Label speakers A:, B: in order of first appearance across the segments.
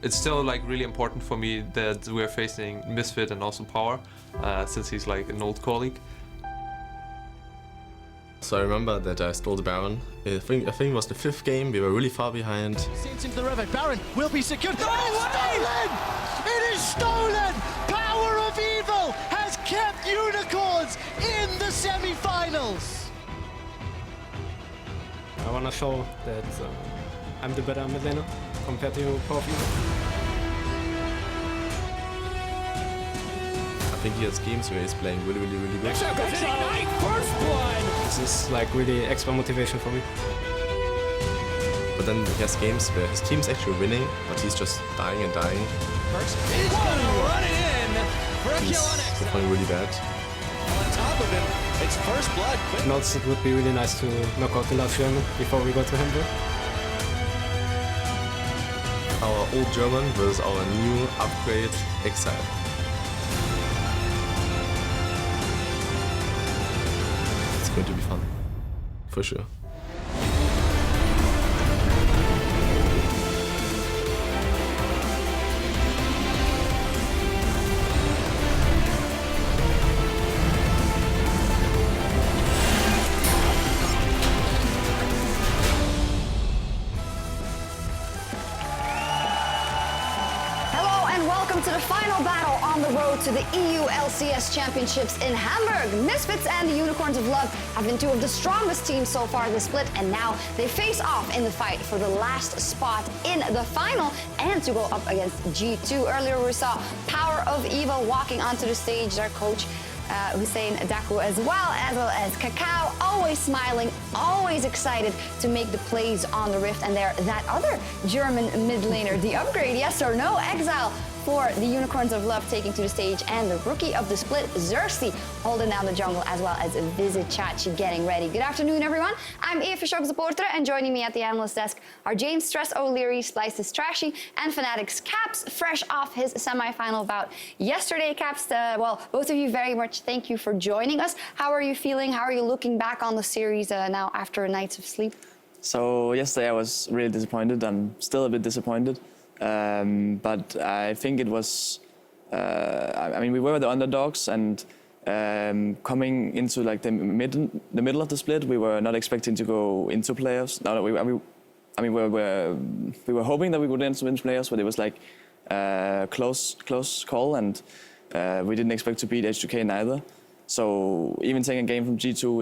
A: It's still like really important for me that we're facing Misfit and also Power, since he's like an old colleague.
B: So I remember that I stole the Baron. I think it was the 5th game, we were really far behind.
C: Since into the river, Baron will be secured. No way! Stolen! It is stolen! Power of Evil has kept Unicorns in the semi-finals!
D: I want to show that I'm the better mid laner compared to Power of Evil.
B: I think he has games where he's playing really good.
E: First blood!
D: This is like really extra motivation for me.
B: But then he has games where his team's actually winning, but he's just dying and dying.
E: He's gonna run it in for a
B: He's
E: kill on Exile.
B: performing really bad.
E: On top of him, it's first blood.
D: NALCS, it would be really nice to knock out the last German before we go to Hamburg.
B: Our old German versus our new upgrade Exile. It's going to be fun, for sure.
F: Welcome to the final battle on the road to the EU LCS Championships in Hamburg. Misfits and the Unicorns of Love have been two of the strongest teams so far this split, and now they face off in the fight for the last spot in the final and to go up against G2. Earlier we saw Power of Evil walking onto the stage, their coach Hussein Daku as well as Kakao, always smiling, always excited to make the plays on the Rift, and they're that other German mid laner, the upgrade, yes or no, Exile for the Unicorns of Love taking to the stage, and the rookie of the split, Xerxes, holding down the jungle, as well as Vizichachi getting ready. Good afternoon, everyone. I'm Eva Supporter, and joining me at the analyst desk are James Stress O'Leary, Slices Trashy, and Fnatic's Caps, fresh off his semi-final bout yesterday. Caps, well, both of you very much thank you for joining us. How are you feeling? How are you looking back on the series now after nights of sleep?
G: So yesterday I was really disappointed. I'm still a bit disappointed. But I think it was, I mean, we were the underdogs, and coming into like the middle of the split, we were not expecting to go into playoffs. No, we were hoping that we would enter into playoffs, but it was like close call, and we didn't expect to beat H2K neither. So even taking a game from G2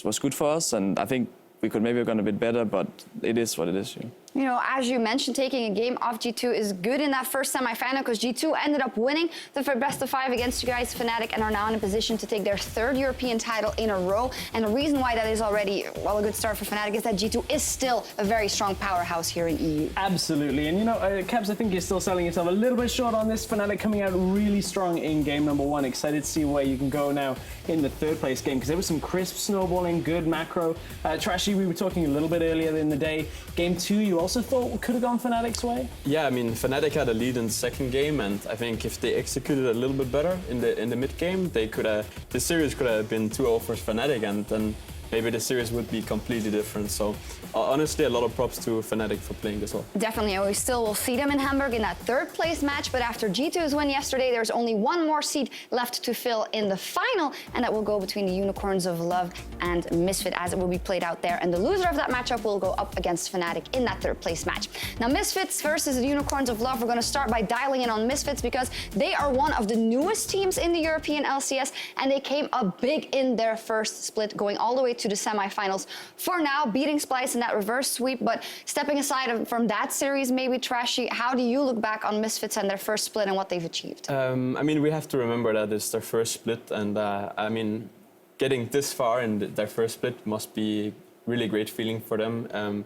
G: was good for us, and I think we could maybe have gone a bit better, but it is what it is. Yeah.
F: You know, as you mentioned, taking a game off G2 is good in that first semi-final, because G2 ended up winning the best of 5 against you guys, Fnatic, and are now in a position to take their 3rd European title in a row. And the reason why that is already, well, a good start for Fnatic is that G2 is still a very strong powerhouse here in EU.
H: Absolutely, and you know, Caps, I think you're still selling yourself a little bit short on this. Fnatic coming out really strong in game number 1. Excited to see where you can go now in the 3rd place game, because there was some crisp snowballing, good macro. Trashy, we were talking a little bit earlier in the day. Game 2, you also thought could have gone Fnatic's way?
I: Yeah, I mean, Fnatic had a lead in the 2nd game, and I think if they executed a little bit better in the mid game, they could have, the series could have been 2-0 for Fnatic, and then maybe the series would be completely different. So honestly, a lot of props to Fnatic for playing this well.
F: Definitely, and we still will see them in Hamburg in that 3rd place match, but after G2's win yesterday, there's only one more seat left to fill in the final, and that will go between the Unicorns of Love and Misfit, as it will be played out there, and the loser of that matchup will go up against Fnatic in that 3rd place match. Now, Misfits versus the Unicorns of Love, we're going to start by dialing in on Misfits, because they are one of the newest teams in the European LCS, and they came up big in their first split, going all the way to the semi-finals. For now, beating Splice in that reverse sweep, but stepping aside from that series, maybe Trashy, how do you look back on Misfits and their first split and what they've achieved?
I: I mean, we have to remember that it's their first split, and I mean, getting this far in their first split must be really great feeling for them.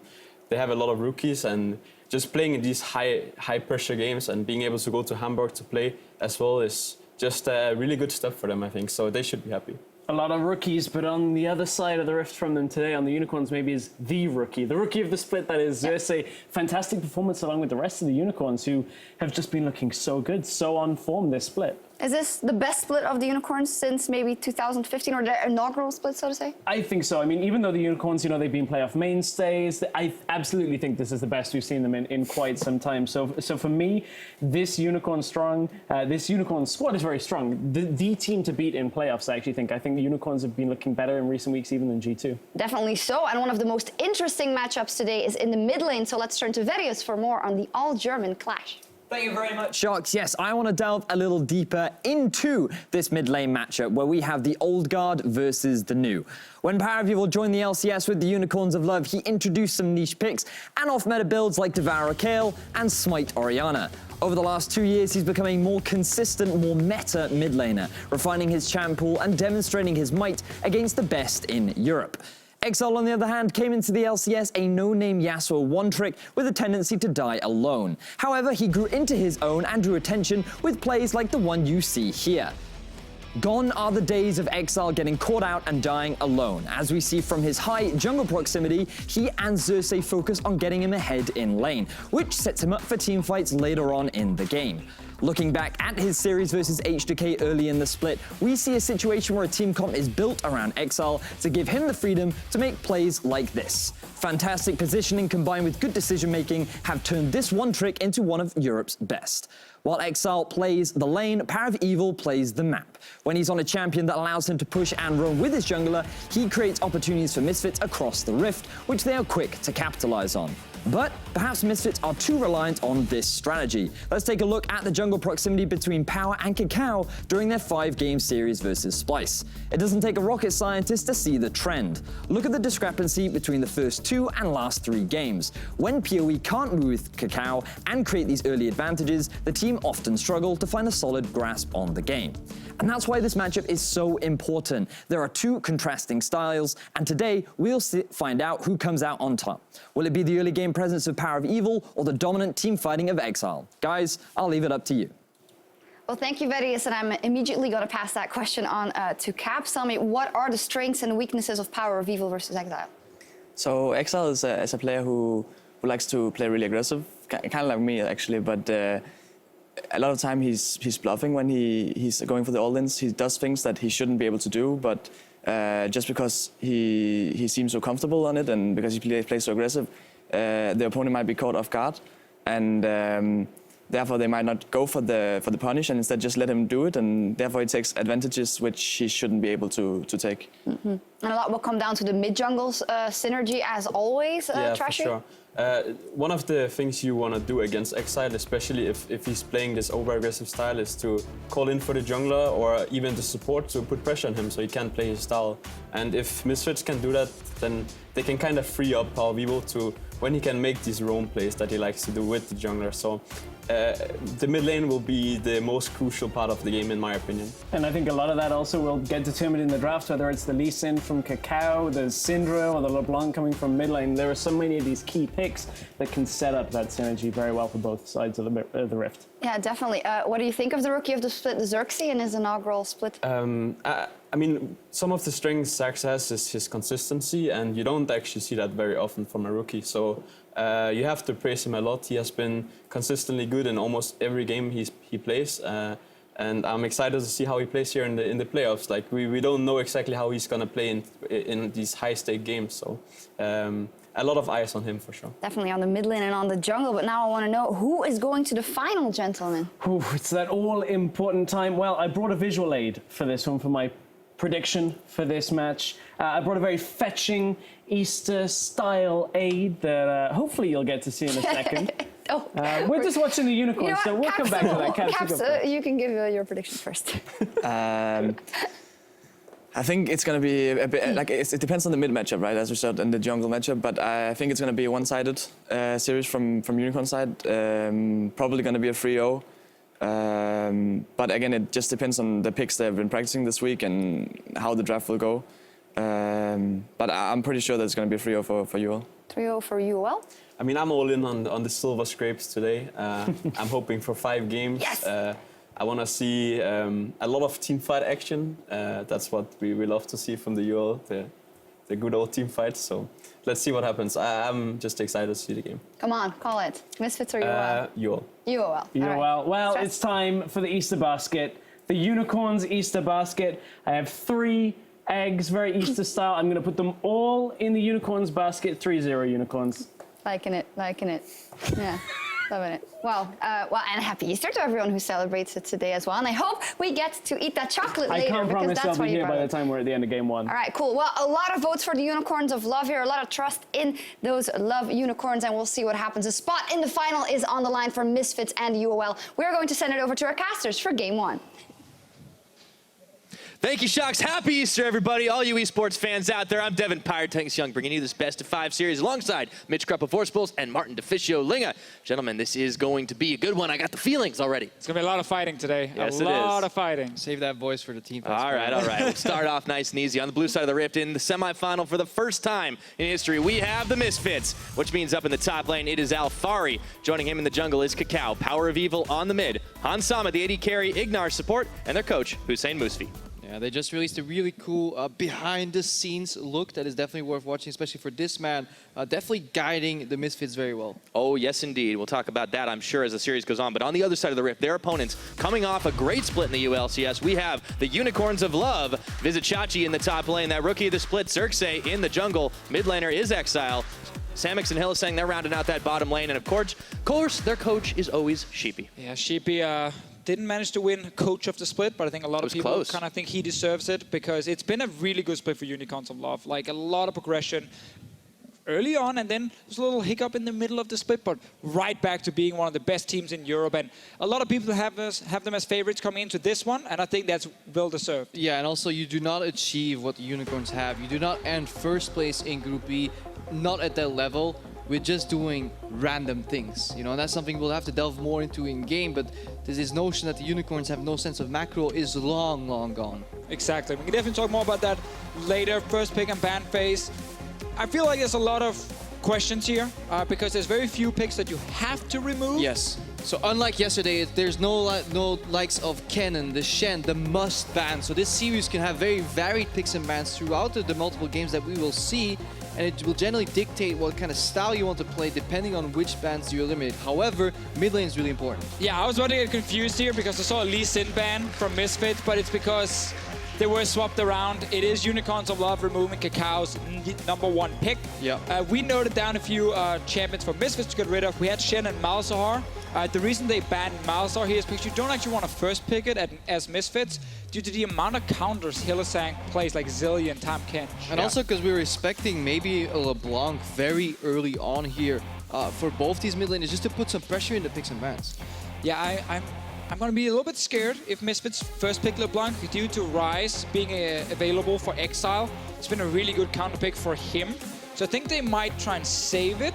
I: They have a lot of rookies, and just playing in these high pressure games and being able to go to Hamburg to play as well is just a really good step for them, I think. So they should be happy.
H: A lot of rookies, but on the other side of the rift from them today, on the Unicorns, maybe is the rookie of the split, that is Xerxes. Fantastic performance along with the rest of the Unicorns, who have just been looking so good, so on form this split.
F: Is this the best split of the Unicorns since maybe 2015, or their inaugural split, so to say?
H: I think so. I mean, even though the Unicorns, you know, they've been playoff mainstays, I absolutely think this is the best we've seen them in quite some time. So for me, this Unicorn squad is very strong. The team to beat in playoffs, I actually think. I think the Unicorns have been looking better in recent weeks, even than G2.
F: Definitely so. And one of the most interesting matchups today is in the mid lane. So let's turn to Verius for more on the all-German clash.
J: Thank you very much, Sharks. Yes, I want to delve a little deeper into this mid lane matchup where we have the old guard versus the new. When Power of Evil joined the LCS with the Unicorns of Love, he introduced some niche picks and off-meta builds like Devour Kale and Smite Orianna. Over the last 2 years, he's becoming more consistent, more meta mid laner, refining his champ pool and demonstrating his might against the best in Europe. Exile, on the other hand, came into the LCS a no-name Yasuo one-trick with a tendency to die alone. However, he grew into his own and drew attention with plays like the one you see here. Gone are the days of Exile getting caught out and dying alone. As we see from his high jungle proximity, he and Xerxes focus on getting him ahead in lane, which sets him up for teamfights later on in the game. Looking back at his series versus HDK early in the split, we see a situation where a team comp is built around Exile to give him the freedom to make plays like this. Fantastic positioning combined with good decision making have turned this one trick into one of Europe's best. While Exile plays the lane, Power of Evil plays the map. When he's on a champion that allows him to push and roam with his jungler, he creates opportunities for Misfits across the rift, which they are quick to capitalize on. But perhaps Misfits are too reliant on this strategy. Let's take a look at the jungle proximity between Power and Kakao during their 5-game series versus Splice. It doesn't take a rocket scientist to see the trend. Look at the discrepancy between the first 2 and last 3 games. When PoE can't move with Kakao and create these early advantages, the team often struggle to find a solid grasp on the game. And that's why this matchup is so important. There are 2 contrasting styles, and today we'll find out who comes out on top. Will it be the early game presence of Power of Evil or the dominant team fighting of Exile? Guys, I'll leave it up to you.
F: Well, thank you, Verius, and I'm immediately going to pass that question on to Caps. Tell me, what are the strengths and weaknesses of Power of Evil versus Exile?
G: So Exile is a player who likes to play really aggressive, kind of like me actually, but a lot of time he's bluffing when he's going for the all-ins. He does things that he shouldn't be able to do, but just because he seems so comfortable on it and because he plays so aggressive, the opponent might be caught off guard, and therefore they might not go for the punish and instead just let him do it, and therefore he takes advantages which he shouldn't be able to take.
F: Mm-hmm. And a lot will come down to the mid-jungle's synergy, as always,
I: yeah,
F: Trashy?
I: for sure. One of the things you want to do against Exile, especially if he's playing this over-aggressive style, is to call in for the jungler or even the support to put pressure on him so he can't play his style. And if Misfits can do that, then they can kind of free up Power of Evil to when he can make these roam plays that he likes to do with the jungler. So the mid lane will be the most crucial part of the game, in my opinion.
H: And I think a lot of that also will get determined in the draft, whether it's the Lee Sin from Kakao, the Syndra, or the LeBlanc coming from mid lane. There are so many of these key picks that can set up that synergy very well for both sides of the rift.
F: Yeah, definitely. What do you think of the rookie of the split, Xerxes, in his inaugural split?
I: I mean, some of the strengths Xerxes has is his consistency, and you don't actually see that very often from a rookie. So you have to praise him a lot. He has been consistently good in almost every game he plays, and I'm excited to see how he plays here in the playoffs. Like we don't know exactly how he's gonna play in these high-stake games. So a lot of eyes on him for sure.
F: Definitely on the mid lane and on the jungle, but now I want to know who is going to the final, gentlemen.
H: Ooh, it's that all-important time. Well, I brought a visual aid for this one for my prediction for this match. I brought a very fetching Easter-style aid that hopefully you'll get to see in a second. We're just watching the unicorn, so we'll come back to that.
F: Caps, you can give your prediction first.
G: I think it's going to be a bit like it depends on the mid matchup, right? As we said in the jungle matchup, but I think it's going to be a one-sided series from Unicorn side. Probably going to be a 3-0. But again, it just depends on the picks they've been practicing this week and how the draft will go. But I'm pretty sure that it's going to be a 3-0 for UOL.
F: 3-0 for UOL?
I: I mean, I'm all in on the silver scrapes today. I'm hoping for 5 games.
F: Yes.
I: I want to see a lot of team fight action. That's what we love to see from the UOL, the good old team fights. So let's see what happens. I'm just excited to see the game.
F: Come on, call it. Misfits or UOL?
I: UOL.
F: UOL.
H: UOL.
F: All right.
H: Well,
F: Stress.
H: it's time for the Easter basket. The Unicorns Easter basket. I have 3 eggs, very Easter style. I'm going to put them all in the Unicorns basket. 3-0 Unicorns.
F: Liking it. Yeah. Loving it. Well, and happy Easter to everyone who celebrates it today as well. And I hope we get to eat that chocolate later.
H: I can't
F: because
H: promise
F: that's
H: I'll
F: why
H: be
F: you
H: here
F: brought
H: by
F: it.
H: the time we're at the end of game 1.
F: All right, cool. Well, a lot of votes for the Unicorns of Love here, a lot of trust in those Love Unicorns, and we'll see what happens. A spot in the final is on the line for Misfits and UOL. We're going to send it over to our casters for game 1.
K: Thank you, Shocks. Happy Easter, everybody. All you esports fans out there. I'm Devin Pirate Tanks Young, bringing you this best of 5 series alongside Mitch Krupp of Forcepulse and Martin DeFicio Linga. Gentlemen, this is going to be a good one. I got the feelings already.
L: It's going to be a lot of fighting today.
K: Yes,
L: a lot of fighting.
M: Save that voice for the team.
K: All right. We'll start off nice and easy. On the blue side of the rift, in the semifinal for the first time in history, we have the Misfits, which means up in the top lane, it is Alfari. Joining him in the jungle is Cacao, Power of Evil on the mid, Han Sama, the AD carry, Ignar support, and their coach, Hussein Musfi.
M: Yeah, they just released a really cool behind-the-scenes look that is definitely worth watching, especially for this man. Definitely guiding the Misfits very well.
K: Oh, yes, indeed. We'll talk about that, I'm sure, as the series goes on. But on the other side of the rift, their opponents coming off a great split in the ULCS. We have the Unicorns of Love, Visit Chachi in the top lane. That rookie of the split, Xerxes, in the jungle. Mid laner is Exile. Samix and Hylissang, they're rounding out that bottom lane. And of course, their coach is always Sheepy.
L: Yeah, Sheepy didn't manage to win Coach of the Split, but I think a lot of people kind of think he deserves it because it's been a really good split for Unicorns of Love. Like a lot of progression early on, and then there's a little hiccup in the middle of the split, but right back to being one of the best teams in Europe. And a lot of people have them as favorites coming into this one, and I think that's well deserved.
M: Yeah, and also you do not achieve what the Unicorns have. You do not end first place in Group B, not at that level. We're just doing random things, you know, and that's something we'll have to delve more into in game, but this notion that the Unicorns have no sense of macro is long, long gone.
L: Exactly. We can definitely talk more about that later. First pick and ban phase. I feel like there's a lot of questions here because there's very few picks that you have to remove.
M: Yes. So unlike yesterday, there's no likes of Kennen, the Shen, the must ban. So this series can have very varied picks and bans throughout the multiple games that we will see. And it will generally dictate what kind of style you want to play depending on which bans you eliminate. However, mid lane is really important.
L: Yeah, I was about to get confused here because I saw a Lee Sin ban from Misfits, but it's because they were swapped around. It is Unicorns of Love removing Cacao's #1 pick.
M: Yeah.
L: We noted down a few champions for Misfits to get rid of. We had Shen and Malzahar. The reason they banned Malzahar here is because you don't actually want to first pick it as Misfits due to the amount of counters Hylissang plays, like Zilli and Tam Kench.
M: And also because we were expecting maybe a LeBlanc very early on here for both these mid laners just to put some pressure in the picks and bans.
L: Yeah, I'm going to be a little bit scared if Misfits first pick LeBlanc due to Ryze being available for Exile. It's been a really good counter pick for him. So I think they might try and save it.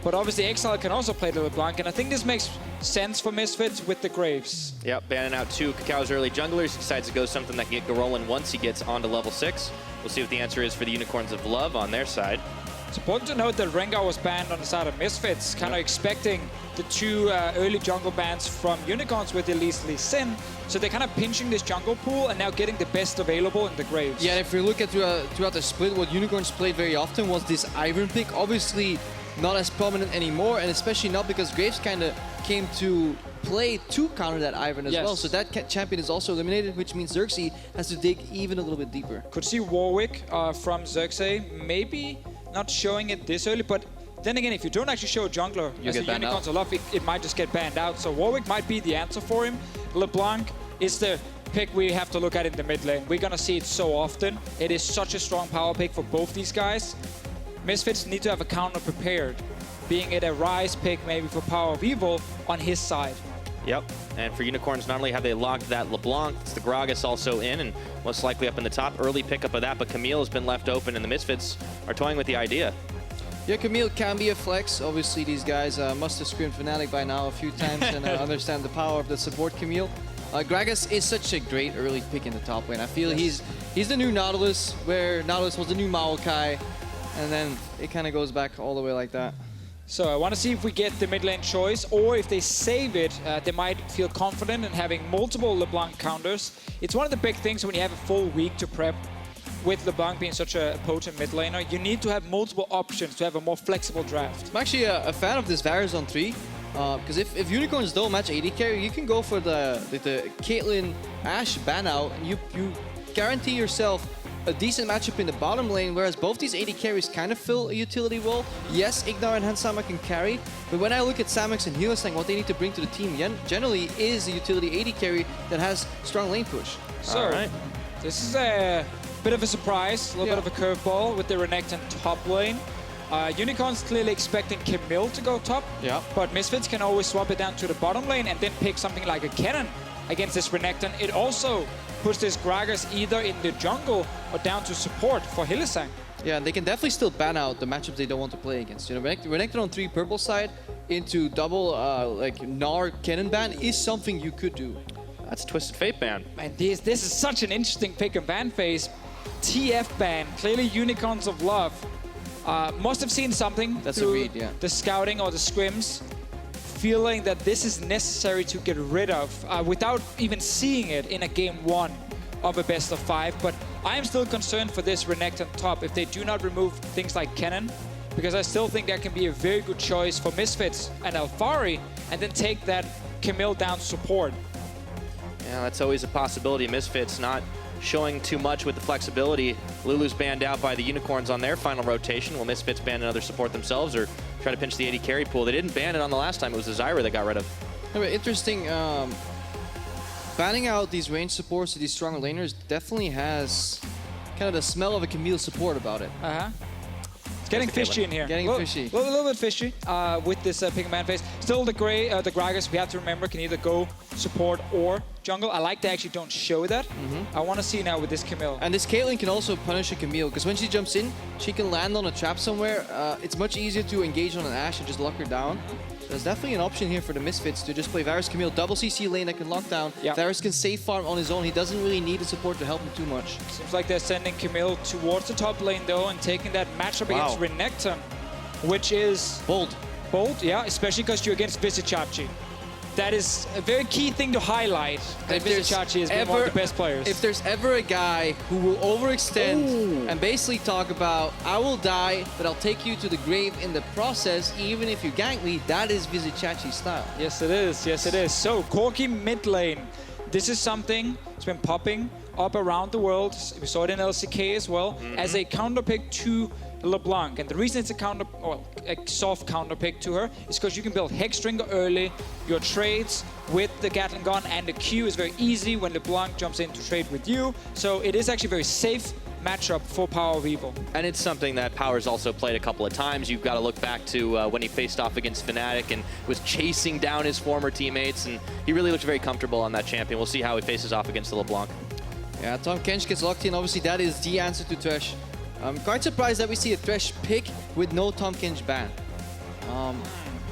L: But obviously Exile can also play the LeBlanc, and I think this makes sense for Misfits with the Graves.
K: Yep, banning out 2 Cacao's early junglers. He decides to go something that can get rolling once he gets onto level 6. We'll see what the answer is for the Unicorns of Love on their side.
L: It's important to note that Rengar was banned on the side of Misfits, kind of expecting the 2 early jungle bans from Unicorns with at least Lee Sin. So they're kind of pinching this jungle pool and now getting the best available in the Graves.
M: Yeah, and if you look at throughout the split, what Unicorns played very often was this Ivern pick. Obviously not as prominent anymore, and especially not because Graves kind of came to play to counter that Ivern as well. So that champion is also eliminated, which means Xerxes has to dig even a little bit deeper.
L: Could see Warwick from Xerxes, maybe not showing it this early, but then again, if you don't actually show a jungler as a Unicorns of Love, it might just get banned out. So Warwick might be the answer for him. LeBlanc is the pick we have to look at in the mid lane. We're going to see it so often. It is such a strong power pick for both these guys. Misfits need to have a counter prepared, being it a Ryze pick maybe for Power of Evil on his side.
K: Yep, and for Unicorns, not only have they logged that LeBlanc, it's the Gragas also in, and most likely up in the top. Early pickup of that, but Camille has been left open, and the Misfits are toying with the idea.
M: Yeah, Camille can be a flex. Obviously, these guys must have screamed Fnatic by now a few times and understand the power of the support Camille. Gragas is such a great early pick in the top lane. I feel he's the new Nautilus, where Nautilus was the new Maokai, and then it kind of goes back all the way like that.
L: So I want to see if we get the mid lane choice, or if they save it, they might feel confident in having multiple LeBlanc counters. It's one of the big things when you have a full week to prep. With LeBlanc being such a potent mid laner, you need to have multiple options to have a more flexible draft.
M: I'm actually a fan of this Varus on 3, because if Unicorns don't match AD carry, you can go for the Caitlyn Ashe ban out, and you guarantee yourself a decent matchup in the bottom lane, whereas both these AD carries kind of fill a utility role. Yes, Ignar and Hansama can carry, but when I look at Samux and Hylissang, what they need to bring to the team generally is a utility AD carry that has strong lane push.
L: So, this is a bit of a surprise, a little bit of a curveball with the Renekton top lane. Unicorns clearly expecting Camille to go top, but Misfits can always swap it down to the bottom lane and then pick something like a Kennen against this Renekton. It also puts this Gragas either in the jungle or down to support for Hylissang.
M: Yeah, and they can definitely still ban out the matchups they don't want to play against. You know, Renekton on 3 purple side into double like Gnar Kennen ban is something you could do.
K: That's Twisted Fate ban.
L: And this is such an interesting pick and ban phase. TF ban, clearly Unicorns of Love must have seen something through the scouting or the scrims, feeling that this is necessary to get rid of without even seeing it in a game 1 of a best of 5. But I am still concerned for this Renekton top if they do not remove things like Kennen, because I still think that can be a very good choice for Misfits and Alphari, and then take that Camille down support.
K: Yeah, that's always a possibility. Misfits not showing too much with the flexibility. Lulu's banned out by the Unicorns on their final rotation. Will Misfits ban another support themselves or try to pinch the AD carry pool? They didn't ban it on the last time. It was the Zyra that got rid of.
M: Anyway, interesting. Banning out these range supports to these stronger laners definitely has kind of the smell of a Camille support about it.
L: It's getting fishy in here.
M: Fishy.
L: A little bit fishy with this pick and ban phase. Still the Gragas, we have to remember, can either go support or jungle. I like they actually don't show that. I want to see now with this Camille.
M: And this Caitlyn can also punish a Camille, because when she jumps in, she can land on a trap somewhere. It's much easier to engage on an Ashe and just lock her down. There's definitely an option here for the Misfits to just play Varus Camille, double CC lane that can lock down. Varus can safe farm on his own. He doesn't really need the support to help him too much.
L: Seems like they're sending Camille towards the top lane though, and taking that matchup against Renekton, which is
M: bold.
L: Bold, yeah, especially because you're against Vizicachi. That is a very key thing to highlight, that Vizicachi is one of the best players.
M: If there's ever a guy who will overextend and basically talk about, I will die, but I'll take you to the grave in the process, even if you gank me, that is Vizicachi's style.
L: Yes, it is. Yes, it is. So, Corki mid lane. This is something that's been popping up around the world. We saw it in LCK as well, as a counter pick to LeBlanc. And the reason it's a soft counter pick to her is because you can build Hexdrinker early. Your trades with the Gatling gun and the Q is very easy when LeBlanc jumps in to trade with you. So it is actually a very safe matchup for Power of Evil.
K: And it's something that Power's also played a couple of times. You've got to look back to when he faced off against Fnatic and was chasing down his former teammates, and he really looked very comfortable on that champion. We'll see how he faces off against the LeBlanc.
M: Yeah, Tahm Kench gets locked in. Obviously, that is the answer to Thresh. I'm quite surprised that we see a Thresh pick with no Tahm Kench ban.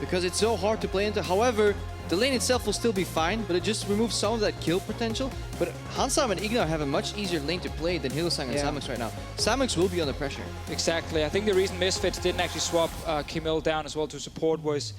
M: Because it's so hard to play into. However, the lane itself will still be fine, but it just removes some of that kill potential. But Hansam and Ignar have a much easier lane to play than Hylissang and Samux right now. Samux will be under pressure.
L: Exactly. I think the reason Misfits didn't actually swap Camille down as well to support was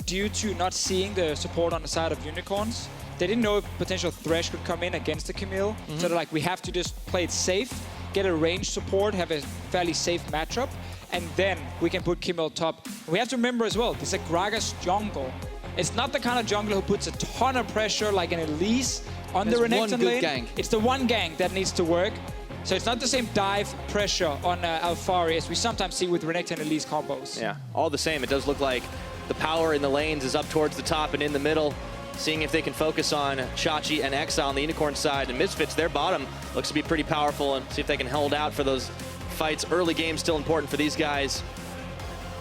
L: due to not seeing the support on the side of Unicorns. They didn't know if potential Thresh could come in against the Camille. So they're like, we have to just play it safe, get a range support, have a fairly safe matchup, and then we can put Camille top. And we have to remember as well, this is a Gragas jungle. It's not the kind of jungler who puts a ton of pressure like an Elise on the Renekton lane.
M: Gank.
L: It's the one gank that needs to work. So it's not the same dive pressure on Alphari as we sometimes see with Renekton and Elise combos.
K: Yeah, all the same, it does look like the power in the lanes is up towards the top and in the middle, seeing if they can focus on Chachi and Exile on the Unicorn side. And Misfits, their bottom looks to be pretty powerful, and see if they can hold out for those fights. Early game still important for these guys.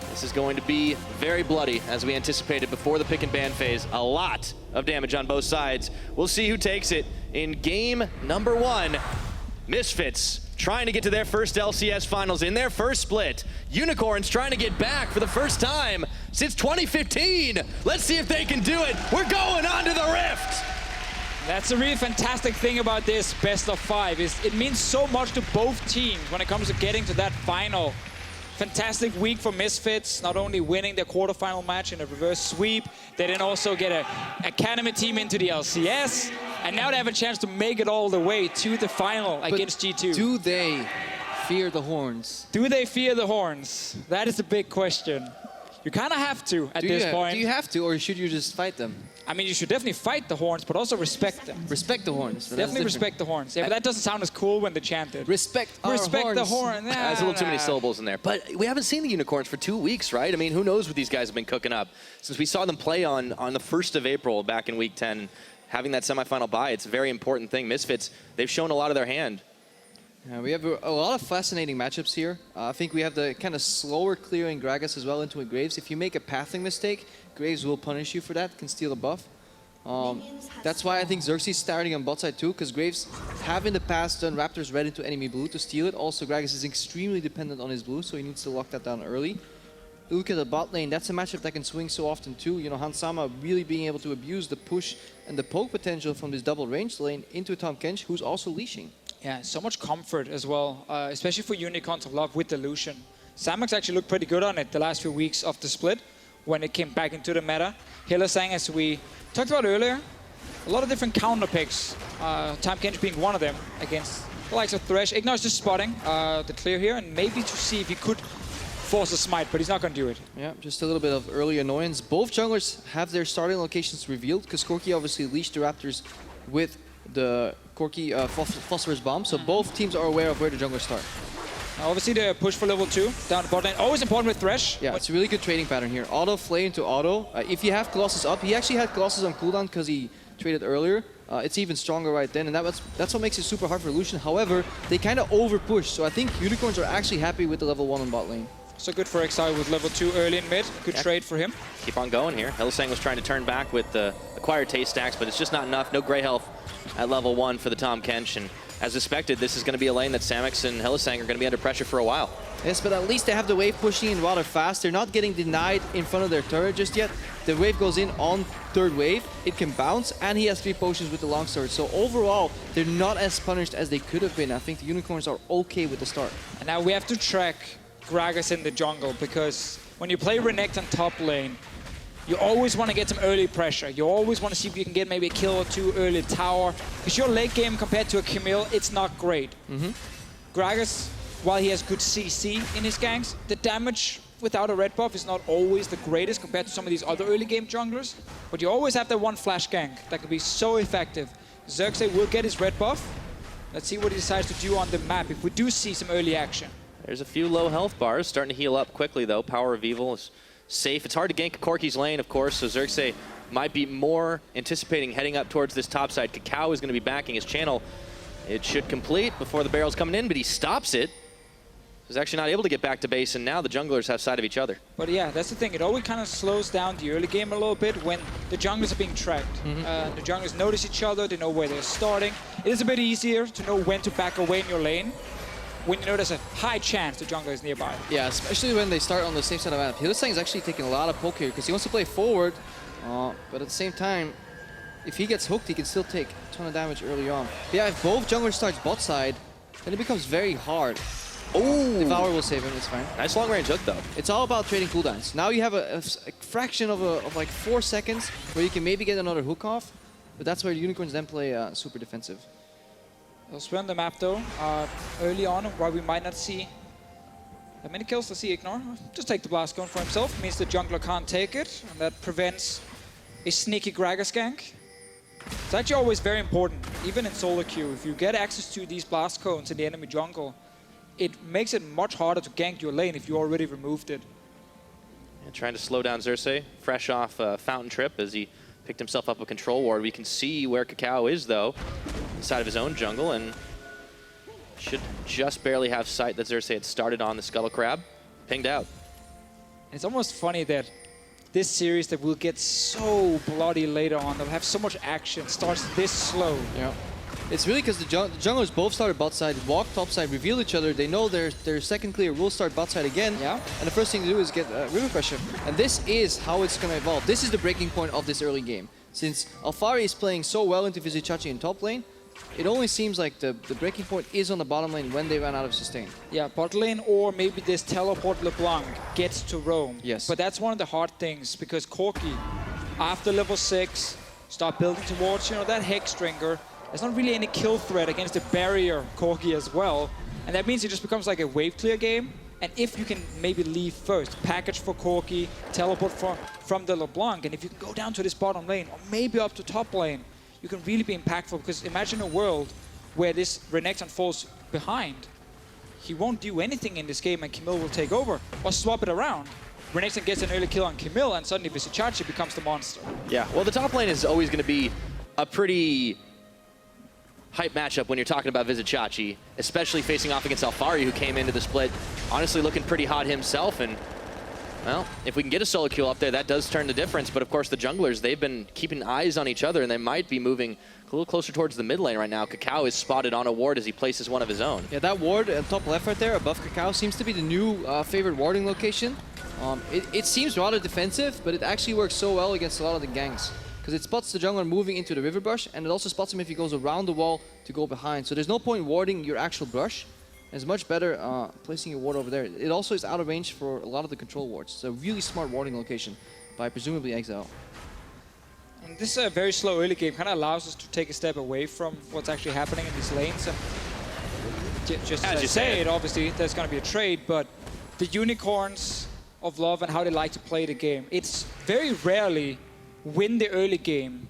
K: This is going to be very bloody, as we anticipated before the pick and ban phase. A lot of damage on both sides. We'll see who takes it in game number 1. Misfits trying to get to their first LCS finals in their first split. Unicorns trying to get back for the first time since 2015. Let's see if they can do it. We're going on to the Rift.
L: That's a really fantastic thing about this best of 5 is it means so much to both teams when it comes to getting to that final. Fantastic week for Misfits, not only winning their quarterfinal match in a reverse sweep, they then also get an academy team into the LCS, and now they have a chance to make it all the way to the final against G2.
M: Do they fear the horns?
L: Do they fear the horns? That is the big question. You kind of have to at this point.
M: Do you have to, or should you just fight them?
L: I mean, you should definitely fight the horns, but also respect them.
M: Respect the horns.
L: Definitely respect the horns. Yeah, but that doesn't sound as cool when they chanted.
M: Respect our
L: the
M: horns.
L: horn. Nah,
K: There's a little too many syllables in there. But we haven't seen the Unicorns for 2 weeks, right? I mean, who knows what these guys have been cooking up. Since we saw them play on the 1st of April back in week 10, having that semifinal bye, it's a very important thing. Misfits, they've shown a lot of their hand.
M: Yeah, we have a lot of fascinating matchups here. I think we have the kind of slower clearing Gragas as well into a Graves. If you make a pathing mistake, Graves will punish you for that, can steal a buff. That's why I think Xerxes starting on bot side too, because Graves have in the past done Raptors red into enemy blue to steal it. Also, Gragas is extremely dependent on his blue, so he needs to lock that down early. Look at the bot lane, that's a matchup that can swing so often too. You know, Hansama really being able to abuse the push and the poke potential from this double range lane into Tahm Kench, who's also leashing.
L: Yeah, so much comfort as well, especially for Unicorns of Love with the Lucian. Samux actually looked pretty good on it the last few weeks of the split when it came back into the meta. Hylissang, as we talked about earlier, a lot of different counter picks. Tahm Kench being one of them against the likes of Thresh. Ignor's just spotting the clear here and maybe to see if he could force a smite, but he's not going to do it.
M: Yeah, just a little bit of early annoyance. Both junglers have their starting locations revealed because Corki obviously leashed the Raptors with the Corki Phosphorus Bomb, so both teams are aware of where the junglers start.
L: Obviously the push for level 2 down the bot lane, always important with Thresh.
M: Yeah, it's a really good trading pattern here. Auto flame to auto. If you have Colossus up, he actually had Colossus on cooldown because he traded earlier. It's even stronger right then, and that's what makes it super hard for Lucian. However, they kind of over push, so I think Unicorns are actually happy with the level 1 on bot lane.
L: So good for Exile with level 2 early in mid. Good trade for him.
K: Keep on going here. Hylissang was trying to turn back with the acquired taste stacks, but it's just not enough. No gray health at level 1 for the Tahm Kench, and as expected, this is going to be a lane that Samux and Hylissang are going to be under pressure for a while.
M: Yes, but at least they have the wave pushing in rather fast. They're not getting denied in front of their turret just yet. The wave goes in on third wave. It can bounce, and he has 3 potions with the longsword. So overall, they're not as punished as they could have been. I think the Unicorns are okay with the start.
L: And now we have to track Gragas in the jungle, because when you play Renekton on top lane, you always want to get some early pressure. You always want to see if you can get maybe a kill or 2 early tower. Because your late game compared to a Camille, it's not great. Gragas, while he has good CC in his ganks, the damage without a red buff is not always the greatest compared to some of these other early game junglers. But you always have that one flash gank that can be so effective. Xerxes will get his red buff. Let's see what he decides to do on the map if we do see some early action.
K: There's a few low health bars starting to heal up quickly though. Power of Evil is safe. It's hard to gank Corki's lane, of course, so Xerxes might be more anticipating heading up towards this top side. Kakao is going to be backing his channel. It should complete before the barrel's coming in, but he stops it. He's actually not able to get back to base, and now the junglers have sight of each other.
L: But yeah, that's the thing. It always kind of slows down the early game a little bit when the junglers are being tracked. The junglers notice each other, they know where they're starting. It is a bit easier to know when to back away in your lane when you know there's a high chance the jungler is nearby.
M: Yeah, especially when they start on the same side of the map. Hylissang is actually taking a lot of poke here because he wants to play forward, but at the same time, if he gets hooked, he can still take a ton of damage early on. But yeah, if both junglers starts bot side, then it becomes very hard. Oh, Devour will save him, it's fine.
K: Nice long range hook though.
M: It's all about trading cooldowns. Now you have a fraction of like 4 seconds where you can maybe get another hook off, but that's where the Unicorns then play super defensive.
L: They'll spin the map though, early on, where we might not see that many kills. Let's see Ignore. Just take the blast going for himself. Means the jungler can't take it, and that prevents a sneaky Gragas gank. It's actually always very important, even in solo queue. If you get access to these blast cones in the enemy jungle, it makes it much harder to gank your lane if you already removed it.
K: And trying to slow down Xerxes, fresh off Fountain Trip as he picked himself up a control ward. We can see where Kakao is though, inside of his own jungle, and should just barely have sight that Xerxes had started on the Scuttle Crab. Pinged out.
L: It's almost funny that this series that will get so bloody later on, they'll have so much action, starts this slow.
M: Yeah. It's really because the junglers both started bot side, walk top side, reveal each other. They know their second clear will start bot side again.
L: Yeah.
M: And the first thing to do is get river pressure. And this is how it's going to evolve. This is the breaking point of this early game. Since Alphari is playing so well into Vizicsacsi in top lane, it only seems like the breaking point is on the bottom lane when they run out of sustain.
L: Yeah, bot lane, or maybe this teleport LeBlanc gets to roam.
M: Yes.
L: But that's one of the hard things, because Corki, after level 6, start building towards, that Hexdrinker. There's not really any kill threat against the barrier Corki as well. And that means it just becomes like a wave clear game. And if you can maybe leave first, package for Corki, teleport from the LeBlanc, and if you can go down to this bottom lane, or maybe up to top lane, you can really be impactful. Because imagine a world where this Renekton falls behind. He won't do anything in this game, and Camille will take over. Or swap it around. Renekton gets an early kill on Camille, and suddenly Vizicsacsi becomes the monster.
K: Yeah, well, the top lane is always going to be a pretty hype matchup when you're talking about Vizicsacsi, especially facing off against Alphari, who came into the split honestly looking pretty hot himself. And, well, if we can get a solo kill up there, that does turn the difference. But, of course, the junglers, they've been keeping eyes on each other, and they might be moving a little closer towards the mid lane right now. Kakao is spotted on a ward as he places one of his own.
M: Yeah, that ward at top left right there above Kakao seems to be the new favorite warding location. It seems rather defensive, but it actually works so well against a lot of the ganks. Because it spots the jungler moving into the river brush, and it also spots him if he goes around the wall to go behind. So there's no point warding your actual brush. It's much better placing your ward over there. It also is out of range for a lot of the control wards. It's a really smart warding location by presumably Exile.
L: And this very slow early game kind of allows us to take a step away from what's actually happening in these lanes. And just as you say it, obviously there's going to be a trade, but the Unicorns of Love and how they like to play the game. It's very rarely win the early game,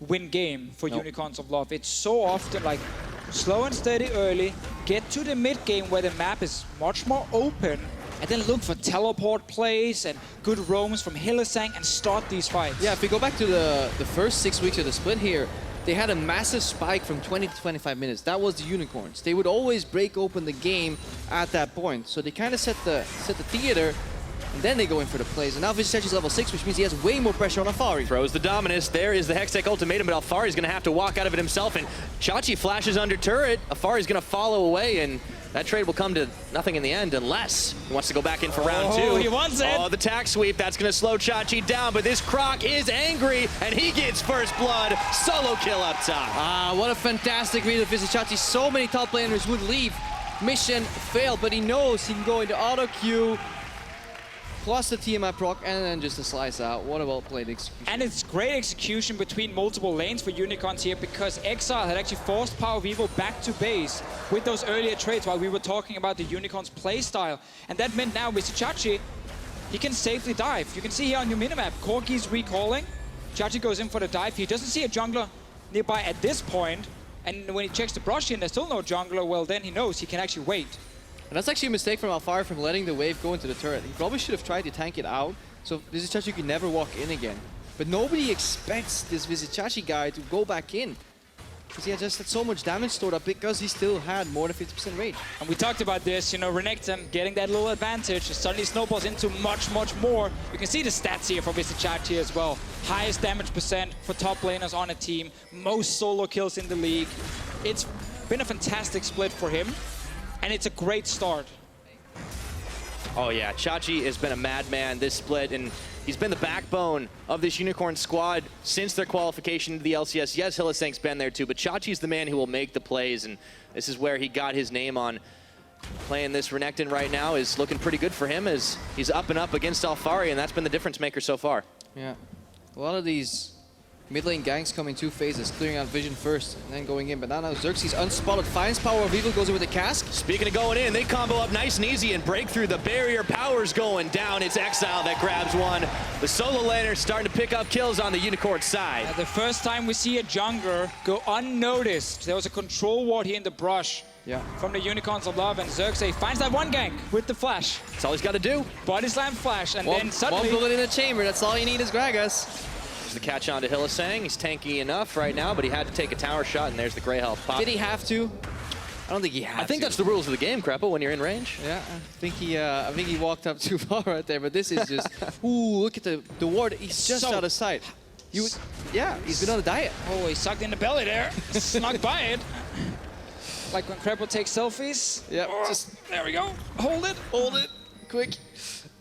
L: win game for Unicorns of Love. It's so often like slow and steady early, get to the mid game where the map is much more open, and then look for teleport plays and good roams from Hylissang and start these fights.
M: Yeah, if we go back to the first 6 weeks of the split here, they had a massive spike from 20 to 25 minutes. That was the Unicorns. They would always break open the game at that point. So they kind of set the theater, and then they go in for the plays. And now Vizicsacsi's level 6, which means he has way more pressure on Alphari.
K: Throws the Dominus. There is the Hextech ultimatum, but Alphari's going to have to walk out of it himself. And Chachi flashes under turret. Alphari's going to follow away, and that trade will come to nothing in the end unless he wants to go back in for round 2.
L: Oh, he wants it.
K: Oh, the tack sweep. That's going to slow Chachi down, but this Croc is angry, and he gets first blood. Solo kill up top.
M: What a fantastic read of Vizicsacsi. So many top laners would leave. Mission failed, but he knows he can go into auto queue, plus the TMI proc, and then just a slice out. What a well-played execution.
L: And it's great execution between multiple lanes for Unicorns here, because Exile had actually forced Power of Evil back to base with those earlier trades while we were talking about the Unicorns playstyle. And that meant now Vizicsacsi, he can safely dive. You can see here on your minimap, Corki's recalling. Chachi goes in for the dive. He doesn't see a jungler nearby at this point. And when he checks the brush in, there's still no jungler. Well, then he knows he can actually wait.
M: And that's actually a mistake from Alphari from letting the wave go into the turret. He probably should have tried to tank it out, so Vizicsacsi could never walk in again. But nobody expects this Vizicsacsi guy to go back in, because he had just had so much damage stored up because he still had more than 50% rage.
L: And we talked about this, Renekton getting that little advantage. It suddenly snowballs into much, much more. You can see the stats here for Vizicsacsi as well. Highest damage percent for top laners on a team, most solo kills in the league. It's been a fantastic split for him. And it's a great start.
K: Oh yeah, Chachi has been a madman this split, and he's been the backbone of this Unicorn squad since their qualification to the LCS. Yes, Hylissang's been there too, but Chachi's the man who will make the plays, and this is where he got his name on. Playing this Renekton right now is looking pretty good for him as he's up and up against Alphari, and that's been the difference maker so far.
M: Yeah, a lot of these mid lane ganks come in 2 phases, clearing out vision first and then going in. But now Xerxes unspotted, finds Power of Evil, goes in with a cask.
K: Speaking of going in, they combo up nice and easy and break through. The barrier power's going down. It's Exile that grabs one. The solo laner starting to pick up kills on the Unicorn side.
L: The first time we see a jungler go unnoticed. There was a control ward here in the brush.
M: Yeah.
L: From the Unicorns of Love, and Xerxes finds that one gank with the flash.
K: That's all he's got to do.
L: Body slam flash, and then suddenly...
M: One bullet in the chamber, that's all you need is Gragas.
K: The catch on to Hylissang. He's tanky enough right now, but he had to take a tower shot, and there's the Grey Health pop.
M: Did he have to? I don't think he had to.
K: I think that's the rules of the game, Krepo, when you're in range.
M: Yeah, I think he walked up too far right there, but this is just... Ooh, look at the ward. He's just out of sight. Yeah, he's been on a diet.
L: Oh, he sucked in the belly there. Snuck by it. Like when Krepo takes selfies.
M: Yeah,
L: there we go. Hold it,
M: quick.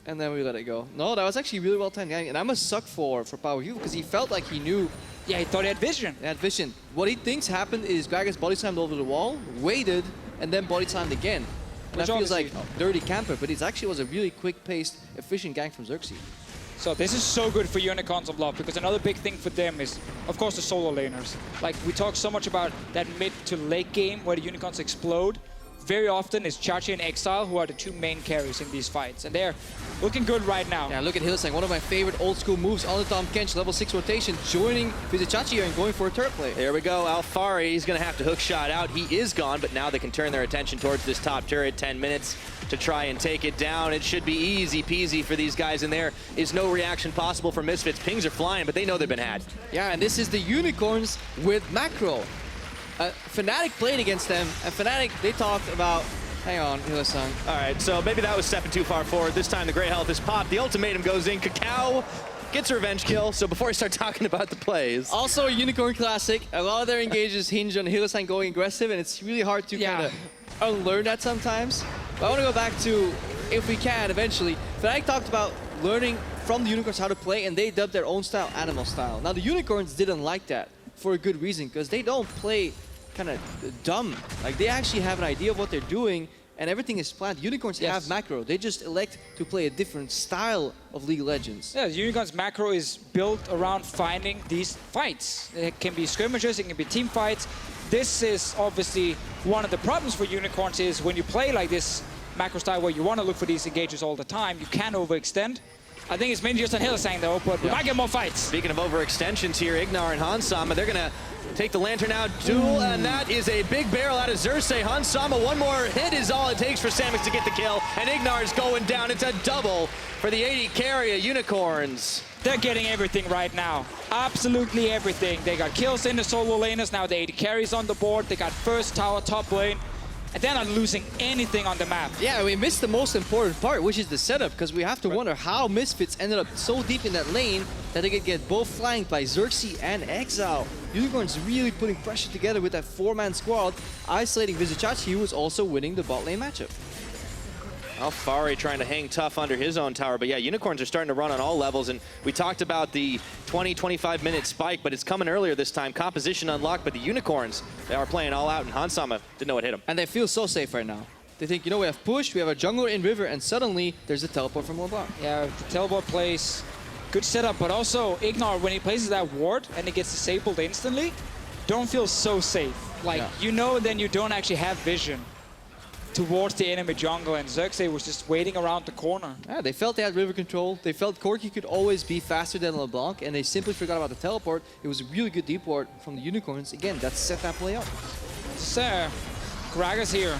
M: And then we let it go. No, that was actually really well timed. And I must suck for Power Hugh because he felt like he knew
L: Yeah, he thought he had vision.
M: He had vision. What he thinks happened is Gragas body slammed over the wall, waited, and then body slammed again. And that feels like dirty camper, but it actually was a really quick-paced, efficient gank from Xerxes.
L: So this is so good for Unicorns of Love, because another big thing for them is, of course, the solo laners. Like, we talk so much about that mid to late game where the Unicorns explode. Very often it's Chachi and Exile who are the two main carries in these fights, and they're looking good right now.
M: Yeah, look at Hillsang, one of my favorite old school moves on the Tom Kench, level 6 rotation, joining Chachi here and going for a turret play.
K: There we go, Alfari, he's gonna have to hook shot out. He is gone, but now they can turn their attention towards this top turret. 10 minutes to try and take it down. It should be easy peasy for these guys, and there is no reaction possible for Misfits. Pings are flying, but they know they've been had.
M: Yeah, and this is the Unicorns with macro. Fnatic played against them, and Fnatic, they talked about, hang on, Hillsang.
K: All right, so maybe that was stepping too far forward. This time the Grey Health is popped. The ultimatum goes in. Kakao gets a revenge kill. So before I start talking about the plays.
M: Also a Unicorn classic. A lot of their engages hinge on Hillsang going aggressive, and it's really hard to kind of unlearn that sometimes. But I want to go back to, if we can, eventually. Fnatic talked about learning from the Unicorns how to play, and they dubbed their own style Animal Style. Now the Unicorns didn't like that for a good reason, because they don't play kind of dumb. Like, they actually have an idea of what they're doing, and everything is planned. Unicorns have macro. They just elect to play a different style of League of Legends.
L: Yeah, the Unicorns macro is built around finding these fights. It can be skirmishes, it can be team fights. This is obviously one of the problems for Unicorns is when you play like this macro style where you want to look for these engages all the time, you can overextend. I think it's mainly just on Hillsang though, but we might get more fights.
K: Speaking of overextensions here, Ignar and Hansama, they're gonna take the Lantern out duel, and that is a big barrel out of Xerxes. Hansama, one more hit is all it takes for Samix to get the kill, and Ignar is going down. It's a double for the 80 carry of Unicorns.
L: They're getting everything right now. Absolutely everything. They got kills in the solo laners, now the 80 carries on the board. They got first tower top lane. And they're not losing anything on the map.
M: Yeah, we missed the most important part, which is the setup, because we have to wonder how Misfits ended up so deep in that lane that they could get both flanked by Xerxes and Exile. Unicorns really putting pressure together with that 4-man squad, isolating Vizichachi, who was also winning the bot lane matchup.
K: Alfari trying to hang tough under his own tower, but yeah, Unicorns are starting to run on all levels, and we talked about the 20-25 minute spike, but it's coming earlier this time. Composition unlocked, but the Unicorns, they are playing all out, and Hansama didn't know what hit him.
M: And they feel so safe right now. They think, you know, we have push, we have a jungler in river, and suddenly there's a teleport from LeBlanc.
L: Yeah, the teleport plays good setup, but also Ignar, when he places that ward and it gets disabled instantly, don't feel so safe. Like, you know, then you don't actually have vision towards the enemy jungle, and Xerxes was just waiting around the corner.
M: Yeah, they felt they had river control. They felt Corki could always be faster than LeBlanc, and they simply forgot about the teleport. It was a really good deep ward from the Unicorns. Again, that set that play up.
L: So, Gragas here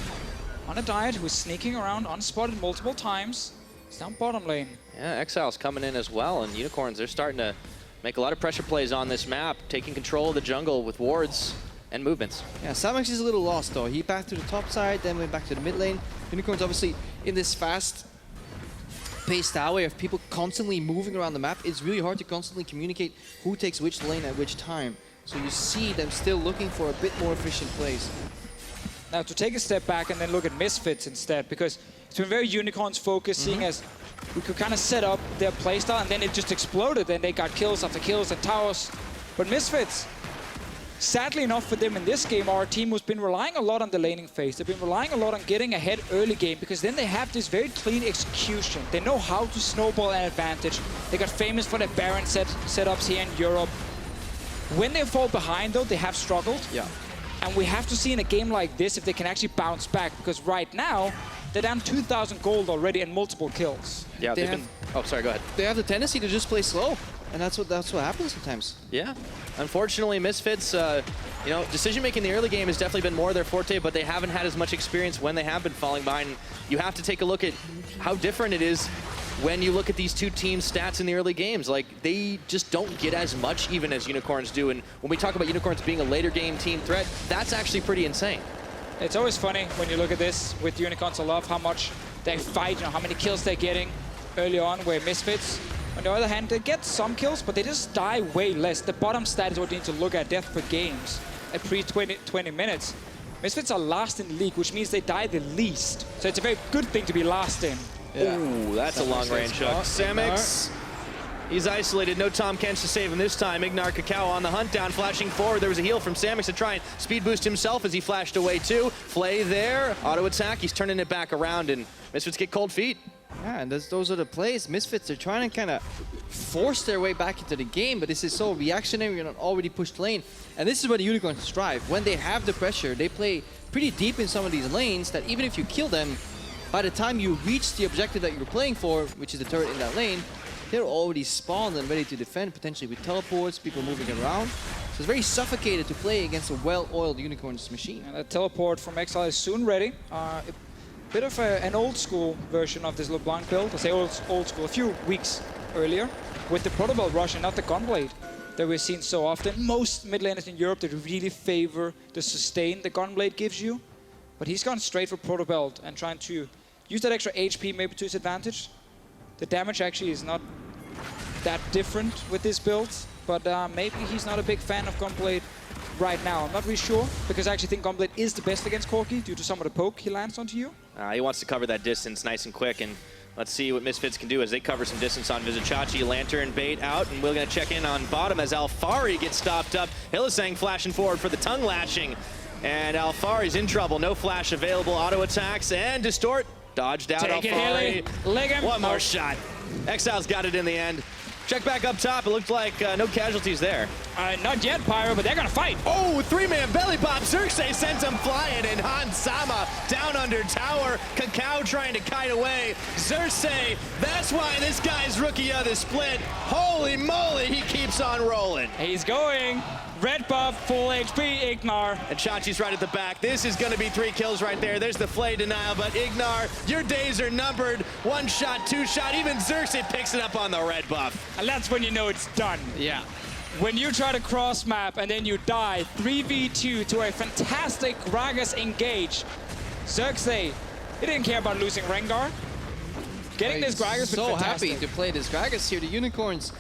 L: on a diet who's sneaking around unspotted multiple times. It's down bottom lane.
K: Yeah, Exile's coming in as well, and Unicorns, they're starting to make a lot of pressure plays on this map, taking control of the jungle with wards and movements.
M: Yeah, Samix is a little lost though. He backed to the top side, then went back to the mid lane. Unicorns obviously in this fast-paced style way of people constantly moving around the map, it's really hard to constantly communicate who takes which lane at which time. So you see them still looking for a bit more efficient plays.
L: Now to take a step back and then look at Misfits instead, because it's been very Unicorns focused, seeing as we could kind of set up their playstyle and then it just exploded and they got kills after kills and towers. But Misfits, sadly enough for them in this game, our team has been relying a lot on the laning phase. They've been relying a lot on getting ahead early game, because then they have this very clean execution. They know how to snowball an advantage. They got famous for their Baron setups here in Europe. When they fall behind though, they have struggled.
M: Yeah.
L: And we have to see in a game like this if they can actually bounce back, because right now, they're down 2,000 gold already and multiple kills.
K: Yeah,
M: they've
K: been... Oh, sorry, go ahead.
M: They have the tendency to just play slow, and that's what happens sometimes.
K: Yeah. Unfortunately, Misfits, you know, decision-making in the early game has definitely been more their forte, but they haven't had as much experience when they have been falling behind. You have to take a look at how different it is when you look at these two teams' stats in the early games. Like, they just don't get as much even as Unicorns do. And when we talk about Unicorns being a later game team threat, that's actually pretty insane.
L: It's always funny when you look at this with Unicorns. I love how much they fight, you know, how many kills they're getting early on, where Misfits, on the other hand, they get some kills, but they just die way less. The bottom stat is what you need to look at, death per games at pre-20 minutes. Misfits are last in the league, which means they die the least. So it's a very good thing to be last in.
K: Yeah. Ooh, that's a long-range hook. Samix He's isolated, no Tom Kench to save him this time. Ignar Kakao on the hunt down, flashing forward. There was a heal from Samix to try and speed boost himself as he flashed away too. Flay there, auto attack, he's turning it back around and Misfits get cold feet.
M: Yeah, and those are the plays. Misfits are trying to kind of force their way back into the game, but this is so reactionary on an already pushed lane. And this is where the Unicorns strive. When they have the pressure, they play pretty deep in some of these lanes that even if you kill them, by the time you reach the objective that you're playing for, which is the turret in that lane, they're already spawned and ready to defend, potentially with teleports, people moving around. So it's very suffocated to play against a well-oiled Unicorns machine.
L: And that teleport from Exile is soon ready. A bit of an old school version of this LeBlanc build. I say old school, a few weeks earlier, with the Protobelt rush and not the Gunblade that we've seen so often. Most mid laners in Europe that really favor the sustain the Gunblade gives you. But he's gone straight for Protobelt and trying to use that extra HP maybe to his advantage. The damage actually is not that different with this build, but maybe he's not a big fan of Gunblade right now. I'm not really sure, because I actually think Gunblade is the best against Corki due to some of the poke he lands onto you.
K: He wants to cover that distance nice and quick, and let's see what Misfits can do as they cover some distance on Vizichachi. Lantern bait out, and we're going to check in on bottom as Alfari gets stopped up. Hillisang flashing forward for the tongue lashing, and Alfari's in trouble. No flash available. Auto attacks and Distort. Dodged out.
L: Take
K: Alfari.
L: it, Hilly.
K: One more shot. Exile's got it in the end. Check back up top. It looked like no casualties there.
L: Not yet, Pyro, but they're gonna fight.
K: Oh, three-man belly pop. Xerxes sends him flying, and Hansama down under tower. Kakao trying to kite away. Xerxes, that's why this guy's rookie of the split. Holy moly, he keeps on rolling.
L: He's going. Red buff, full HP, Ignar.
K: And Chachi's right at the back. This is going to be 3 kills right there. There's the Flay denial, but Ignar, your days are numbered. 1 shot, 2 shot. Even Xerxes picks it up on the red buff.
L: And that's when you know it's done.
K: Yeah.
L: When you try to cross map and then you die 3v2 to a fantastic Gragas engage. Xerxes, he didn't care about losing Rengar. Getting this Gragas was
M: so
L: fantastic.
M: happy to play this Gragas here. The Unicorns,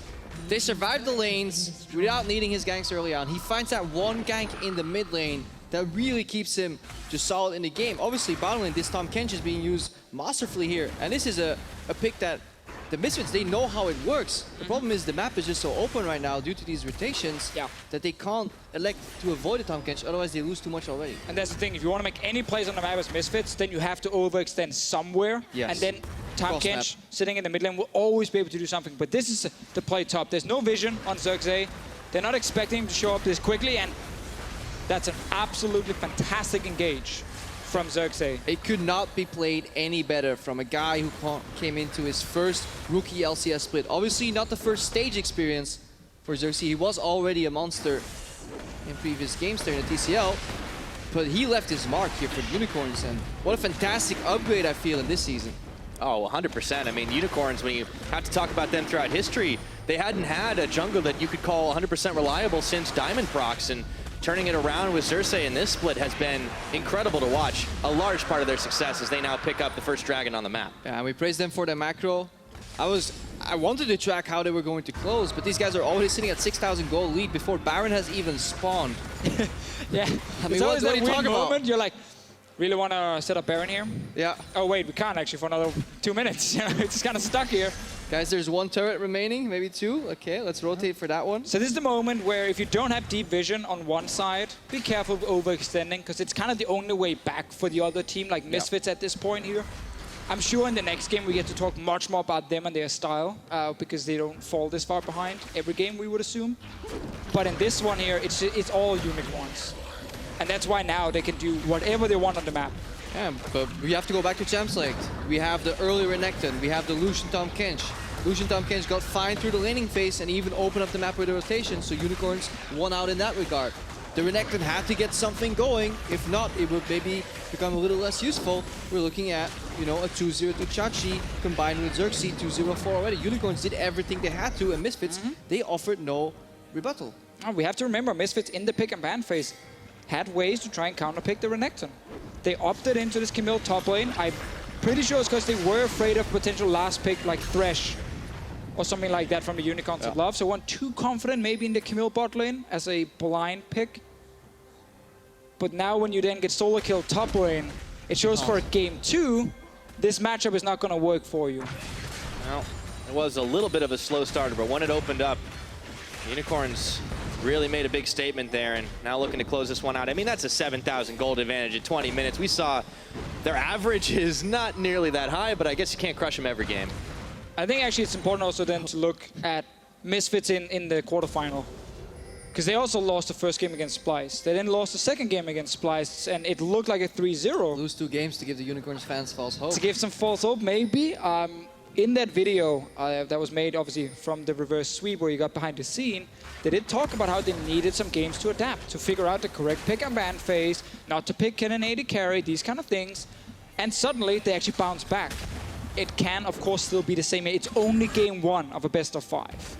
M: they survived the lanes without needing his ganks early on. He finds that one gank in the mid lane that really keeps him just solid in the game. Obviously, bottom lane, this Tom Kench is being used masterfully here. And this is a pick that the Misfits, they know how it works. The problem is the map is just so open right now due to these rotations that they can't elect to avoid the Tom Kench, otherwise they lose too much already.
L: And that's the thing, if you want to make any plays on the map as Misfits, then you have to overextend somewhere.
M: Yes.
L: And then Tom Kench sitting in the mid lane will always be able to do something. But this is the play top. There's no vision on Xerxes. They're not expecting him to show up this quickly, and that's an absolutely fantastic engage from Xerxes.
M: It could not be played any better from a guy who came into his first rookie LCS split. Obviously not the first stage experience for Xerxes. He was already a monster in previous games there in the TCL, but he left his mark here for the Unicorns, and what a fantastic upgrade I feel in this season.
K: Oh, 100%. I mean, Unicorns, when you have to talk about them throughout history, they hadn't had a jungle that you could call 100% reliable since Diamond Prox, and turning it around with Xerxes in this split has been incredible to watch. A large part of their success as they now pick up the first dragon on the map.
M: Yeah, and we praised them for their macro. I wanted to track how they were going to close, but these guys are already sitting at 6,000 gold lead before Baron has even spawned.
L: Yeah,
M: I mean, what are you talking about?
L: You're like, really want to set up Baron here?
M: Yeah.
L: Oh wait, we can't actually for another 2 minutes. It's kind of stuck here.
M: Guys, there's 1 turret remaining, maybe 2. Okay, let's rotate for that one.
L: So this is the moment where if you don't have deep vision on one side, be careful of overextending, because it's kind of the only way back for the other team, like Misfits at this point here. I'm sure in the next game we get to talk much more about them and their style, because they don't fall this far behind every game, we would assume. But in this one here, it's all Unicorns. And that's why now they can do whatever they want on the map.
M: Yeah, but we have to go back to Champs League. We have the early Renekton, we have the Lucian Tom Kench. Lucian Tom Kench got fine through the laning phase and even opened up the map with a rotation, so Unicorns won out in that regard. The Renekton had to get something going, if not, it would maybe become a little less useful. We're looking at, you know, a 2-0 to Chachi combined with Xerxes, 2-0-4 already. Unicorns did everything they had to, and Misfits, they offered no rebuttal.
L: Oh, we have to remember, Misfits in the pick and ban phase had ways to try and counterpick the Renekton. They opted into this Camille top lane. I'm pretty sure it's because they were afraid of potential last pick like Thresh or something like that from the Unicorns of Love. So weren't too confident maybe in the Camille bot lane as a blind pick. But now when you then get solo kill top lane, it shows for game 2, this matchup is not going to work for you.
K: Well, It was a little bit of a slow starter, but when it opened up, Unicorns really made a big statement there, and now looking to close this one out. I mean, that's a 7,000 gold advantage at 20 minutes. We saw their average is not nearly that high, but I guess you can't crush them every game.
L: I think actually it's important also then to look at Misfits in the quarterfinal. Because they also lost the first game against Splice. They then lost the second game against Splice, and it looked like a 3-0.
M: Lose 2 games to give the Unicorns fans false hope.
L: To give some false hope, maybe. In that video that was made, obviously, from the reverse sweep where you got behind the scene, they did talk about how they needed some games to adapt, to figure out the correct pick and ban phase, not to pick Kennen AD carry, these kind of things. And suddenly, they actually bounce back. It can, of course, still be the same. It's only game 1 of a best of 5.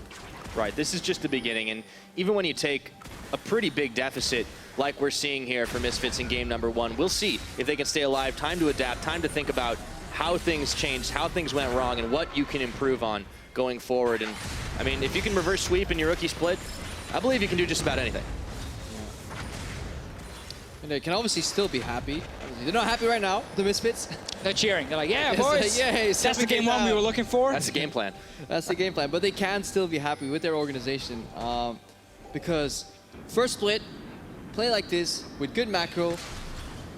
K: Right, this is just the beginning, and even when you take a pretty big deficit like we're seeing here for Misfits in game number 1, we'll see if they can stay alive, time to adapt, time to think about how things changed, how things went wrong, and what you can improve on going forward. And I mean, if you can reverse sweep in your rookie split, I believe you can do just about anything.
M: And they can obviously still be happy. They're not happy right now, the Misfits.
L: They're cheering. They're like, yeah, boys. That's the game 1 we were looking for.
K: That's the game plan.
M: That's the game plan. But they can still be happy with their organization because first split, play like this with good macro,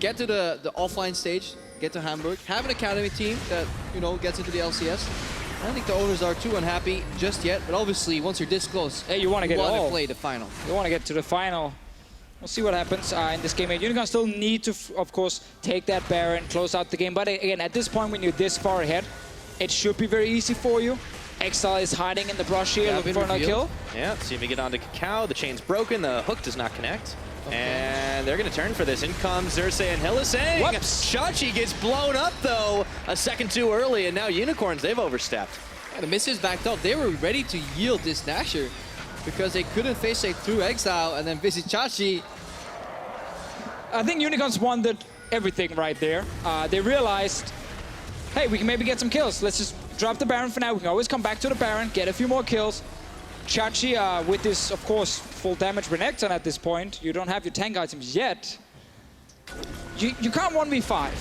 M: get to the offline stage, get to Hamburg, have an academy team that, you know, gets into the LCS. I don't think the owners are too unhappy just yet, but obviously once you're this close,
L: hey, you want to
M: play the final.
L: You want to get to the final. We'll see what happens in this game. Unicorns still need to, of course, take that Baron, close out the game. But again, at this point, when you're this far ahead, it should be very easy for you. Exile is hiding in the brush here, looking for another kill.
K: Yeah, see if we get onto Cacao. The chain's broken. The hook does not connect. Okay. And they're going to turn for this. In comes Xerxes and Hillisang. Chachi gets blown up, though, a second too early. And now Unicorns, they've overstepped.
M: Yeah, the Misfits backed up. They were ready to yield this Nasher because they couldn't face it through Exile and then visit Chachi.
L: I think Unicorns wanted everything right there. They realized, hey, we can maybe get some kills. Let's just drop the Baron for now. We can always come back to the Baron, get a few more kills. Chachi, with this, of course, full damage Renekton at this point, you don't have your tank items yet. You can't 1v5.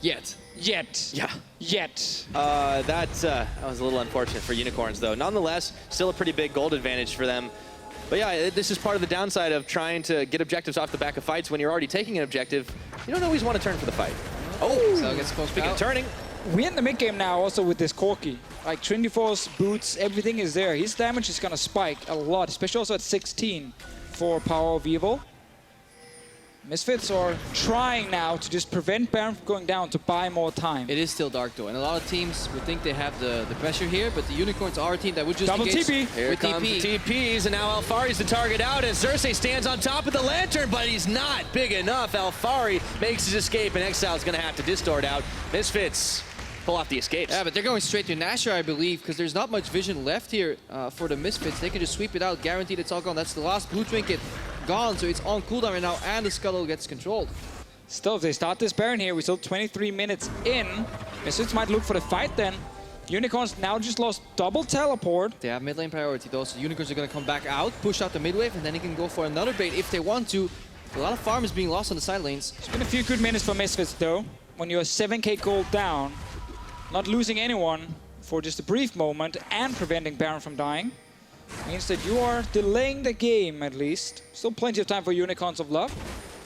M: Yet.
L: Yeah. Yet.
K: That was a little unfortunate for Unicorns, though. Nonetheless, still a pretty big gold advantage for them. But yeah, this is part of the downside of trying to get objectives off the back of fights. When you're already taking an objective, you don't always want to turn for the fight.
M: Oh, so gets close.
K: Speaking of turning.
L: We're in the mid game now also with this Corki. Like Trinity Force, boots, everything is there. His damage is going to spike a lot, especially also at 16 for Power of Evil. Misfits are trying now to just prevent Baron from going down to buy more time.
M: It is still dark though, and a lot of teams would think they have the pressure here, but the Unicorns are a team that would just
L: double TP.
K: Here comes the TPs, and now Alfari's the target out as Xerxes stands on top of the lantern, but he's not big enough. Alfari makes his escape, and Exile's going to have to distort out. Misfits pull off the escapes.
M: Yeah, but they're going straight to Nasher, I believe, because there's not much vision left here for the Misfits. They can just sweep it out, guaranteed it's all gone. That's the last blue trinket gone, so it's on cooldown right now, and the Scuttle gets controlled.
L: Still, if they start this Baron here, we're still 23 minutes in. Misfits might look for the fight then. Unicorns now just lost double teleport.
M: They have mid lane priority though, so Unicorns are going to come back out, push out the mid wave, and then they can go for another bait if they want to. A lot of farm is being lost on the side lanes.
L: It's been a few good minutes for Misfits though. When you're 7k gold down, not losing anyone for just a brief moment and preventing Baron from dying means that you are delaying the game at least. Still plenty of time for Unicorns of Love.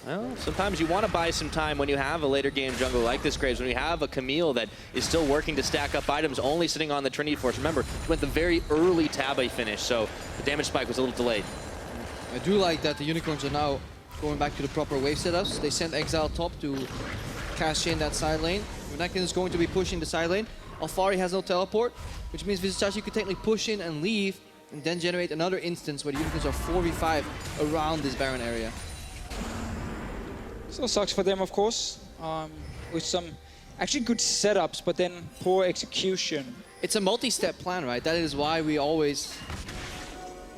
K: Well, sometimes you want to buy some time when you have a later game jungle like this, Graves, when you have a Camille that is still working to stack up items, only sitting on the Trinity Force. Remember, he went the very early Tabe finish, so the damage spike was a little delayed.
M: I do like that the Unicorns are now going back to the proper wave setups. They sent Exile top to cash in that side lane. Renekton is going to be pushing the side lane. Alfari has no teleport, which means Vizicachi could technically push in and leave, and then generate another instance where the Unicorns are 4v5 around this Baron area.
L: Still sucks for them, of course, with some actually good setups, but then poor execution.
M: It's a multi-step plan, right? That is why we always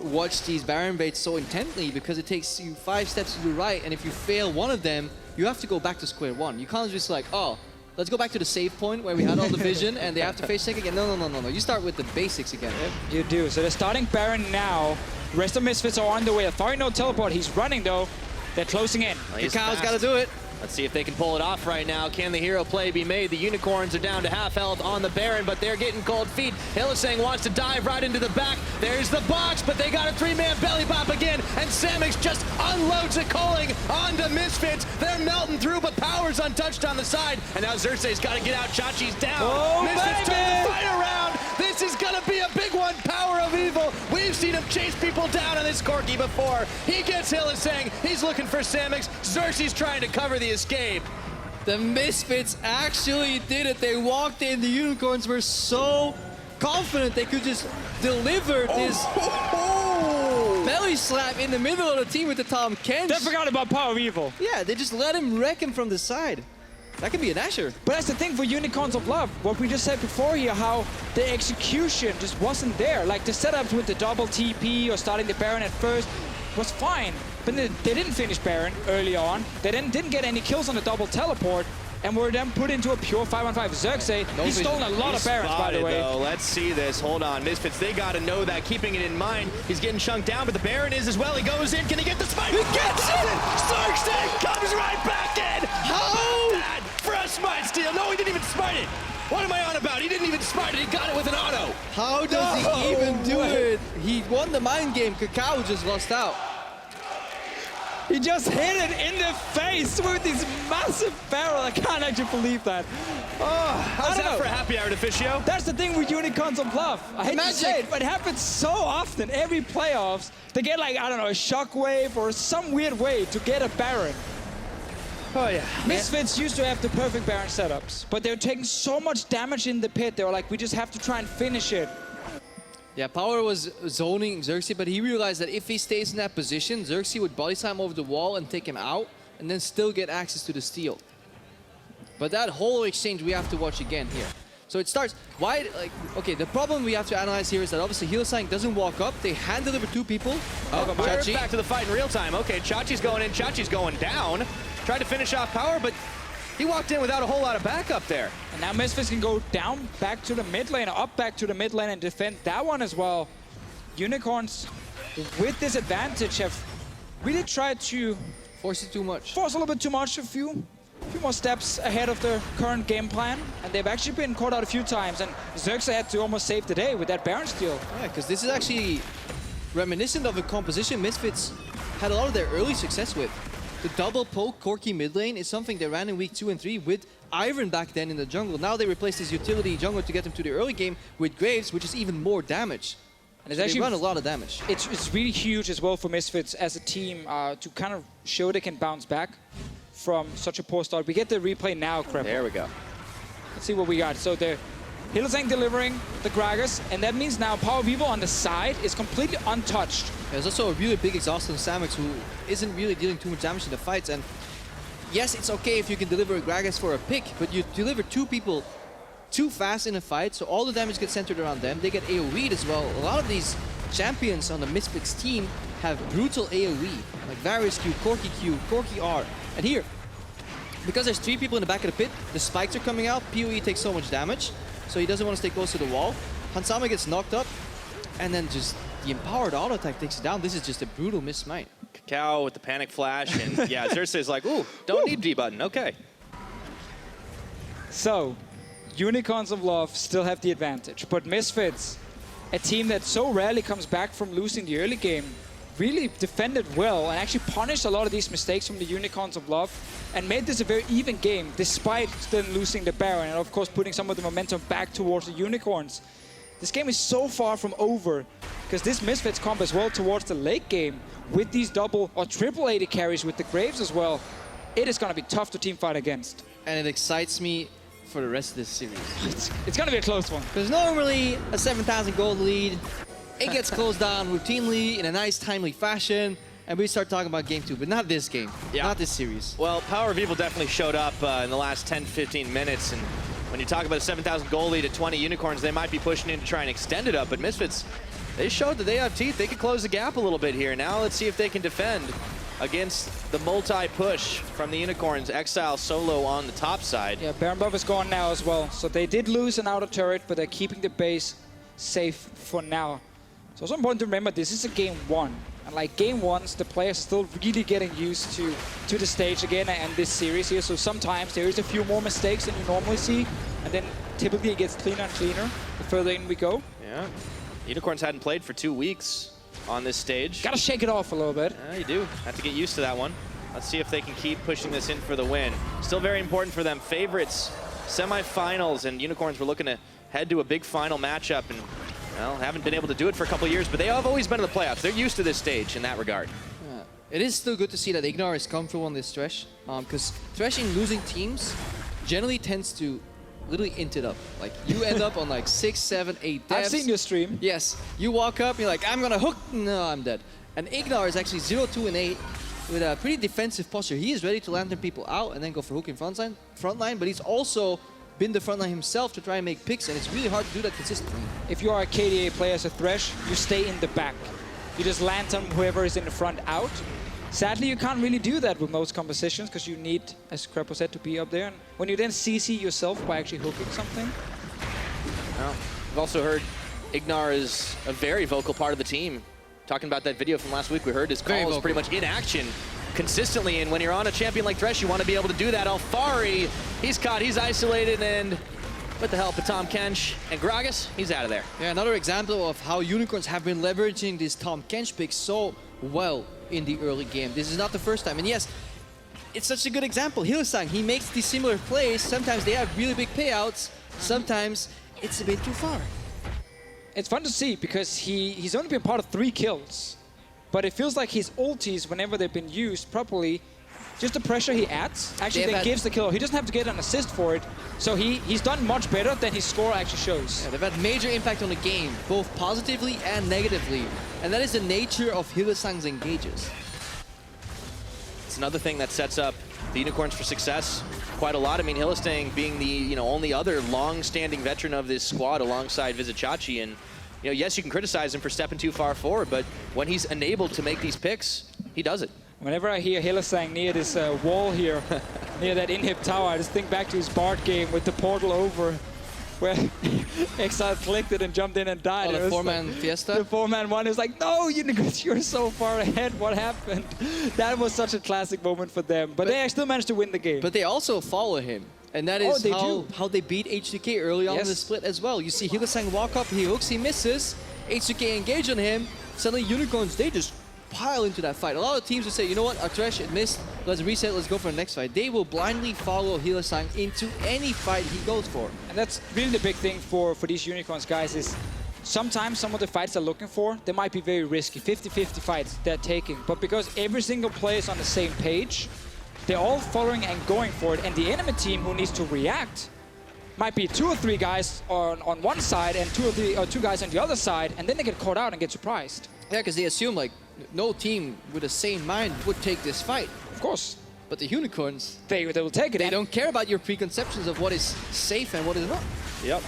M: watch these Baron baits so intently, because it takes you 5 steps to the right, and if you fail one of them, you have to go back to square one. You can't just like, oh, let's go back to the save point where we had all the vision and they have to face sync again. No. You start with the basics again.
L: Yep, you do. So they're starting Baron now. Rest of Misfits are on the way. Alfari no teleport. He's running though. They're closing in.
M: Cacao's got to do it.
K: Let's see if they can pull it off right now. Can the hero play be made? The Unicorns are down to half health on the Baron, but they're getting cold feet. Hylissang wants to dive right into the back. There's the box, but they got a three-man belly pop again, and Samix just unloads a calling onto Misfits. They're melting through, but Power's untouched on the side, and now Xerxes got to get out. Chachi's down.
E: Oh,
K: Misfits
E: baby!
K: turn the fight around. This is gonna be a big one. Power of Evil. We've seen him chase people down on this Corki before. He gets Hylissang. He's looking for Samix. Xerxes trying to cover the escape.
M: The Misfits actually did it. They walked in. The Unicorns were so confident they could just deliver this belly slap in the middle of the team with the Tom Kench.
L: They forgot about Power of Evil.
M: Yeah, they just let him wreck him from the side. That could be an Asher.
L: But that's the thing for Unicorns of Love. What we just said before here, how the execution just wasn't there. Like the setups with the double TP or starting the Baron at first was fine. But they didn't finish Baron early on. They didn't get any kills on the double teleport. And were then put into a pure 5-on-5. Xerxes, he's stolen a lot of Barons, by the way.
K: Though. Let's see this. Hold on. Misfits, they got to know that. Keeping it in mind. He's getting chunked down, but the Baron is as well. He goes in. Can he get the spike? He gets it! Xerxes comes right back in! How? That for a smite steal. No, he didn't even smite it. What am I on about? He didn't even smite it. He got it with an auto.
M: How does he even do it? He won the mind game. Kakao just lost out.
L: He just hit it in the face with this massive barrel. I can't actually believe that. Oh,
K: how's that for a happy hour, Officio?
L: That's the thing with Unicorns of Love. I hate to say it, but it happens so often. Every playoffs, they get like, I don't know, a shockwave or some weird way to get a Baron.
K: Oh, yeah.
L: Misfits used to have the perfect Baron setups, but they were taking so much damage in the pit. They were like, we just have to try and finish it.
M: Yeah, Power was zoning Xerxes, but he realized that if he stays in that position, Xerxes would body slam over the wall and take him out, and then still get access to the steal. But that whole exchange we have to watch again here. So it starts, why, like, okay, the problem we have to analyze here is that obviously Hylissang doesn't walk up, they hand deliver two people.
K: We're back to the fight in real time. Okay, Chachi's going in, Chachi's going down. Tried to finish off Power, but he walked in without a whole lot of backup there.
L: And now Misfits can go down back to the mid lane, or up back to the mid lane and defend that one as well. Unicorns, with this advantage, have really tried to
M: force it too much.
L: Force a little bit too much, a few more steps ahead of the current game plan. And they've actually been caught out a few times. And Xerxes had to almost save the day with that Baron steal.
M: Yeah, because this is actually reminiscent of a composition Misfits had a lot of their early success with. The double poke Corki mid lane is something they ran in week 2 and 3 with Iron back then in the jungle. Now they replaced his utility jungle to get them to the early game with Graves, which is even more damage. And it's actually run a lot of damage.
L: It's really huge as well for Misfits as a team to kind of show they can bounce back from such a poor start. We get the replay now, Crep.
K: There we go.
L: Let's see what we got. So the Hylissang delivering the Gragas, and that means now Power of Evil on the side is completely untouched.
M: There's also a really big exhaust on Samix who isn't really dealing too much damage in the fights. And yes, it's okay if you can deliver a Gragas for a pick, but you deliver two people too fast in a fight, so all the damage gets centered around them. They get AoE'd as well. A lot of these champions on the Misfits team have brutal AoE, like Varus Q, Corki R. And here, because there's 3 people in the back of the pit, the spikes are coming out, PoE takes so much damage, so he doesn't want to stay close to the wall. Hansama gets knocked up, and then just the empowered auto attack takes it down. This is just a brutal mismite.
K: Kakao with the panic flash, and yeah, Xerxes is like, ooh, don't need D button, okay.
L: So, Unicorns of Love still have the advantage, but Misfits, a team that so rarely comes back from losing the early game, really defended well and actually punished a lot of these mistakes from the Unicorns of Love and made this a very even game despite them losing the Baron and of course putting some of the momentum back towards the Unicorns. This game is so far from over because this Misfits comp as well towards the late game with these double or triple AD carries with the Graves as well. It is going to be tough to teamfight against.
M: And it excites me for the rest of this series.
L: It's going to be a close one.
M: Because normally a 7,000 gold lead, it gets closed down routinely in a nice, timely fashion, and we start talking about game 2, but not this game, not this series.
K: Well, Power of Evil definitely showed up in the last 10-15 minutes, and when you talk about a 7,000 goal lead at 20 Unicorns, they might be pushing in to try and extend it up, but Misfits, they showed that they have teeth. They could close the gap a little bit here. Now let's see if they can defend against the multi-push from the Unicorns. Exile solo on the top side.
L: Yeah, Baron buff is gone now as well, so they did lose an outer turret, but they're keeping the base safe for now. So it's important to remember this is a game 1. And like game ones, the players are still really getting used to the stage again and this series here. So sometimes there is a few more mistakes than you normally see, and then typically it gets cleaner and cleaner the further in we go.
K: Yeah, Unicorns hadn't played for 2 weeks on this stage.
L: Gotta shake it off a little bit.
K: Yeah, you do. Have to get used to that one. Let's see if they can keep pushing this in for the win. Still very important for them. Favorites, semifinals, and Unicorns were looking to head to a big final matchup, and well, haven't been able to do it for a couple of years, but they have always been in the playoffs. They're used to this stage in that regard.
M: Yeah. It is still good to see that Ignar is comfortable on this Thresh, because Thresh in losing teams generally tends to literally int it up. Like, you end up on like 6, 7, 8 devs.
L: I've seen your stream.
M: Yes. You walk up, you're like, I'm gonna hook. No, I'm dead. And Ignar is actually 0, 2, and 8 with a pretty defensive posture. He is ready to lantern people out and then go for hook in front line, but he's also been the front line himself to try and make picks, and it's really hard to do that consistently.
L: If you are a KDA player as a Thresh, you stay in the back. You just lantern whoever is in the front out. Sadly, you can't really do that with most compositions because you need, as Crepo said, to be up there. And when you then CC yourself by actually hooking something.
K: Well, we've also heard Ignar is a very vocal part of the team. Talking about that video from last week, we heard his call is pretty much in action consistently, and when you're on a champion like Thresh, you want to be able to do that. Alfari, he's caught, he's isolated, and with the help of Tom Kench and Gragas, he's out of there.
M: Yeah, another example of how Unicorns have been leveraging this Tom Kench pick so well in the early game. This is not the first time, and yes, it's such a good example. Hillsang, he makes these similar plays. Sometimes they have really big payouts, sometimes it's a bit too far.
L: It's fun to see because he's only been part of 3 kills. But it feels like his ultis, whenever they've been used properly, just the pressure he adds actually then gives the kill. He doesn't have to get an assist for it. So he's done much better than his score actually shows.
M: Yeah, they've had major impact on the game, both positively and negatively. And that is the nature of Hillsang's engages.
K: It's another thing that sets up the Unicorns for success quite a lot. I mean, Hillsang being the only other long-standing veteran of this squad alongside Vizichachi, and yes, you can criticize him for stepping too far forward, but when he's enabled to make these picks, he does it.
L: Whenever I hear Hillsang near this wall here, near that inhib tower, I just think back to his Bard game with the portal over, where Exile clicked it and jumped in and died.
M: Oh, the 4-man Fiesta?
L: The 4-man one is like, no, you're so far ahead, what happened? That was such a classic moment for them, but they still managed to win the game.
M: But they also follow him. And that is how they beat HDK early on in the split as well. You see Hillsang walk up, he hooks, he misses. HDK engage on him. Suddenly Unicorns, they just pile into that fight. A lot of teams will say, you know what, our Thresh, it missed. Let's reset, let's go for the next fight. They will blindly follow Hillsang into any fight he goes for.
L: And that's really the big thing for these Unicorns guys is sometimes some of the fights they're looking for, they might be very risky. 50-50 fights they're taking. But because every single player is on the same page, they're all following and going for it, and the enemy team who needs to react might be 2 or 3 guys on one side and 2 guys on the other side, and then they get caught out and get surprised.
M: Yeah, because they assume like no team with the same mind would take this fight.
L: Of course.
M: But the Unicorns,
L: they will take it.
M: They don't care about your preconceptions of what is safe and what is not.
K: Yep.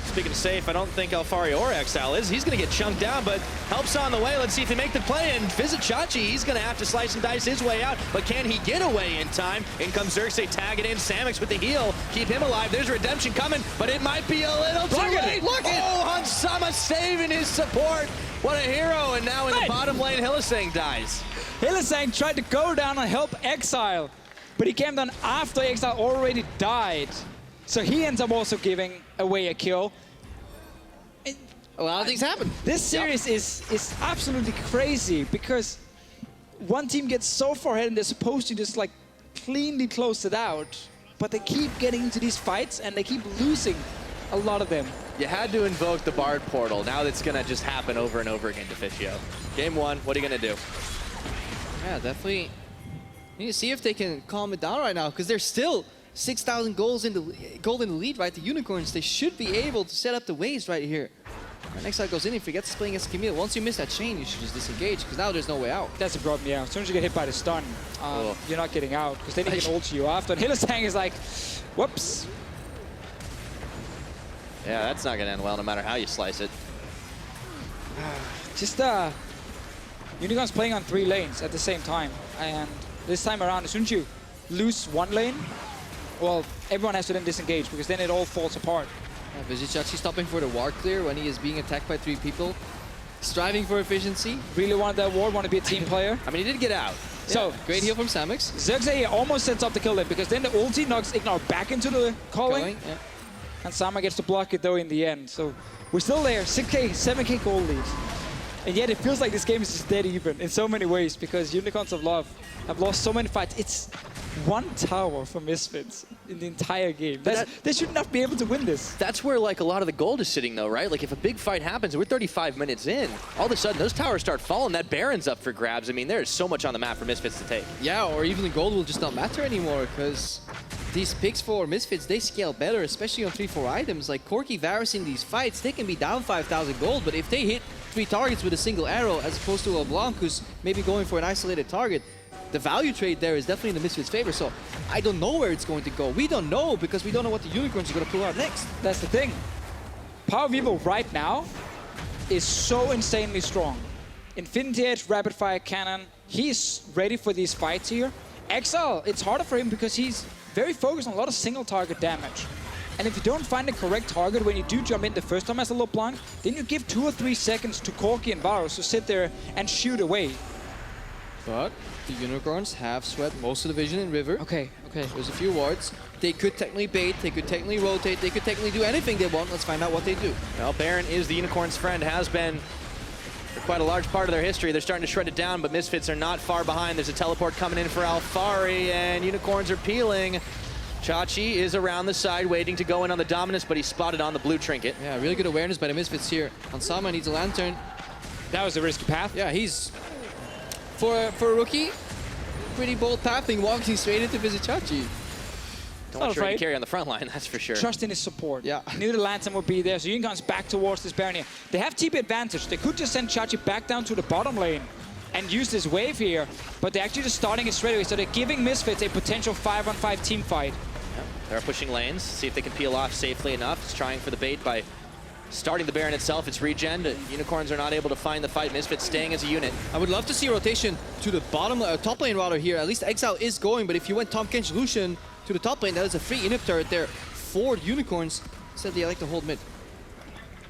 K: Speaking of safe, I don't think Alfari or Exile is. He's going to get chunked down, but help's on the way. Let's see if they make the play. And Vizichachi, he's going to have to slice and dice his way out. But can he get away in time? In comes Xerxes, tag it in. Samix with the heal. Keep him alive. There's redemption coming, but it might be a little too late. Look at Hansama saving his support. What a hero. And now in the bottom lane, Hillsang dies.
L: Hillsang tried to go down and help Exile, but he came down after Exile already died. So he ends up also giving away a kill.
M: A lot of things happen.
L: This series is absolutely crazy because one team gets so far ahead and they're supposed to just like cleanly close it out, but they keep getting into these fights and they keep losing a lot of them.
K: You had to invoke the Bard portal. Now that's going to just happen over and over again to Fischio. Game 1, what are you going to do?
M: Yeah, definitely. You need to see if they can calm it down right now because they're still 6,000 gold in the lead, right? The Unicorns, they should be able to set up the waves right here. And Exile goes in and forgets to play against Camille. Once you miss that chain, you should just disengage because now there's no way out.
L: That's a problem, yeah. As soon as you get hit by the stun, you're not getting out because then he can ult you after. And Hillsang is like, whoops.
K: Yeah, that's not going to end well no matter how you slice it.
L: Just Unicorns playing on 3 lanes at the same time. And this time around, as soon as you lose one lane, well, everyone has to then disengage because then it all falls apart.
M: Vizichachi stopping for the ward clear when he is being attacked by 3 people. striving for efficiency.
L: Really wanted that award, want to be a team player.
K: I mean, he did get out.
L: So,
M: Great heal from Samix.
L: Xerxes almost sets up the kill lane because then the ulti knocks Ignore back into the calling.
M: Yeah.
L: And Sama gets to block it though in the end. So we're still there, 6k, 7k gold lead. And yet it feels like this game is just dead even in so many ways because Unicorns of Love have lost so many fights. It's one tower for Misfits in the entire game. They should not be able to win this.
K: That's where like a lot of the gold is sitting though, right? Like if a big fight happens, we're 35 minutes in, all of a sudden those towers start falling, that Baron's up for grabs. I mean, there's so much on the map for Misfits to take.
M: Yeah, or even the gold will just not matter anymore because these picks for Misfits, they scale better, especially on 3-4 items. Like Corki, Varus in these fights, they can be down 5,000 gold, but if they hit 3 targets with a single arrow as opposed to a LeBlanc who's maybe going for an isolated target, the value trade there is definitely in the Misfits' favor. So I don't know where it's going to go. We don't know because we don't know what the Unicorns are going to pull out next.
L: That's the thing. Power of Evil right now is so insanely strong. Infinity Edge, Rapid Fire Cannon, he's ready for these fights here. Exile, it's harder for him because he's very focused on a lot of single target damage. And if you don't find the correct target when you do jump in the first time as a LeBlanc, then you give 2 or 3 seconds to Corki and Varus to sit there and shoot away.
M: But the Unicorns have swept most of the vision in River.
L: Okay.
M: There's a few wards. They could technically bait, they could technically rotate, they could technically do anything they want. Let's find out what they do.
K: Well, Baron is the Unicorn's friend, has been for quite a large part of their history. They're starting to shred it down, but Misfits are not far behind. There's a teleport coming in for Alfari, and Unicorns are peeling. Chachi is around the side waiting to go in on the Dominus, but he's spotted on the blue trinket.
M: Yeah, really good awareness by the Misfits here. Ansama needs a lantern.
L: That was a risky path.
M: Yeah, he's, for a rookie, pretty bold pathing, walking straight into Vizichachi.
K: Don't want to carry on the front line, that's for sure.
L: Trust in his support.
M: Yeah.
L: Knew the lantern would be there, so Unicorns back towards this Baron here. They have TP advantage. They could just send Chachi back down to the bottom lane and use this wave here, but they're actually just starting it straight away, so they're giving Misfits a potential 5-on-5 team fight.
K: Yeah. They're pushing lanes, see if they can peel off safely enough. It's trying for the bait by starting the Baron itself. It's regen. Unicorns are not able to find the fight. Misfits staying as a unit.
M: I would love to see a rotation to the bottom, top lane rather here. At least Exile is going, but if you went Tahm Kench Lucian to the top lane, that is a free inhib turret there for Unicorns. Said they like to hold mid.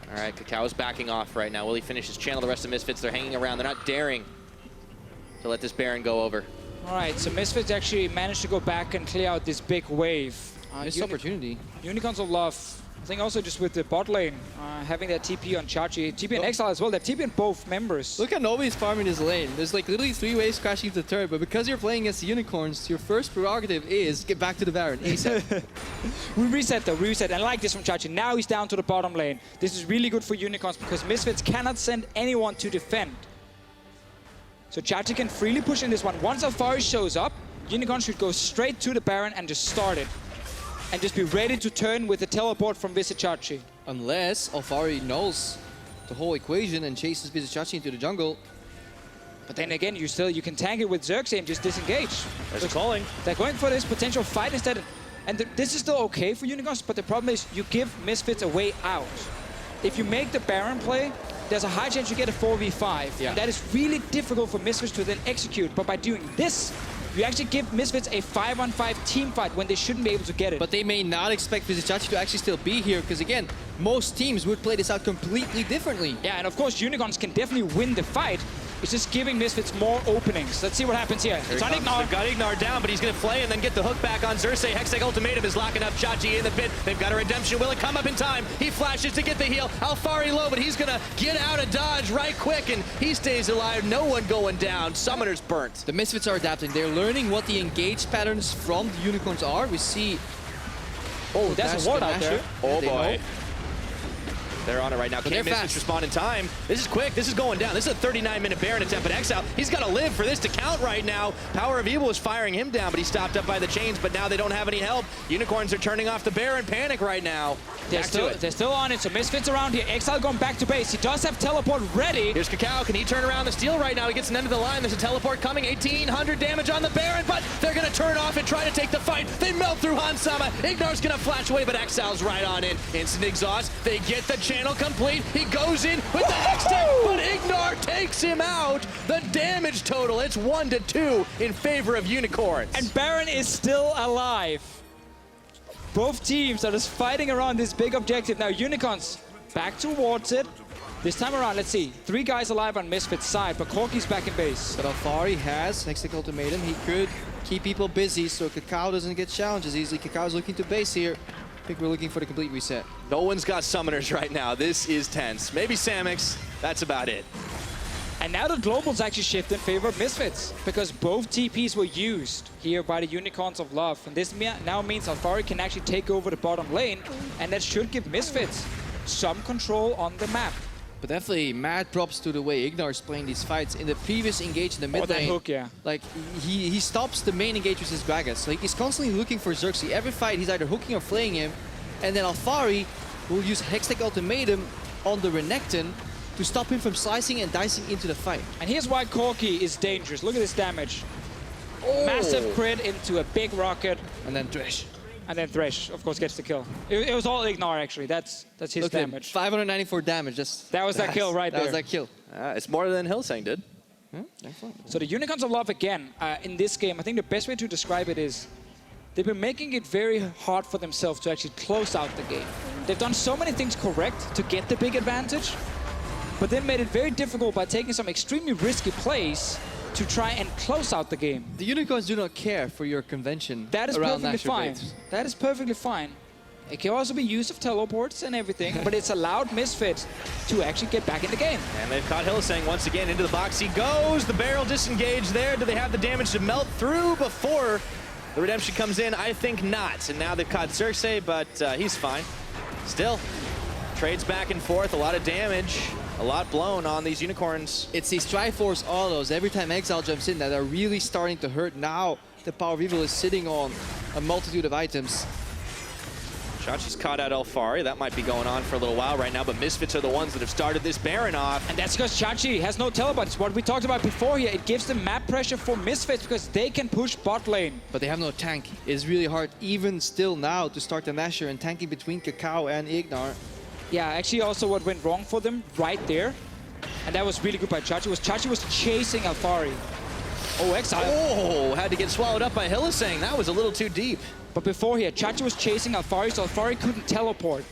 K: All right, Cacao is backing off right now. Will he finish his channel? The rest of Misfits, they're hanging around. They're not daring to let this Baron go over.
L: All right, so Misfits actually managed to go back and clear out this big wave.
M: Missed opportunity.
L: Unicorns of Love, I think also just with the bot lane, having that TP on Chachi, TP and Exile as well. They've TP in both members.
M: Look at nobody's farming his lane. There's like literally 3 waves crashing to the turret, but because you're playing against the Unicorns, your first prerogative is get back to the Baron ASAP.
L: We reset though, and I like this from Chachi. Now he's down to the bottom lane. This is really good for Unicorns because Misfits cannot send anyone to defend. So Chachi can freely push in this one. Once Alfari shows up, Unicorns should go straight to the Baron and just start it. And just be ready to turn with the teleport from Vizichachi.
M: Unless Alfari knows the whole equation and chases Vizichachi into the jungle.
L: But then again, you can tank it with Xerxes and just disengage.
K: There's a calling.
L: They're going for this potential fight instead. And this is still okay for Unicorns, but the problem is you give Misfits a way out. If you make the Baron play, there's a high chance you get a 4v5.
M: Yeah.
L: And that is really difficult for Misfits to then execute. But by doing this, you actually give Misfits a 5-on-5 team fight when they shouldn't be able to get it.
M: But they may not expect Vizichachi to actually still be here, because again, most teams would play this out completely differently.
L: Yeah, and of course Unicorns can definitely win the fight. It's just giving Misfits more openings. Let's see what happens here. It's on Ignore.
K: They've got Ignore down, but he's going to flay and then get the hook back on Xerxes. Hextech Ultimatum is locking up Chachi in the pit. They've got a redemption. Will it come up in time? He flashes to get the heal. Alfari low, but he's going to get out of dodge right quick, and he stays alive. No one going down. Summoner's burnt.
M: The Misfits are adapting. They're learning what the engage patterns from the Unicorns are. We see...
L: Oh, that's a ward out there.
K: Oh, boy. They're on it right now.
M: But
K: Can't Misfits respond in time. This is quick. This is going down. This is a 39-minute Baron attempt, but Exile, he's got to live for this to count right now. Power of Evil is firing him down, but he's stopped up by the chains, but now they don't have any help. Unicorns are turning off the Baron. Panic right now.
L: They're still on it, so Misfits around here. Exile going back to base. He does have teleport ready.
K: Here's Cacao. Can he turn around the steal right now? He gets an end of the line. There's a teleport coming. 1,800 damage on the Baron, but they're going to turn off and try to take the fight. They melt through Hansama. Ignor's going to flash away, but Exile's right on in. Instant exhaust. They get the channel complete. He goes in with the Hextech, but Ignor takes him out. The damage total, it's 1-2 in favor of Unicorns.
L: And Baron is still alive. Both teams are just fighting around this big objective. Now Unicorns back towards it. This time around, let's see. 3 guys alive on Misfits' side, but Corki's back in base.
M: But Alfari has Hextech Ultimatum. He could keep people busy so Kakao doesn't get challenged as easily. Kakao's looking to base here. I think we're looking for the complete reset.
K: No one's got summoners right now. This is tense. Maybe Samix. That's about it.
L: And now the globals actually shift in favor of Misfits because both TPs were used here by the Unicorns of Love. And this now means Alfari can actually take over the bottom lane, and that should give Misfits some control on the map.
M: But definitely mad props to the way Ignar's playing these fights. In the previous engage in the mid lane,
L: hook, yeah.
M: Like he stops the main engage with his Gragas. Like he's constantly looking for Xerxes. Every fight he's either hooking or flaying him. And then Alfari will use Hextech Ultimatum on the Renekton to stop him from slicing and dicing into the fight.
L: And here's why Corki is dangerous. Look at this damage. Oh. Massive crit into a big rocket.
M: And then Thresh.
L: And then Thresh, of course, gets the kill. It was all Ignar, actually. That's his damage.
M: 594 damage.
L: That was that kill right there.
M: That was that kill.
K: It's more than Hillsang did.
L: So the Unicorns of Love, again, in this game, I think the best way to describe it is they've been making it very hard for themselves to actually close out the game. They've done so many things correct to get the big advantage, but then made it very difficult by taking some extremely risky plays to try and close out the game.
M: The Unicorns do not care for your convention.
L: That is
M: around
L: perfectly fine.
M: Base.
L: That is perfectly fine. It can also be use of teleports and everything, but it's allowed Misfits to actually get back in the game.
K: And they've caught Hillsang once again into the box. He goes, the barrel disengaged there. Do they have the damage to melt through before the redemption comes in? I think not. And now they've caught Xerxes, but he's fine. Still, trades back and forth, a lot of damage. A lot blown on these Unicorns.
M: It's these Triforce autos every time Exile jumps in that are really starting to hurt. Now the Power of Evil is sitting on a multitude of items.
K: Chachi's caught out Alfari. That might be going on for a little while right now, but Misfits are the ones that have started this Baron off.
L: And that's because Chachi has no teleports. What we talked about before here, it gives them map pressure for Misfits because they can push bot lane.
M: But they have no tank. It's really hard, even still now, to start the Nasher and tanking between Kakao and Ignar.
L: Yeah, actually also what went wrong for them right there, and that was really good by Chachi, was Chachi was chasing Alfari. Oh, Exile.
K: Oh, had to get swallowed up by Hillsang. That was a little too deep.
L: But before here, Chachi was chasing Alfari, so Alfari couldn't teleport.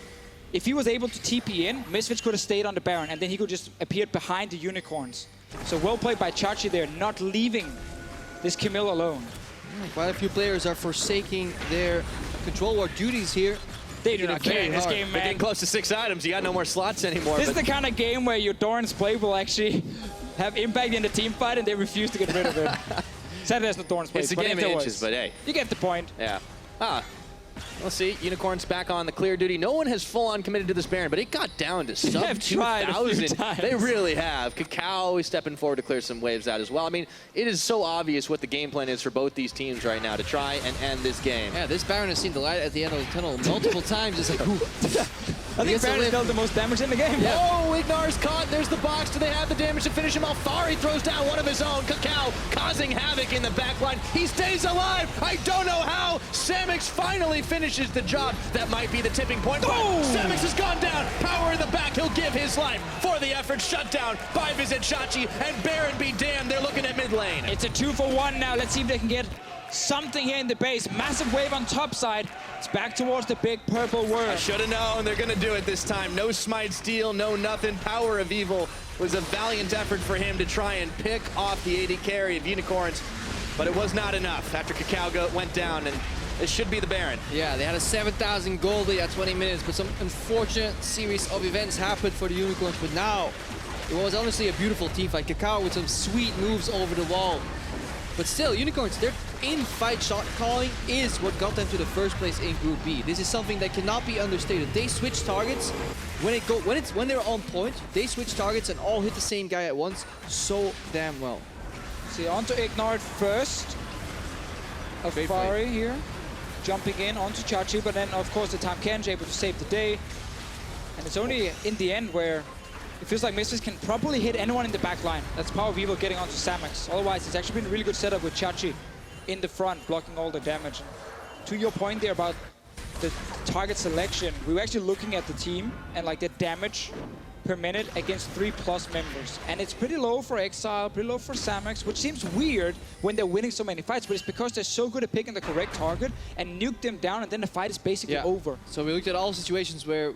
L: If he was able to TP in, Misfits could have stayed on the Baron, and then he could just appear behind the Unicorns. So well played by Chachi there, not leaving this Camille alone.
M: Quite a few players are forsaking their control war duties here.
L: They do not care in this game, man.
K: They're getting close to 6 items. You got no more slots anymore.
L: This is the kind of game where your Doran's play will actually have impact in the team fight, and they refuse to get rid of it. Sadly, there's no Doran's play.
K: It's a game of inches, but hey.
L: You get the point.
K: Yeah. We'll see. Unicorns back on the clear duty. No one has full-on committed to this Baron, but it got down to sub 2,000. They really have. Kakao is stepping forward to clear some waves out as well. I mean, it is so obvious what the game plan is for both these teams right now to try and end this game.
M: Yeah, this Baron has seen the light at the end of the tunnel multiple times. It's like, ooh.
L: I think Baron has dealt the most damage in the game.
K: Yeah. Oh, Ignar's caught. There's the box. Do they have the damage to finish him? Alfari throws down one of his own. Kakao causing havoc in the backline. He stays alive. I don't know how. Samix finally finishes the job. That might be the tipping point. Oh! Samix has gone down. Power in the back. He'll give his life for the effort. Shut down by Visit Chachi. And Baron be damned. They're looking at mid lane.
L: It's a 2-for-1 now. Let's see if they can get something here in the base. Massive wave on top side. It's back towards the big purple worm.
K: I should have known. They're going to do it this time. No smite steal, no nothing. Power of Evil was a valiant effort for him to try and pick off the AD carry of Unicorns, but it was not enough after Kakao went down, and it should be the Baron.
M: Yeah, they had a 7,000 gold lead at 20 minutes, but some unfortunate series of events happened for the Unicorns. But now, it was honestly a beautiful team fight. Kakao with some sweet moves over the wall. But still, Unicorns, their in-fight shot calling is what got them to the first place in Group B. This is something that cannot be understated. They switch targets when they're on point. They switch targets and all hit the same guy at once so damn well.
L: See, onto Ignar first. Alfari here, jumping in onto Chachi, but then of course the time Kenji able to save the day. And it's only in the end where it feels like Misfits can properly hit anyone in the back line. That's Power of Evil getting onto Samix. Otherwise, it's actually been a really good setup with Chachi in the front, blocking all the damage. And to your point there about the target selection, we were actually looking at the team and like the damage per minute against 3+ members. And it's pretty low for Exile, pretty low for Samix, which seems weird when they're winning so many fights, but it's because they're so good at picking the correct target and nuke them down, and then the fight is basically over.
M: So we looked at all situations where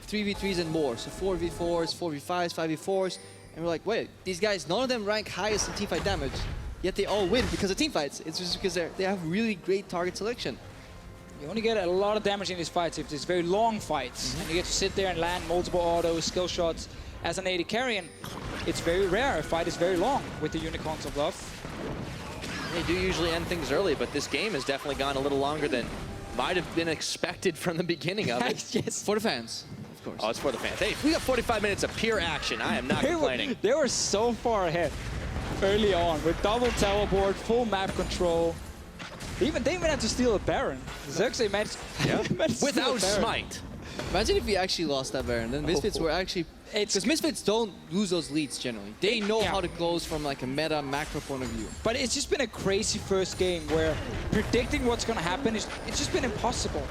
M: 3v3s and more. So 4v4s, 4v5s, 5v4s. And we're like, wait, these guys, none of them rank highest in teamfight damage. Yet they all win because of teamfights. It's just because they have really great target selection.
L: You only get a lot of damage in these fights if there's very long fights. And you get to sit there and land multiple autos, skill shots as an AD carry. And it's very rare. A fight is very long with the Unicorns of Love.
K: They do usually end things early, but this game has definitely gone a little longer than might have been expected from the beginning of it.
M: Yes. For the fans, of course.
K: Oh, it's for the fans. Hey, we got 45 minutes of pure action. I am not complaining.
L: They were so far ahead early on with double teleport, full map control. They even had to steal a Baron. Xerxes managed, managed to
K: without
L: steal a Baron.
K: smite.
M: Imagine if we actually lost that Baron. Then Misfits were actually... Because Misfits don't lose those leads generally. They know how to close from like a meta macro point of view.
L: But it's just been a crazy first game where predicting what's going to happen, it's just been impossible.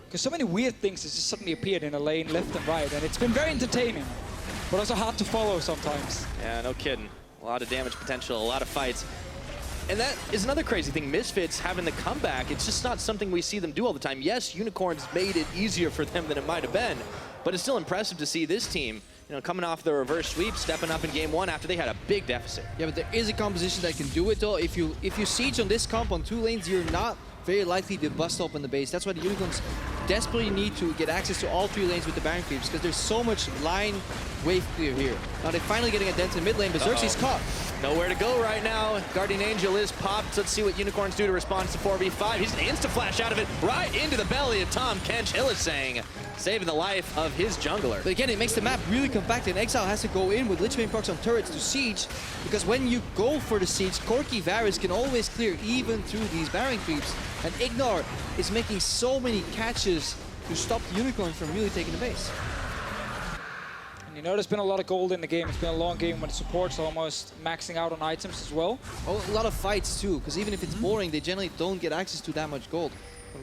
L: Because so many weird things has just suddenly appeared in a lane left and right. And it's been very entertaining, but also hard to follow sometimes.
K: Yeah, no kidding. A lot of damage potential, a lot of fights. And that is another crazy thing. Misfits having the comeback, it's just not something we see them do all the time. Yes, Unicorns made it easier for them than it might have been, but it's still impressive to see this team, you know, coming off the reverse sweep, stepping up in game one after they had a big deficit.
M: Yeah, but there is a composition that can do it though. If you siege on this comp on 2 lanes, you're not very likely to bust open the base. That's why the Unicorns desperately need to get access to all 3 lanes with the Baron creeps, because there's so much line wave clear here. Now they're finally getting a dent in mid lane, but Xerxes caught.
K: Nowhere to go right now. Guardian Angel is popped. Let's see what Unicorns do to respond to 4v5. He's an insta-flash out of it right into the belly of Tom Kench. Hillisang saving the life of his jungler.
M: But again, it makes the map really compact, and Exile has to go in with Lich Bane procs on turrets to siege, because when you go for the siege, Corki Varus can always clear even through these Baron creeps. And Ignore is making so many catches to stop the Unicorns from really taking the base.
L: You know, there's been a lot of gold in the game. It's been a long game when the support's almost maxing out on items as well.
M: Oh, a lot of fights too, because even if it's boring, they generally don't get access to that much gold.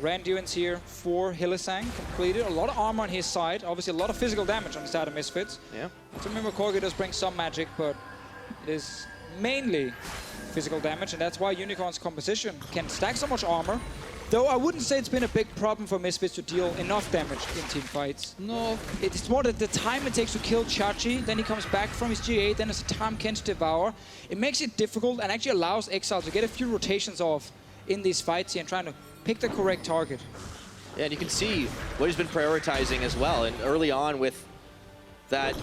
L: Randuin's here for Hillisang completed. A lot of armor on his side. Obviously, a lot of physical damage on the side of Misfits.
K: Yeah.
L: So remember, Corki does bring some magic, but it is mainly physical damage, and that's why Unicorn's composition can stack so much armor. Though I wouldn't say it's been a big problem for Misfits to deal enough damage in team fights.
M: No.
L: It's more that the time it takes to kill Chachi, then he comes back from his G8, then there's a time Kench Devour. It makes it difficult and actually allows Exile to get a few rotations off in these fights here and trying to pick the correct target.
K: Yeah, and you can see what he's been prioritizing as well. And early on with that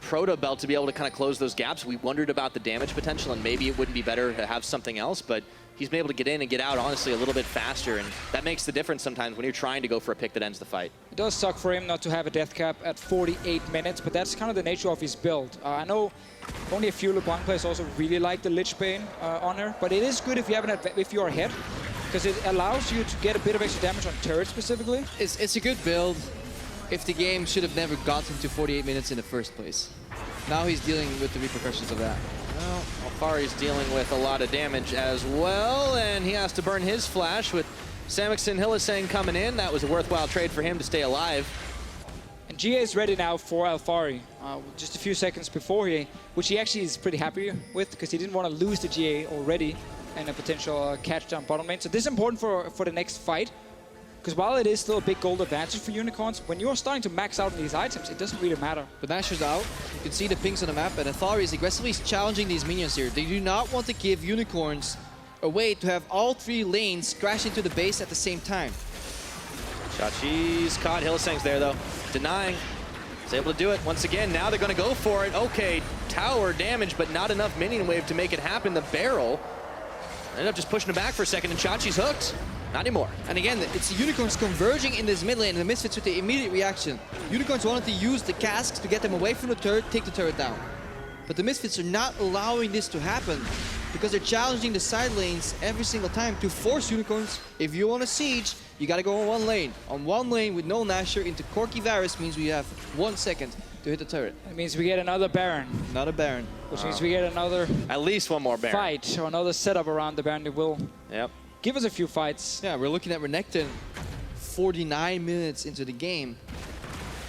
K: Proto Belt to be able to kind of close those gaps, we wondered about the damage potential and maybe it wouldn't be better to have something else, but he's been able to get in and get out, honestly, a little bit faster, and that makes the difference sometimes when you're trying to go for a pick that ends the fight.
L: It does suck for him not to have a death cap at 48 minutes, but that's kind of the nature of his build. I know only a few LeBlanc players also really like the Lich Bane honor, but it is good if you have if you're ahead, because it allows you to get a bit of extra damage on turrets specifically.
M: It's a good build if the game should have never gotten to 48 minutes in the first place. Now he's dealing with the repercussions of that.
K: Well, Alfari's dealing with a lot of damage as well, and he has to burn his flash with Samixon Hillisang coming in. That was a worthwhile trade for him to stay alive.
L: And GA is ready now for Alfari, just a few seconds before which he actually is pretty happy with, because he didn't want to lose the GA already and a potential catch down bottom lane. So this is important for the next fight, because while it is still a big gold advantage for Unicorns, when you're starting to max out on these items, it doesn't really matter.
M: But Nasher's out. You can see the pings on the map, and Athari is aggressively challenging these minions here. They do not want to give Unicorns a way to have all 3 lanes crash into the base at the same time.
K: Chachi's caught. Hillisang's there, though. Denying. He's able to do it once again. Now they're going to go for it. Okay, tower damage, but not enough minion wave to make it happen. The barrel ended up just pushing him back for a second, and Chachi's hooked. Not anymore.
M: And again, it's the Unicorns converging in this mid lane, and the Misfits with the immediate reaction. Unicorns wanted to use the casks to get them away from the turret, take the turret down. But the Misfits are not allowing this to happen, because they're challenging the side lanes every single time to force Unicorns. If you want to siege, you gotta go on one lane. On one lane with no Nasher into Corki Varus means we have 1 second to hit the turret.
L: It means we get another Baron.
M: Another Baron.
L: Which means we get another...
K: At least one more Baron.
L: Fight, or another setup around the Baron that will...
K: Yep.
L: Give us a few fights.
M: Yeah, we're looking at Renekton 49 minutes into the game.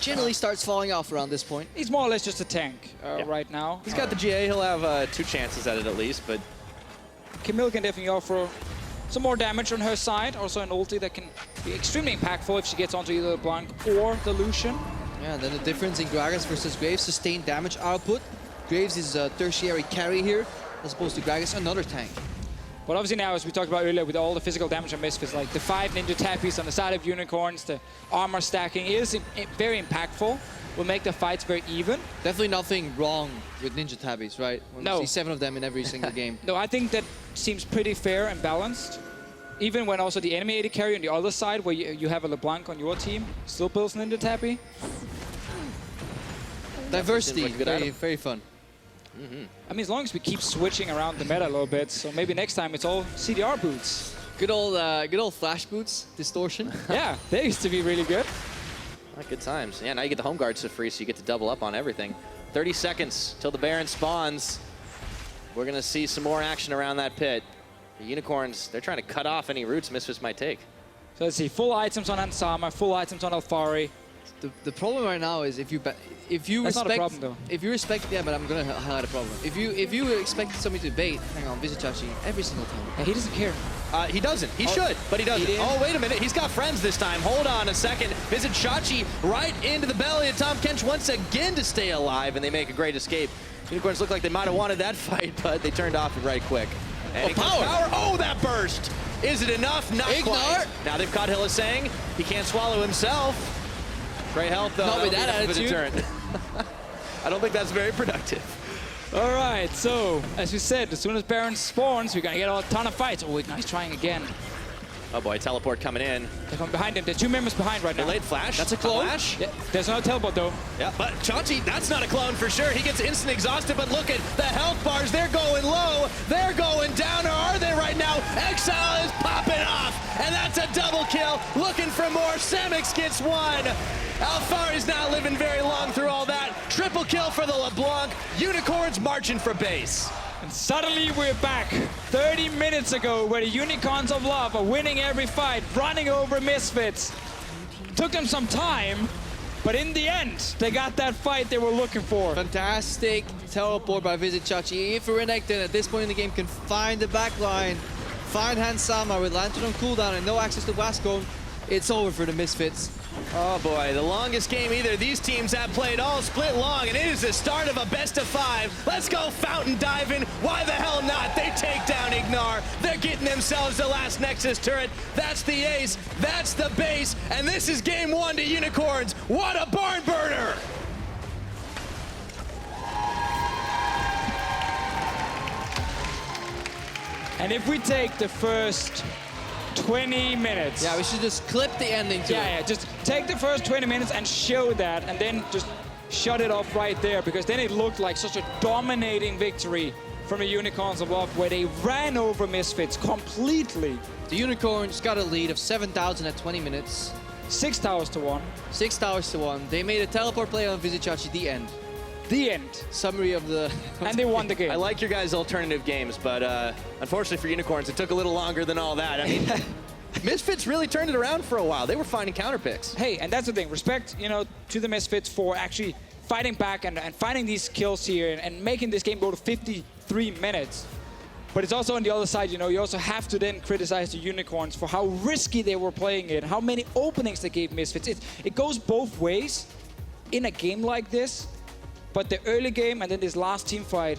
M: Generally starts falling off around this point.
L: He's more or less just a tank right now.
K: He's got the GA. He'll have 2 chances at it at least, but...
L: Camille can definitely offer some more damage on her side. Also an ulti that can be extremely impactful if she gets onto either the Blanc or the Lucian.
M: Yeah, and then the difference in Gragas versus Graves, sustained damage output. Graves is a tertiary carry here, as opposed to Gragas, another tank.
L: But obviously now, as we talked about earlier, with all the physical damage on Misfits, like the 5 Ninja Tappies on the side of Unicorns, the armor stacking is very impactful. Will make the fights very even.
M: Definitely nothing wrong with Ninja Tabbies, right? When
L: No.
M: you see 7 of them in every single game.
L: No, I think that seems pretty fair and balanced. Even when also the enemy AD carry on the other side, where you have a LeBlanc on your team, still builds Ninja Tappy.
M: Diversity, very fun.
L: I mean, as long as we keep switching around the meta a little bit, so maybe next time it's all CDR boots.
M: Good old flash boots, distortion.
L: Yeah, they used to be really good.
K: Good times. Yeah, now you get the home guards for free, so you get to double up on everything. 30 seconds till the Baron spawns. We're going to see some more action around that pit. The Unicorns, they're trying to cut off any routes Misfits might take.
L: So let's see, full items on Ansama, full items on Alfari.
M: The problem right now is if you
L: That's
M: respect,
L: not a problem, though.
M: if you respect, yeah, but I'm gonna highlight a problem. If you expect somebody to bait, hang on, Vizichachi every single time.
L: Yeah, he doesn't care.
K: He doesn't. He should, but he doesn't. Oh, wait a minute. He's got friends this time. Hold on a second. Vizichachi right into the belly of Tom Kench once again to stay alive, and they make a great escape. Unicorns look like they might have wanted that fight, but they turned off it right quick. And power! Oh, that burst! Is it enough? Not quite. Now they've caught Hillisang. He can't swallow himself. Great health, though.
M: Not with that attitude.
K: I don't think that's very productive.
L: All right, so as we said, as soon as Baron spawns, we're gonna get a ton of fights. Oh, Ignite's trying again.
K: Oh boy, teleport coming in.
L: They're from behind him. There's 2 members behind right now.
K: Delayed flash.
L: That's a clone.
K: Flash.
L: Yeah, there's no teleport though.
K: Yeah, but Chachi, that's not a clone for sure. He gets instant exhausted, but look at the health bars. They're going low. They're going down, or are they right now? Exile is popping off, and that's a double kill. Looking for more. Samix gets 1. Alfari's not living very long through all that. Triple kill for the LeBlanc. Unicorns marching for base.
L: And suddenly we're back 30 minutes ago, where the Unicorns of Love are winning every fight, running over Misfits. Took them some time, but in the end, they got that fight they were looking for.
M: Fantastic teleport by Vizichachi. If Renekton at this point in the game can find the backline, find Hansama with Lantern on cooldown and no access to Blast Cone, it's over for the Misfits.
K: Oh boy, the longest game either of these teams have played all split long, and it is the start of a best of 5. Let's go fountain diving. Why the hell not? They take down Ignar. They're getting themselves the last Nexus turret. That's the ace. That's the base. And this is game 1 to Unicorns. What a barn burner!
L: And if we take the first 20 minutes.
M: Yeah, we should just clip the ending to it.
L: Yeah, just take the first 20 minutes and show that, and then just shut it off right there, because then it looked like such a dominating victory from the Unicorns of Love, where they ran over Misfits completely.
M: The Unicorns got a lead of 7,000 at 20 minutes.
L: 6 towers to 1.
M: 6 towers to 1. They made a teleport play on Vizichachi, the end.
L: The end.
M: Summary of the...
L: And they won the game.
K: I like your guys' alternative games, but unfortunately for Unicorns, it took a little longer than all that. I mean, Misfits really turned it around for a while. They were finding counter picks.
L: Hey, and that's the thing. Respect, to the Misfits for actually fighting back and finding these kills here and making this game go to 53 minutes. But it's also on the other side, you also have to then criticize the Unicorns for how risky they were playing it, how many openings they gave Misfits. It goes both ways in a game like this. But the early game and then this last team fight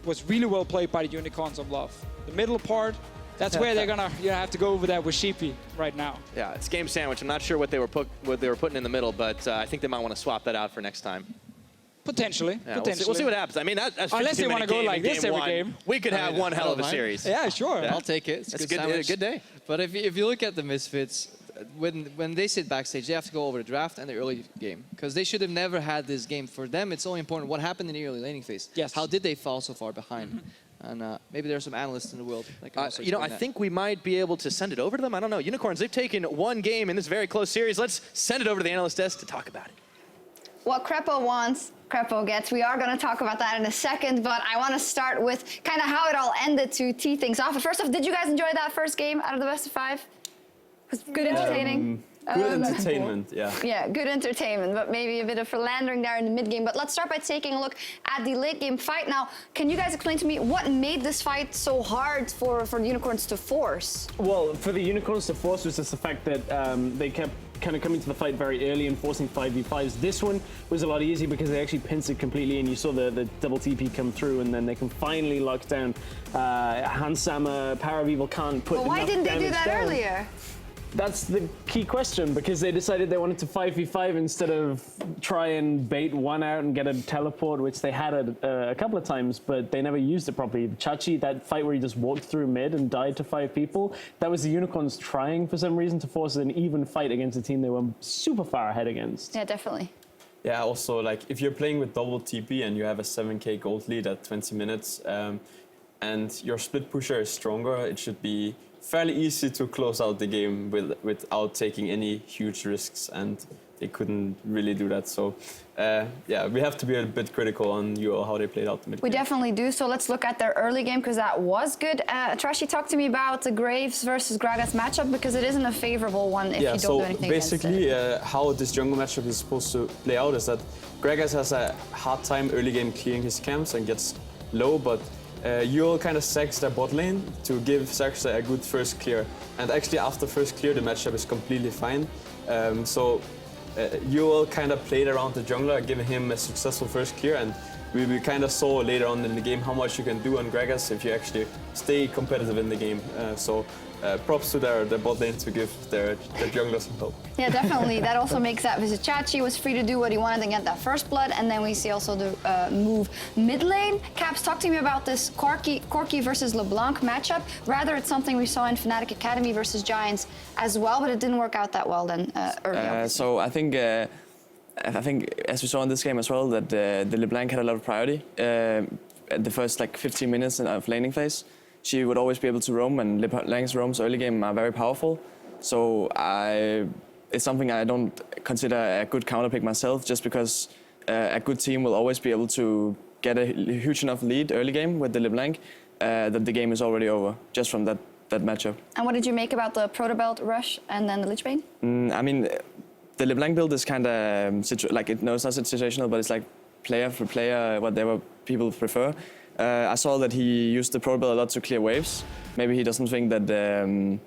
L: was really well played by the Unicorns of Love. The middle part, that's where they're gonna have to go over that with Sheepy right now.
K: Yeah, it's game sandwich. I'm not sure what they were putting in the middle, but I think they might want to swap that out for next time.
L: Potentially.
K: Yeah, we'll see what happens. I mean, that's
L: unless they want to go like this every game.
K: We could have one hell of a series.
L: Yeah, sure.
K: Yeah.
M: I'll take it.
K: It's a good day.
M: But if you look at the Misfits, when they sit backstage, they have to go over the draft and the early game, because they should have never had this game. For them, it's only important what happened in the early laning phase.
L: Yes.
M: How did they fall so far behind? And maybe there are some analysts in the world that can also explain
K: I think we might be able to send it over to them. I don't know. Unicorns, they've taken one game in this very close series. Let's send it over to the analyst desk to talk about it.
F: What Crepo wants, Crepo gets. We are going to talk about that in a second, but I want to start with kind of how it all ended to tee things off. But first off, did you guys enjoy that first game out of the best of 5? Was good entertaining.
I: Good entertainment, yeah.
F: Yeah, good entertainment, but maybe a bit of philandering there in the mid game. But let's start by taking a look at the late game fight. Now, can you guys explain to me what made this fight so hard for the Unicorns to force?
H: Well, for the Unicorns to force was just the fact that they kept kind of coming to the fight very early and forcing 5v5s. This one was a lot easier because they actually pinced it completely, and you saw the double TP come through, and then they can finally lock down. Hansama, Power of Evil can't put.
F: But why didn't they do that
H: down.
F: earlier?
H: That's the key question, because they decided they wanted to 5v5 instead of try and bait one out and get a teleport, which they had a couple of times, but they never used it properly. Chachi, that fight where he just walked through mid and died to 5 people, that was the Unicorns trying for some reason to force an even fight against a team they were super far ahead against.
F: Yeah, definitely.
I: Yeah, also, like, if you're playing with double TP and you have a 7k gold lead at 20 minutes, and your split pusher is stronger, it should be fairly easy to close out the game without taking any huge risks, and they couldn't really do that. So, yeah, we have to be a bit critical on UOL, how they played out the mid game.
F: We definitely do. So let's look at their early game, because that was good. Trashy, talk to me about the Graves versus Gragas matchup, because it isn't a favorable one if you don't do anything against it.
I: Basically, how this jungle matchup is supposed to play out is that Gragas has a hard time early game clearing his camps and gets low, but UOL kind of sags their bot lane to give Xerxes a good first clear. And actually after first clear, the matchup is completely fine. So UOL kind of played around the jungler, giving him a successful first clear, and we kind of saw later on in the game how much you can do on Gragas if you actually stay competitive in the game. Props to their bot lane to give their jungler some help.
F: Yeah, definitely. That also makes that Chachi was free to do what he wanted and get that first blood, and then we see also the move mid lane. Caps, talk to me about this Corki versus LeBlanc matchup. Rather, it's something we saw in Fnatic Academy versus Giants as well, but it didn't work out that well then early.
G: So I think as we saw in this game as well, that the LeBlanc had a lot of priority at the first like 15 minutes of laning phase. She would always be able to roam, and LeBlanc's roams early game are very powerful. So it's something I don't consider a good counter pick myself, just because a good team will always be able to get a huge enough lead early game with the LeBlanc that the game is already over, just from that matchup. And
F: what did you make about the Protobelt rush and then the Lich Bane?
G: I mean, the LeBlanc build is kind of it's not situational, but it's like player for player, whatever people prefer. I saw that he used the Protobelt a lot to clear waves. Maybe he doesn't think that the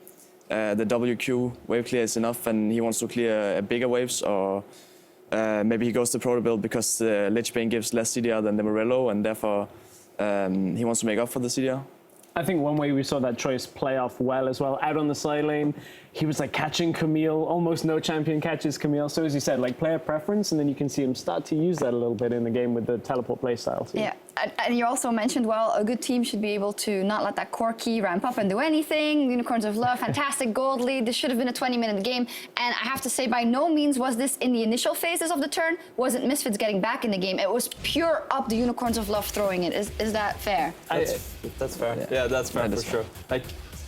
G: WQ wave clear is enough and he wants to clear bigger waves, or maybe he goes to Protobelt because the Lich Bane gives less CDR than the Morello, and therefore he wants to make up for the CDR.
H: I think one way we saw that choice play off well as well, out on the side lane, he was like catching Camille, almost no champion catches Camille. So as you said, like player preference, and then you can see him start to use that a little bit in the game with the teleport playstyle too.
F: Yeah, and you also mentioned, well, a good team should be able to not let that Corki ramp up and do anything. Unicorns of Love, fantastic gold lead. This should have been a 20-minute game. And I have to say, by no means was this in the initial phases of the turn, wasn't Misfits getting back in the game. It was pure up the Unicorns of Love throwing it. Is that fair?
I: That's fair. Yeah, that's fair for sure. Like,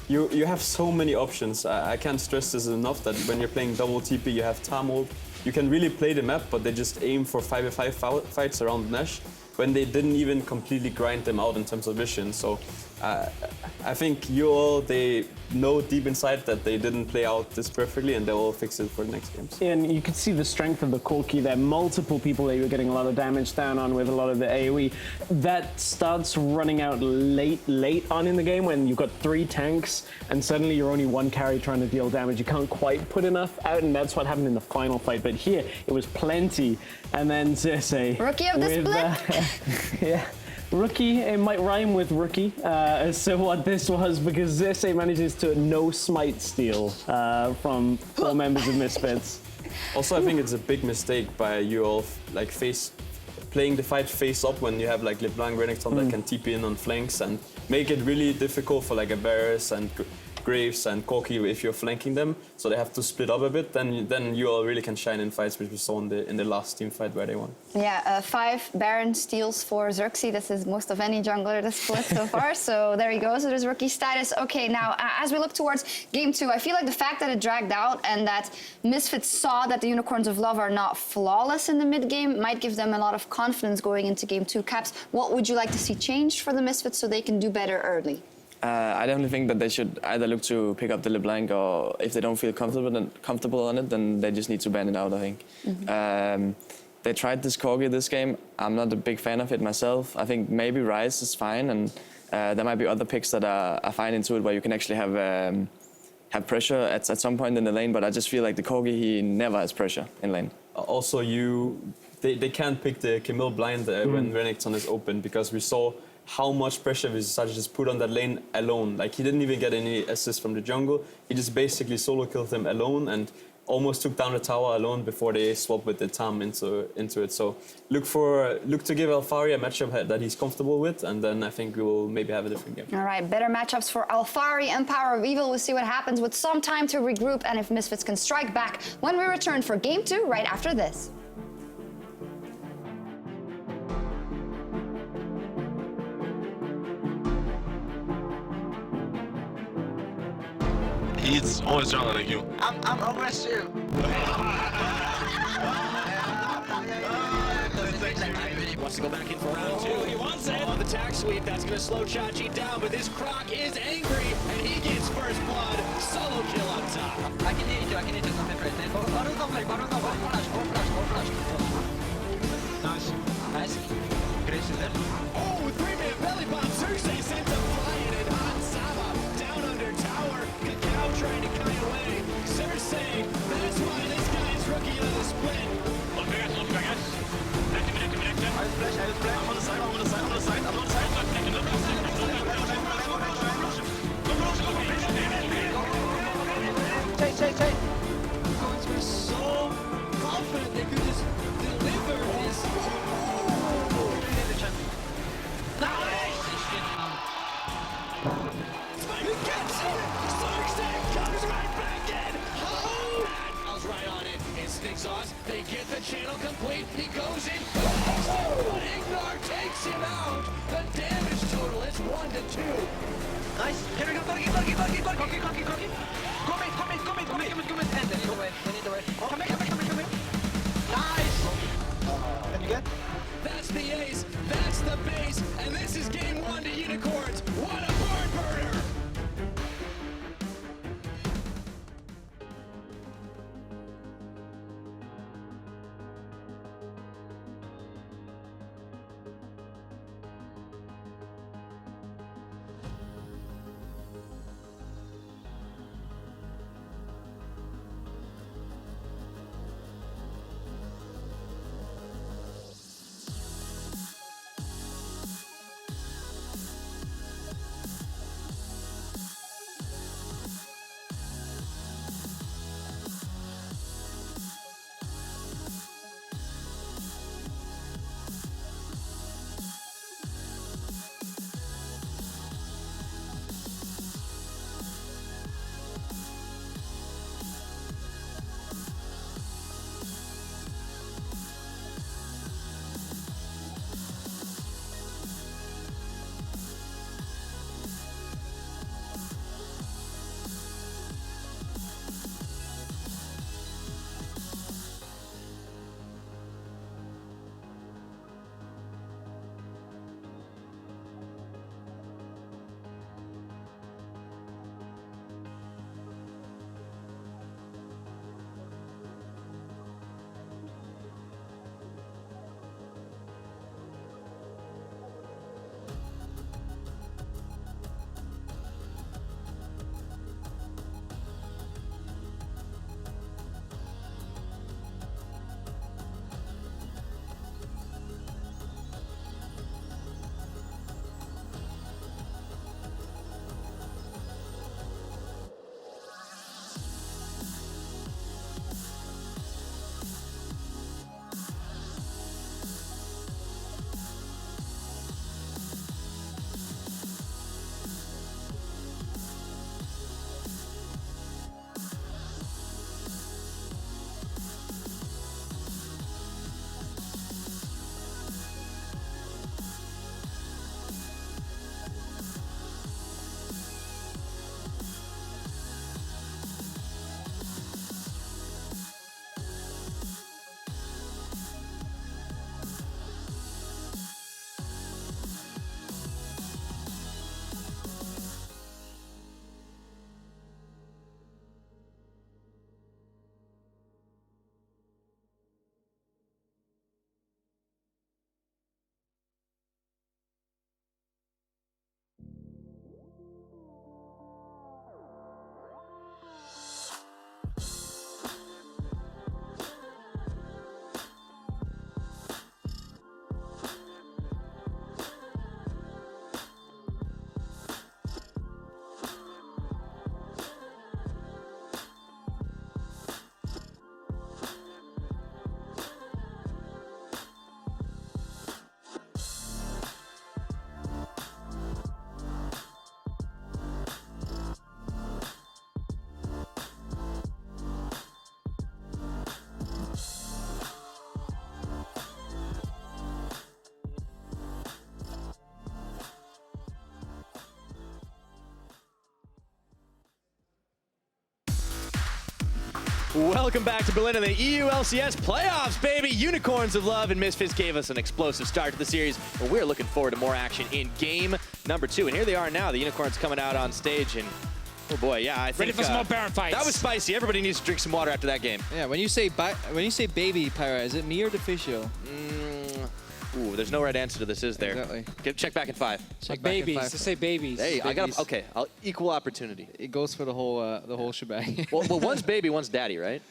I: you have so many options. I can't stress this enough that when you're playing double TP, you have Tamol. You can really play the map, but they just aim for 5v5 fights around Nash when they didn't even completely grind them out in terms of vision. So I think UOL, they know deep inside that they didn't play out this perfectly, and they will fix it for the next games.
H: And you could see the strength of the Corki there. Multiple people that you were getting a lot of damage down on with a lot of the AoE. That starts running out late on in the game when you've got 3 tanks and suddenly you're only 1 carry trying to deal damage. You can't quite put enough out, and that's what happened in the final fight. But here, it was plenty. And then Xerxes.
F: Rookie of the split?
H: Yeah. Rookie, it might rhyme with rookie, so what this was, because Xerxes manages to no smite steal from 4 members of Misfits.
I: Also, I think it's a big mistake by UOL, like playing the fight face up when you have like LeBlanc, Renekton that can TP in on flanks and make it really difficult for like a Varus and Graves and Corki if you're flanking them, so they have to split up a bit. Then UOL really can shine in fights, which we saw in the last team fight where they won.
F: Yeah, 5 Baron steals for Xerxes. This is most of any jungler this split so far. So there you go. So there's rookie status. Okay, now as we look towards game 2, I feel like the fact that it dragged out and that Misfits saw that the Unicorns of Love are not flawless in the mid game might give them a lot of confidence going into game 2. Caps, what would you like to see changed for the Misfits so they can do better early?
G: I definitely think that they should either look to pick up the LeBlanc, or if they don't feel comfortable on it, then they just need to ban it out, I think. They tried this Corgi this game. I'm not a big fan of it myself. I think maybe Rise is fine, and there might be other picks that are fine into it, where you can actually have pressure at some point in the lane, but I just feel like the Corgi, he never has pressure in lane.
I: Also, they can't pick the Camille blind when Renekton is open, because we saw how much pressure Visage just put on that lane alone. Like, he didn't even get any assist from the jungle. He just basically solo killed him alone and almost took down the tower alone before they swapped with the Tam into it. So look to give Alphari a matchup that he's comfortable with, and then I think we will maybe have a different game.
F: All right, better matchups for Alphari and Power of Evil. We'll see what happens with some time to regroup and if Misfits can strike back when we return for Game 2 right after this.
N: He's always jungling you.
C: I'm aggressive.
K: Wants to go back in for round 2. He wants it. On the tag sweep, that's going to slow Chachi down, but this Croc is angry, and he gets first blood. Solo kill on top.
C: I can hit you, concentrate. Baron no play, flash. Nice. Great there.
K: Oh, 3-man belly bomb. Cersei sent him flying, and Han Sama down under tower. Cacao trying to kite away. Cersei, that's why this guy is rookie of the split.
N: Look, guys. I will flash. I'm on the side.
C: Take.
K: Guards were so confident they could just deliver this. Nice! He gets it! Cersei comes right back in! Oh! Al's right on it. It's exhaust. They get the channel complete. He goes in. But Ignar takes him out. The damage total is 1-2.
C: Nice. Here we go. Cocky. Commit. And then need to wait. Come back. Nice. Can you get?
K: That's the ace, that's the base, and this is game 1 to Unicorns. What a barn burner! Welcome back to Berlin in the EU LCS playoffs, baby. Unicorns of Love and Misfits gave us an explosive start to the series, and we're looking forward to more action in game number 2. And here they are now, the Unicorns coming out on stage, and oh boy, yeah, I think
L: ready for some more Baron fights.
K: That was spicy. Everybody needs to drink some water after that game.
M: Yeah, when you say baby, Pyra, is it me or Deficio?
K: Ooh, there's no right answer to this, is there?
M: Exactly.
K: Check back in 5.
L: Check babies. Just say babies.
K: Hey,
M: babies.
K: I got okay. I'll equal opportunity.
M: It goes for the whole shebang.
K: well, one's baby, one's daddy, right?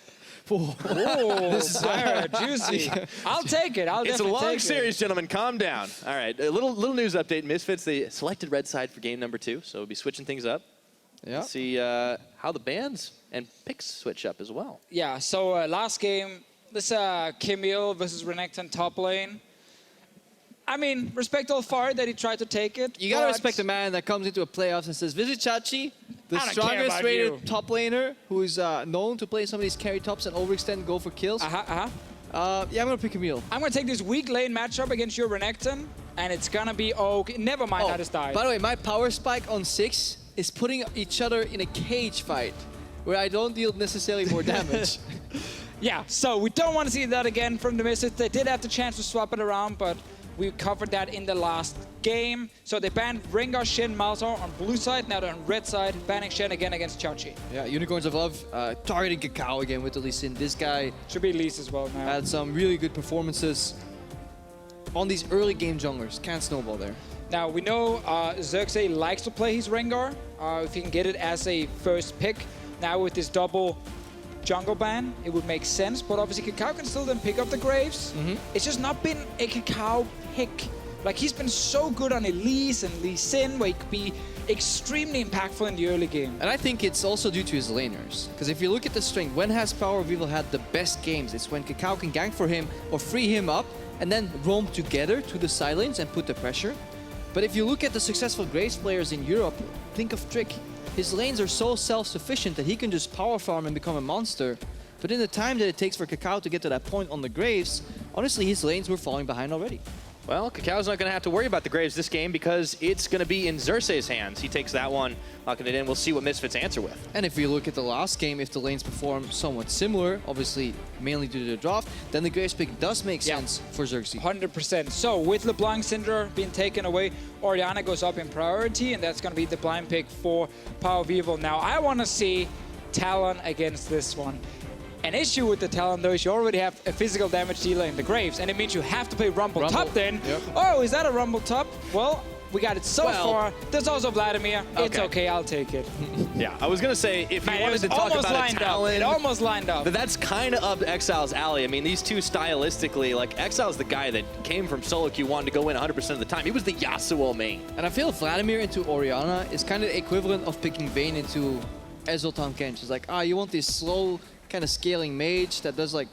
L: Oh, Pyra, juicy. I'll take it. I'll
K: It's a
L: definitely
K: long
L: take
K: series, gentlemen. Calm down. All right, a little news update. Misfits, they selected red side for game number 2, so we'll be switching things up.
M: Yeah.
K: See how the bans and picks switch up as well.
L: Yeah, so last game, this Camille versus Renekton top lane. I mean, respect all far that he tried to take it.
M: You gotta respect the man that comes into a playoffs and says, visit Chachi, the strongest rated top laner, who's known to play some of these carry tops and overextend, go for kills. Yeah, I'm gonna pick Camille.
L: I'm gonna take this weak lane matchup against your Renekton, and it's gonna be okay. Never mind how this died.
M: By the way, my power spike on 6 is putting each other in a cage fight, where I don't deal necessarily more damage.
L: Yeah, so we don't want to see that again from the Misfits. They did have the chance to swap it around, but we covered that in the last game. So they banned Rengar, Shen, Malzahar on blue side. Now they're on red side, banning Shen again against Chachi.
M: Yeah, Unicorns of Love targeting Kakao again with the Lee Sin. This guy
L: should be Lee's as well now.
M: Had some really good performances on these early game junglers. Can't snowball there.
L: Now we know Xerxes likes to play his Rengar if he can get it as a first pick. Now with this double jungle ban, it would make sense, but obviously Kakao can still then pick up the Graves. It's just not been a Kakao pick. Like, he's been so good on Elise and Lee Sin, where he could be extremely impactful in the early game.
M: And I think it's also due to his laners. Because if you look at the strength, when has Power of Evil had the best games? It's when Kakao can gank for him or free him up and then roam together to the side lanes and put the pressure. But if you look at the successful Graves players in Europe, think of Trick. His lanes are so self-sufficient that he can just power farm and become a monster. But in the time that it takes for Kakao to get to that point on the Graves, honestly, his lanes were falling behind already.
K: Well, Kakao's not going to have to worry about the Graves this game because it's going to be in Xerxes' hands. He takes that one, locking it in. We'll see what Misfits answer with.
M: And if you look at the last game, if the lanes perform somewhat similar, obviously mainly due to the draft, then the Graves pick does make sense for Xerxes.
L: 100%. So with LeBlanc Syndra being taken away, Orianna goes up in priority, and that's going to be the blind pick for Power of Evil. Now, I want to see Talon against this one. An issue with the Talon, though, is you already have a physical damage dealer in the Graves, and it means you have to play Rumble top then.
M: Yep.
L: Oh, is that a Rumble top? Well, we got it so far. There's also Vladimir. Okay. It's okay, I'll take it.
K: Yeah, I was going to say, if you wanted to talk about a Talon...
L: It almost lined up.
K: But that's kind of up Exile's alley. I mean, these two stylistically, like, Exile's the guy that came from solo queue, wanted to go in 100% of the time. He was the Yasuo main.
M: And I feel Vladimir into Orianna is kind of equivalent of picking Vayne into Ezreal Kench. It's like, you want this slow kind of scaling mage that does like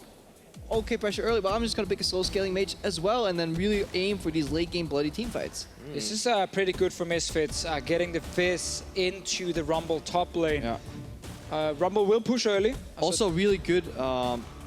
M: okay pressure early, but I'm just gonna pick a slow scaling mage as well and then really aim for these late game bloody team fights.
L: This is pretty good for Misfits, getting the Fizz into the Rumble top lane.
M: Yeah.
L: Rumble will push early.
M: Also really good.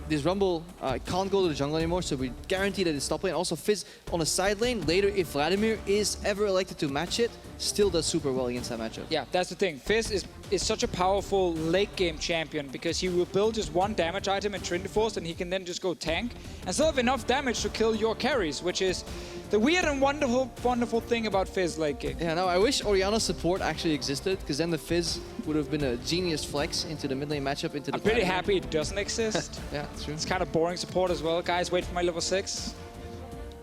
M: This Rumble can't go to the jungle anymore, so we guarantee that it's top lane. Also Fizz on the side lane later if Vladimir is ever elected to match it, still does super well against that matchup.
L: Yeah, that's the thing. Fizz is such a powerful late game champion because he will build just one damage item in Trinity Force and he can then just go tank and still have enough damage to kill your carries, which is the weird and wonderful thing about Fizz late game.
M: Yeah, no, I wish Orianna's support actually existed because then the Fizz would have been a genius flex into the mid lane matchup into the
L: I'm pretty happy it doesn't exist.
M: Yeah, it's true.
L: It's kind of boring support as well. Guys, wait for my level 6.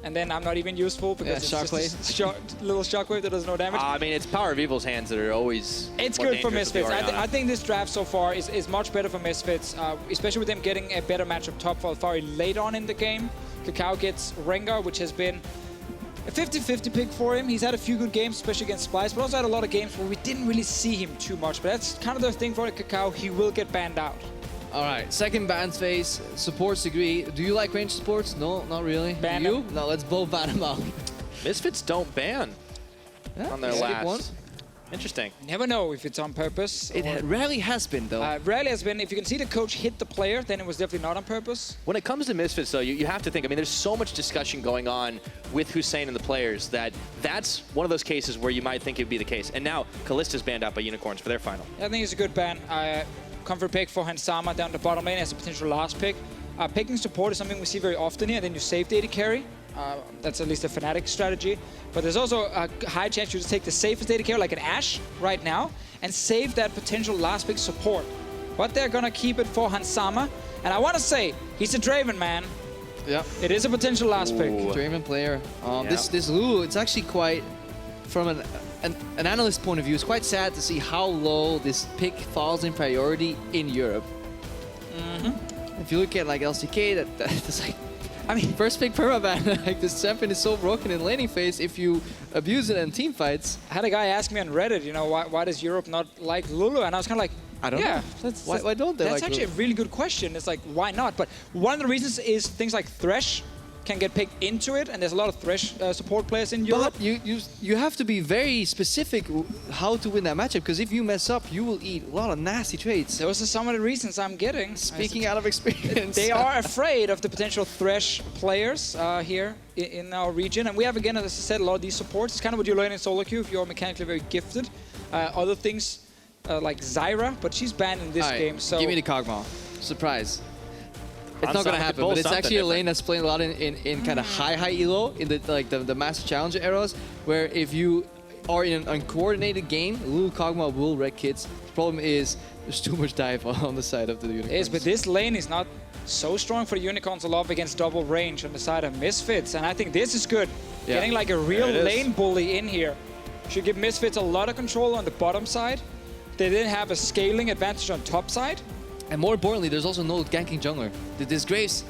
L: And then I'm not even useful because it's just a little shockwave that does no damage.
K: I mean, it's Power of Evil's hands that are always
L: It's good for Misfits. I think this draft so far is much better for Misfits, especially with them getting a better matchup top for Alfari late on in the game. Kakao gets Rengar, which has been a 50-50 pick for him. He's had a few good games, especially against Splice, but also had a lot of games where we didn't really see him too much. But that's kind of the thing for Kakao. He will get banned out.
M: All right, second ban phase, supports agree. Do you like ranged supports? No, not really.
L: Ban
M: you? No, let's both ban them out.
K: Misfits don't ban on their last.
M: One.
K: Interesting.
L: Never know if it's on purpose.
M: It rarely has been, though.
L: Rarely has been. If you can see the coach hit the player, then it was definitely not on purpose.
K: When it comes to Misfits, though, you have to think, I mean, there's so much discussion going on with Hussein and the players that's one of those cases where you might think it would be the case. And now, Kallista's banned out by Unicorns for their final.
L: I think it's a good ban. comfort pick for Hansama down the bottom lane as a potential last pick. Picking support is something we see very often here, then you save the AD carry. That's at least a Fnatic strategy. But there's also a high chance you just take the safest AD carry, like an Ashe right now, and save that potential last pick support. But they're gonna keep it for Hansama. And I wanna say, he's a Draven, man.
M: Yeah.
L: It is a potential last pick.
M: Draven player. This Lulu, it's actually quite, from an analyst point of view, it's quite sad to see how low this pick falls in priority in Europe. If you look at like LCK, that's like, I mean, first pick permaban. Like this champion is so broken in laning phase if you abuse it in team fights.
L: I had a guy ask me on Reddit, you know, why does Europe not like Lulu? And I was kind of like,
M: I don't know. Why don't they
L: That's
M: like
L: actually
M: Lulu?
L: a really good question. It's like, why not? But one of the reasons is things like Thresh can get picked into it, and there's a lot of Thresh support players in Europe.
M: But you have to be very specific how to win that matchup, because if you mess up, you will eat a lot of nasty trades.
L: Those are some of the reasons I'm getting.
M: Speaking out of experience.
L: They are afraid of the potential Thresh players here in our region. And we have, again, as I said, a lot of these supports. It's kind of what you learn in solo queue if you're mechanically very gifted. Other things like Zyra, but she's banned in this game. So
M: give me the Kog'Maw. Surprise. It's not gonna happen, but it's actually a lane that's playing a lot in kind of high elo in the Master Challenger eras, where if you are in an uncoordinated game, Lulu Kog'Maw will wreck kids. The problem is there's too much dive on the side of the Unicorns.
L: Yes, but this lane is not so strong for the Unicorns a lot against double range on the side of Misfits, and I think this is good.
M: Yeah.
L: Getting like a real lane bully in here should give Misfits a lot of control on the bottom side. They didn't have a scaling advantage on top side.
M: And more importantly, there's also no ganking jungler. This Graves,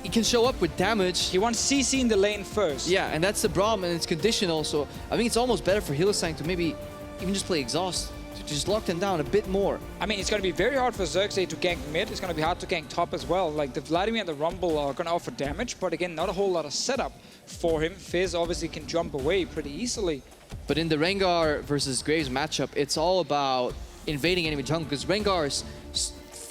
M: he can show up with damage.
L: He wants CC in the lane first.
M: Yeah, and that's the problem, and it's conditional. So I think it's almost better for Hylissang to maybe even just play Exhaust, to just lock them down a bit more.
L: I mean, it's going to be very hard for Xerxes to gank mid. It's going to be hard to gank top as well. Like, the Vladimir and the Rumble are going to offer damage, but again, not a whole lot of setup for him. Fizz obviously can jump away pretty easily.
M: But in the Rengar versus Graves matchup, it's all about invading enemy jungle, because Rengar's,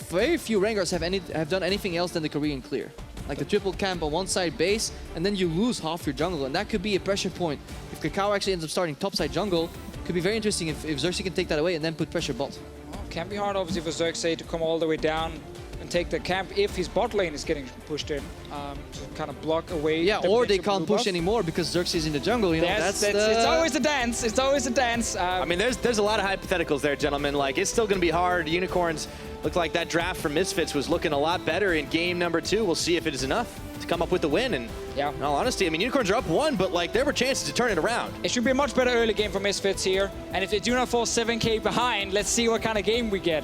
M: very few Rengars have done anything else than the Korean clear. Like the triple camp on one side base, and then you lose half your jungle, and that could be a pressure point. If Kakao actually ends up starting topside jungle, it could be very interesting if Xerxes can take that away and then put pressure bot.
L: Well, can be hard, obviously, for Xerxes to come all the way down and take the camp if his bot lane is getting pushed in, to kind of block away.
M: Yeah, or they can't push anymore because Xerxes is in the jungle. You know,
L: it's always a dance. It's always a dance.
K: I mean, there's a lot of hypotheticals there, gentlemen. Like, it's still going to be hard. Unicorns looked like that draft from Misfits was looking a lot better in game number 2. We'll see if it is enough to come up with the win. And
L: yeah,
K: in all honesty, I mean, Unicorns are up 1, but like there were chances to turn it around.
L: It should be a much better early game for Misfits here. And if they do not fall 7K behind, let's see what kind of game we get.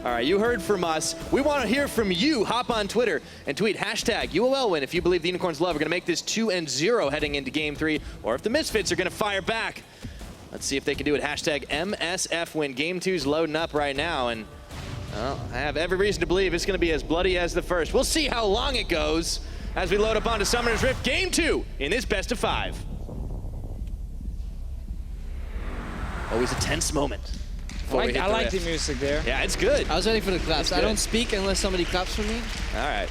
K: All right, you heard from us. We want to hear from you. Hop on Twitter and tweet hashtag UOL win if you believe the Unicorns Love are going to make this 2-0 heading into game 3, or if the Misfits are going to fire back. Let's see if they can do it. Hashtag MSF win. Game 2's loading up right now, and well, I have every reason to believe it's going to be as bloody as the first. We'll see how long it goes as we load up onto Summoner's Rift Game 2 in this best of 5. Always a tense moment.
L: I like the music there.
K: Yeah, it's good.
M: I was waiting for the claps. I don't speak unless somebody claps for me.
K: All right.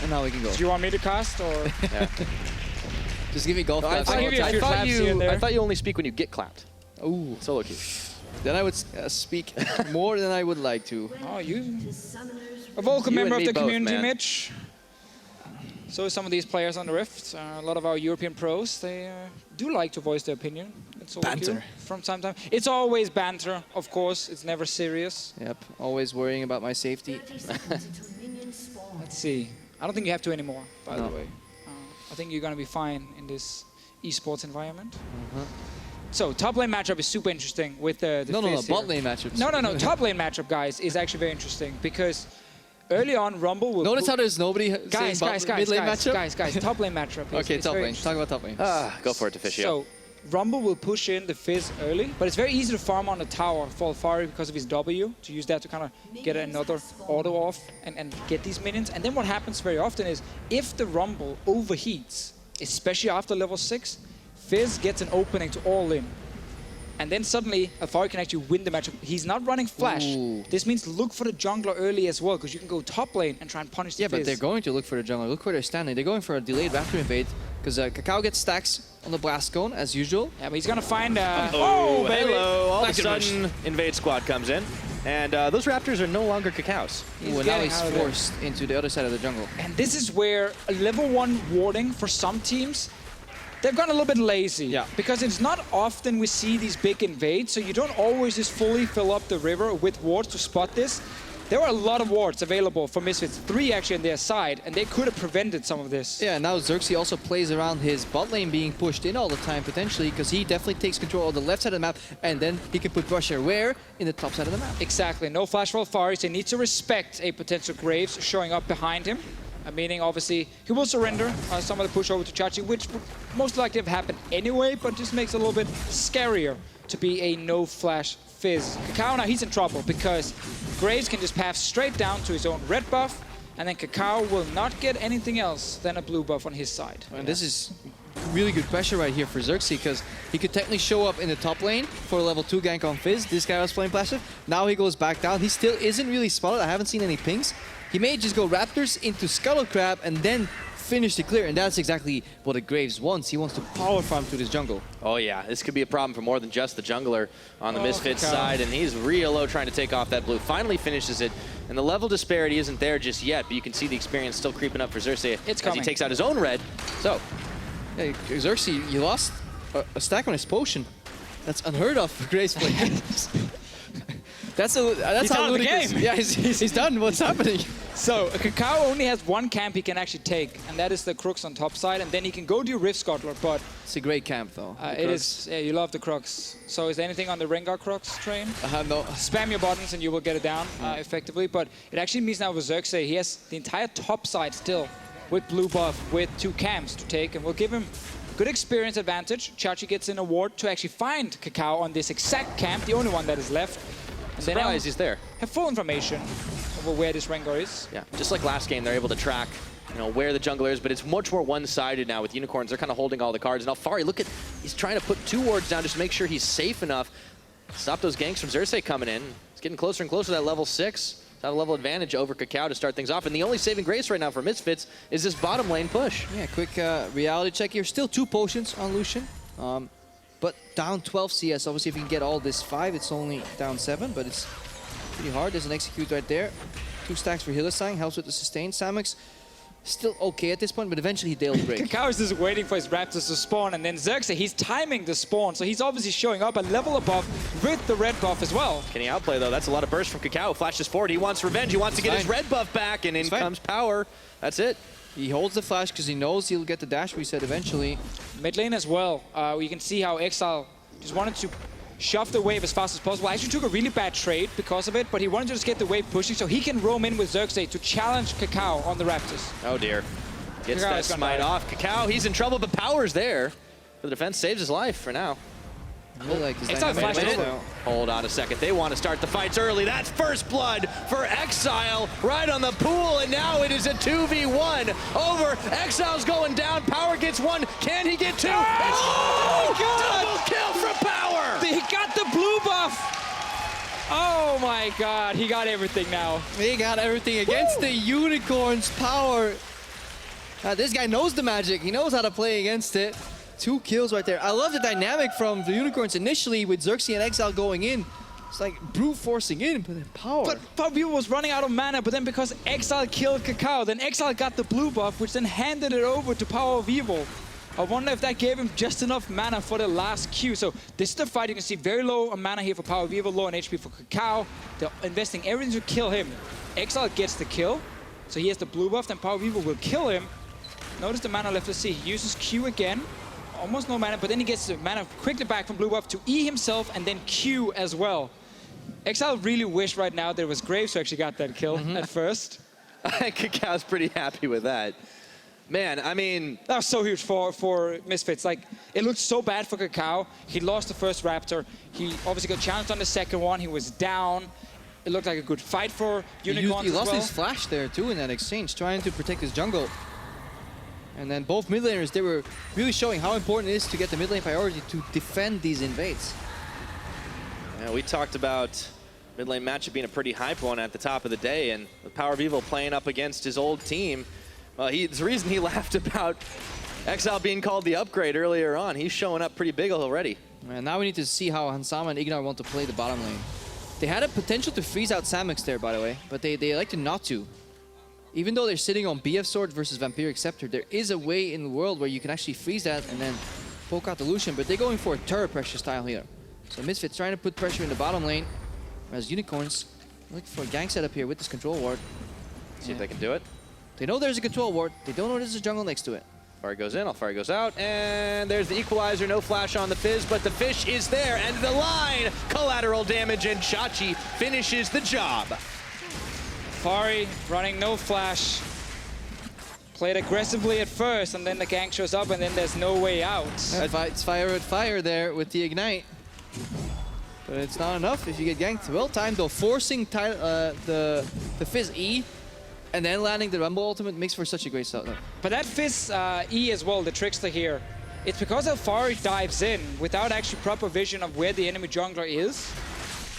M: And now we can go.
L: Do you want me to cast, or?
K: Yeah.
M: Just give me golf claps.
L: I'll give you a few claps here and there.
K: I thought you only speak when you get clapped.
M: Ooh.
K: Solo queue.
M: Then I would speak more than I would like to.
L: Oh, you. A vocal member of the community, Mitch. So is some of these players on the Rift. A lot of our European pros, they do like to voice their opinion. It's
M: banter.
L: From time to time. It's always banter, of course. It's never serious.
M: Yep, always worrying about my safety.
L: Let's see. I don't think you have to anymore, by the way. I think you're going to be fine in this esports environment. So, top lane matchup is super interesting with the
M: No,
L: Fizz
M: bot
L: here.
M: lane matchups.
L: No. Top lane matchup, guys, is actually very interesting because early on, Rumble will...
M: Notice how there's nobody mid lane matchup?
L: Guys, top lane matchup.
M: Okay, top lane. Talk about top lane.
K: Go for it, Deficio.
L: So, Rumble will push in the Fizz early, but it's very easy to farm on the tower for Alfari because of his W, to use that to kind of get another auto off and get these minions. And then what happens very often is, if the Rumble overheats, especially after level 6, Fizz gets an opening to all in. And then suddenly, Alfari can actually win the matchup. He's not running Flash.
M: Ooh.
L: This means look for the jungler early as well, because you can go top lane and try and punish the
M: Yeah,
L: Fizz.
M: but they're going to look for the jungler. Look where they're standing. They're going for a delayed raptor invade, because Kakao gets stacks on the blast cone, as usual.
L: Yeah, but he's going to find...
K: oh,
L: baby!
K: hello. All of a sudden, Invade Squad comes in. And those Raptors are no longer Kakáo's.
M: Well, now he's forced into the other side of the jungle.
L: And this is where a level 1 warding for some teams, they've gone a little bit lazy.
M: Yeah.
L: Because it's not often we see these big invades, so you don't always just fully fill up the river with wards to spot this. There were a lot of wards available for Misfits, 3 actually on their side, and they could have prevented some of this.
M: Yeah, now Xerxes also plays around his bot lane being pushed in all the time, potentially, because he definitely takes control of the left side of the map, and then he can put pressure where? In the top side of the map.
L: Exactly, no flash for Alfaris. They need to respect a potential Graves showing up behind him. Meaning, obviously, he will surrender some of the push over to Chachi, which would most likely have happened anyway, but just makes it a little bit scarier to be a no-flash Fizz. Kakao now, he's in trouble because Graves can just pass straight down to his own red buff, and then Kakao will not get anything else than a blue buff on his side.
M: And this is really good pressure right here for Xerxes, because he could technically show up in the top lane for a level 2 gank on Fizz. This guy was playing passive. Now he goes back down. He still isn't really spotted. I haven't seen any pings. He may just go Raptors into Scuttle Crab and then finish the clear, and that's exactly what the Graves wants. He wants to power farm through this jungle.
K: Oh yeah, this could be a problem for more than just the jungler on the Misfits side, and he's real low trying to take off that blue. Finally finishes it, and the level disparity isn't there just yet, but you can see the experience still creeping up for Xerxes as he takes out his own red. So,
M: hey, Xerxes, you lost a stack on his potion. That's unheard of for Graves players. That's how ludicrous. Yeah, he's done. What's happening?
L: So, Kakao only has one camp he can actually take, and that is the Crux on top side, and then he can go do Rift Scuttler, but...
M: It's a great camp, though.
L: It is. Yeah, you love the Crux. So is there anything on the Rengar Crux train?
M: No.
L: Spam your buttons and you will get it down effectively, but it actually means now with Xerxes, he has the entire top side still with blue buff, with 2 camps to take, and will give him good experience advantage. Chachi gets an award to actually find Kakao on this exact camp, the only one that is left. And
K: surprise, he's there.
L: Have full information over where this Rengar is.
K: Yeah, just like last game, they're able to track, you know, where the jungler is, but it's much more one-sided now with Unicorns. They're kind of holding all the cards. And Alfari, look at, he's trying to put 2 wards down just to make sure he's safe enough. Stop those ganks from Xerxes coming in. It's getting closer and closer to that level 6. Have a level advantage over Kakao to start things off. And the only saving grace right now for Misfits is this bottom lane push.
M: Yeah, quick reality check here. Still 2 potions on Lucian. But down 12 CS. Obviously, if you can get all this 5, it's only down 7, but it's pretty hard. There's an execute right there. 2 stacks for Hylissang, helps with the sustain. Samux still okay at this point, but eventually they'll break.
L: Kakao is just waiting for his Raptors to spawn, and then Xerxes, he's timing the spawn, so he's obviously showing up a level above with the red buff as well.
K: Can he outplay, though? That's a lot of burst from Kakao. Flashes forward. He wants revenge. He wants to get his red buff back, and in comes power. That's it.
M: He holds the flash because he knows he'll get the dash reset eventually.
L: Mid lane as well. You can see how Exile just wanted to shove the wave as fast as possible. Actually took a really bad trade because of it, but he wanted to just get the wave pushing so he can roam in with Xerxes to challenge Kakao on the Raptors.
K: Oh dear. Gets that smite off. Kakao, he's in trouble, but power's there. The defense saves his life for now. Hold on a second. They want to start the fights early. That's first blood for Exile right on the pool, and now it is a 2v1 over. Exile's going down. Power gets 1. Can he get 2?
L: Oh my God!
K: Double kill from Power!
L: He got the blue buff! Oh my God, he got everything now.
M: He got everything against the Unicorns. Power. This guy knows the magic. He knows how to play against it. 2 kills right there. I love the dynamic from the Unicorns initially with Xerxes and Exile going in. It's like brute forcing in, but then Power.
L: But Power was running out of mana, but then because Exile killed Kakao, then Exile got the blue buff, which then handed it over to Power of Evil. I wonder if that gave him just enough mana for the last Q. So this is the fight. You can see very low on mana here for Power of Evil, low on HP for Kakao. They're investing everything to kill him. Exile gets the kill, so he has the blue buff, then Power of Evil will kill him. Notice the mana left. Let's see, he uses Q again. Almost no mana, but then he gets the mana quickly back from blue buff to E himself and then Q as well. Exile really wished right now there was Graves who actually got that kill at first.
K: Kakao's pretty happy with that. Man, I mean...
L: That was so huge for Misfits. Like, it looked so bad for Kakao. He lost the first Raptor. He obviously got challenged on the second one. He was down. It looked like a good fight for Unicorns
M: He lost
L: as well.
M: his flash there too in that exchange, trying to protect his jungle. And then both mid laners, they were really showing how important it is to get the mid lane priority to defend these invades.
K: Yeah, we talked about mid lane matchup being a pretty hype one at the top of the day, and the Power of Evil playing up against his old team. Well, it's the reason he laughed about Exile being called the upgrade earlier on. He's showing up pretty big already.
M: And now we need to see how Hansama and Ignar want to play the bottom lane. They had a potential to freeze out Samux there, by the way, but they elected not to. Even though they're sitting on BF Sword versus Vampiric Scepter, there is a way in the world where you can actually freeze that and then poke out the Lucian, but they're going for a turret pressure style here. So Misfits trying to put pressure in the bottom lane, whereas Unicorns looking for a gank setup here with this control ward.
K: See if they can do it.
M: They know there's a control ward. They don't know there's a jungle next to it.
K: Alfari goes in, Alfari goes out, and there's the equalizer, no flash on the Fizz, but the fish is there, and the line, collateral damage, and Chachi finishes the job.
L: Alfari running no flash. Played aggressively at first, and then the gank shows up, and then there's no way out.
M: It's fire with fire there with the ignite. But it's not enough if you get ganked. Well timed though, forcing the Fizz E, and then landing the Rumble ultimate makes for such a great start.
L: But that Fizz E as well, the trickster here, it's because Alfari dives in without actually proper vision of where the enemy jungler is.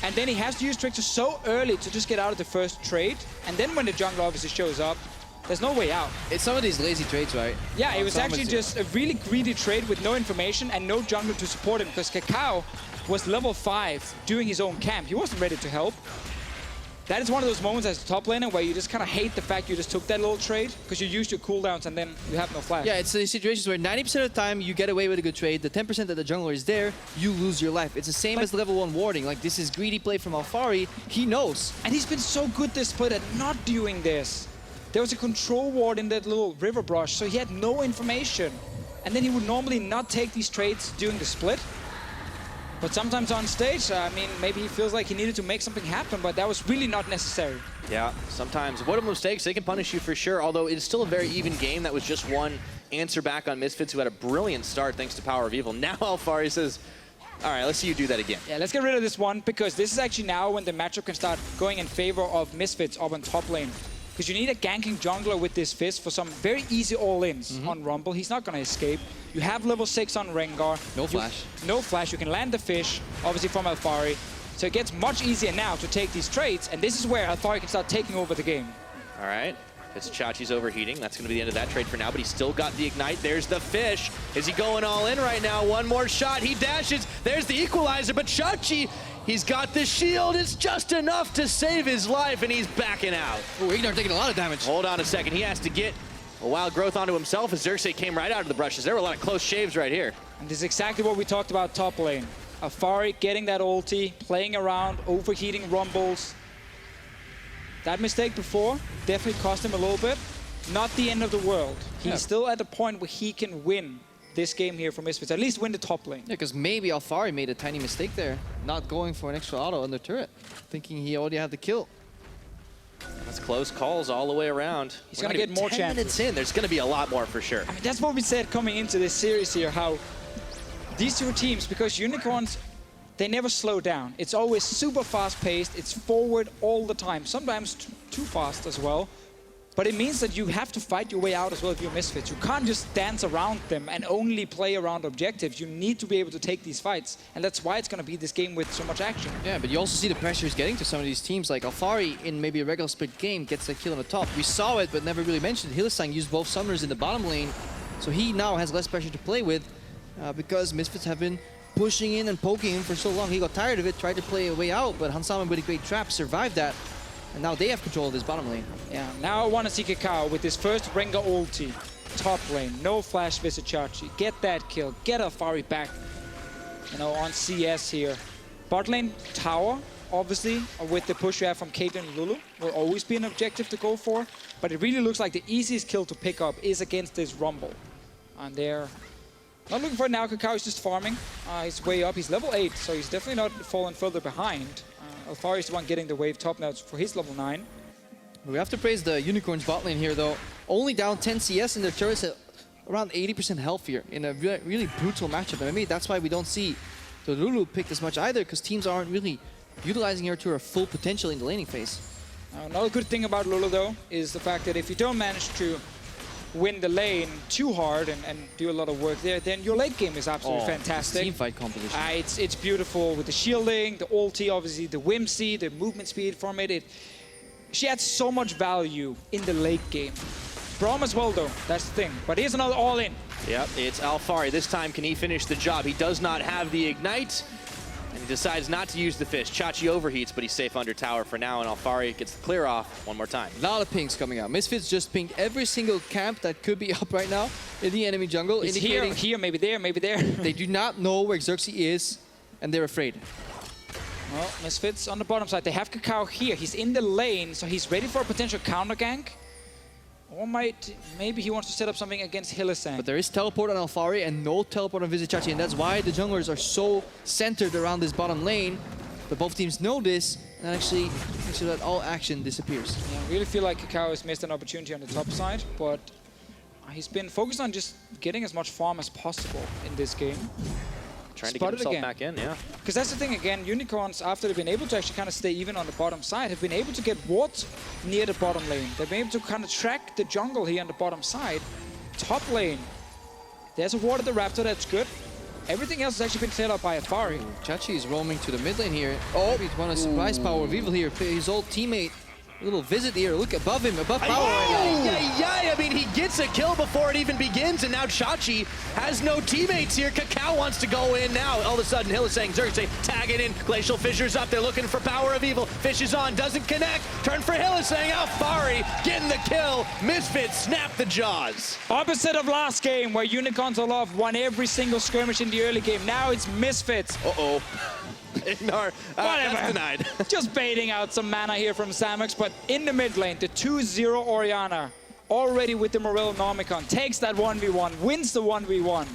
L: And then he has to use trickster so early to just get out of the first trade. And then when the jungler obviously shows up, there's no way out.
M: It's some of these lazy trades, right?
L: Yeah, it was actually just a really greedy trade with no information and no jungler to support him, because Kakao was level 5 doing his own camp. He wasn't ready to help. That is one of those moments as a top laner where you just kind of hate the fact you just took that little trade because you used your cooldowns and then you have no flash.
M: Yeah, it's the situations where 90% of the time you get away with a good trade. The 10% that the jungler is there, you lose your life. It's the same as level 1 warding. Like, this is greedy play from Alfari. He knows.
L: And he's been so good this split at not doing this. There was a control ward in that little river brush, so he had no information. And then he would normally not take these trades during the split. But sometimes on stage, I mean, maybe he feels like he needed to make something happen, but that was really not necessary.
K: Yeah, sometimes avoidable mistakes, they can punish you for sure, although it's still a very even game. That was just one answer back on Misfits, who had a brilliant start thanks to Power of Evil. Now Alfari says, all right, let's see you do that again.
L: Yeah, let's get rid of this one, because this is actually now when the matchup can start going in favor of Misfits up on top lane. Because you need a ganking jungler with this Fizz for some very easy all-ins on Rumble. He's not going to escape. You have level 6 on Rengar.
M: No flash.
L: No flash. You can land the fish, obviously from Alfari. So it gets much easier now to take these trades, and this is where Alfari can start taking over the game.
K: All right. It's Chachi's overheating. That's going to be the end of that trade for now, but he's still got the ignite. There's the fish. Is he going all in right now? One more shot. He dashes. There's the equalizer, but Chachi, he's got the shield. It's just enough to save his life, and he's backing out.
M: Oh, Ignar taking a lot of damage.
K: Hold on a second. He has to get a wild growth onto himself as Xerxes came right out of the brushes. There were a lot of close shaves right here.
L: And this is exactly what we talked about top lane. Alfari getting that ulti, playing around, overheating Rumbles. That mistake before definitely cost him a little bit. Not the end of the world. He's still at the point where he can win this game here for Misfits, at least win the top lane.
M: Yeah, because maybe Alfari made a tiny mistake there, not going for an extra auto on the turret, thinking he already had the kill.
K: That's close calls all the way around.
L: He's going to get more
K: 10
L: chances.
K: minutes in, there's going to be a lot more for sure.
L: I mean, that's what we said coming into this series here, how these two teams, because Unicorns, they never slow down. It's always super fast-paced. It's forward all the time, sometimes too fast as well. But it means that you have to fight your way out as well if you're Misfits. You can't just dance around them and only play around objectives. You need to be able to take these fights. And that's why it's going to be this game with so much action.
M: Yeah, but you also see the pressure he's getting to some of these teams. Like Alfari in maybe a regular split game gets a kill on the top. We saw it, but never really mentioned. Hylissang used both summoners in the bottom lane. So he now has less pressure to play with because Misfits have been pushing in and poking him for so long. He got tired of it, tried to play a way out, but Hansamen with a great trap survived that. And now they have control of this bottom lane.
L: Yeah, now I want to see Kakao with his first Rengar ulti. Top lane, no flash visit Chachi. Get that kill, get Alfari back, you know, on CS here. Bot lane tower, obviously, with the push you have from Caitlyn and Lulu, will always be an objective to go for. But it really looks like the easiest kill to pick up is against this Rumble. And they're not looking for it now. Kakao is just farming his way up. He's level 8, so he's definitely not fallen further behind. Alfari is the one getting the wave top now for his level 9.
M: We have to praise the Unicorns bot lane here, though. Only down 10 CS and their turrets at around 80% health here in a really brutal matchup. And maybe that's why we don't see the Lulu picked as much either, because teams aren't really utilizing her to her full potential in the laning phase.
L: Another good thing about Lulu, though, is the fact that if you don't manage to win the lane too hard and do a lot of work there, then your late game is absolutely fantastic.
M: Team fight composition.
L: It's beautiful with the shielding, the ulti, obviously the whimsy, the movement speed from it. She adds so much value in the late game. Braum as well, though. That's the thing. But here's another all-in.
K: Yep, it's Alfari. This time, can he finish the job? He does not have the ignite. And he decides not to use the fish. Chachi overheats, but he's safe under tower for now, and Alfari gets the clear off one more time.
M: A lot of pings coming out. Misfits just pinged every single camp that could be up right now in the enemy jungle.
L: It's
M: indicating
L: here, maybe there, maybe there.
M: They do not know where Xerxes is, and they're afraid.
L: Well, Misfits on the bottom side. They have Kakao here. He's in the lane, so he's ready for a potential counter gank. Or maybe he wants to set up something against Hylissang.
M: But there is teleport on Alfari and no teleport on Visit Chachi, and that's why the junglers are so centered around this bottom lane. But both teams know this, and actually makes sure that all action disappears.
L: Yeah, I really feel like Kakao has missed an opportunity on the top side, but he's been focused on just getting as much farm as possible in this game.
K: Trying to get himself back in, yeah.
L: Because that's the thing again, Unicorns, after they've been able to actually kind of stay even on the bottom side, have been able to get wards near the bottom lane. They've been able to kind of track the jungle here on the bottom side. Top lane, there's a ward at the Raptor, that's good. Everything else has actually been cleared up by Alfari.
M: Chachi is roaming to the mid lane here. Oh, he's won a surprise power of evil here. His old teammate. A little visit here. Look above him, above power.
K: I mean, he gets a kill before it even begins, and now Chachi has no teammates here. Kakao wants to go in now. All of a sudden, Hylissang, Xerxes tagging in. Glacial Fissures up. They're looking for Power of Evil. Fish is on, doesn't connect. Turn for Hylissang. Alfari getting the kill. Misfits snap the jaws.
L: Opposite of last game, where Unicorns of Love won every single skirmish in the early game. Now it's Misfits.
K: Uh-oh. Ignore.
L: Whatever.
K: That's denied.
L: Just baiting out some mana here from Samex, but in the mid lane, the 2-0 Orianna, already with the Morel Nomicon, takes that 1v1, wins the 1v1.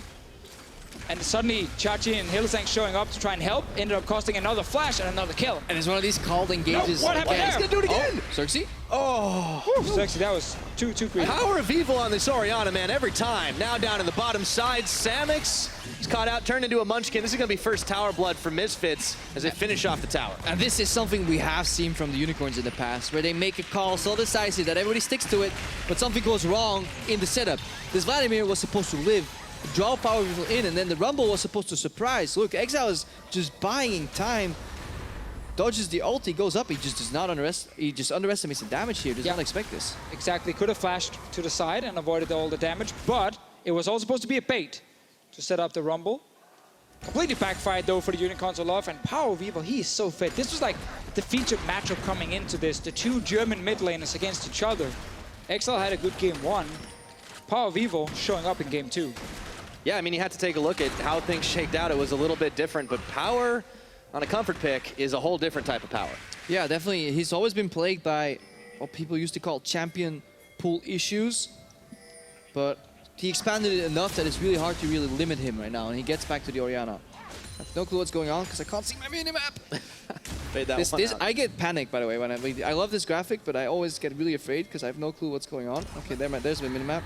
L: And suddenly, Chachi and Hylissang showing up to try and help, ended up costing another flash and another kill.
M: And it's one of these called engages.
L: No, what happened there?
K: He's gonna do it again.
M: Xerxes?
K: Oh.
L: Xerxes, that was too greedy.
K: Power of Evil on this Orianna, man, every time. Now down in the bottom side, Samex is caught out, turned into a munchkin. This is going to be first tower blood for Misfits as they finish off the tower.
M: And this is something we have seen from the Unicorns in the past, where they make a call so decisive that everybody sticks to it, but something goes wrong in the setup. This Vladimir was supposed to live, draw Power of Evil in, and then the Rumble was supposed to surprise. Look, Exile is just buying time. Dodges the ult, he goes up, he just does not underestimates the damage here, does not expect this.
L: Exactly, could have flashed to the side and avoided all the damage, but it was all supposed to be a bait to set up the Rumble. Completely backfired though for the Unicorns of Love, and Power of Evil, he is so fit. This was like the featured matchup coming into this, the two German mid laners against each other. Exile had a good game 1, Power of Evil showing up in game 2.
K: Yeah, I mean, you had to take a look at how things shaked out. It was a little bit different, but Power on a comfort pick is a whole different type of power.
M: Yeah, definitely. He's always been plagued by what people used to call champion pool issues, but he expanded it enough that it's really hard to really limit him right now, and he gets back to the Orianna. I have no clue what's going on because I can't see my minimap. I get panicked, by the way, when I love this graphic, but I always get really afraid because I have no clue what's going on. Okay, there's my minimap.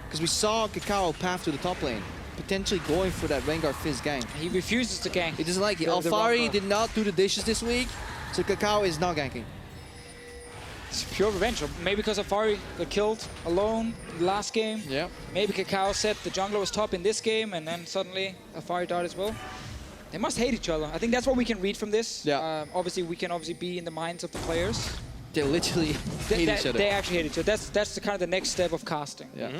M: Because we saw Kakao path to the top lane, potentially going for that Rengar Fizz gank.
L: He refuses to gank.
M: He doesn't like it. Alfari did not do the dishes this week, so Kakao is not ganking.
L: It's pure revenge. Maybe because Alfari got killed alone in the last game.
M: Yeah.
L: Maybe Kakao said the jungler was top in this game, and then suddenly Alfari died as well. They must hate each other. I think that's what we can read from this.
M: Yeah.
L: Obviously, we can be in the minds of the players.
M: They literally hate each other.
L: They actually hate each other. That's the kind of the next step of casting.
M: Yeah.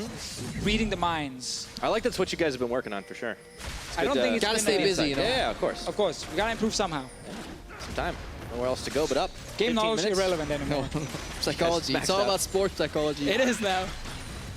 L: Reading the minds.
K: I like that's what you guys have been working on for sure.
L: I don't think it's
M: gotta stay busy, you know.
K: Yeah, of course.
L: Of course, we gotta improve somehow.
K: Some time. Nowhere else to go but up.
L: Game knowledge is irrelevant anymore.
M: Psychology. It's all about sports psychology.
L: It is now.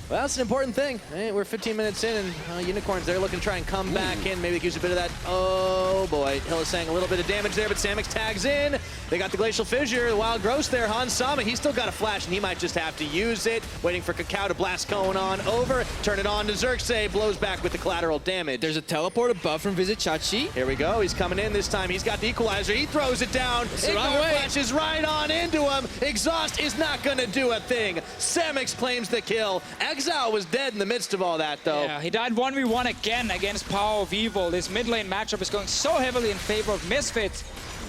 K: Well, that's an important thing. Hey, we're 15 minutes in, and Unicorns, they're looking to try and come back in. Maybe use a bit of that. Oh, boy. Hylissang a little bit of damage there, but Samex tags in. They got the Glacial Fissure, the Wild Growth there. Hans Sama, he's still got a flash, and he might just have to use it. Waiting for Kakao to blast Cone on over. Turn it on to Xerxes. Blows back with the collateral damage.
M: There's a teleport above from Visit Chachi.
K: Here we go. He's coming in this time. He's got the Equalizer. He throws it down. Ignore flashes right on into him. Exhaust is not going to do a thing. Samex claims the kill. Exile was dead in the midst of all that, though.
L: Yeah, he died 1v1 again against Power of Evil. This mid lane matchup is going so heavily in favor of Misfits.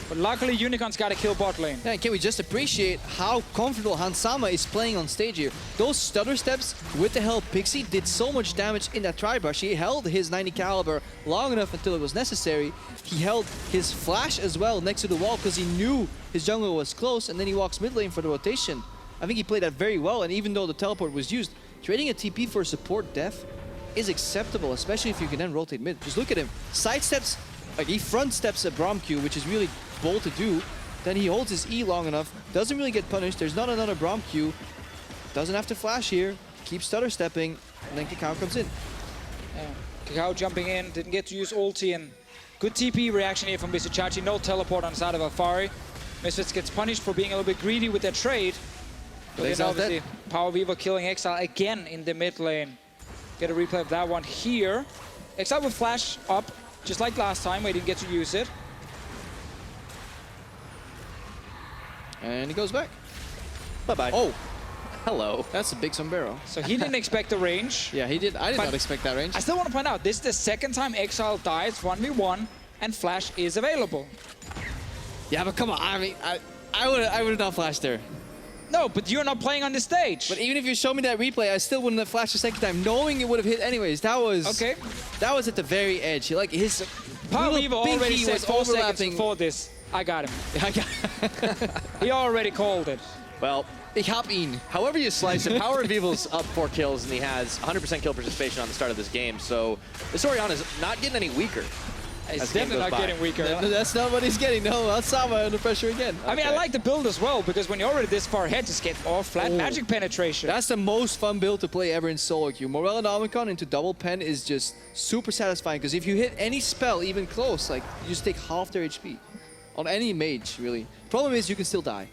L: But luckily, Unicorns got to kill bot lane.
M: Yeah, can we just appreciate how comfortable Hans Sama is playing on stage here? Those stutter steps with the help Pixie did so much damage in that tri-brush. He held his 90 caliber long enough until it was necessary. He held his flash as well next to the wall because he knew his jungle was close, and then he walks mid lane for the rotation. I think he played that very well, and even though the teleport was used, trading a TP for support def is acceptable, especially if you can then rotate mid. Just look at him. Sidesteps Like, he front steps a Braum Q, which is really bold to do. Then he holds his E long enough, doesn't really get punished. There's not another Braum Q. Doesn't have to flash here. Keeps stutter stepping, and then Kakao comes in.
L: Kakao jumping in, didn't get to use ulti, and good TP reaction here from Chachi. No teleport on the side of Alfari. Misfits gets punished for being a little bit greedy with their trade. But then obviously, Power Vivo killing Exile again in the mid lane. Get a replay of that one here. Exile will flash up, just like last time, where he didn't get to use it.
M: And he goes back.
K: Bye-bye.
M: Oh,
K: hello.
M: That's a big sombrero.
L: So he didn't expect the range.
M: Yeah, he did. I did not expect that range.
L: I still want to point out, this is the second time Exile dies 1v1, and flash is available.
M: Yeah, but come on. I mean, I would have not flashed there.
L: No, but you're not playing on the stage.
M: But even if you show me that replay, I still wouldn't have flashed the second time, knowing it would have hit anyways. That was
L: okay.
M: That was at the very edge. Like his
L: Power Vivo already said 4 seconds
M: overlapping
L: before this. I got him. He already called it.
K: Well,
M: ich hab ihn.
K: However you slice it, Power of Evil's up 4 kills, and he has 100% kill participation on the start of this game. So this Orianna is not getting any weaker.
L: It's definitely not getting weaker.
M: That's not what he's getting. No, that's Sama under pressure again.
L: I mean, I like the build as well, because when you're already this far ahead, just get more flat magic penetration.
M: That's the most fun build to play ever in solo queue. Morel and Omicron into double pen is just super satisfying, because if you hit any spell even close, like, you just take half their HP. On any mage, really. Problem is, you can still die.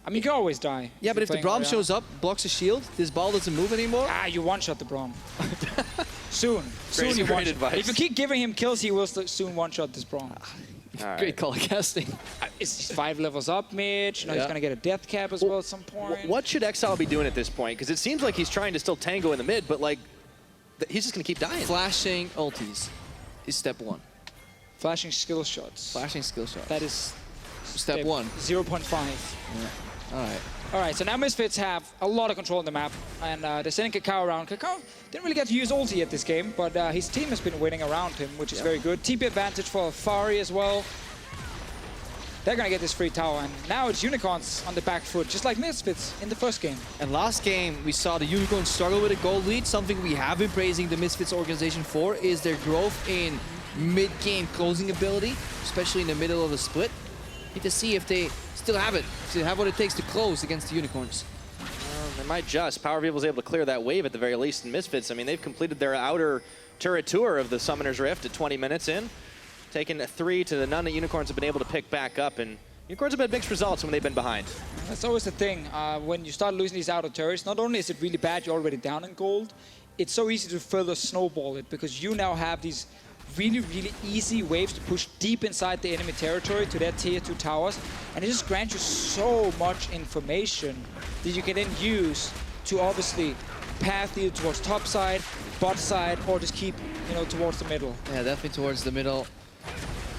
L: I mean, you can always die.
M: Yeah, but if the Braum shows up, blocks a shield, this ball doesn't move anymore.
L: Ah, you one-shot the Braum. Soon you
K: great advice.
L: If you keep giving him kills, he will soon one-shot this Braum.
M: Great call casting.
L: It's 5 levels up mid. You know, he's going to get a death cap as well at some point.
K: What should Exile be doing at this point? Because it seems like he's trying to still tango in the mid, but like, he's just going to keep dying.
M: Flashing ultis is step 1.
L: Flashing skill shots.
M: Flashing skill shots.
L: That is
M: step 1.
L: 0.5.
M: Yeah. Alright.
L: Alright, so now Misfits have a lot of control on the map, and they're sending Kakao around. Kakao didn't really get to use ulti at this game, but his team has been winning around him, which is very good. TP advantage for Fari as well. They're gonna get this free tower, and now it's Unicorns on the back foot, just like Misfits in the first game.
M: And last game, we saw the Unicorns struggle with a gold lead. Something we have been praising the Misfits organization for is their growth in mid-game closing ability, especially in the middle of the split. Need to see if they still have it, to have what it takes to close against the Unicorns.
K: They might just. Power Vivo was able to clear that wave at the very least in Misfits. I mean, they've completed their outer turret tour of the Summoner's Rift at 20 minutes in, taken 3 to the none that Unicorns have been able to pick back up, and Unicorns have had mixed results when they've been behind.
L: That's always the thing. When you start losing these outer turrets, not only is it really bad, you're already down in gold, it's so easy to further snowball it, because you now have these really, really easy waves to push deep inside the enemy territory to their tier 2 towers, and it just grants you so much information that you can then use to obviously path either towards top side, bot side, or just keep, you know, towards the middle.
M: Yeah, definitely towards the middle.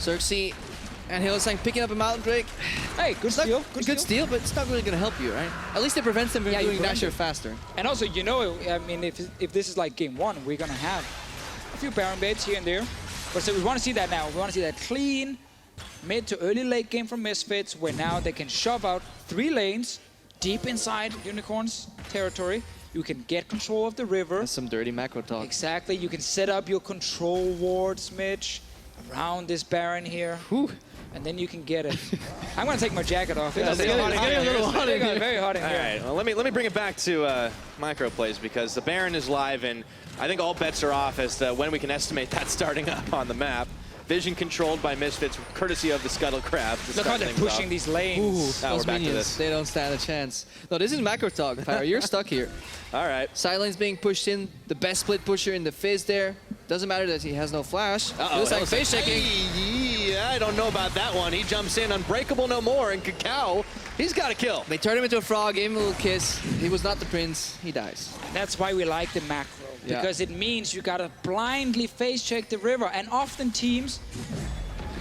M: Xerxes and Hillsang picking up a Mountain Drake.
L: Hey, good steal.
M: Good steal, but it's not really going to help you, right? At least it prevents them from doing Dasher faster.
L: And also, you know, I mean, if this is like game 1, we're going to have a few Baron baits here and there. But so we want to see that now. We want to see that clean mid to early late game from Misfits, where now they can shove out 3 lanes deep inside Unicorn's territory. You can get control of the river.
M: That's some dirty macro talk.
L: Exactly. You can set up your control wards, Mitch, around this Baron here.
M: Whew.
L: And then you can get it. I'm going to take my jacket off.
M: It's getting a little hot in here.
L: Very hot in here.
K: All right, well, let me bring it back to micro plays, because the Baron is live, and I think all bets are off as to when we can estimate that starting up on the map. Vision controlled by Misfits, courtesy of the Scuttle Crab.
L: Look how they're pushing these lanes.
M: Ooh, those minions, they don't stand a chance. No, this is macro talk, Pyro. You're stuck here.
K: All right.
M: Side lane's being pushed in. The best split pusher in the Fizz there. Doesn't matter that he has no flash. Looks like face checking.
K: Yeah, I don't know about that one. He jumps in, unbreakable no more, and Kakao, he's got a kill.
M: They turned him into a frog, gave him a little kiss. He was not the prince. He dies.
L: That's why we like the macro, because it means you gotta blindly face check the river, and often teams,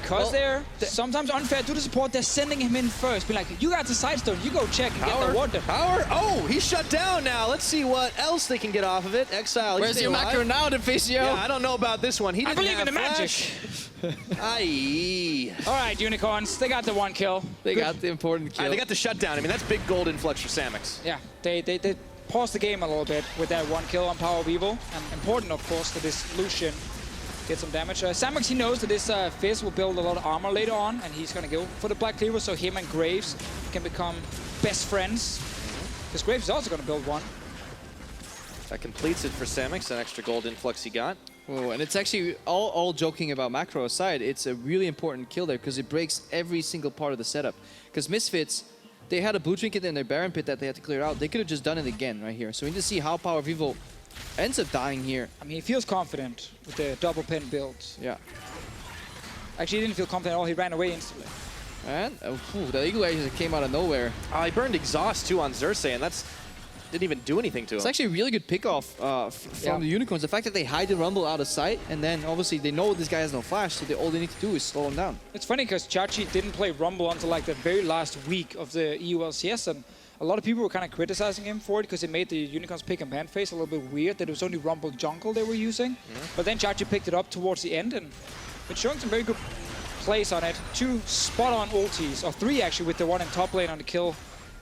L: because they're sometimes unfair to the support, they're sending him in first. Be like, you got the side stone, you go check and get the water.
K: Power, oh, he's shut down now. Let's see what else they can get off of it. Exile,
M: where's your macro now to face you?
K: Yeah, I don't know about this one. He
L: I
K: didn't
L: believe in the
K: flash.
L: magic.
K: Aye.
L: All right, Unicorns, they got the 1 kill.
M: They got the important kill.
K: They got the shutdown. I mean, that's big gold influx for Samix.
L: Yeah, they paused the game a little bit with that 1 kill on Power Vivo. And important, of course, for this Lucian get some damage. Samox, he knows that this Fizz will build a lot of armor later on, and he's going to go for the Black Cleaver, so him and Graves can become best friends. Because Graves is also going to build one.
K: That completes it for Samox, an extra gold influx he got.
M: Oh, and it's actually, all joking about macro aside, it's a really important kill there because it breaks every single part of the setup. Because Misfits, they had a blue trinket in their Baron pit that they had to clear out. They could have just done it again right here. So we need to see how Power of Evil ends up dying here.
L: I mean, he feels confident with the double pin build.
M: Yeah.
L: Actually, he didn't feel confident at all. He ran away instantly.
M: And the Eagle Age came out of nowhere.
K: He burned Exhaust too on Xerxes, and that's didn't even do anything to him.
M: It's actually a really good pick-off from the Unicorns. The fact that they hide the Rumble out of sight, and then obviously they know this guy has no flash, so all they need to do is slow him down.
L: It's funny because Chachi didn't play Rumble until like the very last week of the EU LCS, and a lot of people were kind of criticizing him for it because it made the Unicorns pick and ban phase a little bit weird that it was only Rumble jungle they were using. But then Chachi picked it up towards the end and been showing some very good plays on it. 2 spot-on ultis, or 3 actually, with the one in top lane on the kill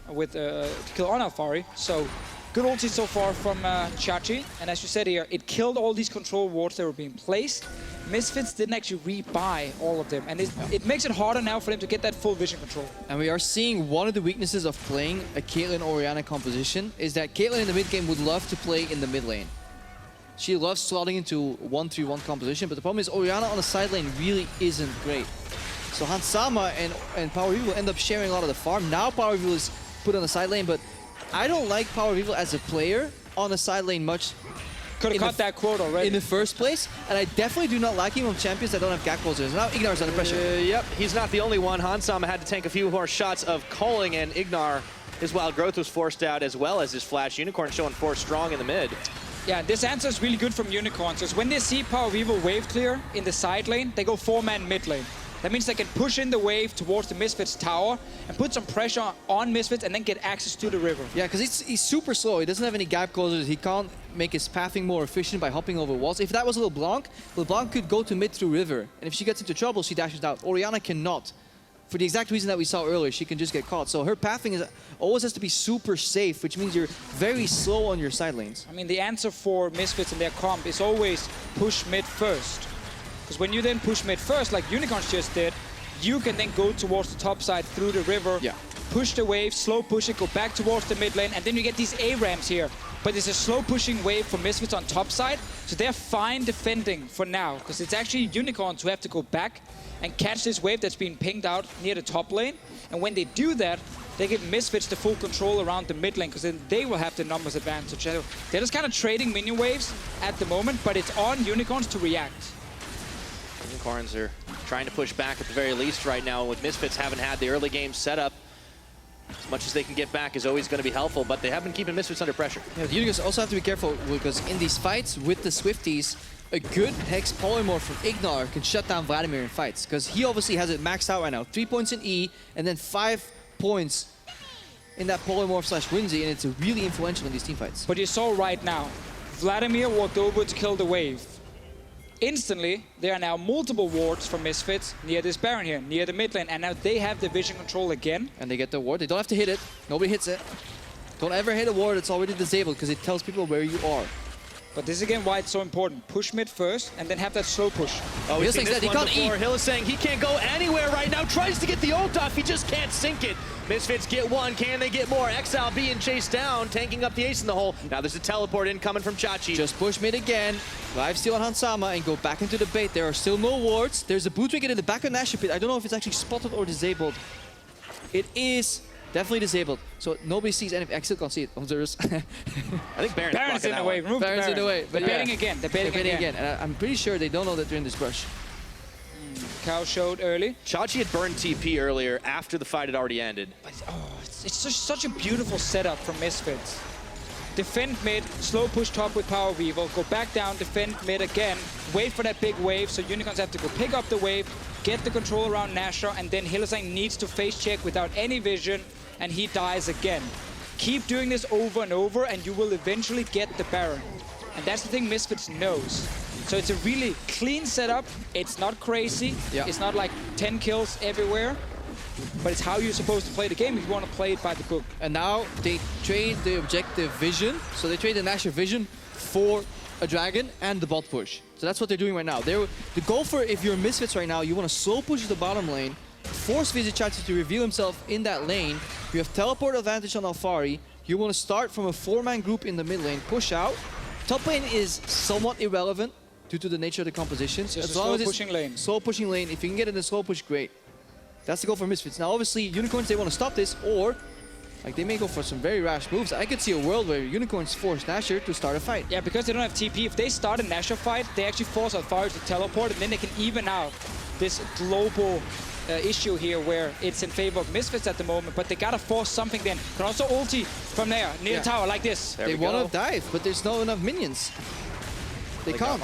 L: with to kill on Alfari. So good ulti so far from Chachi, and as you said here, it killed all these control wards that were being placed. Misfits didn't actually rebuy all of them, and it makes it harder now for them to get that full vision control.
M: And we are seeing one of the weaknesses of playing a Caitlyn Orianna composition is that Caitlyn in the mid game would love to play in the mid lane. She loves slotting into 1-3-1 composition, but the problem is Orianna on the side lane really isn't great. So Hansama and Power Evil end up sharing a lot of the farm. Now Power Evil is put on the side lane, but I don't like Power Evil as a player on the side lane much.
L: Could have cut that quote already.
M: In the first place, and I definitely do not like him on champions that don't have gap closers. Now Ignar's under pressure.
K: Yep, he's not the only one. Hansama had to tank a few more shots of calling, and Ignar, his wild growth was forced out as well as his flash. Unicorn showing 4 strong in the mid.
L: Yeah, this answer is really good from Unicorns, because when they see Power of Evil wave clear in the side lane, they go 4-man mid lane. That means they can push in the wave towards the Misfits tower and put some pressure on Misfits and then get access to the river.
M: Yeah, because he's super slow. He doesn't have any gap closers. He can't make his pathing more efficient by hopping over walls. If that was LeBlanc could go to mid through river. And if she gets into trouble, she dashes out. Orianna cannot. For the exact reason that we saw earlier, she can just get caught. So her pathing always has to be super safe, which means you're very slow on your side lanes.
L: I mean, the answer for Misfits in their comp is always push mid first. Because when you then push mid first, like Unicorns just did, you can then go towards the top side through the river, push the wave, slow push it, go back towards the mid lane, and then you get these A-ramps here. But it's a slow pushing wave for Misfits on top side, so they're fine defending for now, because it's actually Unicorns who have to go back and catch this wave that's being pinged out near the top lane. And when they do that, they give Misfits the full control around the mid lane, because then they will have the numbers advantage. So they're just kind of trading minion waves at the moment, but it's on Unicorns to react.
K: Unicorns are trying to push back at the very least right now. With Misfits haven't had the early game set up, as much as they can get back is always going to be helpful, but they have been keeping Misfits under pressure.
M: Yeah, the Unicorns also have to be careful, because in these fights with the Swifties, a good Hex polymorph from Ignar can shut down Vladimir in fights, because he obviously has it maxed out right now. 3 points in E, and then 5 points in that polymorph / Whimsy, and it's really influential in these team fights.
L: But you saw right now, Vladimir walked over to kill the wave. Instantly, there are now multiple wards from Misfits near this Baron here, near the mid lane, and now they have the vision control again.
M: And they get the ward. They don't have to hit it. Nobody hits it. Don't ever hit a ward that's already disabled, because it tells people where you are.
L: But this is again why it's so important. Push mid first, and then have that slow push.
K: Oh, he's seen this one before. Hill is saying he can't go anywhere right now. Tries to get the ult off. He just can't sink it. Misfits get one. Can they get more? Exile being chased down, tanking up the ace in the hole. Now there's a teleport incoming from Chachi.
M: Just push mid again. Live steal on Hansama and go back into the bait. There are still no wards. There's a boot trinket in the back of Nashor pit. I don't know if it's actually spotted or disabled. It is definitely disabled. So nobody sees anything. I still can't see it. I
K: think
L: Baron's in the way. Remove
M: Baron's in the way.
L: They're betting again. They're betting again.
M: And I'm pretty sure they don't know that they're in this brush.
L: Cow showed early.
K: Chachi had burned TP earlier after the fight had already ended.
L: It's just such a beautiful setup from Misfits. Defend mid, slow push top with Power of Evil, go back down, defend mid again, wait for that big wave, so Unicorns have to go pick up the wave, get the control around Nashor, and then Hylissang needs to face check without any vision, and he dies again. Keep doing this over and over, and you will eventually get the Baron. And that's the thing Misfits knows. So it's a really clean setup. It's not crazy. It's not like 10 kills everywhere. But it's how you're supposed to play the game if you want to play it by the book.
M: And now they trade the objective vision. So they trade the Nashor vision for a dragon and the bot push. So that's what they're doing right now. The goal for, if you're Misfits right now, you want to slow push the bottom lane, force Vizichachi to reveal himself in that lane. You have teleport advantage on Alphari. You want to start from a 4-man group in the mid lane, push out. Top lane is somewhat irrelevant due to the nature of the composition.
L: Just a slow pushing lane.
M: Slow pushing lane. If you can get it in a slow push, great. That's the goal for Misfits. Now, obviously, Unicorns, they want to stop this, or like they may go for some very rash moves. I could see a world where Unicorns force Nashor to start a fight.
L: Yeah, because they don't have TP. If they start a Nashor fight, they actually force Alphari to teleport, and then they can even out this global issue here where it's in favor of Misfits at the moment, but they gotta force something then. Can also ulti from there, near the tower, like this.
M: They want to dive, but there's not enough minions. They can't.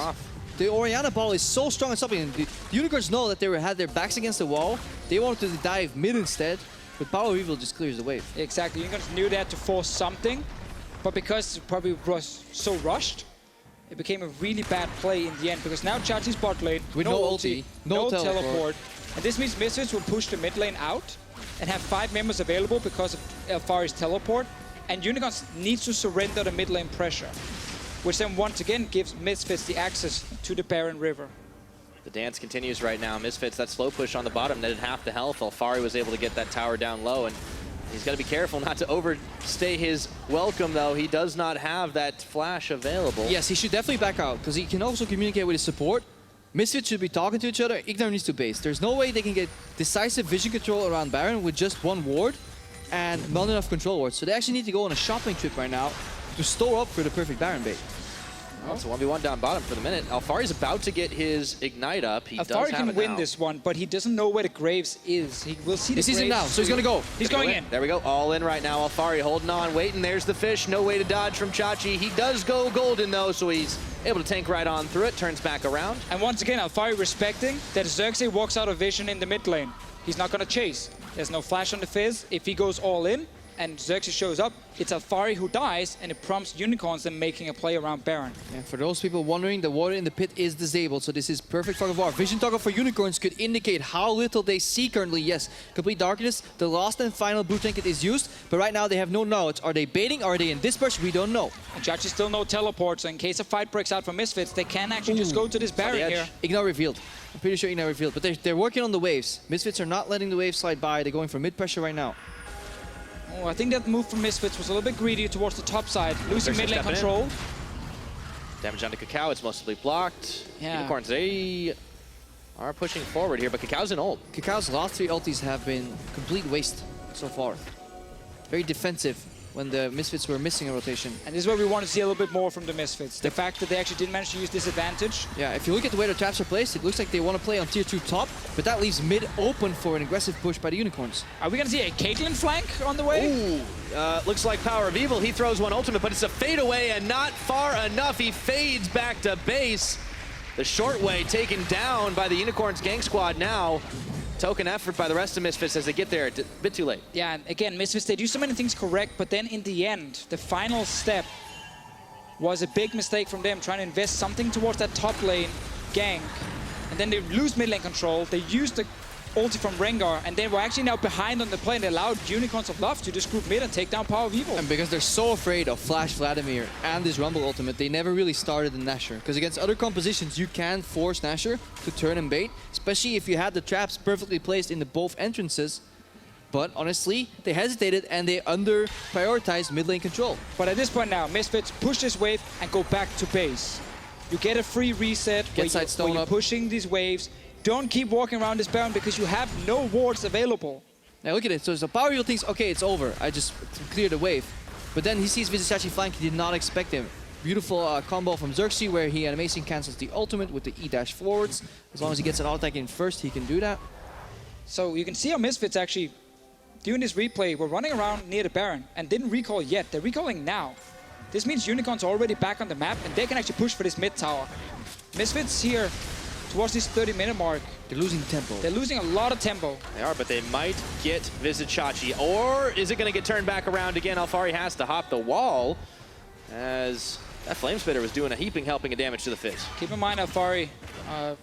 M: The Orianna ball is so strong and stopping. The Unicorns know that they had their backs against the wall. They wanted to dive mid instead, but Power Evil just clears the wave.
L: Exactly, Unicorns knew they had to force something, but because it probably was so rushed, it became a really bad play in the end, because now Chachi's bot lane,
M: with no ulti, no teleport.
L: And this means Misfits will push the mid lane out and have 5 members available because of Alphari's teleport. And Unicorns needs to surrender the mid lane pressure, which then once again gives Misfits the access to the Baron River.
K: The dance continues right now. Misfits, that slow push on the bottom, netted half the health. Alphari was able to get that tower down low, and he's got to be careful not to overstay his welcome, though. He does not have that flash available.
M: Yes, he should definitely back out, because he can also communicate with his support. Misfits should be talking to each other. Ignite needs to base. There's no way they can get decisive vision control around Baron with just 1 ward and not enough control wards. So they actually need to go on a shopping trip right now to store up for the perfect Baron bait.
K: Well, it's a 1v1 down bottom for the minute. Alphari's about to get his Ignite up.
L: Alphari can win this one, but he doesn't know where the Graves is. He will see the Graves.
M: He sees him now, so he's going to go.
L: He's going in.
K: There we go. All in right now. Alphari holding on, waiting. There's the fish. No way to dodge from Chachi. He does go golden, though, so he's able to tank right on through it. Turns back around.
L: And once again, Alphari respecting that Xerxes walks out of vision in the mid lane. He's not going to chase. There's no flash on the Fizz. If he goes all in and Xerxes shows up, it's Alphari who dies, and it prompts Unicorns then making a play around Baron.
M: Yeah, for those people wondering, the water in the pit is disabled, so this is perfect for war. Vision toggle for Unicorns could indicate how little they see currently. Yes, complete darkness, the last and final blue trinket is used, but right now they have no knowledge. Are they baiting? Are they in dispatch? We don't know.
L: And Chachi still no teleport, so in case a fight breaks out for Misfits, they can actually just go to this Baron here.
M: Ignite revealed. I'm pretty sure Ignite revealed, but they're working on the waves. Misfits are not letting the waves slide by. They're going for mid pressure right now.
L: Oh, I think that move from Misfits was a little bit greedy towards the top side, losing mid lane control.
K: Damage onto Kakao, it's mostly blocked.
L: Yeah.
K: Unicorns, they are pushing forward here, but Kakao's in ult.
M: Kakao's last 3 ultis have been complete waste so far. Very defensive when the Misfits were missing a rotation.
L: And this is where we want to see a little bit more from the Misfits. The fact that they actually didn't manage to use this advantage.
M: Yeah, if you look at the way the traps are placed, it looks like they want to play on tier 2 top, but that leaves mid open for an aggressive push by the Unicorns.
L: Are we going to see a Caitlyn flank on the way?
K: Ooh, looks like Power of Evil. He throws one ultimate, but it's a fade away and not far enough. He fades back to base. The short way taken down by the Unicorns gang squad now. Token effort by the rest of Misfits as they get there. A bit too late.
L: Yeah, and again, Misfits, they do so many things correct, but then in the end, the final step was a big mistake from them, trying to invest something towards that top lane gank. And then they lose mid lane control. They used the ulti from Rengar, and they were actually now behind on the play, and they allowed Unicorns of Love to just group mid and take down Power of Evil.
M: And because they're so afraid of Flash Vladimir and this Rumble ultimate, they never really started the Nashor. Because against other compositions, you can force Nashor to turn and bait, especially if you had the traps perfectly placed in the both entrances. But honestly, they hesitated and they under-prioritized mid lane control.
L: But at this point now, Misfits push this wave and go back to base. You get a free reset where you're pushing these waves. Don't keep walking around this Baron because you have no wards available.
M: Now look at it. So Power Evil thinks, okay, it's over. I just cleared the wave. But then he sees Vizichachi flank. He did not expect him. Beautiful combo from Xerxes where he animation cancels the ultimate with the E-dash forwards. As long as he gets an auto attack in first, he can do that.
L: So you can see how Misfits actually, doing this replay, were running around near the Baron and didn't recall yet. They're recalling now. This means Unicorns are already back on the map and they can actually push for this mid tower. Misfits here towards this 30-minute mark.
M: They're losing tempo.
L: They're losing a lot of tempo.
K: They are, but they might get Vizichachi. Or is it going to get turned back around again? Alphari has to hop the wall as that Flamespitter was doing a heaping helping of damage to the Fizz.
L: Keep in mind Alphari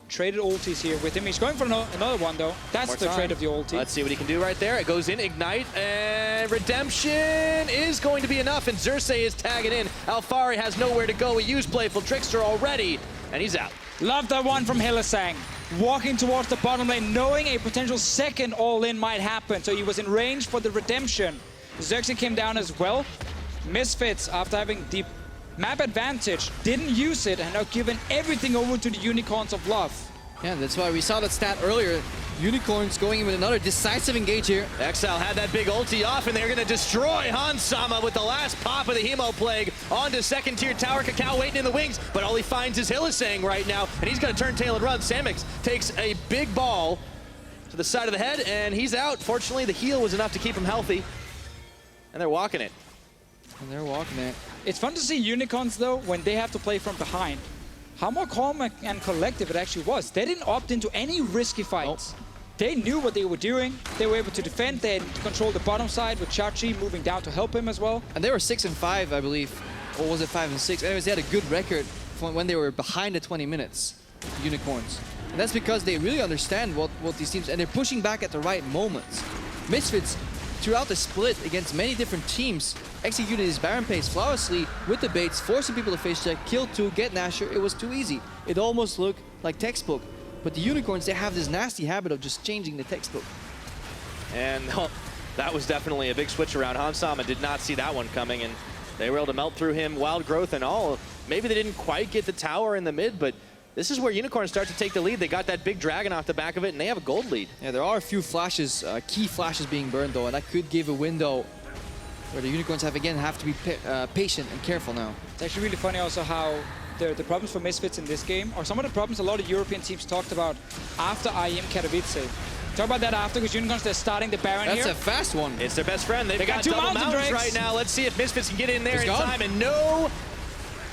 L: traded ultis here with him. He's going for another one though. That's the trade of the ulti.
K: Let's see what he can do right there. It goes in, Ignite, and Redemption is going to be enough, and Xerxes is tagging in. Alphari has nowhere to go. He used Playful Trickster already, and he's out.
L: Love that one from Hylissang. Walking towards the bottom lane, knowing a potential second all-in might happen. So he was in range for the redemption. Xerxes came down as well. Misfits, after having the map advantage, didn't use it and are given everything over to the Unicorns of Love.
M: Yeah, that's why we saw that stat earlier. Unicorns going in with another decisive engage here.
K: Exile had that big ulti off, and they're going to destroy Hans Sama with the last pop of the Hemo Plague onto second tier tower. Kakao waiting in the wings, but all he finds is Hylissang right now, and he's going to turn tail and run. Samix takes a big ball to the side of the head, and he's out. Fortunately, the heal was enough to keep him healthy, and they're walking it.
M: And they're walking it.
L: It's fun to see Unicorns, though, when they have to play from behind. How more calm and collective it actually was. They didn't opt into any risky fights. Nope. They knew what they were doing. They were able to defend. They had controlled the bottom side with Chachi moving down to help him as well.
M: And they were 6 and 5, I believe. Or was it 5 and 6? Anyways, they had a good record when they were behind the 20 minutes, Unicorns. And that's because they really understand what these teams, and they're pushing back at the right moments. Misfits, throughout the split against many different teams, executed his Baron pace flawlessly with the baits, forcing people to face check, kill 2, get Nasher. It was too easy. It almost looked like textbook. But the Unicorns, they have this nasty habit of just changing the textbook.
K: And that was definitely a big switch around. Hans Sama did not see that one coming, and they were able to melt through him, wild growth and all. Maybe they didn't quite get the tower in the mid, but this is where Unicorns start to take the lead. They got that big dragon off the back of it, and they have a gold lead.
M: Yeah, there are a few flashes, key flashes being burned, though, and that could give a window where the Unicorns have to be patient and careful now.
L: It's actually really funny also how the problems for Misfits in this game are some of the problems a lot of European teams talked about after IEM Katowice. Talk about that after, because Unicorns, they're starting the Baron here.
M: That's a fast one.
K: It's their best friend. They've got
L: 2
K: double
L: Mountain
K: mountains
L: Drakes
K: right now. Let's see if Misfits can get in there in
M: gone.
K: time. And no,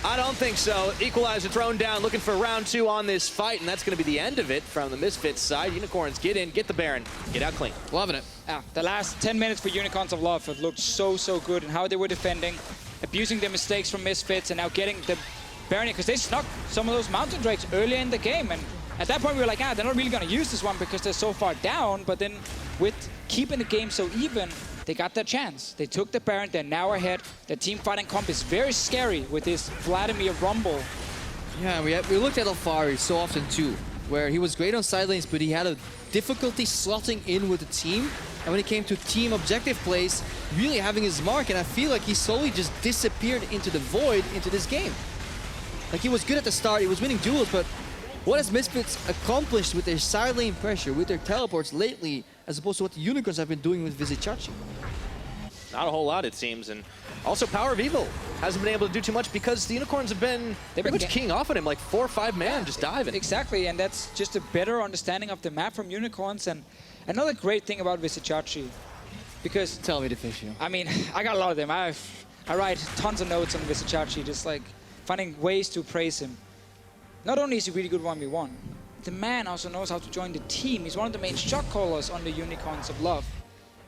K: I don't think so. Equalizer thrown down, looking for round 2 on this fight, and that's going to be the end of it from the Misfits side. Unicorns get in, get the Baron, get out clean.
M: Loving it.
L: Yeah, the last 10 minutes for Unicorns of Love have looked so good, and how they were defending, abusing their mistakes from Misfits, and now getting the Baron, because they snuck some of those Mountain Drakes earlier in the game. And at that point, we were like, they're not really going to use this one because they're so far down. But then with keeping the game so even, they got their chance. They took the Baron, they're now ahead. The team fighting comp is very scary with this Vladimir Rumble.
M: Yeah, we looked at Alfari so often too, where he was great on side lanes, but he had a difficulty slotting in with the team. And when it came to team objective plays, really having his mark, and I feel like he slowly just disappeared into the void into this game. Like, he was good at the start, he was winning duels, but what has Misfits accomplished with their side lane pressure, with their teleports lately, as opposed to what the Unicorns have been doing with Visit Chachi?
K: Not a whole lot, it seems. And also Power of Evil hasn't been able to do too much because the Unicorns have been pretty much keying off on him, like 4 or 5 man just diving.
L: Exactly, and that's just a better understanding of the map from Unicorns. And another great thing about Visit Chachi, because...
M: Tell me the fish, you know.
L: I mean, I got a lot of them. I write tons of notes on Visit Chachi, just like finding ways to praise him. Not only is he really good 1v1, the man also knows how to join the team. He's one of the main shot callers on the Unicorns of Love.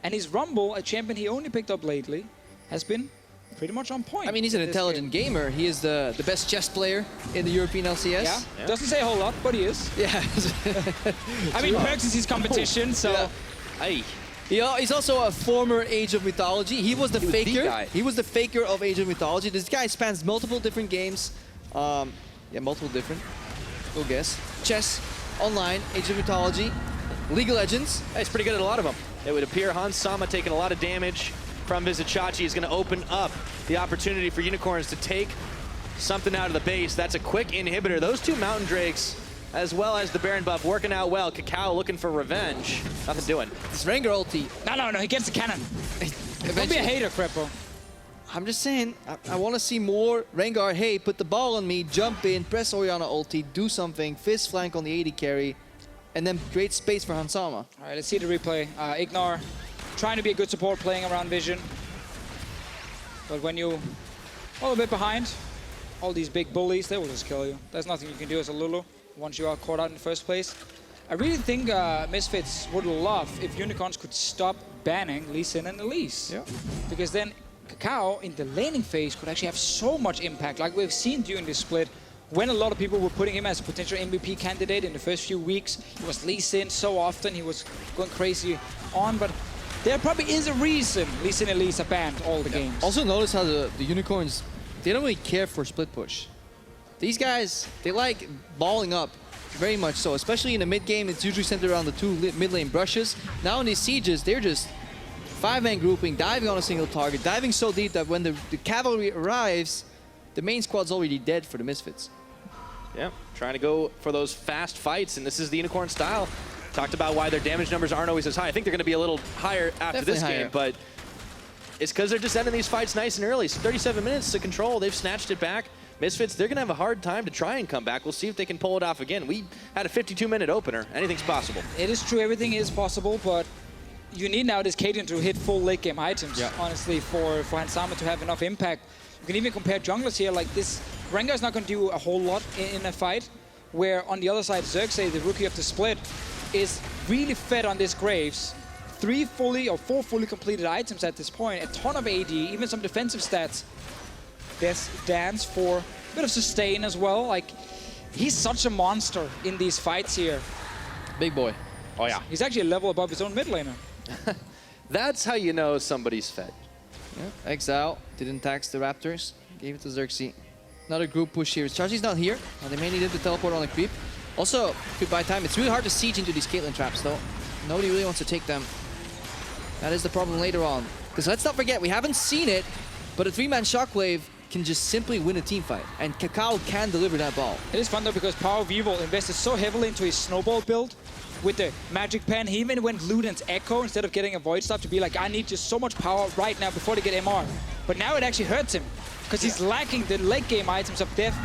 L: And his Rumble, a champion he only picked up lately, has been pretty much on point.
M: I mean, he's an intelligent gamer. He is the best chess player in the European LCS.
L: Yeah. Doesn't say a whole lot, but he is.
M: Yeah.
L: I mean, Perks is his competition, so...
M: Yeah.
K: Hey.
M: He's also a former Age of Mythology. He was the faker. He was the faker of Age of Mythology. This guy spans multiple different games. Yeah, multiple different. Go guess. Chess, online, Age of Mythology, League of Legends.
K: Hey, he's pretty good at a lot of them. It would appear Hans Sama taking a lot of damage from Visit Chachi is going to open up the opportunity for Unicorns to take something out of the base. That's a quick inhibitor. Those 2 Mountain Drakes, as well as the Baron buff, working out well. Kakao looking for revenge. Nothing doing.
M: This Rengar ulti.
L: No, he gets the cannon. Don't be a hater, Crepo.
M: I'm just saying, I want to see more Rengar. Hey, put the ball on me, jump in, press Orianna ulti, do something, fist flank on the AD carry, and then create space for Hansama.
L: All right, let's see the replay. Ignore, trying to be a good support, playing around Vision. But when you all a bit behind, all these big bullies, they will just kill you. There's nothing you can do as a Lulu once you are caught out in the first place. I really think Misfits would love if Unicorns could stop banning Lee Sin and Elise.
M: Yeah.
L: Because then Kakao in the laning phase could actually have so much impact, like we've seen during this split, when a lot of people were putting him as a potential MVP candidate in the first few weeks. He was Lee Sin so often, he was going crazy on, but there probably is a reason Lee Sin and Elise are banned all the games.
M: Also notice how the Unicorns, they don't really care for split push. These guys, they like balling up very much so, especially in the mid game. It's usually centered around the two mid lane brushes. Now in these sieges, they're just 5-man grouping, diving on a single target, diving so deep that when the cavalry arrives, the main squad's already dead for the Misfits.
K: Yeah, trying to go for those fast fights, and this is the Unicorn style. Talked about why their damage numbers aren't always as high. I think they're going to be a little higher after
M: Definitely
K: this
M: higher.
K: game, but it's because they're just ending these fights nice and early. So 37 minutes to control. They've snatched it back. Misfits, they're going to have a hard time to try and come back. We'll see if they can pull it off again. We had a 52-minute opener. Anything's possible.
L: It is true, everything is possible, but you need now this Cadian to hit full late game items, honestly, for Hansama to have enough impact. You can even compare junglers here like this. Rengar's not going to do a whole lot in a fight, where on the other side, Xerxes, the rookie of the split, is really fed on this Graves. 4 fully completed items at this point, a ton of AD, even some defensive stats. There's Dance for a bit of sustain as well. Like, he's such a monster in these fights here.
M: Big boy.
K: Oh yeah.
L: He's actually a level above his own mid laner.
K: That's how you know somebody's fed.
M: Yeah. Exile didn't tax the Raptors, gave it to Xerxes. Another group push here. Chachi's not here. They may need him to teleport on the creep. Also, could buy time. It's really hard to siege into these Caitlyn traps, though. Nobody really wants to take them. That is the problem later on. Because let's not forget, we haven't seen it, but a 3-man Shockwave can just simply win a team fight. And Kakao can deliver that ball.
L: It is fun, though, because Power of Evil invested so heavily into his snowball build with the Magic Pen. He even went Luden's Echo instead of getting a Void Staff to be like, I need just so much power right now before they get MR. But now it actually hurts him, because he's lacking the late game items of Death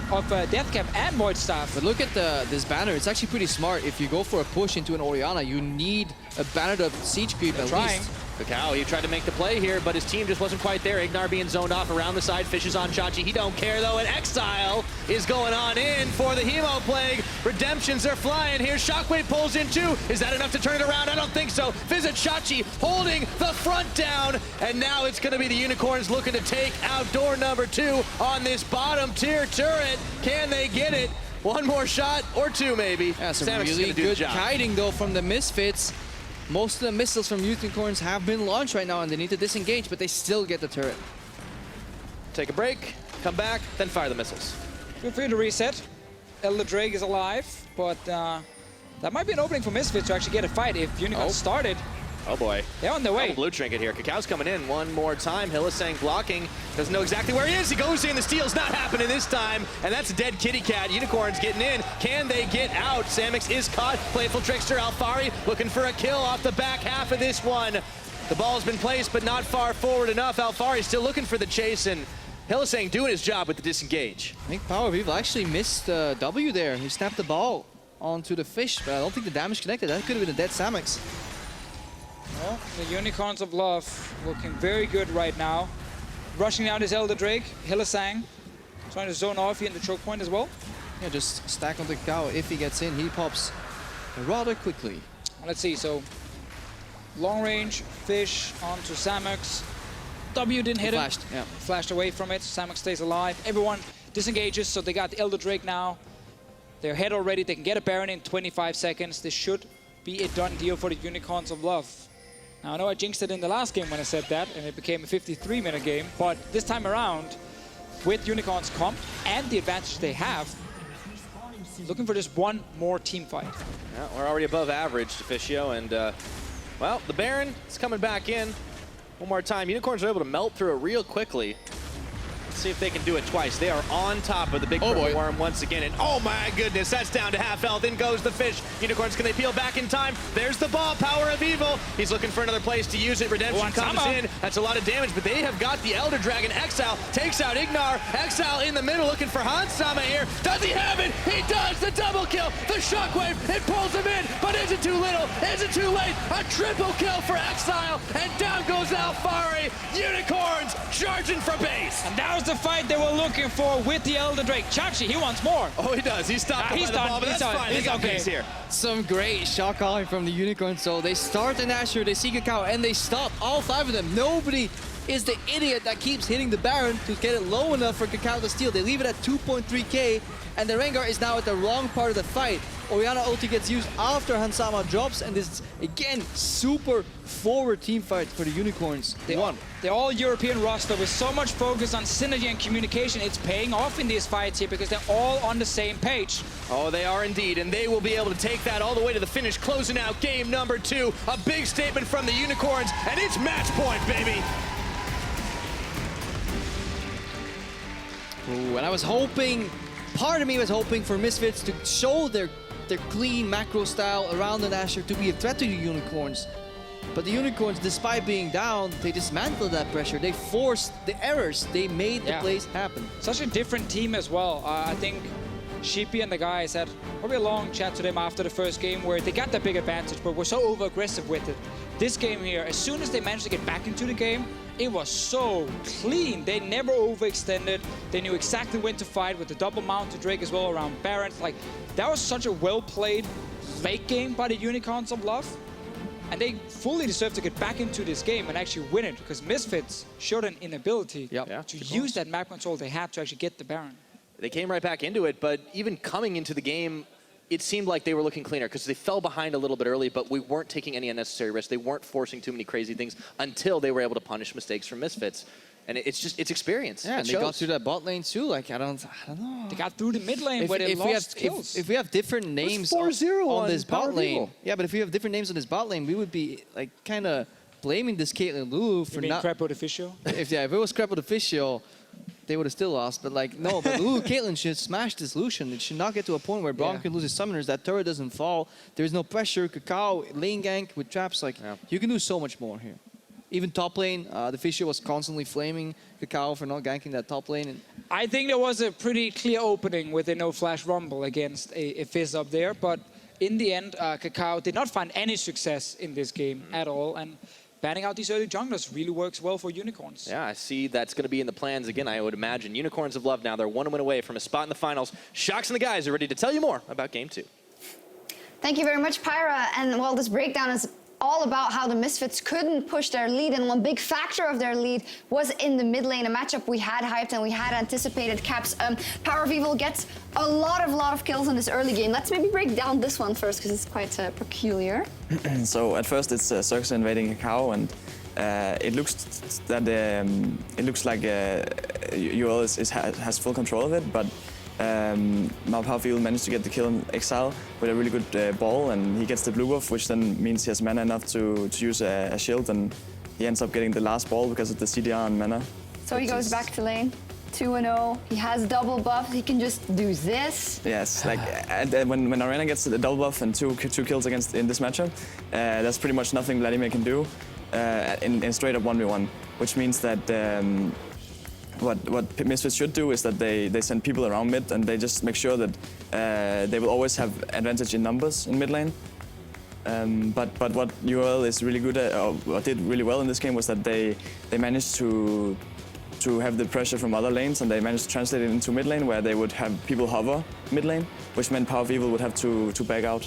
L: Cap and Void Staff.
M: But look at this banner. It's actually pretty smart. If you go for a push into an Orianna, you need a bannered up siege creep at least.
K: Kakao, he tried to make the play here, but his team just wasn't quite there. Ignar being zoned off around the side, fishes on Chachi. He don't care, though, and Exile is going on in for the Hemo Plague. Redemptions are flying here. Shockwave pulls in too. Is that enough to turn it around? I don't think so. Visit Chachi holding the front down, and now it's going to be the Unicorns looking to take out door number 2 on this bottom tier turret. Can they get it? One more shot, or 2 maybe.
M: Yeah, some
K: Samix
M: really good kiting, though, from the Misfits. Most of the missiles from Unicorns have been launched right now, and they need to disengage, but they still get the turret.
K: Take a break, come back, then fire the missiles.
L: Feel free to reset. Elder Drake is alive, but that might be an opening for Misfits to actually get a fight if Unicorns started.
K: Oh boy.
L: They're on their way.
K: Blue trinket here. Kakao's coming in one more time. Hylissang blocking. Doesn't know exactly where he is. He goes in. The steal's not happening this time. And that's a dead kitty cat. Unicorns getting in. Can they get out? Samix is caught. Playful Trickster Alfari looking for a kill off the back half of this one. The ball's been placed, but not far forward enough. Alfari still looking for the chase, and Hylissang doing his job with the disengage.
M: I think Power of Evil actually missed W there. He snapped the ball onto the fish, but I don't think the damage connected. That could have been a dead Samix.
L: Well, the Unicorns of Love looking very good right now. Rushing down his Elder Drake, Hylissang trying to zone off here in the choke point as well.
M: Yeah, just stack on the Kakao. If he gets in, he pops rather quickly.
L: Let's see, so long range, fish onto Samux. W didn't hit him.
M: Yeah.
L: Flashed away from it, Samux stays alive. Everyone disengages, so they got the Elder Drake now. They're ahead already, they can get a Baron in 25 seconds. This should be a done deal for the Unicorns of Love. Now, I know I jinxed it in the last game when I said that, and it became a 53-minute game, but this time around, with Unicorns comp and the advantage they have, looking for just one more team fight.
K: Yeah, we're already above average, Deficio, and, well, the Baron is coming back in. One more time. Unicorns are able to melt through it real quickly. Let's see if they can do it twice. They are on top of the big purple worm once again, and oh my goodness, that's down to half health. In goes the fish. Unicorns, can they peel back in time? There's the ball, Power of Evil. He's looking for another place to use it. Redemption comes in. That's a lot of damage, but they have got the Elder Dragon. Exile takes out Ignar. Exile in the middle looking for Hansama here. Does he have it? He does! The double kill! The Shockwave, it pulls him in, but is it too little? Is it too late? A triple kill for Exile, and down goes Alfari. Unicorns charging for base.
L: And that was the fight they were looking for with the Elder Drake. Chachi, he wants more.
K: Oh, he does. He's stopped by the ball, but that's fine. They got base here.
M: Some great shot calling from the Unicorns. So they start in Asher, they see Kakao, and they stop all 5 of them. Nobody is the idiot that keeps hitting the Baron to get it low enough for Kakao to steal. They leave it at 2.3k, and the Rengar is now at the wrong part of the fight. Orianna ulti gets used after Hansama drops, and this is, again, super forward team fight for the Unicorns. They won.
L: The all-European roster with so much focus on synergy and communication, it's paying off in these fights here because they're all on the same page.
K: Oh, they are indeed, and they will be able to take that all the way to the finish, closing out game number 2. A big statement from the Unicorns, and it's match point, baby!
M: Ooh, and I was hoping, part of me was hoping for Misfits to show their clean macro style around the Nashor to be a threat to the Unicorns. But the Unicorns, despite being down, they dismantled that pressure. They forced the errors. They made the plays happen.
L: Such a different team as well. I think Sheepy and the guys had probably a long chat to them after the first game where they got the big advantage, but were so over-aggressive with it. This game here, as soon as they managed to get back into the game, it was so clean. They never overextended. They knew exactly when to fight with the double mount to Drake as well around Baron. Like, that was such a well-played late game by the Unicorns of Love. And they fully deserve to get back into this game and actually win it because Misfits showed an inability to use that map control they had to actually get the Baron.
K: They came right back into it, but even coming into the game, it seemed like they were looking cleaner because they fell behind a little bit early, but we weren't taking any unnecessary risks. They weren't forcing too many crazy things until they were able to punish mistakes from Misfits. And it's experience.
M: Yeah, and they got through that bot lane too. Like, I don't know.
L: They got through the mid lane where they lost kills.
M: If we have different names on this bot lane, but if we have different names on this bot lane, we would be like kind of blaming this Caitlyn Lulu for not.
L: Crap official.
M: If it was crap official, they would have still lost. But like, no, but Lulu Caitlyn should smash this Lucian. It should not get to a point where Braum can lose his summoners. That turret doesn't fall. There's no pressure. Kakao lane gank with traps. Like, you can do so much more here. Even top lane, the Fisher was constantly flaming Kakao for not ganking that top lane. And
L: I think there was a pretty clear opening with a no-flash rumble against a Fizz up there, but in the end, Kakao did not find any success in this game at all, and banning out these early junglers really works well for Unicorns.
K: Yeah, I see that's going to be in the plans again, I would imagine. Unicorns of Love now, they're 1 win away from a spot in the finals. Shox and the guys are ready to tell you more about Game 2.
F: Thank you very much, Pyra. And well, this breakdown is all about how the Misfits couldn't push their lead, and one big factor of their lead was in the mid lane, a matchup we had hyped and we had anticipated. Caps, Power of Evil gets a lot of kills in this early game. Let's maybe break down this one first, because it's quite peculiar.
G: So at first it's Circus invading Kakao, and it looks like UOL has full control of it, but Power of Evil managed to get the kill on Exile with a really good ball, and he gets the blue buff, which then means he has mana enough to use a shield, and he ends up getting the last ball because of the CDR and mana.
F: So he goes back to lane, 2-0, he has double buff, he can just do this.
G: Yes, like when Arena gets the double buff and two kills in this matchup, that's pretty much nothing Vladimir can do in straight up 1v1, which means that what Misfits should do is that they send people around mid, and they just make sure that they will always have advantage in numbers in mid lane. But what UOL is really good at, or what did really well in this game, was that they managed to have the pressure from other lanes, and they managed to translate it into mid lane, where they would have people hover mid lane, which meant Power of Evil would have to back out.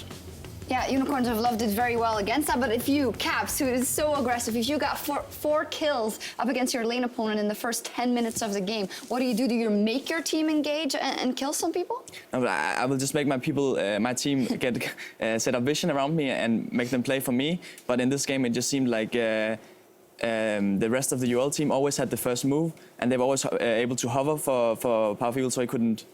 F: Yeah, Unicorns of Love did very well against that, but if you, Caps, who is so aggressive, if you got four kills up against your lane opponent in the first 10 minutes of the game, what do? Do you make your team engage and kill some people?
G: No, but I will just make my people, my team get set up vision around me and make them play for me. But in this game, it just seemed like the rest of the UOL team always had the first move, and they were always able to hover for Power of Evil, so he couldn't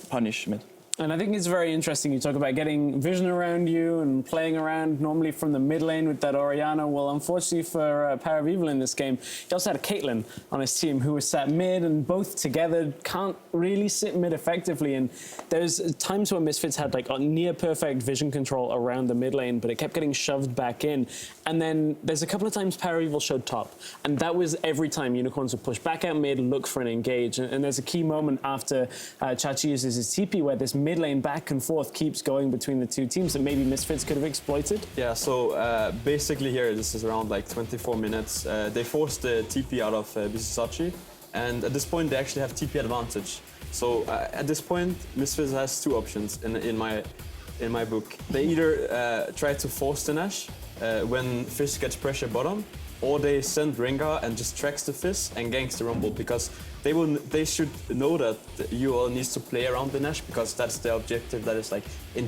G: punish mid.
H: And I think it's very interesting. You talk about getting vision around you and playing around normally from the mid lane with that Orianna. Well, unfortunately for Power of Evil in this game, he also had a Caitlyn on his team who was sat mid, and both together can't really sit mid effectively. And there's times where Misfits had like a near perfect vision control around the mid lane, but it kept getting shoved back in. And then there's a couple of times Power of Evil showed top, and that was every time Unicorns would push back out mid, look for an engage. And there's a key moment after Chachi uses his TP where this mid lane back and forth keeps going between the two teams that maybe Misfits could have exploited.
I: Yeah, so basically here, this is around like 24 minutes. They forced the TP out of Bisasachi, and at this point they actually have TP advantage. So at this point, Misfits has two options in my book. They either try to force the Nash when Fish gets pressure bottom, or they send Rengar and just tracks the Fizz and ganks the Rumble, because they should know that UOL needs to play around the Nash, because that's the objective that is like in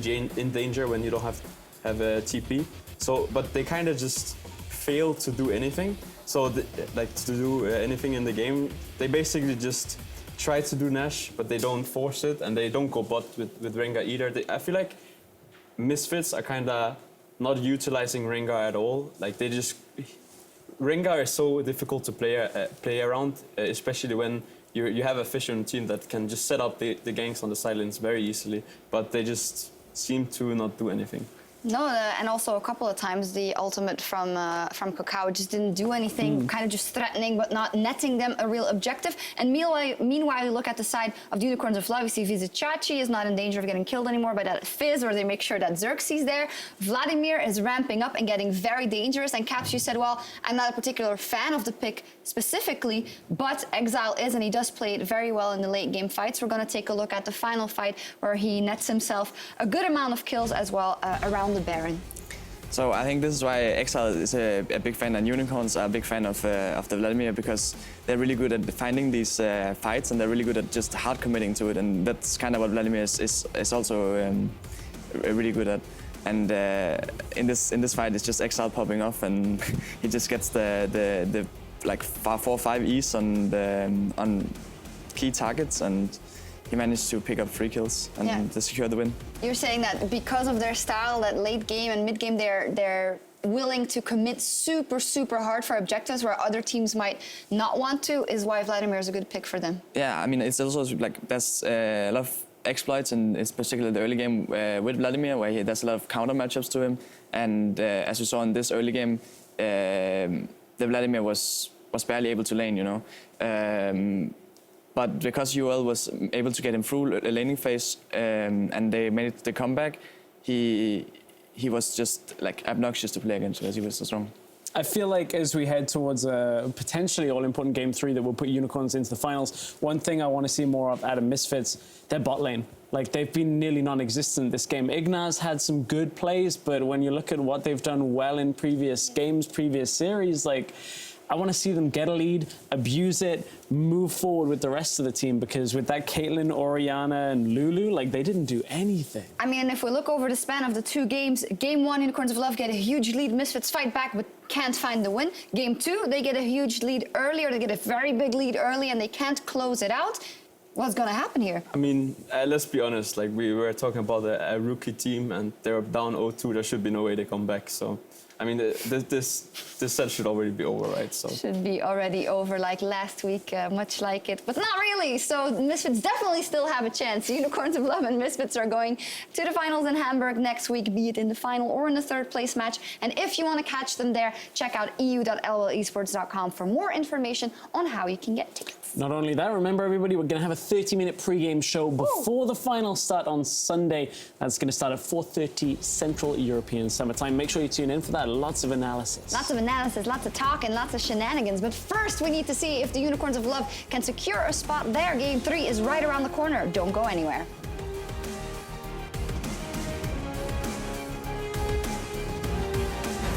I: danger when you don't have a TP. So, but they kind of just fail to do anything. So, like to do anything in the game, they basically just try to do Nash, but they don't force it, and they don't go bot with Rengar either. I feel like Misfits are kind of not utilizing Rengar at all. Like they just Rengar is so difficult to play around, especially when you have a Fisher on the team that can just set up the ganks on the sidelines very easily, but they just seem to not do anything.
F: No, and also a couple of times the ultimate from Kakao just didn't do anything, kind of just threatening but not netting them a real objective. And meanwhile, you look at the side of the Unicorns of Love, you see Vizicachi is not in danger of getting killed anymore by that Fizz, or they make sure that Xerxes there. Vladimir is ramping up and getting very dangerous. And Caps, you said, well, I'm not a particular fan of the pick specifically, but Exile is, and he does play it very well in the late game fights. We're going to take a look at the final fight where he nets himself a good amount of kills as well around the Baron.
G: So I think this is why Exile is a big fan, and Unicorns are a big fan of the Vladimir, because they're really good at finding these fights, and they're really good at just hard committing to it, and that's kind of what Vladimir is also really good at. And in this fight, it's just Exile popping off, and he just gets the like 4 or 5 E's on key targets, and he managed to pick up 3 kills and to secure the win.
F: You're saying that because of their style, that late game and mid game, they're willing to commit super hard for objectives where other teams might not want to, is why Vladimir is a good pick for them.
G: Yeah, I mean, it's also like there's a lot of exploits, and it's particularly the early game with Vladimir, where there's a lot of counter matchups to him. And as we saw in this early game, the Vladimir was barely able to lane, you know. But because UOL was able to get him through a laning phase, and they made the comeback, he was just like obnoxious to play against because he was so strong.
H: I feel like as we head towards a potentially all-important Game 3 that will put Unicorns into the finals, one thing I want to see more of out of Misfits, their bot lane. Like, they've been nearly non-existent this game. Ignar's had some good plays, but when you look at what they've done well in previous games, previous series, like, I want to see them get a lead, abuse it, move forward with the rest of the team, because with that Caitlyn, Orianna, and Lulu, like, they didn't do anything.
F: I mean, if we look over the span of the 2 games, Game 1, Unicorns of Love get a huge lead, Misfits fight back but can't find the win. Game 2, they get a huge lead early, or they get a very big lead early and they can't close it out. What's going to happen here? I
I: mean, let's be honest, like we were talking about a rookie team and they're down 0-2, there should be no way they come back, so... I mean, this set should already be over, right? So
F: should be already over, like last week, much like it, but not really. So Misfits definitely still have a chance. Unicorns of Love and Misfits are going to the finals in Hamburg next week, be it in the final or in the 3rd place match. And if you want to catch them there, check out eu.lolesports.com for more information on how you can get tickets.
H: Not only that, remember everybody, we're going to have a 30-minute pre-game show before the finals start on Sunday. That's going to start at 4:30 Central European Summer Time. Make sure you tune in for that. Lots of analysis.
F: Lots of analysis, lots of talk, and lots of shenanigans. But first, we need to see if the Unicorns of Love can secure a spot there. Game 3 is right around the corner. Don't go anywhere.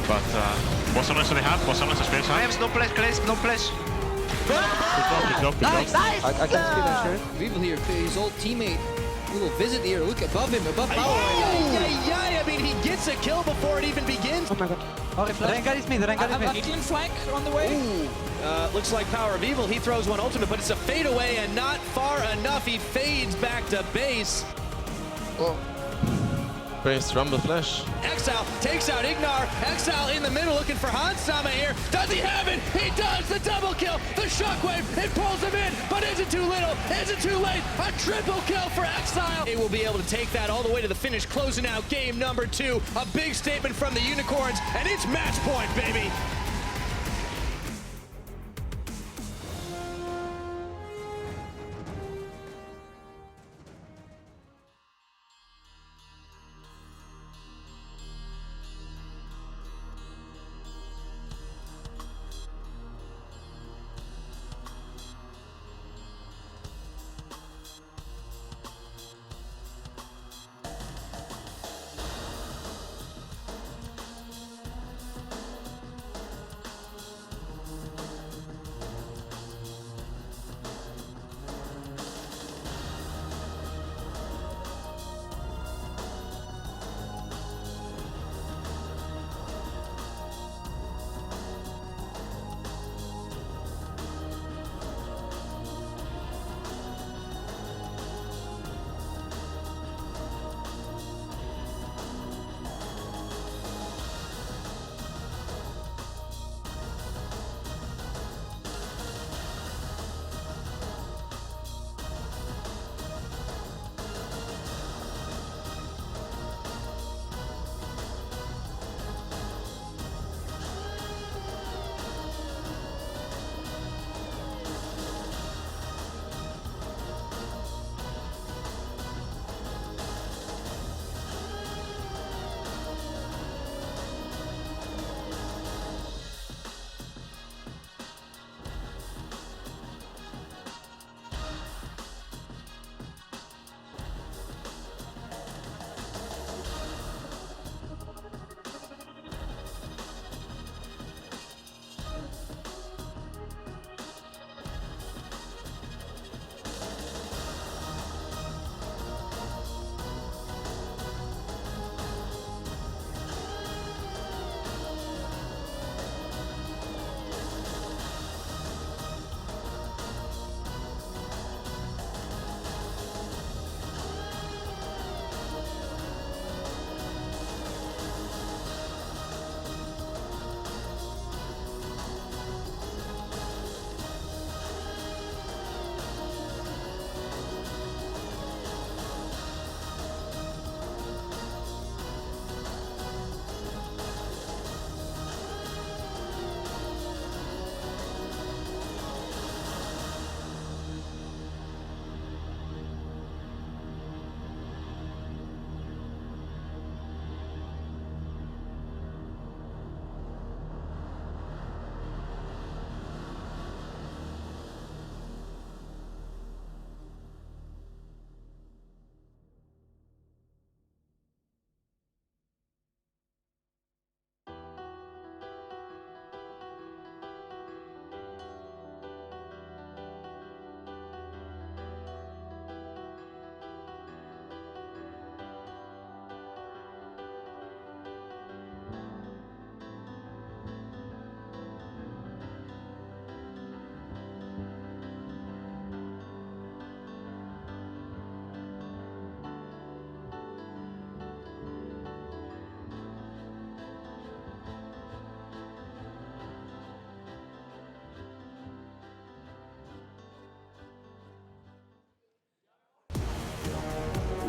N: But what summons do they have? What summons is space? I have no place, no place.
M: Nice! I can see that shirt. Weevil here, his old teammate. A little visit here. Look above him, above power.
K: I mean, he gets a kill before it even begins.
L: Oh my god. Rengar is mid, Rengar is mid. Caitlyn flank on the way.
K: Looks like Power of Evil. He throws one ultimate, but it's a fade away and not far enough. He fades back to base.
B: Oh. Base Rumble Flash.
K: Exile takes out Ignar. Exile in the middle looking for Hansama here. Does he have it? He does! The double kill! The shockwave! It pulls him in! But is it too little? Is it too late? A triple kill for Exile! They will be able to take that all the way to the finish, closing out game number 2. A big statement from the Unicorns, and it's match point, baby!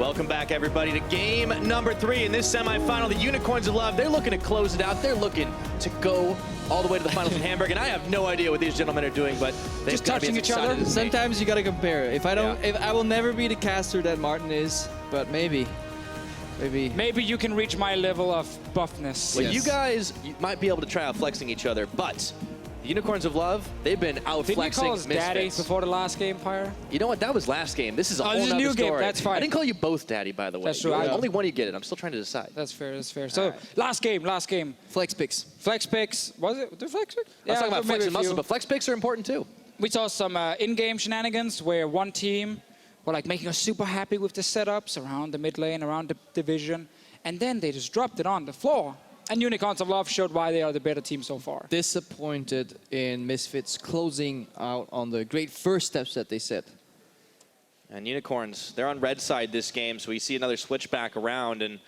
K: Welcome back, everybody, to game number 3 in this semifinal. The Unicorns of Love, they're looking to close it out. They're looking to go all the way to the finals in Hamburg, and I have no idea what these gentlemen are doing, but they're
M: just touching each other. Sometimes you gotta compare. If I will never be the caster that Martin is, but maybe
L: you can reach my level of buffness.
K: Well, you guys might be able to try out flexing each other, but the Unicorns of Love, they've been out
L: Didn't
K: flexing
L: you call us daddy
K: Misfits.
L: before the last game, Pyre?
K: You know what? That was last game. This is a whole
L: this is a
K: nother
L: new
K: story.
L: game. That's fine.
K: I didn't call you both daddy, by the way.
L: That's true.
K: Only one you get it. I'm still trying to decide.
L: That's fair. That's fair. So last game.
M: Flex picks.
L: Flex picks. Was it the flex picks?
K: I was talking about flex and muscle, but flex picks are important too.
L: We saw some in-game shenanigans where one team were like making us super happy with the setups around the mid lane, around the division, and then they just dropped it on the floor. And Unicorns of Love showed why they are the better team so far.
M: Disappointed in Misfits closing out on the great first steps that they set.
K: And Unicorns, they're on red side this game, so we see another switch back around, and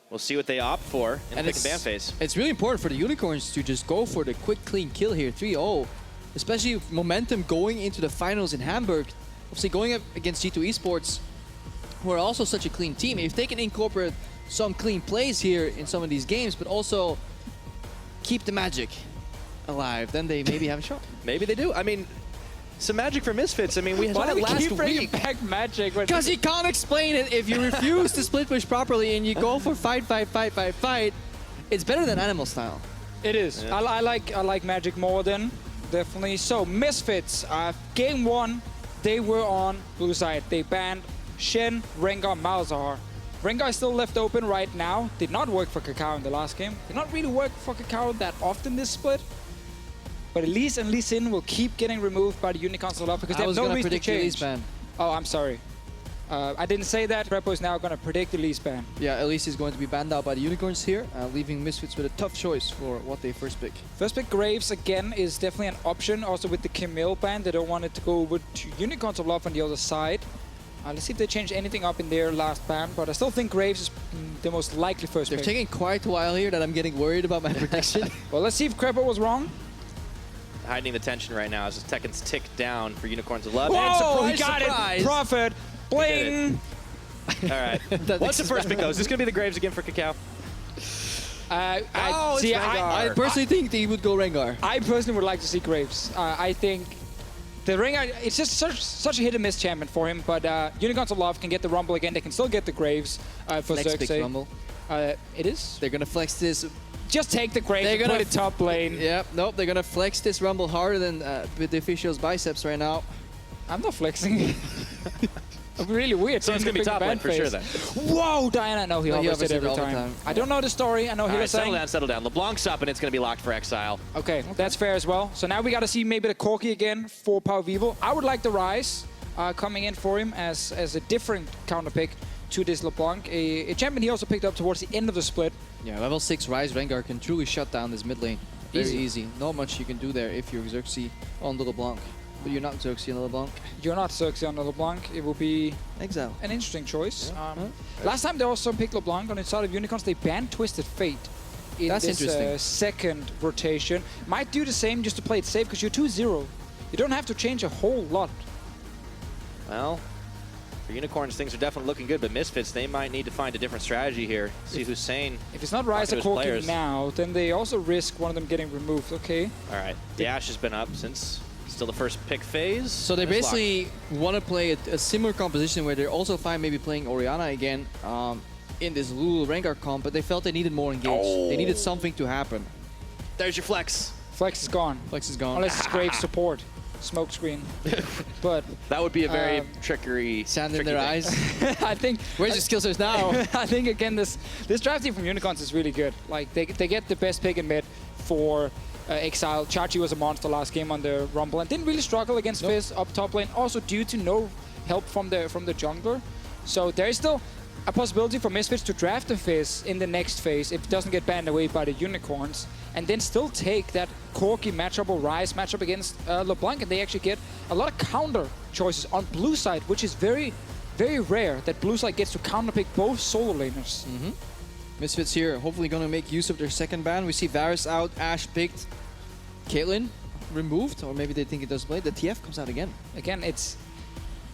K: we'll see what they opt for in the pick and ban phase.
M: It's really important for the Unicorns to just go for the quick, clean kill here, 3-0. Especially with momentum going into the finals in Hamburg. Obviously going up against G2 Esports, who are also such a clean team. If they can incorporate some clean plays here in some of these games, but also keep the magic alive, then they maybe have a shot.
K: Maybe they do. I mean, some magic for Misfits. I mean, we saw it last week.
L: Back magic?
M: Because you can't explain it. If you refuse to split push properly and you go for fight, it's better than Animal style.
L: It is. Yeah. I like magic more than definitely. So Misfits, game 1, they were on blue side. They banned Shen, Rengar, Malzahar. Rengar is still left open right now. Did not work for Kakao in the last game. Did not really work for Kakao that often this split. But Elise and Lee Sin will keep getting removed by the Unicorns of Love because they have no reason to change. Ban. Oh, I'm sorry. I didn't say that. Repo is now going to predict Elise ban.
M: Yeah, Elise is going to be banned out by the Unicorns here, leaving Misfits with a tough choice for what they first pick.
L: First pick Graves again is definitely an option. Also with the Camille ban, they don't want it to go over to Unicorns of Love on the other side. Let's see if they change anything up in their last ban, but I still think Graves is the most likely first pick.
M: They're taking quite a while here that I'm getting worried about my prediction.
L: Well, let's see if Crepo was wrong.
K: Hiding the tension right now as the seconds tick down for Unicorns of Love.
L: Whoa,
K: and surprise,
L: he got
K: surprise.
L: it! Profit! Bling!
K: All right. What's the first pick, though? Is this going to be the Graves again for Kakao?
L: I
M: personally think he would go Rengar.
L: I personally would like to see Graves. I think the Rengar, it's just such a hit and miss champion for him, but Unicorns of Love can get the Rumble again. They can still get the Graves for
M: Next pick
L: Xerxes.
M: Rumble.
L: It is?
M: They're going to flex this.
L: Just take the Graves and put it top lane.
M: Yep, nope, they're going to flex this Rumble harder than with the official's biceps right now.
L: I'm not flexing. Really weird.
K: So it's going to be top lane for sure then.
L: Whoa, Diana. No, he hovers it every time. I don't know the story. I know he was saying.
K: Settle down. LeBlanc's up and it's going to be locked for Exile.
L: Okay, that's fair as well. So now we got to see maybe the Corki again for Power Vivo. I would like the Rise coming in for him as a different counter pick to this LeBlanc. A champion he also picked up towards the end of the split.
M: Yeah, level 6 Rise Rengar can truly shut down this mid lane. Very easy. Not much you can do there if you're Xerxes on the LeBlanc. But you're not Xerxes on the LeBlanc.
L: You're not Xerxes on the LeBlanc. It will be
M: Exile.
L: An interesting choice. Yeah. Last time they also picked LeBlanc on the side of Unicorns. They banned Twisted Fate in this second rotation. Might do the same just to play it safe because you're 2-0. You don't have to change a whole lot.
K: Well, for Unicorns, things are definitely looking good, but Misfits, they might need to find a different strategy here. See Hussein.
L: If it's not Rise or Corki now, then they also risk one of them getting removed. Okay.
K: All right. The Ashe has been up since still the first pick phase.
M: So they basically want to play a similar composition where they're also fine maybe playing Orianna again in this Lulu Rengar comp, but they felt they needed more engage. They needed something to happen.
K: There's your flex.
L: Flex is gone.
M: Flex is gone.
L: Unless it's Graves support. Smoke screen. But
K: that would be a very trickery
M: sand in their eyes.
L: I think
M: where's your skill source now?
L: I think again this draft team from Unicorns is really good. Like they get the best pick in mid for Exile. Chachi was a monster last game on the Rumble and didn't really struggle against Fizz up top lane, also due to no help from the jungler. So there is still a possibility for Misfits to draft the Fizz in the next phase if it doesn't get banned away by the Unicorns, and then still take that Corki matchup or Rise matchup against LeBlanc, and they actually get a lot of counter choices on blue side, which is very, very rare that blue side gets to counter pick both solo laners.
M: Misfits here, hopefully going to make use of their second ban. We see Varus out, Ashe picked, Caitlyn removed, or maybe they think it doesn't play. The TF comes out again.
L: Again, it's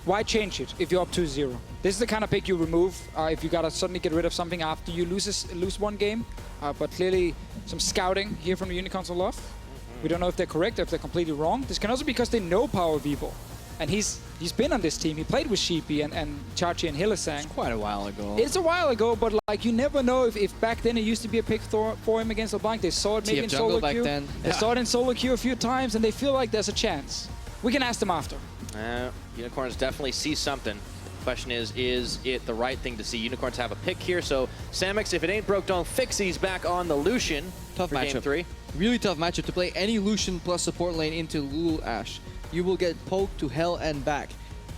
L: why change it if you're up 2-0? This is the kind of pick you remove if you gotta suddenly get rid of something after you lose one game. But clearly, some scouting here from the Unicorns of Love. We don't know if they're correct or if they're completely wrong. This can also be because they know Power of Evil. And he's been on this team. He played with Sheepy and Chachi and Hylissang.
M: It's quite a while ago.
L: It's a while ago, but like you never know if back then it used to be a pick for him against LeBlanc. They saw it maybe in solo queue. They saw it in solo queue a few times, and they feel like there's a chance. We can ask them after.
K: Unicorns definitely see something. Question is it the right thing to see? Unicorns have a pick here, so Samix, if it ain't broke, don't fix it. He's back on the Lucian.
M: Tough matchup.
K: Game 3.
M: Really tough matchup to play any Lucian plus support lane into Lulu Ashe. You will get poked to hell and back.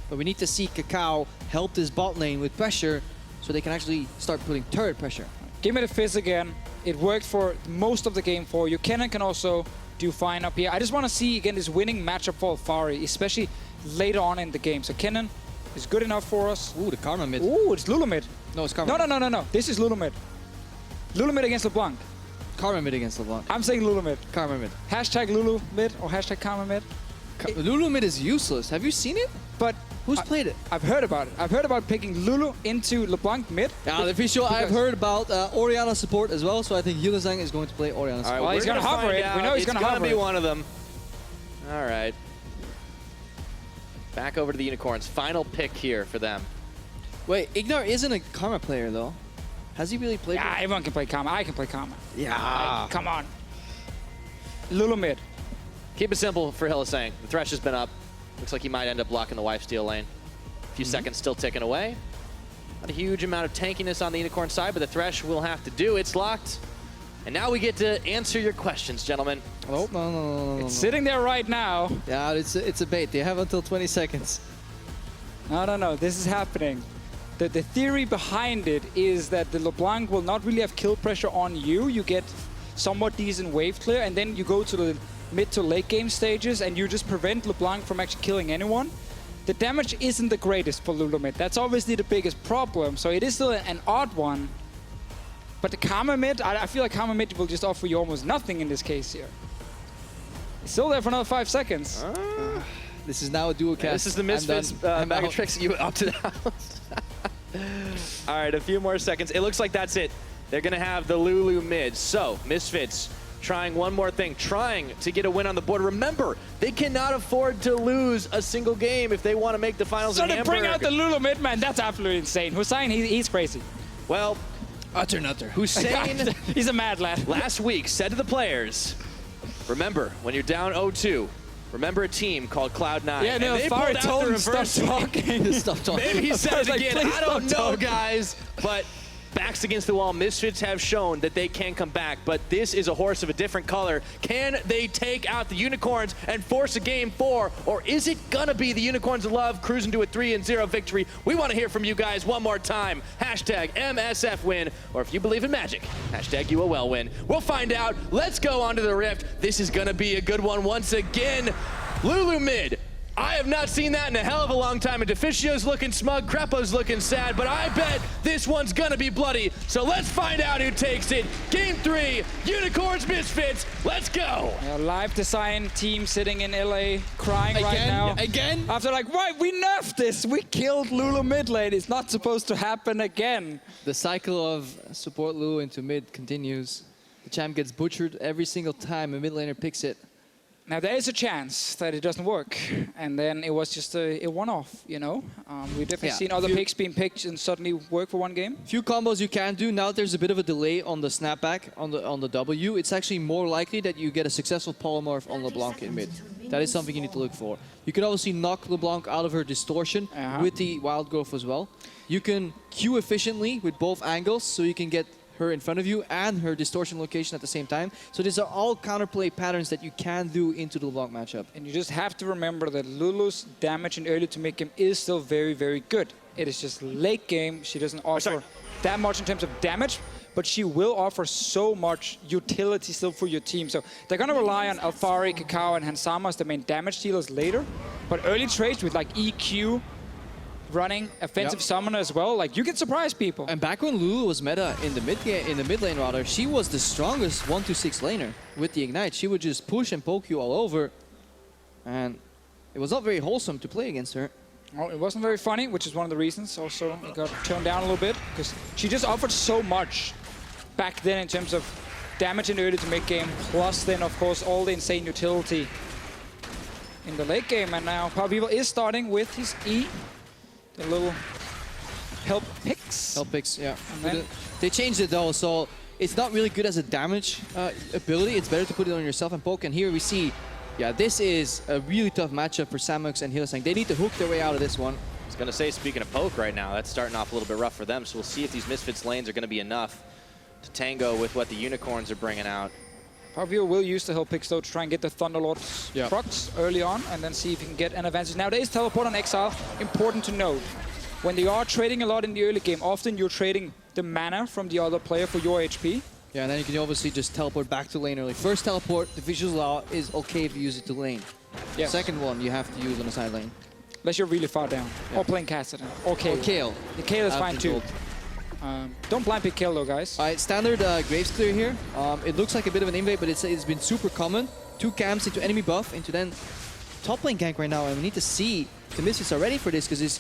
M: But we need to see Kakao help this bot lane with pressure so they can actually start putting turret pressure.
L: Give me the Fizz again. It worked for most of the game for you. Kennen can also do fine up here. I just want to see, again, this winning matchup for Alphari, especially later on in the game. So Kennen is good enough for us.
M: Ooh, the Karma mid.
L: Ooh, it's Lulu mid.
M: No, it's Karma.
L: No. This is Lulu mid. Lulu mid against LeBlanc.
M: Karma mid against LeBlanc.
L: I'm saying Lulu mid.
M: Karma mid.
L: Hashtag Lulu mid or hashtag Karma mid.
M: Lulu mid is useless. Have you seen it?
L: But
M: who's played it?
L: I've heard about it. I've heard about picking Lulu into LeBlanc mid.
M: Yeah, the official. I've heard about Orianna support as well, so I think Hylissang is going to play Orianna support.
K: All right,
L: well, he's going to hover it. We know he's going to hover it.
K: It's going to be one of them. All right. Back over to the Unicorns. Final pick here for them.
M: Wait, Ignar isn't a Karma player, though. Has he really played?
L: Yeah, everyone can play Karma. I can play Karma.
M: Yeah.
L: Come on. Lulu mid.
K: Keep it simple for Hylissang. The Thresh has been up. Looks like he might end up blocking the Lifesteal lane. A few seconds still ticking away. Not a huge amount of tankiness on the Unicorn side, but the Thresh will have to do. It's locked. And now we get to answer your questions, gentlemen.
M: Oh, no.
L: It's sitting there right now.
M: Yeah, it's a bait. They have until 20 seconds.
L: No. This is happening. The theory behind it is that the LeBlanc will not really have kill pressure on you. You get somewhat decent wave clear, and then you go to the mid to late game stages, and you just prevent LeBlanc from actually killing anyone. The damage isn't the greatest for Lulu mid. That's obviously the biggest problem, so it is still an odd one. But the Karma mid, I feel like Karma mid will just offer you almost nothing in this case here. It's still there for another 5 seconds.
M: This is now a dual cast.
K: This is the Misfits bag of tricks you up to the house. All right, a few more seconds. It looks like that's it. They're going to have the Lulu mid. So, Misfits trying one more thing, trying to get a win on the board. Remember, they cannot afford to lose a single game if they want to make the finals in Hamburg.
L: So to bring out the Lulu mid, man, that's absolutely insane. Hussein, he's crazy.
K: Well,
M: utter nutter.
K: Hussein,
L: he's a mad lad.
K: Last week said to the players, remember, when you're down 0-2, remember a team called Cloud9.
L: Yeah, no, Alphari told him stop talking.
M: Stop talking.
K: Maybe he said it again.
L: Like,
K: I don't know,
L: talking.
K: guys. But backs against the wall, Misfits have shown that they can come back. But this is a horse of a different color. Can they take out the Unicorns and force a game 4? Or is it going to be the Unicorns of Love cruising to a 3-0 victory? We want to hear from you guys one more time. Hashtag MSF win. Or if you believe in magic, hashtag UOL win. We'll find out. Let's go on to the Rift. This is going to be a good one once again. Lulu mid. I have not seen that in a hell of a long time. And Deficio's looking smug, Crepo's looking sad, but I bet this one's gonna be bloody. So let's find out who takes it. Game 3, Unicorns Misfits. Let's go.
L: Live design team sitting in LA crying right now.
M: Again?
L: After like, right, we nerfed this. We killed Lulu mid lane. It's not supposed to happen again.
M: The cycle of support Lulu into mid continues. The champ gets butchered every single time a mid laner picks it.
L: Now, there is a chance that it doesn't work, and then it was just a one-off, you know? We've definitely seen other picks being picked and suddenly work for one game.
M: Few combos you can do. Now there's a bit of a delay on the snapback, on the W. It's actually more likely that you get a successful polymorph on LeBlanc in mid. That is something you need to look for. You can obviously knock LeBlanc out of her distortion with the wild growth as well. You can queue efficiently with both angles, so you can get her in front of you and her distortion location at the same time. So these are all counterplay patterns that you can do into the LeBlanc matchup.
L: And you just have to remember that Lulu's damage in early to mid game is still very, very good. It is just late game. She doesn't offer that much in terms of damage, but she will offer so much utility still for your team. So they're going to rely on Alphari, Kakao, and Hansama as the main damage dealers later. But early trades with like EQ, running offensive summoner as well, like you can surprise people.
M: And back when Lulu was meta in the mid lane rather, she was the strongest 1-6 laner with the Ignite. She would just push and poke you all over, and it was not very wholesome to play against her.
L: Well, it wasn't very funny, which is one of the reasons. Also, it got toned down a little bit because she just offered so much back then in terms of damage in early to mid game, plus then of course all the insane utility in the late game. And now PowerVivo is starting with his E, the little help picks.
M: Help picks, yeah. They changed it though, so it's not really good as a damage ability. It's better to put it on yourself and poke. And here we see, yeah, this is a really tough matchup for Samux and Hillsang. They need to hook their way out of this one.
K: I was going to say, speaking of poke right now, that's starting off a little bit rough for them. So we'll see if these Misfits lanes are going to be enough to tango with what the Unicorns are bringing out.
L: PowerVivo will use the help picks though to try and get the Thunderlord's procs early on and then see if he can get an advantage. Now there is teleport on Exile, important to note. When you are trading a lot in the early game, often you're trading the mana from the other player for your HP.
M: Yeah, and then you can obviously just teleport back to lane early. First teleport, the visual law is okay if you use it to lane.
L: Yes.
M: Second one, you have to use on the side lane.
L: Unless you're really far down. Yeah. Or playing Cassidy. Or Kayle.
M: Or Kayle.
L: The Kayle is fine too. Don't blind pick Kayle though, guys.
M: Alright, standard Graves clear here. It looks like a bit of an invade, but it's been super common. 2 camps into enemy buff, into then top lane gank right now, and we need to see if the Misfits are ready for this, because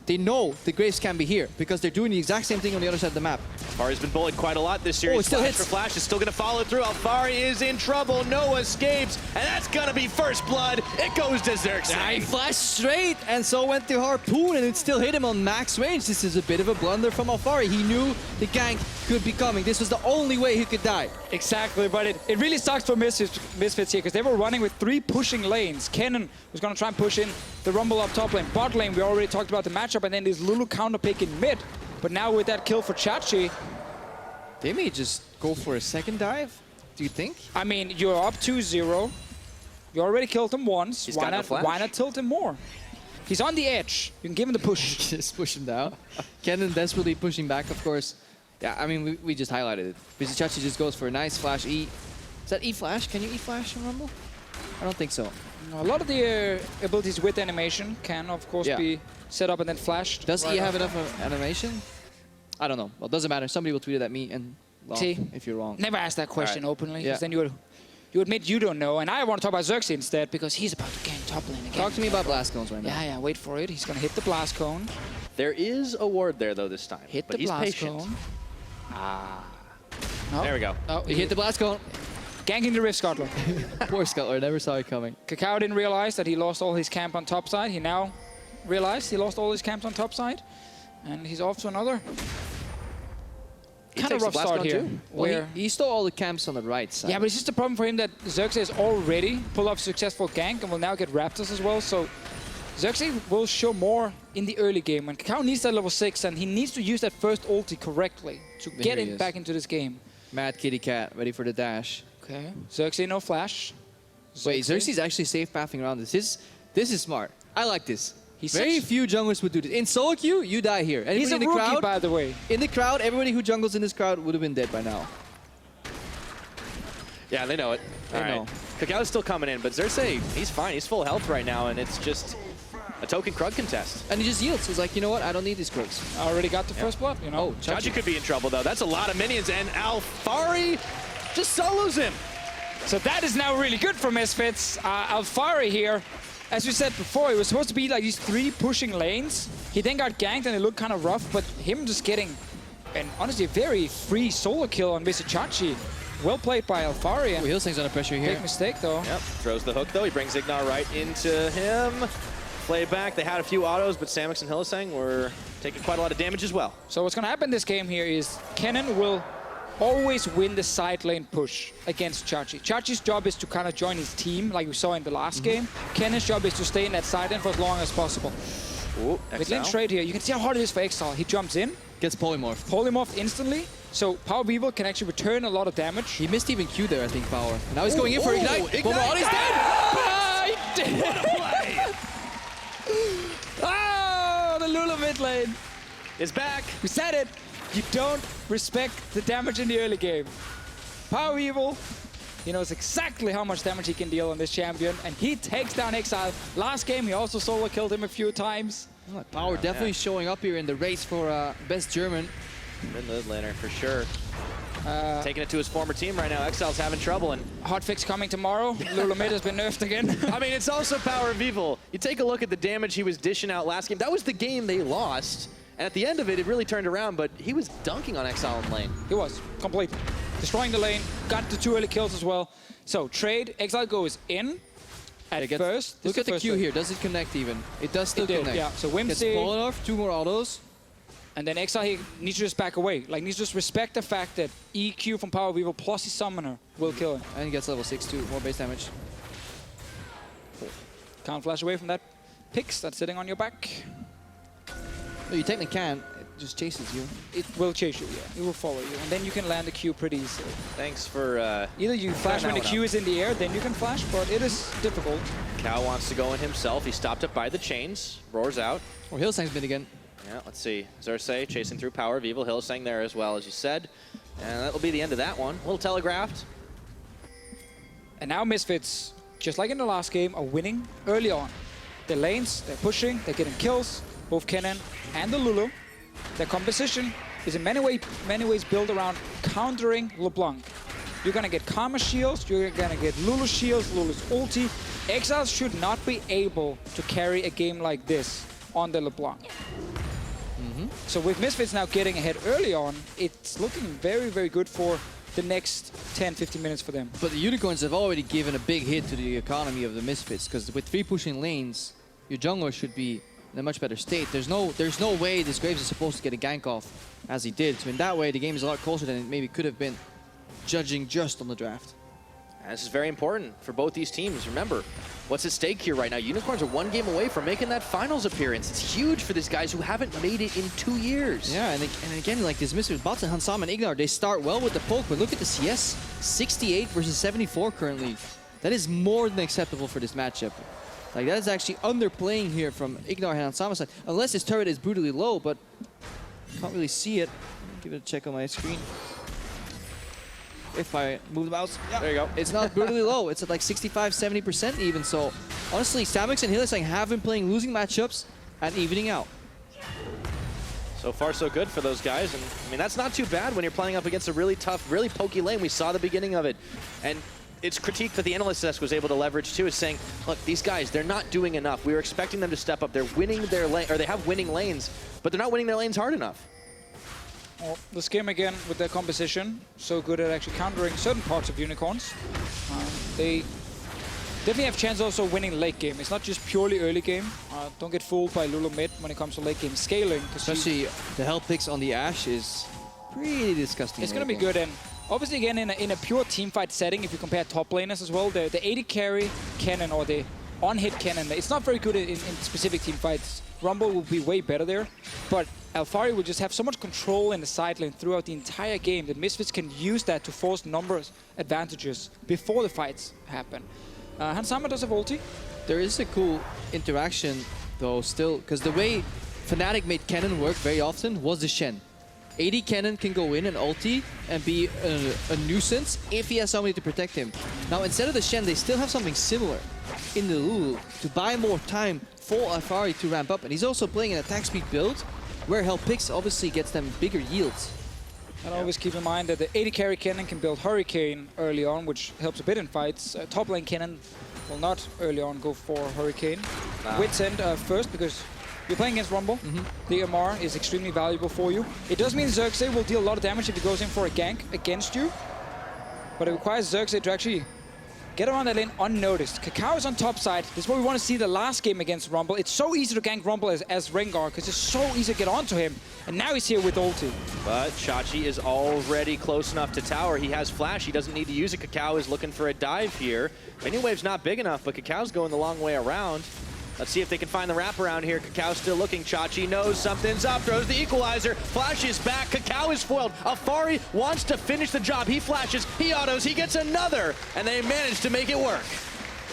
M: they know the Graves can be here, because they're doing the exact same thing on the other side of the map.
K: Alfari's been bullied quite a lot this series.
M: Oh, it still hits.
K: For Flash is still going to follow through. Alfari is in trouble. No escapes. And that's going to be first blood. It goes to Xerxes.
M: Yeah, he flashed straight, and so went to Harpoon, and it still hit him on max range. This is a bit of a blunder from Alfari. He knew the gank could be coming. This was the only way he could die.
L: Exactly, but it really sucks for Misfits here, because they were running with 3 pushing lanes. Kennen was going to try and push in the Rumble up top lane. Bot lane, we already talked about the matchup, and then this little counter pick in mid. But now with that kill for Chachi,
M: they may just go for a second dive, do you think?
L: I mean, you're up 2-0. You already killed him once.
K: Why
L: not tilt him more? He's on the edge. You can give him the push.
M: Just push him down. Kennen desperately pushing back, of course. Yeah, I mean, we just highlighted it. Chachi just goes for a nice flash E. Is that E flash? Can you E flash in Rumble? I don't think so.
L: A lot of the abilities with animation can, of course, be set up and then flashed.
M: Does E have enough animation? I don't know. Well, it doesn't matter. Somebody will tweet it at me and laugh if you're wrong.
L: Never ask that question openly, because then you admit you don't know. And I want to talk about Xerxes instead, because he's about to gank top lane again.
M: Talk to me about blast cones right now.
L: Yeah, wait for it. He's going to hit the blast cone.
K: There is a ward there, though, this time.
L: Hit
K: but
L: the blast
K: patient.
L: cone.
K: There we go.
M: Oh, he hit the blast cone.
L: Ganking the Rift Scuttler.
M: Poor Scuttler, never saw it coming.
L: Kakao didn't realize that he lost all his camp on top side. He now realized he lost all his camps on top side. And he's off to another kind of rough start here.
M: Well, he stole all the camps on the right side.
L: Yeah, but it's just a problem for him that Xerxes already pulled off a successful gank and will now get Raptors as well. So Xerxes will show more in the early game. And Kakao needs that level 6, and he needs to use that first ulti correctly to get him back into this game.
M: Mad Kitty Cat, ready for the dash.
L: Okay, Xerxes no flash.
M: Wait, Xerxes actually safe pathing around this. This is smart. I like this. Very few junglers would do this. In solo queue, you die here. Anybody
L: He's a
M: in the
L: rookie,
M: crowd,
L: by the way.
M: In the crowd, everybody who jungles in this crowd would have been dead by now.
K: Yeah, they know it.
M: They know.
K: Kakao's still coming in, but Xerxes, he's fine. He's full health right now, and it's just a token Krug contest.
M: And he just yields. He's like, you know what? I don't need these Krugs.
L: I already got the first blood, you know.
M: Oh,
K: Chachi could be in trouble, though. That's a lot of minions, and Alfari just solos him.
L: So that is now really good for Misfits. Alfari here, as we said before, it was supposed to be like these 3 pushing lanes. He then got ganked and it looked kind of rough, but him just getting an honestly very free solo kill on Chachi. Well played by Alfari.
M: Hillsang's under pressure here.
L: Big mistake though.
K: Yep, throws the hook though. He brings Ignar right into him. Play back. They had a few autos, but Samux and Hillsang were taking quite a lot of damage as well.
L: So what's going to happen this game here is Kennen will always win the side lane push against Chachi. Chachi's job is to kind of join his team, like we saw in the last game. Kennen's job is to stay in that side lane for as long as possible.
K: Ooh,
L: with Lynch trade here, you can see how hard it is for Exile. He jumps in.
M: Gets polymorphed.
L: Polymorphed instantly. So PowerVivo can actually return a lot of damage.
M: He missed even Q there, I think, Power. Now he's going in for Ignite.
K: Ignite.
M: He's dead!
K: What a play!
L: Oh, the Lulu mid lane
K: is back.
L: We said it. You don't respect the damage in the early game. PowerVivo, he knows exactly how much damage he can deal on this champion, and he takes down Exile. Last game, he also solo killed him a few times.
M: Power definitely showing up here in the race for best German.
K: Mid laner for sure. Taking it to his former team right now. Exile's having trouble. And
L: hotfix coming tomorrow. Lulamid has been nerfed again.
K: I mean, it's also Power of Evil. You take a look at the damage he was dishing out last game. That was the game they lost. And at the end of it, it really turned around, but he was dunking on Exile in lane.
L: He was, complete. Destroying the lane, got the 2 early kills as well. So, trade, Exile goes in at first.
M: Look at the Q here, does it connect even? It does still connect.
L: Yeah, so Wimsey.
M: Gets ball off, 2 more autos.
L: And then Exile he needs to just back away. Like, needs to just respect the fact that EQ from Power of Evil plus his Summoner will kill him.
M: And he gets level 6 too, more base damage.
L: Can't flash away from that Pix that's sitting on your back.
M: No, you technically can, it just chases you.
L: It will chase you, yeah. It will follow you. And then you can land the Q pretty easily.
K: Thanks for...
L: Either you flash when the Q is in the air, then you can flash, but it is difficult.
K: Cow wants to go in himself. He stopped up by the chains, roars out.
M: Or Hillsang's mid again.
K: Yeah, let's see. Xerxes chasing through Power of Evil. Hillsang there as well, as you said. And that will be the end of that one. A little telegraphed.
L: And now Misfits, just like in the last game, are winning early on. Their lanes, they're pushing, they're getting kills. Both Kennen and the Lulu. Their composition is in many ways built around countering LeBlanc. You're gonna get Karma shields, you're gonna get Lulu shields, Lulu's ulti. Exiles should not be able to carry a game like this on the LeBlanc. So with Misfits now getting ahead early on, it's looking very, very good for the next 10-15 minutes for them.
M: But the Unicorns have already given a big hit to the economy of the Misfits, because with 3 pushing lanes, your jungler should be in a much better state. There's no way this Graves is supposed to get a gank off as he did. So in that way, the game is a lot closer than it maybe could have been, judging just on the draft.
K: And this is very important for both these teams. Remember, what's at stake here right now? Unicorns are 1 game away from making that finals appearance. It's huge for these guys who haven't made it in 2 years.
M: Yeah, and again, like this Misfits, bots and Hansam and Ignar, they start well with the poke, but look at the CS. 68 versus 74 currently. That is more than acceptable for this matchup. Like, that is actually underplaying here from Ignar and Hansama's side. Unless his turret is brutally low, but can't really see it. Give it a check on my screen. If I move the mouse, yeah.
K: There you go.
M: It's not brutally low. It's at like 65-70% even. So honestly, Stamix and Hillsang have been playing losing matchups and evening out.
K: So far, so good for those guys. And I mean, that's not too bad when you're playing up against a really tough, really pokey lane. We saw the beginning of it. And it's critique that the analyst desk was able to leverage too, is saying, look, these guys, they're not doing enough. We were expecting them to step up. They're winning their lane, or they have winning lanes, but they're not winning their lanes hard enough.
L: Well, the Skim again with their composition, so good at actually countering certain parts of Unicorns. They definitely have chance also winning late game. It's not just purely early game. Don't get fooled by Lulu mid when it comes to late game scaling.
M: Especially the health picks on the Ashe is pretty disgusting.
L: It's going to be good, and obviously again in a pure teamfight setting, if you compare top laners as well, the 80 carry Kennen or the on-hit Kennen, it's not very good in specific teamfights. Rumble will be way better there, but Alfari will just have so much control in the side lane throughout the entire game that Misfits can use that to force numbers advantages before the fights happen. Hansama does have ulti.
M: There is a cool interaction though still, because the way Fnatic made Kennen work very often was the Shen. 80 Kennen can go in and ulti and be a nuisance if he has somebody to protect him. Now instead of the Shen, they still have something similar in the Lulu to buy more time for Alfari to ramp up. And he's also playing an attack speed build where Help Picks obviously gets them bigger yields.
L: And always keep in mind that the 80 carry Kennen can build Hurricane early on, which helps a bit in fights. Top lane Kennen will not early on go for Hurricane. Wits End first, because you're playing against Rumble. The MR is extremely valuable for you. It does mean Xerxes will deal a lot of damage if he goes in for a gank against you, but it requires Xerxes to actually get around that lane unnoticed. Kakao is on top side. This is what we want to see the last game against Rumble. It's so easy to gank Rumble as Rengar, because it's so easy to get onto him. And now he's here with ulti.
K: But Chachi is already close enough to tower. He has flash. He doesn't need to use it. Kakao is looking for a dive here. Minion Wave's not big enough, but Kakao's going the long way around. Let's see if they can find the wraparound here. Kakao's still looking. Chachi knows something's up. Throws the equalizer. Flashes back. Kakao is foiled. Alfari wants to finish the job. He flashes. He autos. He gets another. And they manage to make it work.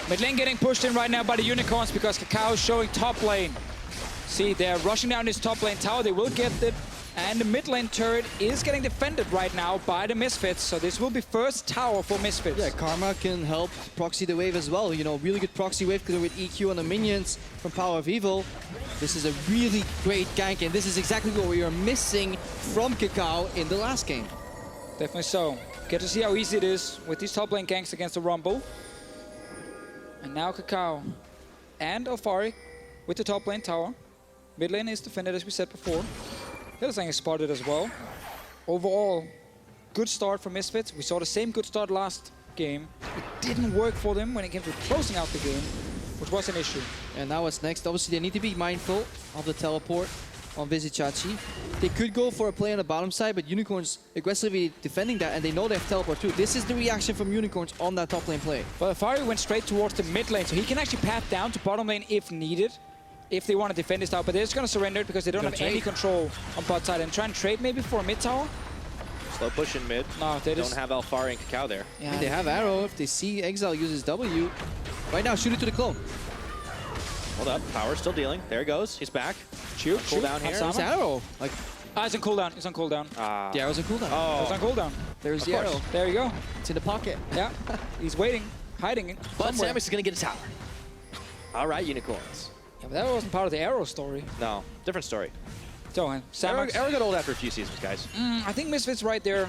L: Mid lane getting pushed in right now by the Unicorns because Kakao is showing top lane. See, they're rushing down this top lane tower. They will get it. And the mid lane turret is getting defended right now by the Misfits. So this will be first tower for Misfits.
M: Yeah, Karma can help proxy the wave as well. You know, really good proxy wave with EQ on the minions from Power of Evil. This is a really great gank, and this is exactly what we were missing from Kakao in the last game.
L: Definitely so. Get to see how easy it is with these top lane ganks against the Rumble. And now Kakao and Alfari with the top lane tower. Mid lane is defended as we said before. Hillsang is spotted as well. Overall, good start for Misfits. We saw the same good start last game. It didn't work for them when it came to closing out the game, which was an issue.
M: And now what's next? Obviously, they need to be mindful of the teleport on Vizicachi. They could go for a play on the bottom side, but Unicorns aggressively defending that, and they know they have teleport too. This is the reaction from Unicorns on that top lane play.
L: Well, Alfari went straight towards the mid lane, so he can actually path down to bottom lane if needed, if they want to defend this tower. But they're just going to surrender it because they don't have any control on bot side. And try and trade maybe for a mid tower.
K: Slow push in mid.
L: No, they
K: don't have Alfari and Kakao there.
M: Yeah, they have arrow. If they see Exile uses W, right now shoot it to the clone.
K: Hold up, Power still dealing. There he goes. He's back.
L: Shoot.
K: Cooldown here.
M: It's arrow. Like,
L: it's on cooldown. It's on cooldown.
M: the arrow's on cooldown.
L: It's on cooldown.
M: There's the arrow.
L: There you go.
M: It's in the pocket.
L: Yeah. He's waiting, hiding it.
K: But
L: somewhere.
K: Samus is going to get a tower. All right, Unicorns.
L: Yeah, but that wasn't part of the arrow story.
K: No, different story.
L: So,
K: Arrow got old after a few seasons, guys.
L: I think Misfits right there.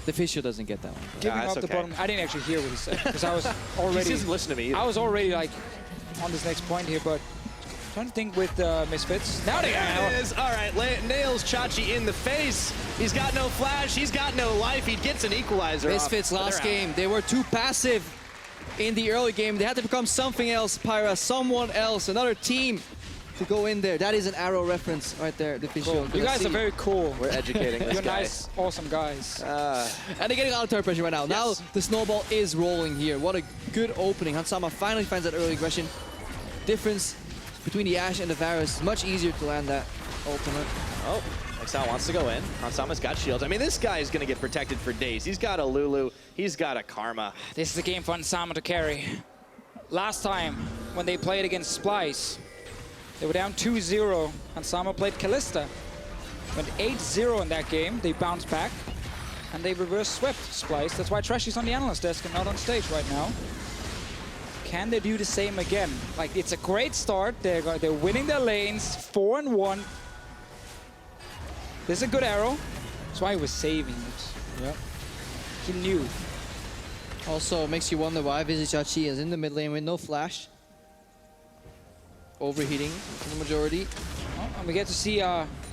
M: The Fisher doesn't get that one.
L: Giving up the bottom. I didn't actually hear what he said because I was already.
K: He doesn't listen to me either.
L: I was already like on this next point here, but trying to think with Misfits. Now they
K: there it is. All right, nails Chachi in the face. He's got no flash. He's got no life. He gets an equalizer.
M: Misfits last game. They were too passive in the early game. They had to become something else, Pyra, someone else, another team to go in there. That is an arrow reference right there. The
L: cool. You guys are very cool.
K: We're educating this
L: You're
K: guy.
L: Nice, awesome guys.
M: And they're getting a lot of turret pressure right now. Now the snowball is rolling here. What a good opening. Hansama finally finds that early aggression. Difference between the Ashe and the Varus. Much easier to land that ultimate.
K: Oh, Exile wants to go in. Hansama's got shields. I mean, this guy is going to get protected for days. He's got a Lulu. He's got a Karma.
L: This is a game for Hansama to carry. Last time, when they played against Splice, they were down 2-0. Hansama played Callista. Went 8-0 in that game. They bounced back, and they reverse swept Splice. That's why Trashy's on the analyst desk and not on stage right now. Can they do the same again? Like, it's a great start. They're winning their lanes, 4-1. This is a good arrow. That's why he was saving it. Yep. He knew.
M: Also makes you wonder why Vizicachi is in the mid lane with no flash. Overheating for the majority.
L: Oh, and we get to see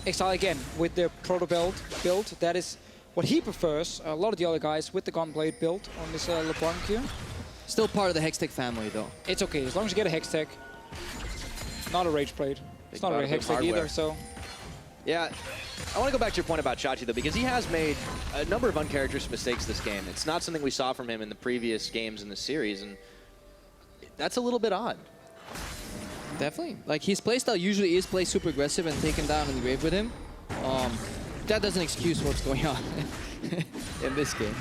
L: Exile again with the proto build. That is what he prefers. A lot of the other guys with the Gunblade build on this LeBlanc here.
M: Still part of the Hextech family though.
L: It's okay, as long as you get a Hextech. Not a Rage Blade. It's not a Hextech either, so.
K: Yeah, I want to go back to your point about Chachi, though, because he has made a number of uncharacteristic mistakes this game. It's not something we saw from him in the previous games in the series, and that's a little bit odd.
M: Definitely. Like, his playstyle usually is play super aggressive and take him down in the grave with him. That doesn't excuse what's going on in this game.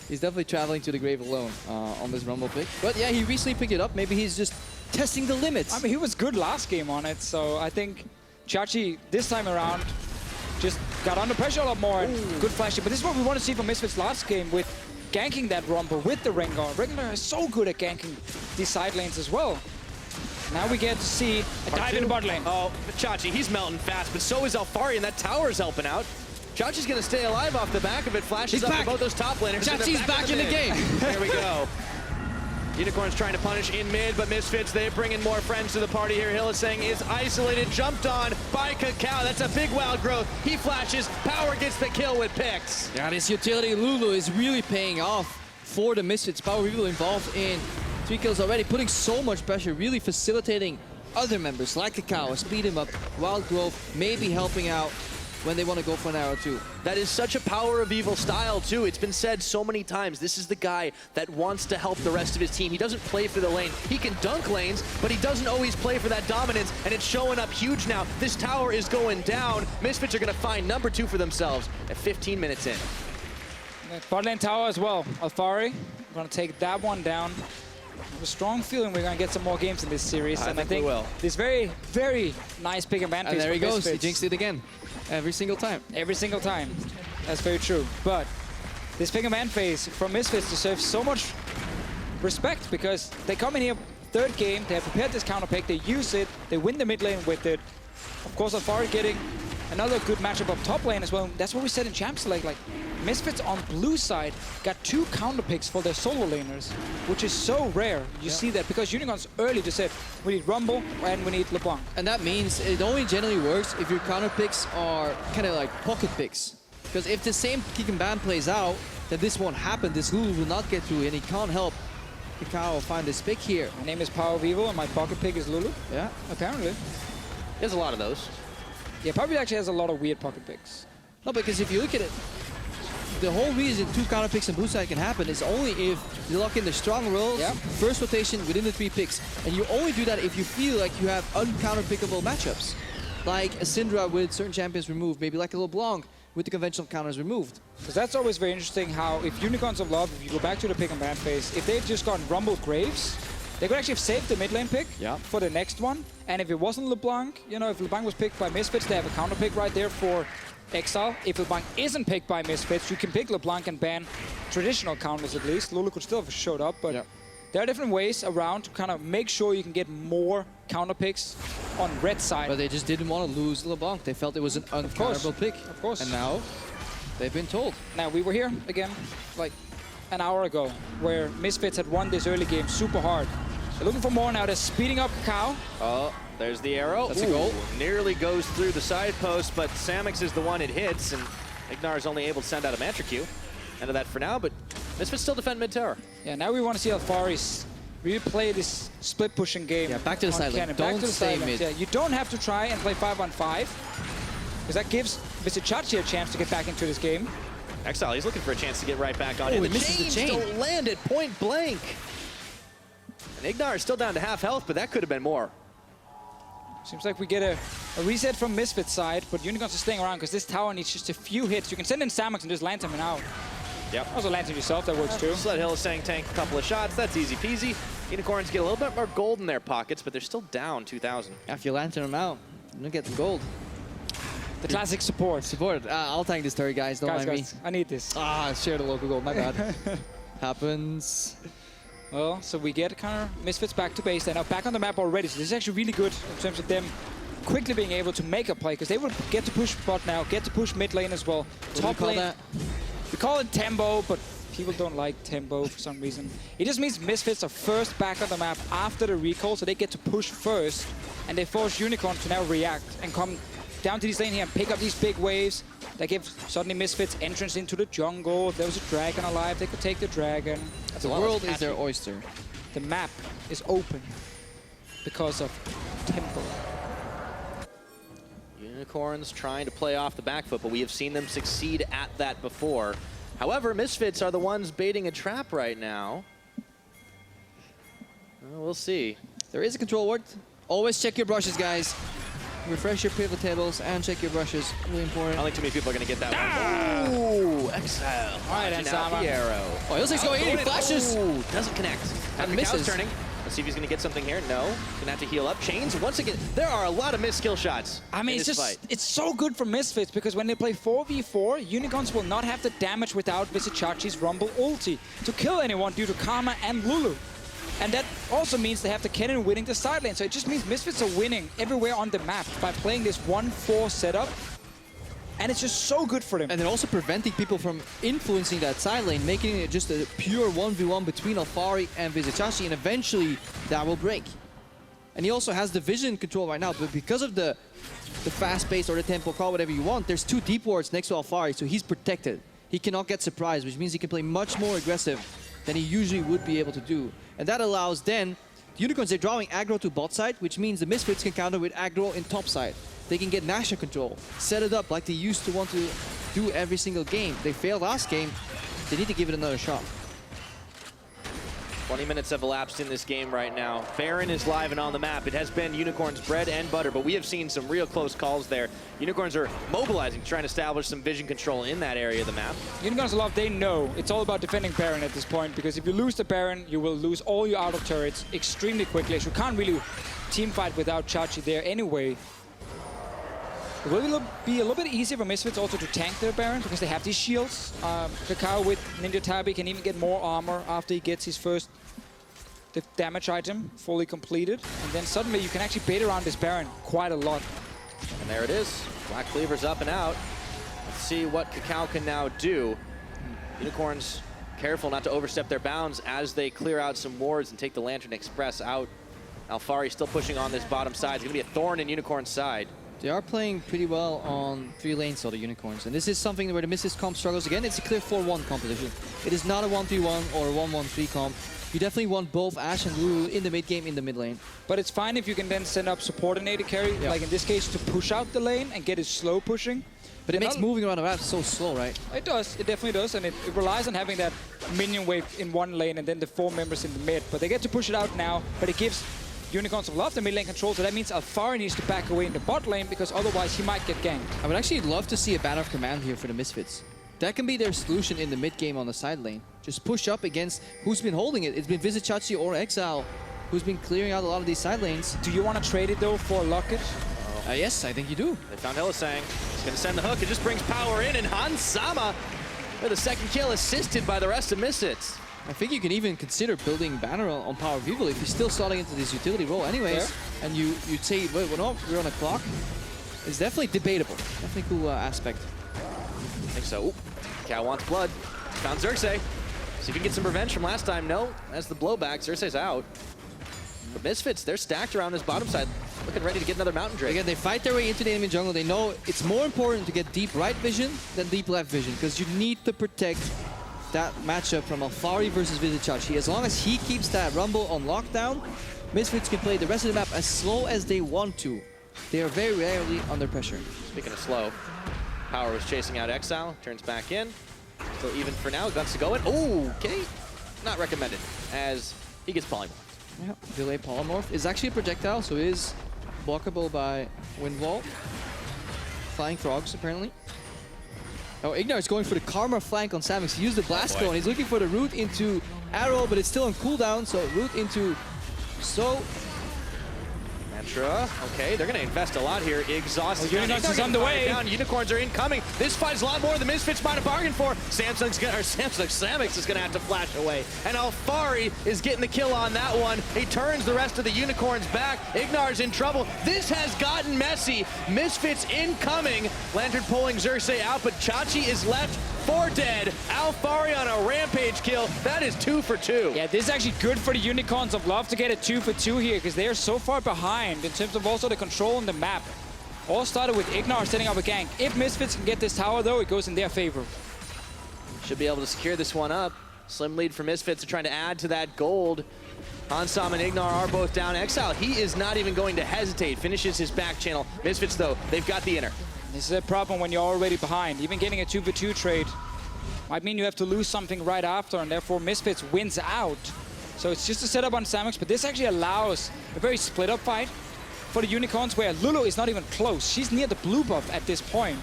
M: He's definitely traveling to the grave alone on this Rumble pick. But yeah, he recently picked it up. Maybe he's just testing the limits.
L: I mean, he was good last game on it, so I think Chachi, this time around, just got under pressure a lot more and good flashing. But this is what we want to see from Misfits last game with ganking that Rumble with the Rengar. Rengar is so good at ganking these side lanes as well. Now we get to see a dive in the bot lane.
K: Oh, Chachi, he's melting fast, but so is Alfari, and that tower's helping out. Chachi's going to stay alive off the back of it. Flashes up to both those top laners.
M: Chachi's back in the game.
K: There we go. Unicorns trying to punish in mid, but Misfits, they bring in more friends to the party here. Hillsang is isolated, jumped on by Kakao. That's a big wild growth. He flashes, Power gets the kill with picks.
M: Yeah, this utility Lulu is really paying off for the Misfits. Power really involved in 3 kills already, putting so much pressure, really facilitating other members like Kakao, speed him up, wild growth, maybe helping out when they want to go for an arrow too.
K: That is such a power of evil style too. It's been said so many times. This is the guy that wants to help the rest of his team. He doesn't play for the lane. He can dunk lanes, but he doesn't always play for that dominance, and it's showing up huge now. This tower is going down. Misfits are going to find number 2 for themselves at 15 minutes in.
L: Bot lane tower as well. Alfari, going to take that one down. I have a strong feeling we're going to get some more games in this series.
K: I think we will.
L: This very, very nice pick and ban phase.
M: And there he goes.
L: Misfits.
M: He jinxed it again. Every single time.
L: Every single time. That's very true. But this pick and ban phase from Misfits deserves so much respect because they come in here, 3rd game, they have prepared this counter pick, they use it, they win the mid lane with it. Of course, Alfari getting another good matchup up top lane as well. That's what we said in Champs League. Like, Misfits on blue side got 2 counter picks for their solo laners, which is so rare. You see that because Unicorns early just said, we need Rumble and we need LeBlanc.
M: And that means it only generally works if your counter picks are kind of like pocket picks. Because if the same kick and ban plays out, then this won't happen. This Lulu will not get through and he can't help Kakao find this pick here.
L: My name is Power of Evil and my pocket pick is Lulu.
M: Yeah.
L: Apparently.
K: There's a lot of those.
L: Yeah, probably actually has a lot of weird pocket picks.
M: No, because if you look at it, the whole reason 2 counter picks on blue side can happen is only if you lock in the strong rolls, first rotation within the 3 picks. And you only do that if you feel like you have uncounter-pickable matchups. Like a Syndra with certain champions removed, maybe like a LeBlanc with the conventional counters removed.
L: Because that's always very interesting how if Unicorns of Love, if you go back to the pick and ban phase, if they'd just gone Rumble Graves, they could actually have saved the mid lane pick for the next one. And if it wasn't LeBlanc, you know, if LeBlanc was picked by Misfits, they have a counter pick right there for Exile. If LeBlanc isn't picked by Misfits, you can pick LeBlanc and ban traditional counters at least. Lulu could still have showed up, but there are different ways around to kind of make sure you can get more counter picks on red side.
M: But they just didn't want to lose LeBlanc. They felt it was an uncounterable pick.
L: Of course.
M: And now they've been told.
L: Now, we were here again like an hour ago where Misfits had won this early game super hard. They're looking for more now. They're speeding up Kakao.
K: Oh, there's the arrow.
M: That's a goal.
K: Nearly goes through the side post, but Samix is the one it hits, and Ignar is only able to send out a Mantra Q. End of that for now, but Misfits still defend mid-tower.
L: Yeah, now we want to see Alfaris really play this split pushing game.
M: Yeah, back to the side lane. Don't stay mid.
L: Yeah, you don't have to try and play 5-on-5, because that gives Vizichachi a chance to get back into this game.
K: Exile, he's looking for a chance to get right back on in.
M: He misses the chain.
K: Still landed point blank. And Ignar is still down to half health, but that could have been more.
L: Seems like we get a reset from Misfits side, but Unicorns are staying around because this tower needs just a few hits. You can send in Samix and just land him out.
K: Yep.
L: Also land him yourself, that works too.
K: Sled Hill is saying tank a couple of shots, that's easy peasy. Unicorns get a little bit more gold in their pockets, but they're still down 2,000.
M: If you lantern them out, you don't get the gold.
L: The classic support.
M: Support. I'll tank this turret, guys. Don't mind me.
L: I need this.
M: Share the local gold. My bad. Happens.
L: Well, so we get kind of Misfits back to base. They're now back on the map already, so this is actually really good in terms of them quickly being able to make a play, because they will get to push bot now, get to push mid lane as well. Top lane. We call it tempo, but people don't like tempo for some reason. It just means Misfits are first back on the map after the recall, so they get to push first, and they force Unicorn to now react and come down to this lane here and pick up these big waves. That gives suddenly Misfits entrance into the jungle. If there was a dragon alive, they could take the dragon.
M: The world is their oyster.
L: The map is open because of tempo.
K: Unicorns trying to play off the back foot, but we have seen them succeed at that before. However, Misfits are the ones baiting a trap right now. We'll see.
M: There is a control ward. Always check your brushes, guys. Refresh your pivot tables and check your brushes. Really important.
K: I don't think too many people are going to get that one. Ooh, Exile.
L: All right, and Sama.
K: The arrow.
M: Oh, he looks like he's going in. He flashes.
K: Ooh, doesn't connect.
M: And misses.
K: Turning. Let's see if he's going to get something here. No. Gonna have to heal up. Chains, once again, there are a lot of missed skill shots.
L: I mean, it's so good for Misfits, because when they play 4v4, Unicorns will not have the damage without Vizichachi's Rumble ulti to kill anyone due to Karma and Lulu. And that also means they have the Kennen winning the side lane. So it just means Misfits are winning everywhere on the map by playing this 1-4 setup. And it's just so good for them.
M: And they're also preventing people from influencing that side lane, making it just a pure 1v1 between Alfari and Vizichachi, and eventually that will break. And he also has the vision control right now, but because of the fast pace or the tempo, call whatever you want, there's 2 deep wards next to Alfari, so he's protected. He cannot get surprised, which means he can play much more aggressive than he usually would be able to do. And that allows then the Unicorns, they're drawing aggro to bot side, which means the Misfits can counter with aggro in top side. They can get Nashor control, set it up like they used to want to do every single game. They failed last game. They need to give it another shot.
K: 20 minutes have elapsed in this game right now. Baron is live and on the map. It has been Unicorns' bread and butter, but we have seen some real close calls there. Unicorns are mobilizing, trying to establish some vision control in that area of the map.
L: Unicorns Love, they know it's all about defending Baron at this point, because if you lose the Baron, you will lose all your auto turrets extremely quickly. So you can't really team fight without Chachi there anyway. It will be a little bit easier for Misfits also to tank their Baron, because they have these shields. Kakao with Ninja Tabi can even get more armor after he gets his first damage item fully completed. And then suddenly you can actually bait around this Baron quite a lot.
K: And there it is. Black Cleaver's up and out. Let's see what Kakao can now do. Unicorns careful not to overstep their bounds as they clear out some wards and take the Lantern Express out. Alfari still pushing on this bottom side. It's going to be a thorn in Unicorn's side.
M: They are playing pretty well on 3 lanes, so the Unicorns. And this is something where the Misfits comp struggles. Again, it's a clear 4-1 competition. It is not a 1-3-1 or a 1-1-3 comp. You definitely want both Ashe and Lulu in the mid game, in the mid lane.
L: But it's fine if you can then send up support-enated carry, like in this case, to push out the lane and get it slow pushing.
M: But it makes moving around the map so slow, right?
L: It does. It definitely does. And it relies on having that minion wave in one lane and then the 4 members in the mid. But they get to push it out now. But it gives Unicorns of Love the mid lane control. So that means Alfari needs to back away in the bot lane because otherwise he might get ganked.
M: I would actually love to see a Banner of Command here for the Misfits. That can be their solution in the mid game on the side lane. Just push up against who's been holding it. It's been Visit Chachi or Exile who's been clearing out a lot of these side lanes.
L: Do you want to trade it though for Locket?
M: Yes, I think you do.
K: They found Hylissang. He's going to send the hook. It just brings power in, and Hansama with a second kill assisted by the rest of Misfits.
M: I think you can even consider building Banner on Power of Evil if you're still starting into this utility role anyways.
L: Fair.
M: And you'd say, wait, we're on a clock. It's definitely debatable. Definitely cool aspect.
K: I think so. Ooh, Cal wants blood. Found Xerxes. See if he can get some revenge from last time. No, that's the blowback. Xerxes out. But Misfits, they're stacked around his bottom side, looking ready to get another Mountain Drake.
M: Again, they fight their way into the enemy jungle. They know it's more important to get deep right vision than deep left vision, because you need to protect that matchup from Alfari versus Visit Chachi. As long as he keeps that Rumble on lockdown, Misfits can play the rest of the map as slow as they want to. They are very rarely under pressure.
K: Speaking of slow, Power was chasing out Exile, turns back in. Still even for now, guns to go in. Oh, okay. Not recommended, as he gets polymorphed.
M: Yeah, delay polymorph is actually a projectile, so it is blockable by Wind Wall. Flying Frogs, apparently. Oh, Ignar is going for the Karma flank on Samix. He used the Blast and he's looking for the root into Arrow, but it's still on cooldown, so root into So.
K: Mantra, okay, they're going to invest a lot here. Exhausted.
L: Unicorns is on the way.
K: Down. Unicorns are incoming. This fight's a lot more than Misfits might have bargained for. Samix is going to have to flash away. And Alfari is getting the kill on that one. He turns the rest of the Unicorns back. Ignar's in trouble. This has gotten messy. Misfits incoming. Lantern pulling Xerxes out, but Chachi is left for dead. Alfari on a rampage kill. That is 2 for 2.
L: Yeah, this is actually good for the Unicorns of Love to get a 2 for 2 here, because they are so far behind in terms of also the control on the map. All started with Ignar setting up a gank. If Misfits can get this tower, though, it goes in their favor.
K: Should be able to secure this one up. Slim lead for Misfits are trying to add to that gold. Hansam and Ignar are both down. Exile, he is not even going to hesitate. Finishes his back channel. Misfits, though, they've got the inner.
L: This is a problem when you're already behind. Even getting a 2 for 2 trade might mean you have to lose something right after, and therefore Misfits wins out. So it's just a setup on Samix, but this actually allows a very split-up fight for the Unicorns, where Lulu is not even close. She's near the blue buff at this point.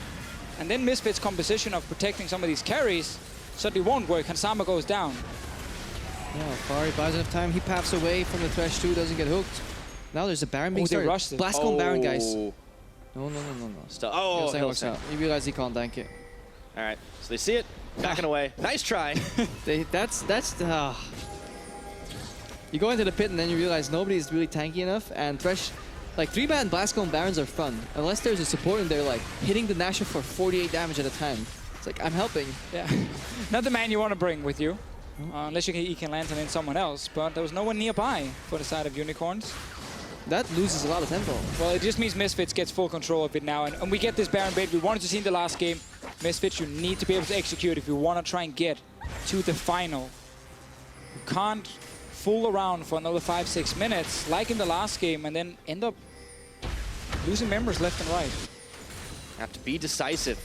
L: And then Misfits' composition of protecting some of these carries certainly won't work. Hansama goes down.
M: Yeah, Alfari buys enough time. He paths away from the Thresh 2, doesn't get hooked. Now there's a Baron being started. Blast on Baron, guys. No.
K: Oh,
M: Hillsang. You realize he can't tank it.
K: All right, so they see it, backing away. Nice try.
M: You go into the pit and then you realize nobody's really tanky enough, and Thresh, like 3-man Blastcone Barons are fun, unless there's a support in there like hitting the Nashor for 48 damage at a time. It's like, I'm helping.
L: Yeah, not the man you want to bring with you, unless you can Lantern in someone else, but there was no one nearby for the side of Unicorns.
M: That loses a lot of tempo.
L: Well, it just means Misfits gets full control of it now, and we get this Baron bait we wanted to see in the last game. Misfits, you need to be able to execute if you want to try and get to the final. You can't fool around for another 5-6 minutes, like in the last game, and then end up losing members left and right.
K: Have to be decisive.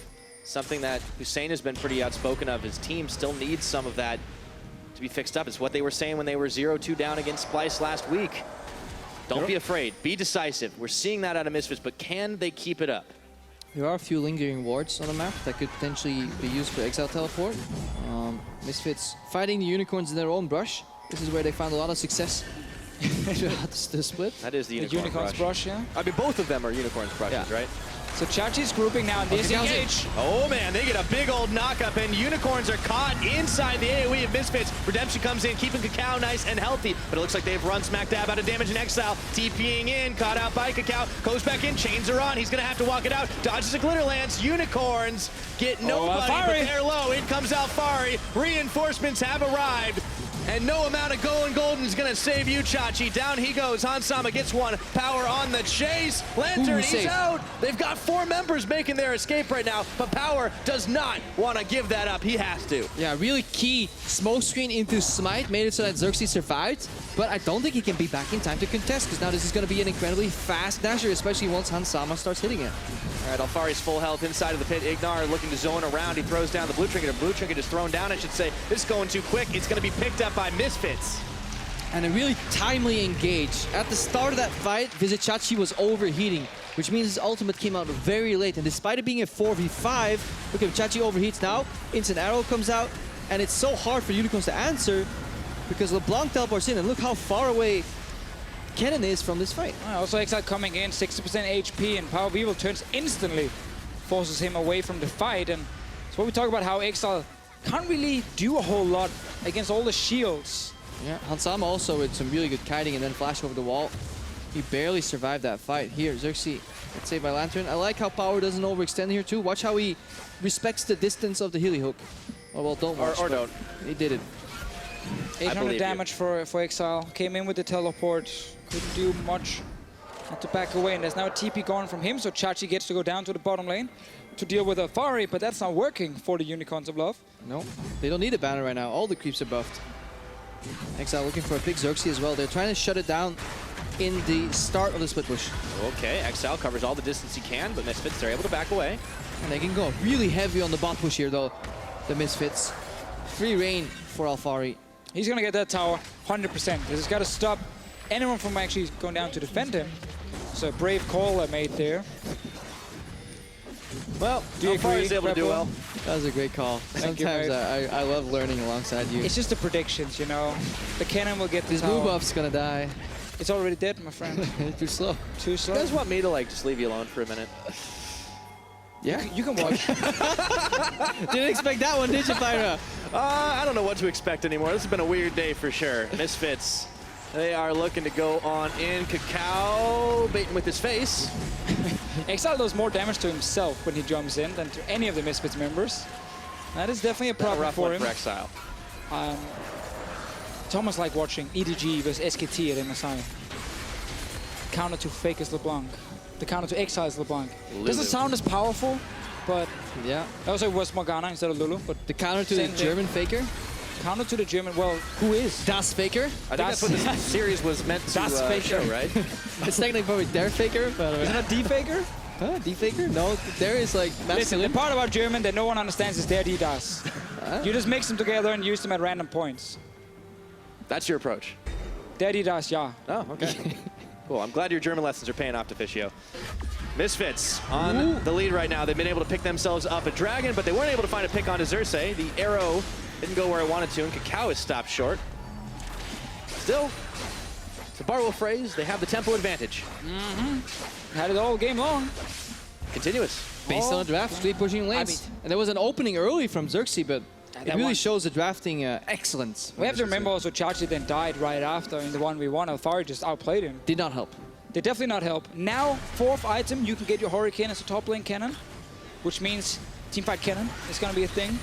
K: Something that Hussein has been pretty outspoken of. His team still needs some of that to be fixed up. It's what they were saying when they were 0-2 down against Splice last week. Don't be afraid. Be decisive. We're seeing that out of Misfits, but can they keep it up?
M: There are a few lingering wards on the map that could potentially be used for Exile Teleport. Misfits fighting the Unicorns in their own brush. This is where they found a lot of success throughout the split.
K: That is the Unicorn's brush,
L: yeah.
K: I mean, both of them are Unicorn's brushes, right?
L: So Chachi's grouping now in this engage.
K: Oh man, they get a big old knock-up, and Unicorns are caught inside the AoE of Misfits. Redemption comes in, keeping Kakao nice and healthy, but it looks like they've run smack dab out of damage in Exile. TPing in, caught out by Kakao, goes back in, chains are on, he's gonna have to walk it out, dodges a glitter lance. Unicorns get nobody, but they're low. In comes Alfari, reinforcements have arrived. And no amount of golden is gonna save you, Chachi. Down he goes. Hansama gets one. Power on the chase. Lantern, he's out. They've got 4 members making their escape right now, but Power does not want to give that up. He has to.
M: Yeah, really key smoke screen into Smite made it so that Xerxes survived, but I don't think he can be back in time to contest, because now this is going to be an incredibly fast dasher, especially once Hansama starts hitting it.
K: All right, Alfari's full health inside of the pit. Ignar looking to zone around. He throws down the blue trinket. A blue trinket is thrown down, I should say. This is going too quick. It's going to be picked up by Misfits.
M: And a really timely engage. At the start of that fight, Vizichachi was overheating, which means his ultimate came out very late. And despite it being a 4v5, look at Chachi overheats now. Instant arrow comes out, and it's so hard for Unicorns to answer because LeBlanc teleports in, and look how far away Kennen is from this fight.
L: Also Exile coming in, 60% HP, and Power of Evil turns instantly, forces him away from the fight. And it's what we talk about, how Exile can't really do a whole lot against all the shields.
M: Yeah, Hansama also with some really good kiting and then flash over the wall. He barely survived that fight. Here, Xerxes gets saved by Lantern. I like how Power doesn't overextend here too. Watch how he respects the distance of the Healy hook. Oh, well, don't watch.
K: Or don't.
M: He did it.
L: 800 damage for Exile. Came in with the teleport. Couldn't do much. Had to back away, and there's now a TP gone from him, so Chachi gets to go down to the bottom lane to deal with Alfari, but that's not working for the Unicorns of Love.
M: No, they don't need a banner right now. All the creeps are buffed. Exile looking for a big Xerxes as well. They're trying to shut it down in the start of the split push.
K: Okay, Exile covers all the distance he can, but Misfits, they're able to back away.
M: And they can go really heavy on the bot push here, though, the Misfits. Free reign for Alfari.
L: He's going to get that tower 100%. He's got to stop anyone from actually going down to defend him. So a brave call I made there.
K: Well, Alfari is able to do well.
M: That was a great call. Sometimes I love learning alongside you.
L: It's just the predictions, you know. The cannon will get the
M: His
L: tower.
M: blue buff's gonna die.
L: It's already dead, my friend.
M: Too slow.
L: Too slow.
K: You guys want me to like just leave you alone for a minute?
M: Yeah.
L: You can watch.
M: Didn't expect that one, did you, Pyra?
K: I don't know what to expect anymore. This has been a weird day for sure. Misfits, they are looking to go on in. Kakao baiting with his face.
L: Exile does more damage to himself when he jumps in than to any of the Misfits members. That is definitely a problem for him.
K: For Exile.
L: It's almost like watching EDG versus SKT at MSI. Counter to Faker's LeBlanc. The counter to Exile's LeBlanc. Doesn't sound as powerful, but
M: yeah.
L: That also was Morgana instead of Lulu. But
M: the counter to the German Faker?
L: Counter to the German, well, who is?
M: Das Faker?
K: I think that's what this series was meant to show, right?
M: It's technically probably Der Faker, but...
L: Isn't that D Faker?
M: Huh? D Faker? No, there is like...
L: Listen, the part about German that no one understands is der, die, das. You just mix them together and use them at random points.
K: That's your approach?
L: Der, die, das, ja.
K: Oh, okay. Cool, I'm glad your German lessons are paying off, Deficio. Misfits on the lead right now. They've been able to pick themselves up a dragon, but they weren't able to find a pick onto Xerxes. The arrow didn't go where I wanted to, and Kakao is stopped short. Still, the bar will phrase, they have the tempo advantage.
L: Had it all game long.
K: Continuous.
M: Based on the draft, split pushing lanes. And there was an opening early from Xerxes, but it really shows the drafting excellence.
L: We have to remember also Chachi then died right after in the 1v1. Alfari just outplayed him.
M: Did not help.
L: Did definitely not help. Now, 4th item, you can get your Hurricane as a top lane cannon, which means teamfight cannon is going to be a thing.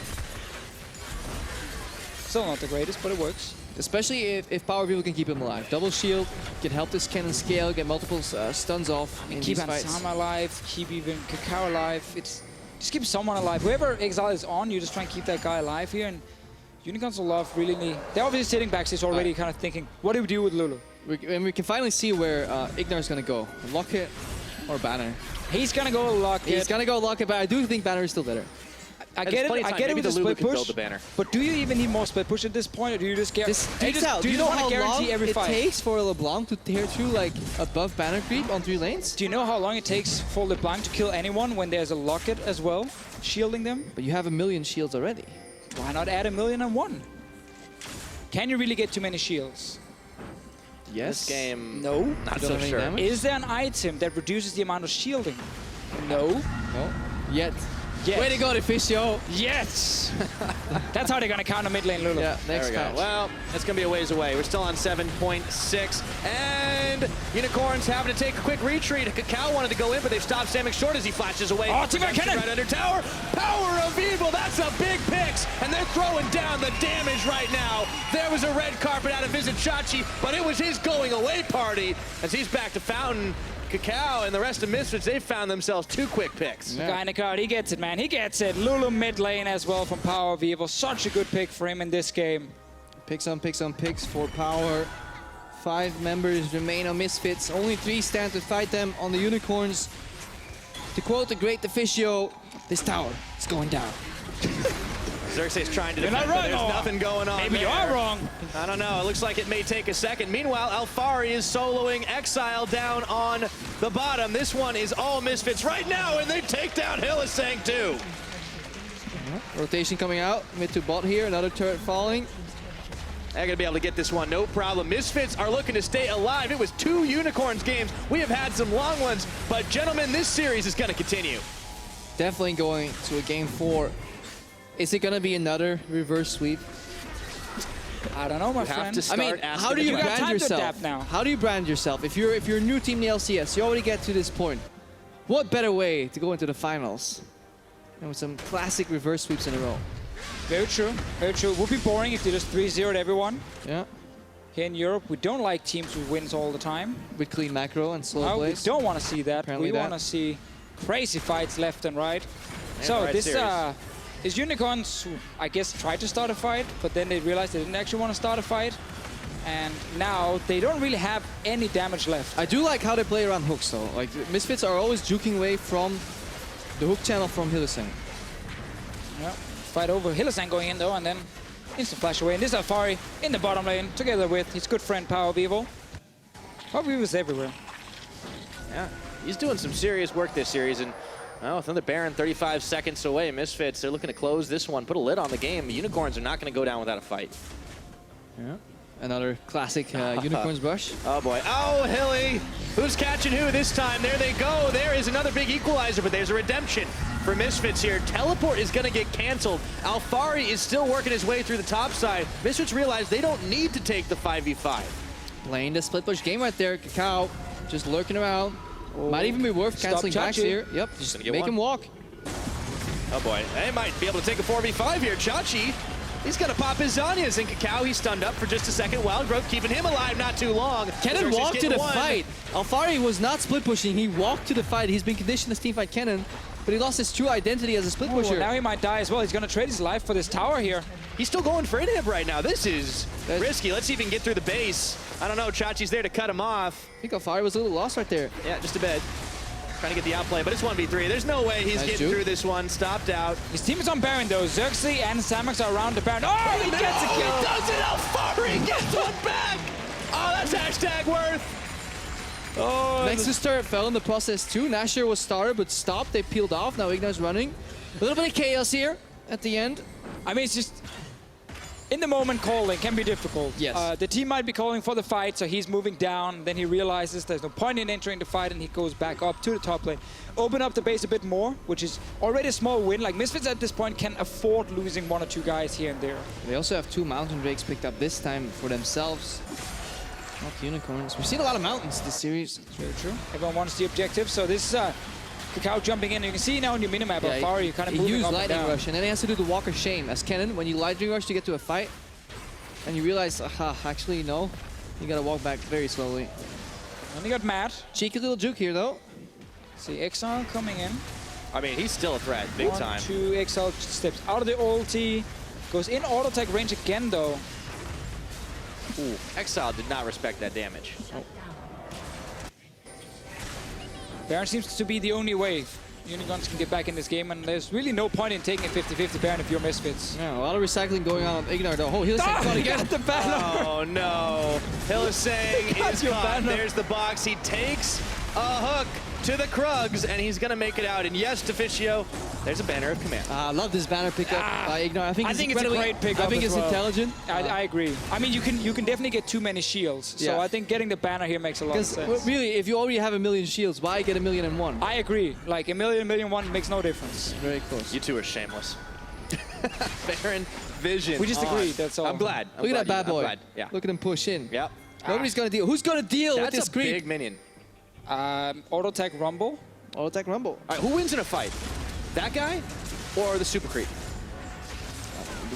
L: Still not the greatest, but it works.
M: Especially if Power People can keep him alive. Double shield can help this cannon scale, get multiple stuns off in
L: keep
M: these fights.
L: Hansama alive, keep even Kakao alive. Just keep someone alive. Whoever Exile is on, you just try and keep that guy alive here. And Unicorns of Love really need... They're obviously sitting backstage already kind of thinking, what do we do with Lulu?
M: And we can finally see where Ignar is going to go. Locket or Banner.
L: He's going to go Locket.
M: He's going to go Locket, but I do think Banner is still better.
L: I get it with the split push, but do you even need more split push at this point, or do you just get...
M: Do you know how long it takes for LeBlanc to tear through like above banner creep on 3 lanes?
L: Do you know how long it takes for LeBlanc to kill anyone when there's a Locket as well, shielding them?
M: But you have 1,000,000 shields already.
L: Why not add 1,000,001? Can you really get too many shields?
K: Yes. This game,
L: no.
K: not so sure.
L: Is there an item that reduces the amount of shielding?
M: No. No. Yet.
L: Yes.
M: Way to go, Deficio.
L: Yes! That's how they're going to counter mid lane, Lulu.
M: Yeah,
K: There
M: next
K: we go.
M: patch.
K: Well, it's going to be a ways away. We're still on 7.6. And Unicorns having to take a quick retreat. Kakao wanted to go in, but they've stopped Samick short as he flashes away.
L: Oh, Team Cannon!
K: Right under tower. Power of Evil. That's a big picks. And they're throwing down the damage right now. There was a red carpet out of Visit Chachi, but it was his going away party as he's back to Fountain. Kakao and the rest of Misfits, they found themselves 2 quick picks.
L: Yeah. Guy he gets it, man. He gets it. Lulu mid lane as well from Power of Evil. Such a good pick for him in this game.
M: Picks on picks for Power. 5 members remain on Misfits. Only 3 stand to fight them on the Unicorns. To quote the great Deficio, this tower is going down.
K: Xerxes trying to
L: You're
K: defend,
L: not wrong,
K: but there's
L: Noah.
K: nothing going on
L: Maybe
K: there.
L: you are wrong.
K: I don't know. It looks like it may take a second. Meanwhile, Alfari is soloing Exile down on the bottom. This one is all Misfits right now, and they take down Hillisang too.
M: Rotation coming out, mid to bot here, another turret falling.
K: They're going to be able to get this one, no problem. Misfits are looking to stay alive. It was 2 Unicorns games. We have had some long ones, but gentlemen, this series is going to continue.
M: Definitely going to a game 4. Is it going to be another reverse sweep?
L: I don't know, my
K: You have
L: friend.
K: to start
M: how do you
L: You got
M: brand
L: time to
M: yourself?
L: adapt now.
M: How do you brand yourself? If you're a new team in the LCS, you already get to this point. What better way to go into the finals? And with some classic reverse sweeps in a row.
L: Very true. Very true. It would be boring if they just 3-0'd everyone.
M: Yeah.
L: Here in Europe, we don't like teams who wins all the time.
M: With clean macro and slow
L: No, we
M: plays.
L: don't want to see that.
M: Apparently
L: we
M: that.
L: want to see crazy fights left and right.
K: And
L: So
K: right
L: this
K: series.
L: is Unicorns who, I guess, tried to start a fight, but then they realized they didn't actually want to start a fight. And now they don't really have any damage left.
M: I do like how they play around hooks though. Like Misfits are always juking away from the hook channel from Hillisang.
L: Yeah. Fight over. Hillisang going in though, and then instant flash away. And this is Alfari in the bottom lane, together with his good friend Power of Evil. Power of Evil is everywhere.
K: Yeah, he's doing some serious work this series, and well, with another Baron 35 seconds away, Misfits, they're looking to close this one, put a lid on the game. The Unicorns are not going to go down without a fight.
M: Yeah. Another classic Unicorns brush.
K: Oh boy. Oh, Hilly! Who's catching who this time? There they go. There is another big equalizer, but there's a redemption for Misfits here. Teleport is going to get canceled. Alfari is still working his way through the top side. Misfits realize they don't need to take the 5v5.
M: Playing the split push game right there. Kakao just lurking around. Might even be worth
L: Stop
M: canceling backs
L: Chachi.
M: here. Yep, just make him walk.
K: Oh boy, they might be able to take a 4v5 here. Chachi, he's gonna pop his Zanyas, and Kakao, he's stunned up for just a second. Wild Growth keeping him alive not too long.
M: Kennen
K: Xerxes
M: walked to
K: getting
M: the
K: one.
M: fight. Alfari was not split pushing, he walked to the fight. He's been conditioned as teamfight Kennen, but he lost his true identity as a split pusher.
L: Now he might die as well. He's going to trade his life for this tower here.
K: He's still going for inhib right now. This is risky. Let's see if he can get through the base. I don't know, Chachi's there to cut him off.
M: I think Alfari was a little lost right there.
K: Yeah, just a bit. Trying to get the outplay, but it's 1v3. There's no way he's
M: Nice
K: getting
M: juke.
K: through this one. Stopped out.
L: His team is on Baron though. Xerxes and Samax are around the Baron. Oh, he
K: No,
L: gets a kill!
K: He does it! Alfari gets one back! Oh, that's hashtag worth. Oh,
M: Nexus turret fell in the process too. Nashor was started but stopped. They peeled off. Now Ignite's running. A little bit of chaos here at the end.
L: I mean, it's just in the moment calling can be difficult.
M: Yes.
L: The team might be calling for the fight, so he's moving down. Then he realizes there's no point in entering the fight, and he goes back up to the top lane. Open up the base a bit more, which is already a small win. Like Misfits at this point can afford losing 1 or 2 guys here and there.
M: They also have 2 Mountain Drakes picked up this time for themselves. Not Unicorns. We've seen a lot of mountains this series.
L: Very true. Everyone wants the objective, so this is Kakao jumping in. You can see now in your minimap how far you kind of
M: he
L: moving
M: used
L: up and
M: Lightning
L: down.
M: Rush, and then he has to do the Walk of Shame. As Kennen, when you Lightning Rush to get to a fight, and you realize, aha, actually, no. You gotta walk back very slowly.
L: And he got mad.
M: Cheeky little juke here, though.
L: See Exile coming in.
K: I mean, he's still a threat, big
L: 1,
K: time.
L: 2, Exile steps out of the ulti. Goes in auto attack range again, though.
K: Ooh, Exile did not respect that damage.
L: Baron seems to be the only way Unicorns can get back in this game, and there's really no point in taking a 50-50 Baron if you're Misfits.
M: Yeah, a lot of recycling going on with Ignar, though. Oh, he'll say,
L: got the banner!
K: Oh no, Hillisang
L: Got
K: is
L: your
K: caught.
L: banner.
K: There's the box. He takes a hook to the Krugs, and he's gonna make it out. And yes, Deficio, there's a banner of command.
M: I love this banner pickup by Ignore. I think
L: it's a great pickup.
M: I think it's intelligent.
L: I agree. I mean, you can definitely get too many shields. So I think getting the banner here makes a lot of sense.
M: Really, if you already have 1,000,000 shields, why get 1,000,001?
L: I agree. Like 1,000,001 makes no difference.
M: Very close.
K: You two are shameless. Baron Vision.
L: We just agreed. That's all.
K: I'm glad.
M: Look at that bad boy.
K: Yeah.
M: Look at him push in.
K: Yep.
M: Nobody's gonna deal. Who's gonna deal with this
K: That's a
M: creep?
K: big minion.
L: Auto attack Rumble.
M: Auto attack Rumble.
K: All right, who wins in a fight? That guy or the super creep?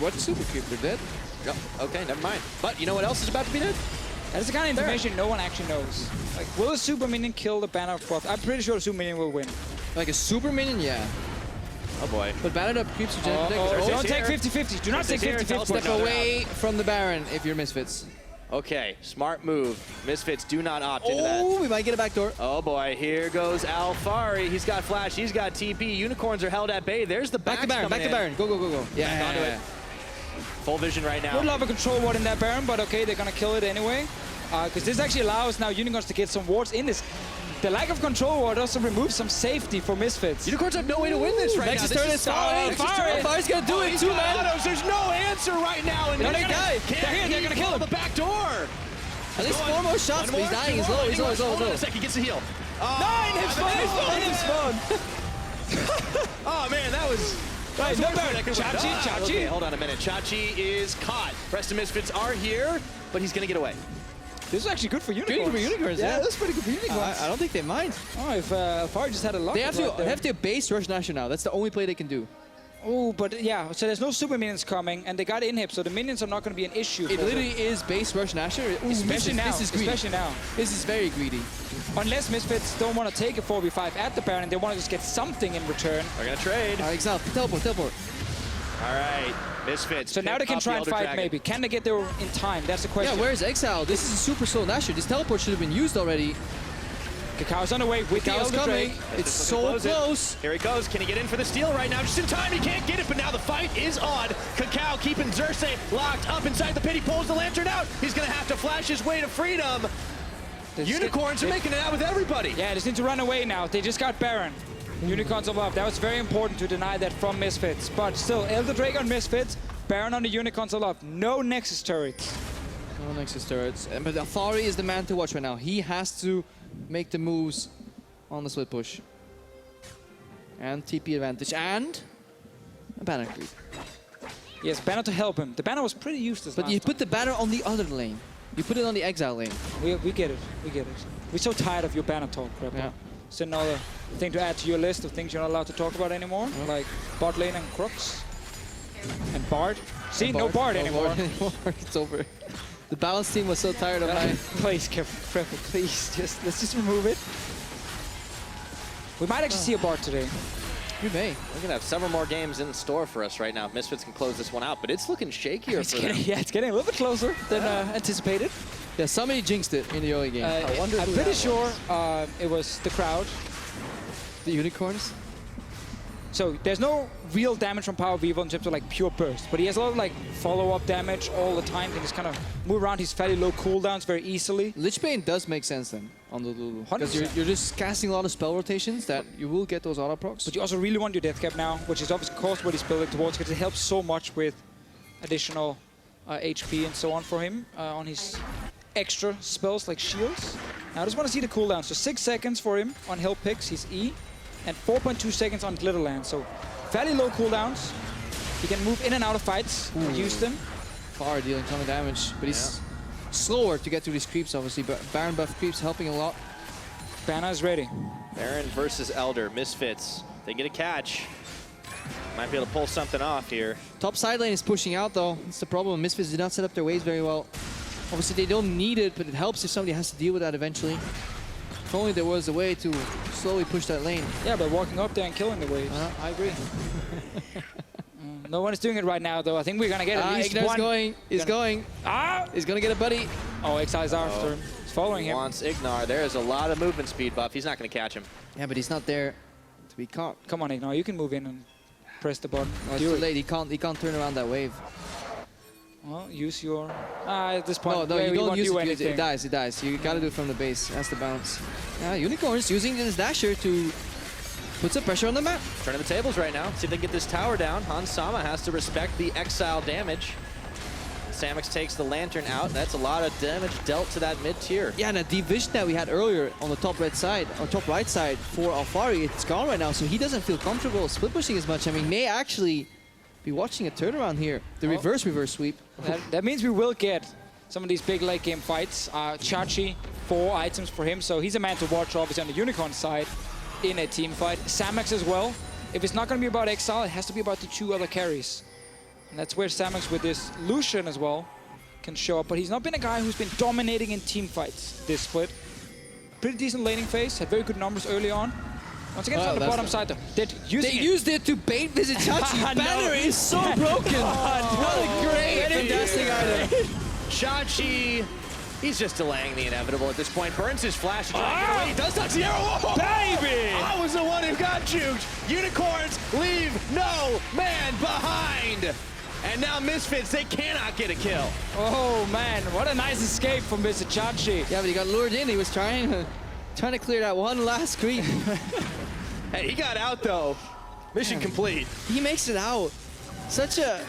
M: What super creep? They're dead.
K: Yep. Okay, never mind. But you know what else is about to be dead?
L: That's the kind of information no one actually knows. Like, will a super minion kill the banner of buff? I'm pretty sure the super minion will win.
M: Like a super minion, yeah.
K: Oh boy.
M: But Baron up creeps to generate
L: Don't take 50-50. Do not take 50-50.
M: Step away from the Baron if you're Misfits.
K: Okay, smart move. Misfits do not opt into that.
M: Oh, we might get a backdoor.
K: Oh boy, here goes Alfari. He's got flash, he's got TP. Unicorns are held at bay. There's the
M: back to Baron, back to Baron. Go, go, go, go.
K: Yeah, onto it. Full vision right now.
L: Would love a control ward in that Baron, but okay, they're gonna kill it anyway. Because this actually allows now Unicorns to get some wards in this. The lack of control ward also removes some safety for Misfits.
K: Unicorns have no way to win this right now.
M: Nexus turn is falling. Fire's gonna do it too, man.
K: Autos. There's no answer right now. And
L: they're gonna kill him.
K: The back door.
M: At least 4 more shots, but he's dying. He's low, he's low, he's low.
K: Hold on a second, he gets the heal.
L: 9 hit spawn.
K: Oh man, that was...
L: Right, no Baron. Chachi.
K: Okay, hold on a minute. Chachi is caught. Rest of Misfits are here, but he's gonna get away.
L: This is actually good for Unicorns.
M: Good for Unicorns, yeah.
L: That's pretty good for Unicorns.
M: I don't think they mind.
L: Oh, if Alfari just had a lock.
M: They have to base Rush Nasher now. That's the only play they can do.
L: Oh, but yeah, so there's no super minions coming, and they got inhib, so the minions are not going to be an issue.
M: It literally is base Rush Nasher. Ooh,
L: especially now.
M: This is greedy.
L: Especially now.
M: This is very greedy.
L: Unless Misfits don't want to take a 4v5 at the Baron, and they want to just get something in return.
K: They're going to trade.
M: Exile, teleport.
K: All right, Misfits.
L: So now they can try and fight maybe. Can they get there in time? That's the question.
M: Yeah, where's Exile? This is a super slow Nasher. This teleport should have been used already.
L: Kakao's on the way with the Elder
M: coming.
L: Drake.
M: It's so close.
K: Here he goes. Can he get in for the steal right now? Just in time. He can't get it, but now the fight is on. Kakao keeping Xerxes locked up inside the pit. He pulls the lantern out. He's going to have to flash his way to freedom. Unicorns are making it out with everybody.
L: Yeah, they just need to run away now. They just got Baron. Unicorns of Love. That was very important to deny that from Misfits. But still, Elder Drake on Misfits, Baron on the Unicorns of Love. No Nexus turrets.
M: No Nexus turrets. But Alfari is the man to watch right now. He has to make the moves on the split push. And TP advantage. And a banner creep.
L: Yes, banner to help him. The banner was pretty useless.
M: But you put the banner on the other lane. You put it on the Exile lane.
L: We get it. We get it. We're so tired of your banner talk, Rebel. Yeah. It's another thing to add to your list of things you're not allowed to talk about anymore, like bot lane and Crux and Bard. See, no Bard anymore.
M: It's over. The balance team was so tired of my...
L: Please, Prepper, please, let's just remove it. We might actually see a Bard today.
M: We may.
K: We're gonna have several more games in store for us right now. If Misfits can close this one out, but it's looking shakier for them.
L: Yeah, it's getting a little bit closer than anticipated.
M: Yeah, somebody jinxed it in the early game.
L: I'm pretty sure it was the crowd.
M: The Unicorns?
L: So there's no real damage from Power Vivo in terms of like pure burst, but he has a lot of like follow-up damage all the time. He can just kind of move around his fairly low cooldowns very easily.
M: Lichbane does make sense then on the Lulu.
L: 100%.
M: Because you're just casting a lot of spell rotations that you will get those auto procs.
L: But you also really want your death cap now, which is obviously cost what he's building towards, because it helps so much with additional HP and so on for him on his extra spells like shields. Now I just want to see the cooldown. So 6 seconds for him on health picks, his E, and 4.2 seconds on Glitterland. So fairly low cooldowns. He can move in and out of fights and use them.
M: Far dealing ton of damage, but he's slower to get to these creeps obviously, but Baron buff creeps helping a lot.
L: Banner is ready.
K: Baron versus Elder, Misfits. They get a catch. Might be able to pull something off here.
M: Top side lane is pushing out though. That's the problem. Misfits did not set up their waves very well. Obviously they don't need it, but it helps if somebody has to deal with that eventually. If only there was a way to slowly push that lane.
L: Yeah, by walking up there and killing the waves.
M: I agree.
L: No one is doing it right now though. I think we're gonna get at least one.
M: He's going. He's gonna get a buddy.
L: Oh, Exile's after him. He's following him.
K: Wants Ignar. There is a lot of movement speed buff. He's not gonna catch him.
M: Yeah, but he's not there to be caught.
L: Come on, Ignar. You can move in and press the button.
M: Oh, it's too late. He can't turn around that wave.
L: Well, use your... at this point,
M: No, you don't use it.
L: Anything.
M: It dies. It dies. You gotta do it from the base. That's the bounce. Yeah, Unicorns using this dasher to put some pressure on the map.
K: Turning the tables right now. See if they can get this tower down. Hans Sama has to respect the exile damage. Samix takes the Lantern out. That's a lot of damage dealt to that mid-tier.
M: Yeah, and the deep vision that we had earlier on the top red side, or top right side for Alfari, it's gone right now, so he doesn't feel comfortable split pushing as much. I mean, may actually be watching a turnaround here. The reverse sweep.
L: That means we will get some of these big late game fights. Chachi, 4 items for him, so he's a man to watch, obviously, on the Unicorn side in a team fight. Samix as well. If it's not going to be about Exile, it has to be about the 2 other carries. And that's where Samix with this Lucian as well can show up. But he's not been a guy who's been dominating in team fights this split. Pretty decent laning phase, had very good numbers early on. Once again, it's on the bottom side though. They
M: used it to bait Visit Chachi. Banner is so broken. What a great, fantastic item.
K: Chachi, he's just delaying the inevitable at this point. Burns his flash to try to get away. He does touch the arrow. Whoa!
L: Baby!
K: I was the one who got juked. Unicorns leave no man behind. And now Misfits, they cannot get a kill.
L: Oh man, what a nice escape from Mr. Chachi.
M: Yeah, but he got lured in. He was trying to clear that one last creep.
K: Hey, he got out though. Mission complete.
M: He makes it out. Such a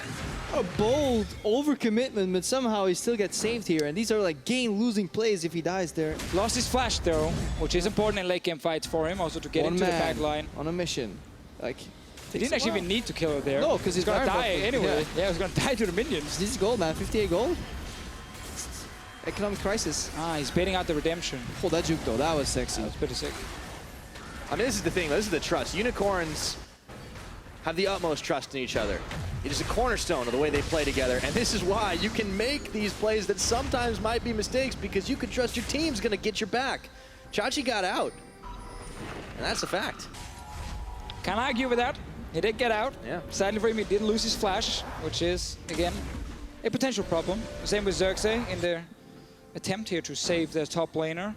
M: bold overcommitment, but somehow he still gets saved here. And these are like losing plays if he dies there.
L: Lost his flash though, which is important in late game fights for him, also to get into the back line.
M: On a mission. Like,
L: he didn't actually even need to kill it there.
M: No, because he's
L: gonna die anyway. Yeah, he's gonna die to the minions.
M: This is gold, man. 58 gold. Economic crisis.
L: He's baiting out the redemption.
M: Oh, that juke though, that was sexy.
L: That was pretty sick.
K: I mean, this is the thing, this is the trust. Unicorns have the utmost trust in each other. It is a cornerstone of the way they play together, and this is why you can make these plays that sometimes might be mistakes, because you can trust your team's gonna get your back. Chachi got out, and that's a fact.
L: Can't argue with that. He did get out.
K: Yeah.
L: Sadly for him, he did lose his flash, which is, again, a potential problem. Same with Xerxes in their attempt here to save their top laner.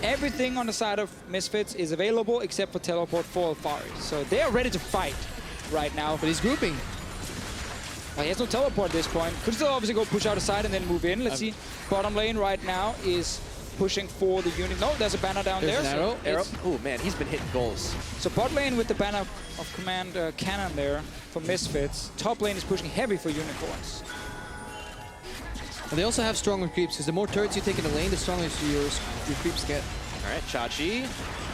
L: Everything on the side of Misfits is available except for teleport for Alfari. So they are ready to fight right now.
M: But he's grouping.
L: Well, he has no teleport at this point. Could still obviously go push out the side and then move in. Let's see. Bottom lane right now is pushing for the unit. No, there's a banner down there.
M: An arrow.
K: Oh man, he's been hitting goals.
L: So bot lane with the banner of command cannon there for Misfits. Top lane is pushing heavy for Unicorns.
M: And they also have stronger creeps, because the more turrets you take in the lane, the stronger your creeps get.
K: All right, Chachi,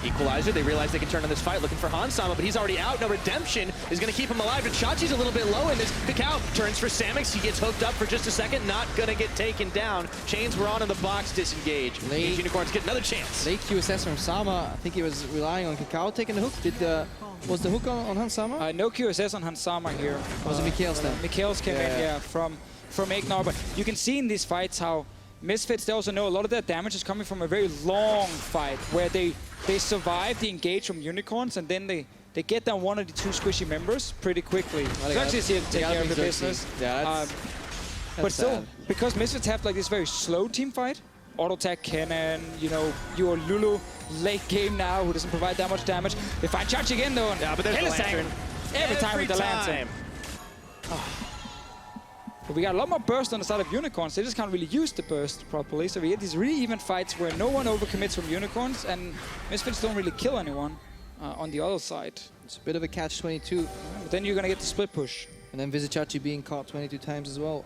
K: equalizer. They realize they can turn on this fight, looking for Hans Sama, but he's already out. No redemption is going to keep him alive, but Chachi's a little bit low in this. Kakao turns for Samix. He gets hooked up for just a second, not going to get taken down. Chains were on in the box, disengage. These Unicorns get another chance.
M: Late QSS from Sama. I think he was relying on Kakao taking the hook. Was the hook on Hans Sama?
L: No QSS on Hans Sama here.
M: Was it Mikhail's then?
L: Mikhail's came in, yeah, from Ignore, but you can see in these fights how Misfits, they also know a lot of their damage is coming from a very long fight where they survive the engage from Unicorns, and then they get down one of the 2 squishy members pretty quickly. Xerxes is here to take care of the business.
M: Yeah,
L: but still,
M: sad.
L: because Misfits have like this very slow team fight, auto attack cannon, you know, your Lulu late game now who doesn't provide that much damage. They find Chachi again though, and
K: but there's the Lantern.
L: Every time with the Lantern. But we got a lot more burst on the side of Unicorns. They just can't really use the burst properly. So we get these really even fights where no one overcommits from Unicorns, and Misfits don't really kill anyone on the other side.
M: It's a bit of a catch-22.
L: But then you're going to get the split push.
M: And then Visit Chachi being caught 22 times as well.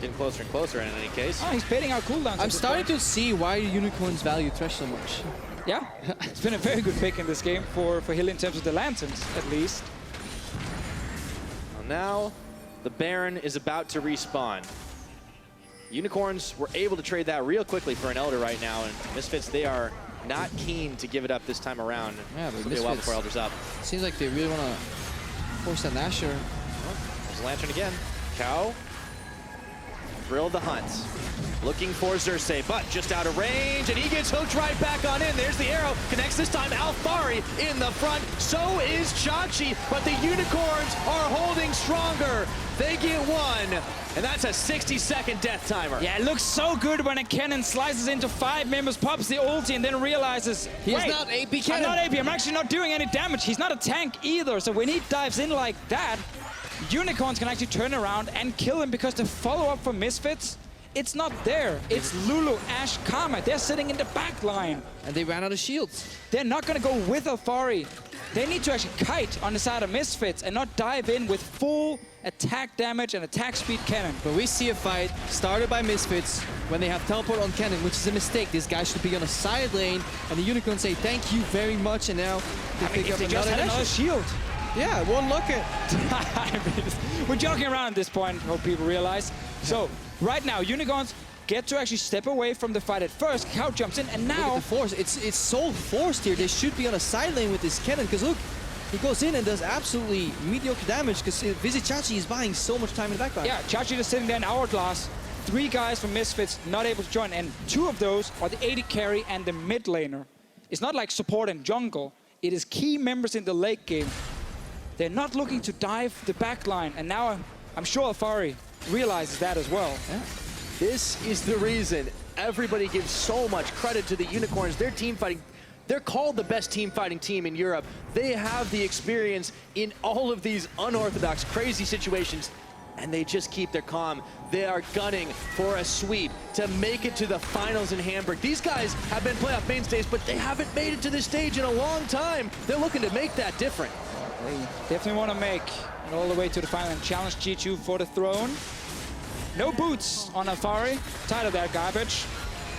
K: Getting closer and closer in any case.
L: Oh, he's baiting out cooldowns.
M: I'm starting to see why Unicorns value Thresh so much.
L: Yeah, it's been a very good pick in this game for Hill in terms of the Lanterns, at least.
K: Well, now the Baron is about to respawn. Unicorns were able to trade that real quickly for an Elder right now, and Misfits, they are not keen to give it up this time around.
M: Yeah, but
K: it'll be a while before Elder's up.
M: Seems like they really want to force that Nashor.
K: Well, there's a Lantern again. Cow. Drill the hunt. Looking for Xerxes, but just out of range, and he gets hooked right back on in. There's the arrow. Connects this time. Alfari in the front. So is Chachi, but the Unicorns are holding stronger. They get one, and that's a 60-second death timer.
L: Yeah, it looks so good when a cannon slices into 5 members, pops the ulti, and then realizes,
M: he's not AP cannon.
L: I'm not AP. I'm actually not doing any damage. He's not a tank either. So when he dives in like that, Unicorns can actually turn around and kill him because the follow-up from Misfits, it's not there. It's Lulu, Ash, Karma. They're sitting in the back line.
M: And they ran out of shields.
L: They're not going to go with Alfari. They need to actually kite on the side of Misfits and not dive in with full attack damage and attack speed cannon.
M: But we see a fight started by Misfits when they have teleport on cannon, which is a mistake. This guy should be on a side lane, and the Unicorns say thank you very much, and now they pick up
L: another shield.
M: Yeah, one look at.
L: We're joking around at this point, hope people realize. So, right now, Unicorns get to actually step away from the fight at first. Cow jumps in, and now...
M: Look at the force. It's so forced here. They should be on a side lane with this cannon, because look, he goes in and does absolutely mediocre damage, because Chachi is buying so much time in the background.
L: Yeah, Chachi just sitting there in Hourglass. 3 guys from Misfits not able to join, and 2 of those are the AD carry and the mid laner. It's not like support and jungle. It is key members in the late game. They're not looking to dive the back line, and now I'm sure Alfari realizes that as well.
M: Yeah.
K: This is the reason everybody gives so much credit to the Unicorns. Their team fighting, they're called the best team fighting team in Europe. They have the experience in all of these unorthodox, crazy situations, and they just keep their calm. They are gunning for a sweep to make it to the finals in Hamburg. These guys have been playoff mainstays, but they haven't made it to this stage in a long time. They're looking to make that different.
L: They definitely want to make it all the way to the final and challenge G2 for the throne. No boots on Alfari. Tired of that garbage.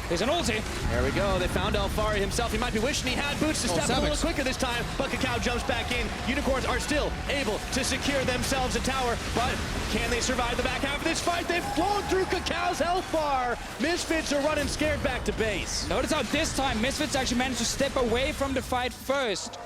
L: There's an ulti.
K: There we go. They found Alfari himself. He might be wishing he had boots to step a little quicker this time, but Kakao jumps back in. Unicorns are still able to secure themselves a tower, but can they survive the back half of this fight? They've flown through Kakao's health bar. Misfits are running scared back to base.
L: Notice how this time Misfits actually managed to step away from the fight first.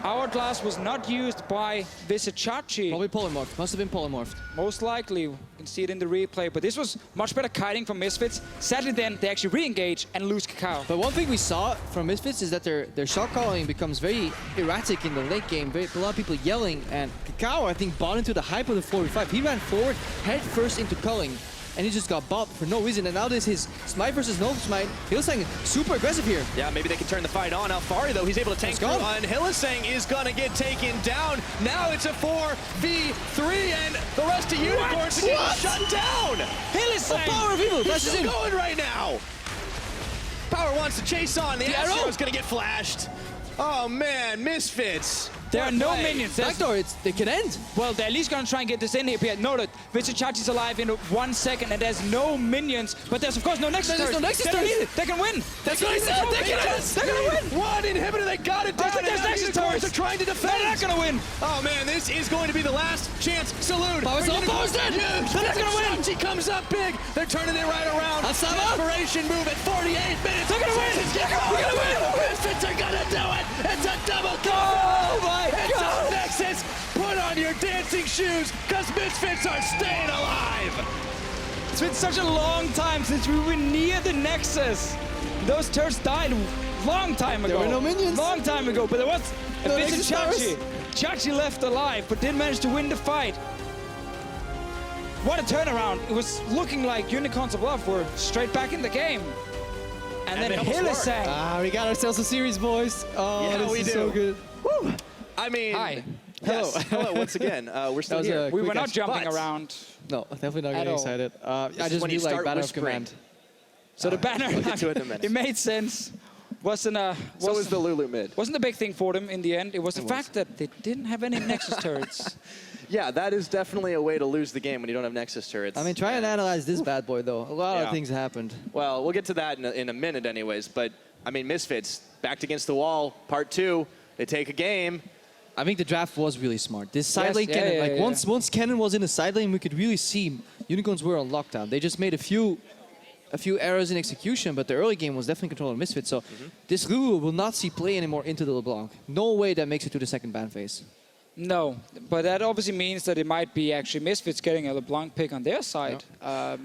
L: Hourglass was not used by Chachi.
M: Probably polymorphed. Must have been polymorphed.
L: Most likely. You can see it in the replay. But this was much better kiting from Misfits. Sadly then, they actually re-engage and lose Kakao.
M: But one thing we saw from Misfits is that their shot calling becomes very erratic in the late game. A lot of people yelling. And Kakao, I think, bought into the hype of the 4v5. He ran forward, head first into culling. And he just got bopped for no reason. And now there's his Smite versus no Smite. Hillsang super aggressive here.
K: Yeah, maybe they can turn the fight on. Alfari, though, he's able to tank through. And Hillsang is going to get taken down. Now it's a 4v3, and the rest of Unicorns are getting shut down.
L: Hillsang!
K: The power of evil. He's still going right now. Power wants to chase on. The arrow is going to get flashed. Oh, man, Misfits.
L: There are no minions.
M: Backdoor, they can end.
L: Well, they're at least going to try and get this in here. Note that Chachi's alive in 1 second, and there's no minions. But there's, of course, no Nexus turret.
M: There's no Nexus turret.
L: They can win.
K: That's what I said. They're going to win. One inhibitor, they got it down.
L: There's Nexus turrets.
K: They're trying to defend.
L: They're not going to win.
K: Oh, man, this is going to be the last chance saloon.
M: Power's dead.
L: They're not going to win.
K: Chachi comes up big. They're turning it right around. Desperation move at 48 minutes.
L: They're going to win.
K: We're going to win. Misfits are going to do it. It's a double kill.
L: Oh, my God.
K: Nexus, put on your dancing shoes, because Misfits are staying alive.
L: It's been such a long time since we were near the Nexus. Those turrets died a long time ago.
M: There were no minions.
L: Long time ago, but there was a Visit Chachi. Chachi left alive, but didn't manage to win the fight. What a turnaround. It was looking like Unicorns of Love were straight back in the game. And then Hillsang.
M: Ah, we got ourselves a series, boys. Oh,
K: yeah,
M: this is so good.
K: Woo. I mean,
L: hi.
K: Yes. Hello once again. We're still here.
L: We were not jumping around.
M: No, definitely not getting excited. I just need like banner of command.
L: So the banner,
K: we'll get to it in a minute.
L: It made sense. So
K: was the Lulu mid.
L: Wasn't the big thing for them in the end. It was the fact that they didn't have any Nexus turrets.
K: Yeah, that is definitely a way to lose the game when you don't have Nexus turrets.
M: I mean, try and analyze this bad boy, though. A lot of things happened.
K: Well, we'll get to that in a minute anyways. But, I mean, Misfits, backed against the wall, part 2. They take a game.
M: I think the draft was really smart. This side lane cannon, once cannon was in the side lane, we could really see Unicorns were on lockdown. They just made a few errors in execution, but the early game was definitely controlled on Misfits. So this Lulu will not see play anymore into the LeBlanc. No way that makes it to the second ban phase.
L: No, but that obviously means that it might be actually Misfits getting a LeBlanc pick on their side.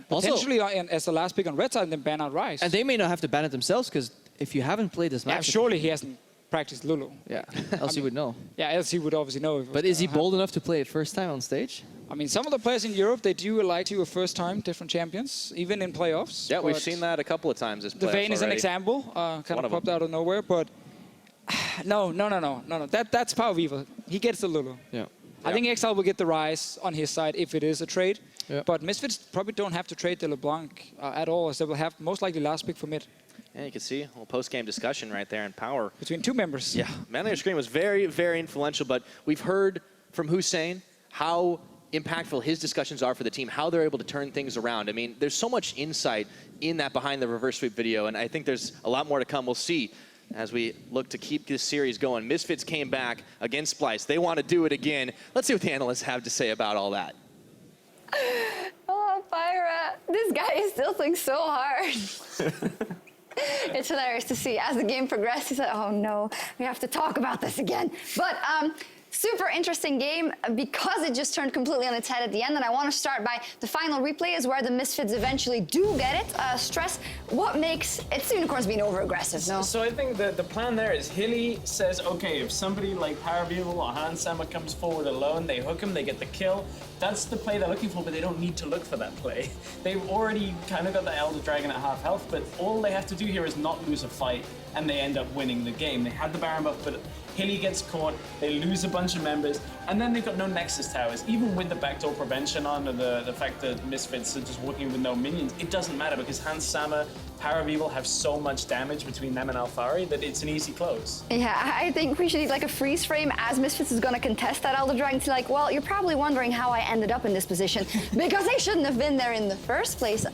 L: Potentially as the last pick on red side and then ban out Ryze.
M: And they may not have to ban it themselves, because if you haven't played this match...
L: Yeah, surely he hasn't practiced Lulu.
M: Yeah, LC would know.
L: Yeah, LC would obviously know.
M: But is he bold enough to play it first time on stage?
L: I mean, some of the players in Europe, they do like to a first time, different champions, even in playoffs.
K: Yeah, we've seen that a couple of times this playoffs.
L: The Vayne is an example, kind of popped out of nowhere, but no. That's Power of Evil. He gets the Lulu.
M: Yeah.
L: I think Exile will get the rise on his side if it is a trade. But Misfits probably don't have to trade the LeBlanc at all, as they will have most likely last pick for mid.
K: Yeah, you can see a little post-game discussion right there in Power.
L: Between two members.
K: Yeah, man on your screen was very, very influential, but we've heard from Hussein how impactful his discussions are for the team, how they're able to turn things around. I mean, there's so much insight in that behind the reverse sweep video, and I think there's a lot more to come. We'll see as we look to keep this series going. Misfits came back against Splice. They want to do it again. Let's see what the analysts have to say about all that.
F: Oh, Pyra, this guy still thinks so hard. It's hilarious to see. As the game progressed, he said, oh no, we have to talk about this again. But super interesting game because it just turned completely on its head at the end. And I want to start by the final replay is where the Misfits eventually do get it. Stress, what makes it's Unicorns being over-aggressive, no?
H: So I think the plan there is Hilly says, okay, if somebody like Paravival or Hansama comes forward alone, they hook him, they get the kill. That's the play they're looking for, but they don't need to look for that play. They've already kind of got the Elder Dragon at half health, but all they have to do here is not lose a fight, and they end up winning the game. They had the Baron buff, but Hilly gets caught, they lose a bunch of members, and then they've got no Nexus towers. Even with the backdoor prevention on, and the fact that Misfits are just working with no minions, it doesn't matter because Hans Sama, Paravival have so much damage between them and Alphari that it's an easy close.
F: Yeah, I think we should need like a freeze frame as Misfits is going to contest that Elder Dragon to like, well, you're probably wondering how I ended up in this position because they shouldn't have been there in the first place.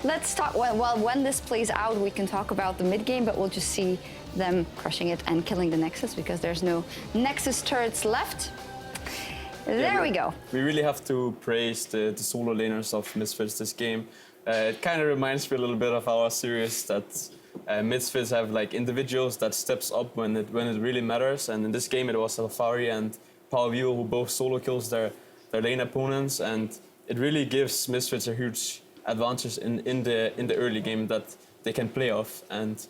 F: Let's talk, well, when this plays out, we can talk about the mid game, but we'll just see them crushing it and killing the Nexus because there's no Nexus turrets left. There we go.
I: We really have to praise the solo laners of Misfits this game. It kind of reminds me a little bit of our series that Misfits have like individuals that steps up when it really matters. And in this game it was Alphari and Paravival who both solo kills their lane opponents, and it really gives Misfits a huge advantage in the early game that they can play off. And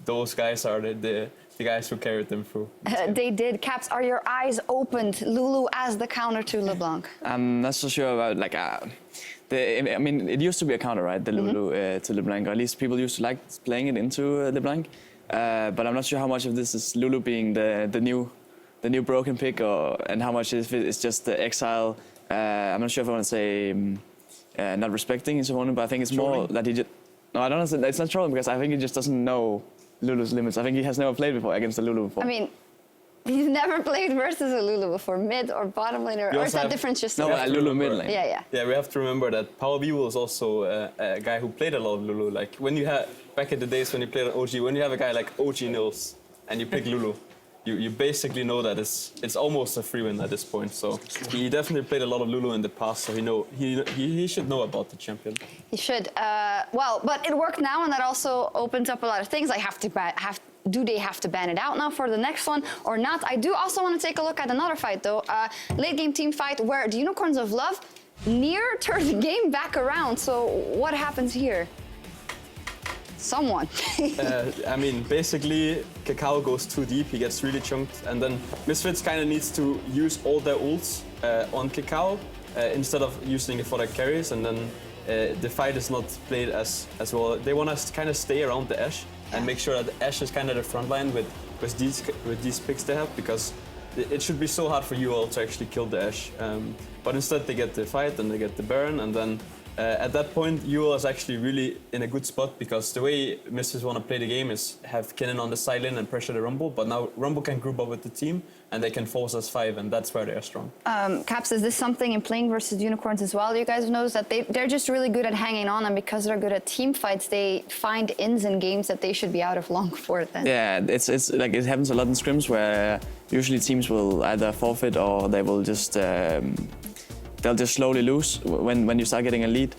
I: those guys are the guys who carried them through.
F: They did. Caps, are your eyes opened? Lulu as the counter to LeBlanc.
G: I'm not so sure about like I mean, it used to be a counter, right? The Lulu to LeBlanc, or at least people used to like playing it into LeBlanc. But I'm not sure how much of this is Lulu being the new broken pick, and how much it's just the Exile. I'm not sure if I want to say not respecting his opponent, but I think it's more that he just. No, I don't know. It's not trolling because I think he just doesn't know Lulu's limits. I think he has never played before against a Lulu before.
F: I mean, he's never played versus a Lulu before, mid or bottom laner, or is that difference just?
G: No, a Lulu mid lane.
F: Yeah.
I: Yeah, we have to remember that Paravival is also a guy who played a lot of Lulu. Like when you had back in the days when you played on OG, when you have a guy like OG Nils and you pick Lulu, you basically know that it's almost a free win at this point. So he definitely played a lot of Lulu in the past, so he should know about the champion.
F: He should. Well, but it worked now, and that also opens up a lot of things. Do they have to ban it out now for the next one or not? I do also want to take a look at another fight though, late game team fight where the Unicorns of Love near turned the game back around. So what happens here? Someone.
I: I mean, basically, Cacao goes too deep, he gets really chunked, and then Misfits kind of needs to use all their ults on Cacao instead of using it for their carries, and then the fight is not played as well. They want to kind of stay around the Ashe and make sure that the Ashe is kind of the front line with these picks they have, because it should be so hard for UOL to actually kill the Ashe. But instead they get the fight and they get the Baron, and then at that point, UOL is actually really in a good spot because the way Misfits want to play the game is have Kennen on the side lane and pressure the Rumble, but now Rumble can group up with the team and they can force us 5, and that's where they are strong.
F: Caps, is this something in playing versus Unicorns as well? You guys know that they're just really good at hanging on, and because they're good at team fights, they find ins in games that they should be out of long for then.
G: Yeah, it's like it happens a lot in scrims where usually teams will either forfeit or they will just they'll just slowly lose when you start getting a lead.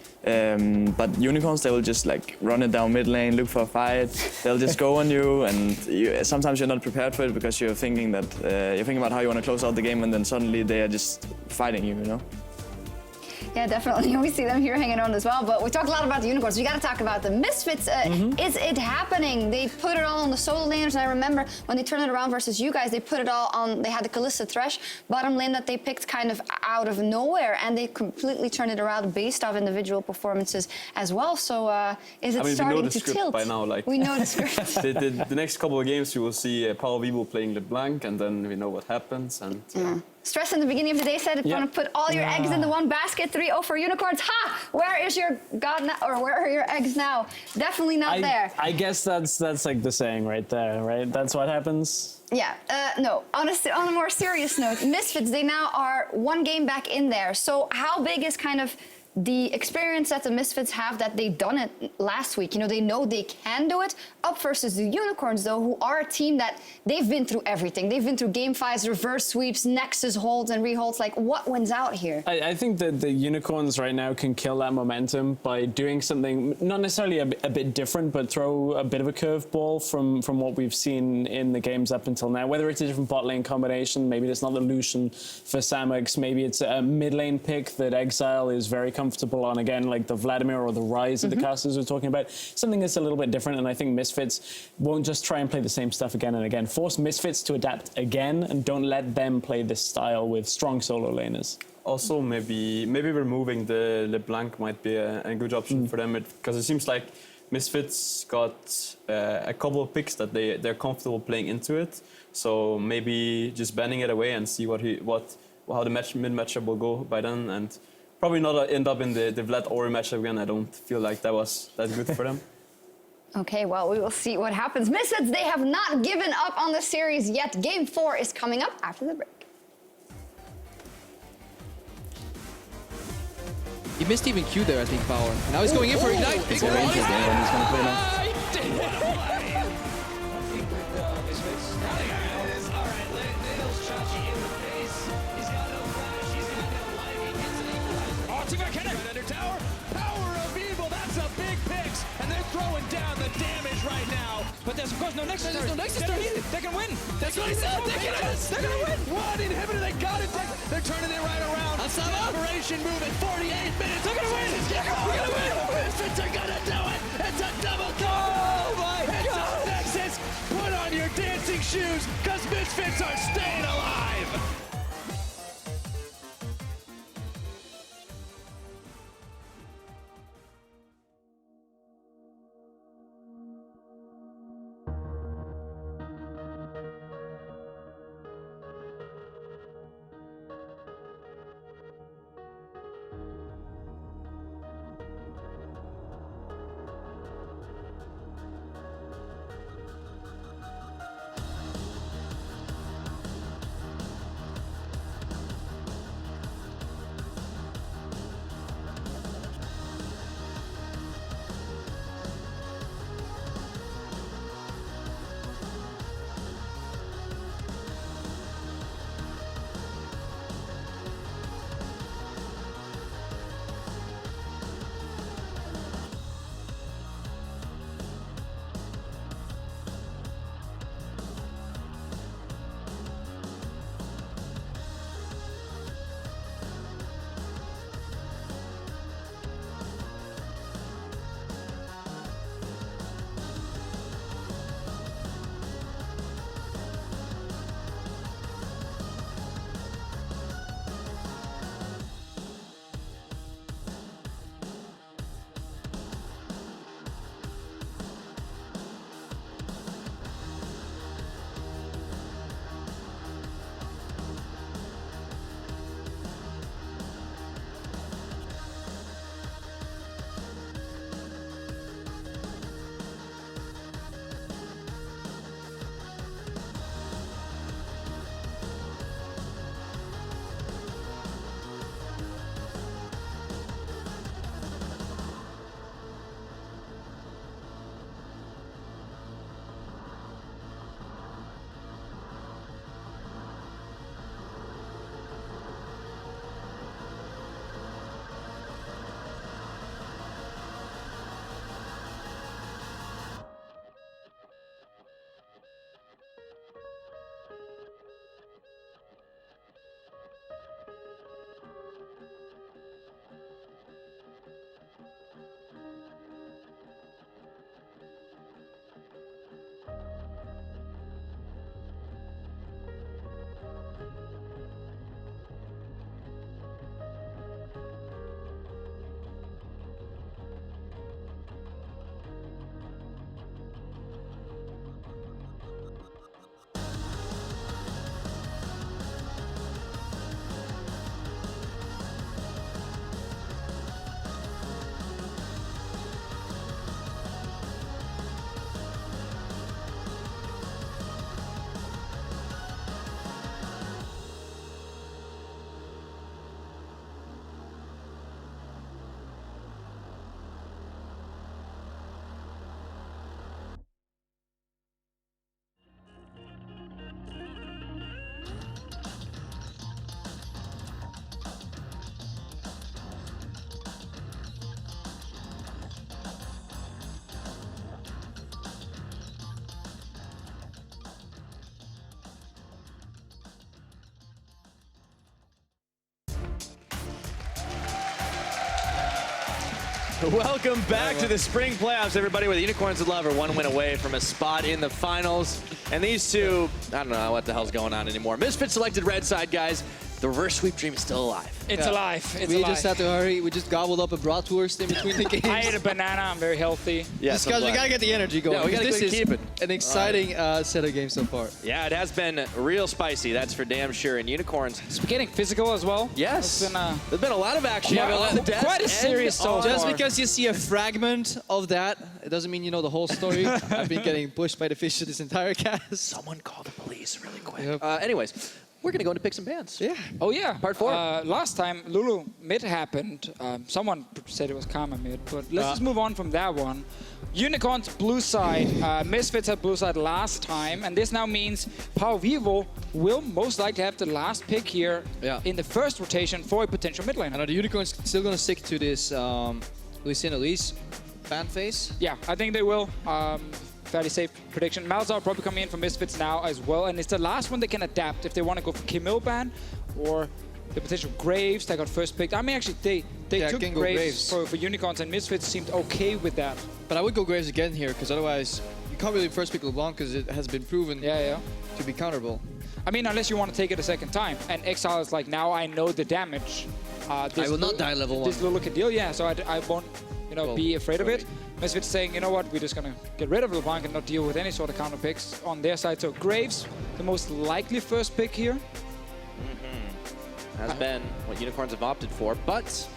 G: But Unicorns, they will just like run it down mid lane, look for a fight. They'll just go on you, and sometimes you're not prepared for it because you're thinking that you're thinking about how you want to close out the game, and then suddenly they are just fighting you, you know?
F: Yeah, definitely. We see them here hanging on as well. But we talked a lot about the Unicorns. We got to talk about the Misfits. Is it happening? They put it all on the solo laners. And I remember when they turned it around versus you guys, they put it all on. They had the Kalista Thresh bottom lane that they picked kind of out of nowhere, and they completely turned it around based off individual performances as well. So is it starting to tilt?
I: By now, like
F: we know the script.
I: the next couple of games, you will see Paravival playing LeBlanc, and then we know what happens. And
F: Stress in the beginning of the day said if you want to put all your eggs into one basket, 3-0 for Unicorns. Ha! Where is your god now, or where are your eggs now? Definitely not there.
H: I guess that's like the saying right there, right? That's what happens.
F: Yeah, no, on a more serious note, Misfits, they now are one game back in there. So how big is kind of the experience that the Misfits have that they've done it last week? You know, they know they can do it. Up versus the Unicorns, though, who are a team that they've been through everything. They've been through game 5s, reverse sweeps, Nexus holds and reholds. Like, what wins out here?
H: I think that the Unicorns right now can kill that momentum by doing something, not necessarily a bit different, but throw a bit of a curveball from what we've seen in the games up until now. Whether it's a different bot lane combination, maybe it's not the Lucian for Samux, maybe it's a mid lane pick that Exile is very comfortable on, again, like the Vladimir or the Rise that the casters were talking about. Something that's a little bit different, and I think Misfits won't just try and play the same stuff again and again. Force Misfits to adapt again, and don't let them play this style with strong solo laners.
I: Also, maybe removing the LeBlanc might be a good option for them, because it seems like Misfits got a couple of picks that they're comfortable playing into it. So maybe just banning it away and see how the mid matchup will go by then, and probably not end up in the Vlad Ori matchup again. I don't feel like that was that good for them.
F: Okay, well, we will see what happens. Misfits, they have not given up on the series yet. Game 4 is coming up after the break.
M: He missed even Q there, I think, Power. And now he's going in for Ignite.
G: It's a range game, and he's gonna play now.
E: Tower. Power of Evil, that's a big picks. And they're throwing down the damage right now.
L: But there's of course no Nexus.
E: There's no Nexus turn.
L: They can win.
E: That's what he said. They're gonna win. One inhibitor, they got it. They're turning it right around. Operation move in 48 minutes. They're gonna win. They're gonna win. Misfits are gonna do it. It's a double kill.
L: Oh my
E: God.
L: God.
E: It's a Nexus. Put on your dancing shoes, because Misfits are staying alive.
K: Welcome back to the spring playoffs, everybody, where the Unicorns of Love are 1 win away from a spot in the finals. And these two, I don't know what the hell's going on anymore. Misfits selected red side, guys. The reverse sweep dream is still alive.
L: It's alive. It's
M: we
L: alive.
M: just had to hurry. We just gobbled up a bratwurst in between the games.
L: I ate a banana. I'm very healthy.
K: Yes,
M: Guys, we gotta get the energy going.
K: Yeah, we gotta
M: keep
K: it.
M: An exciting set of games so far.
K: Yeah, it has been real spicy. That's for damn sure. And Unicorns.
L: It's getting physical as well.
K: Yes.
L: There's
K: been a lot of action.
L: Quite a serious so far.
M: Just because you see a fragment of that, it doesn't mean you know the whole story. I've been getting pushed by the fish this entire cast.
K: Someone call the police really quick. Yep. Anyways, we're going to go into picks and bans.
M: Yeah.
L: Oh, yeah.
K: Part 4.
L: Last time Lulu mid happened. Someone said it was Karma mid, but let's just move on from that one. Unicorns blue side. Misfits had blue side last time, and this now means Power Vivo will most likely have the last pick here in the first rotation for a potential mid lane.
M: And are the Unicorns still going to stick to this Luis and Elise ban phase?
L: Yeah, I think they will. Fairly safe prediction. Malzahar probably coming in for Misfits now as well, and it's the last one they can adapt if they want to go for Kimil ban or the potential Graves that got first picked. I mean, actually, they took Graves for Unicorns, and Misfits seemed okay with that.
M: But I would go Graves again here, because otherwise you can't really first pick LeBlanc, because it has been proven to be counterable.
L: I mean, unless you want to take it a second time, and Exile is like, now I know the damage.
M: I will not die level 1.
L: This Lulu can deal, so I won't be afraid of it. Misfits saying, you know what, we're just going to get rid of LeBlanc and not deal with any sort of counter picks on their side. So Graves, the most likely first pick here.
K: Has been what Unicorns have opted for, but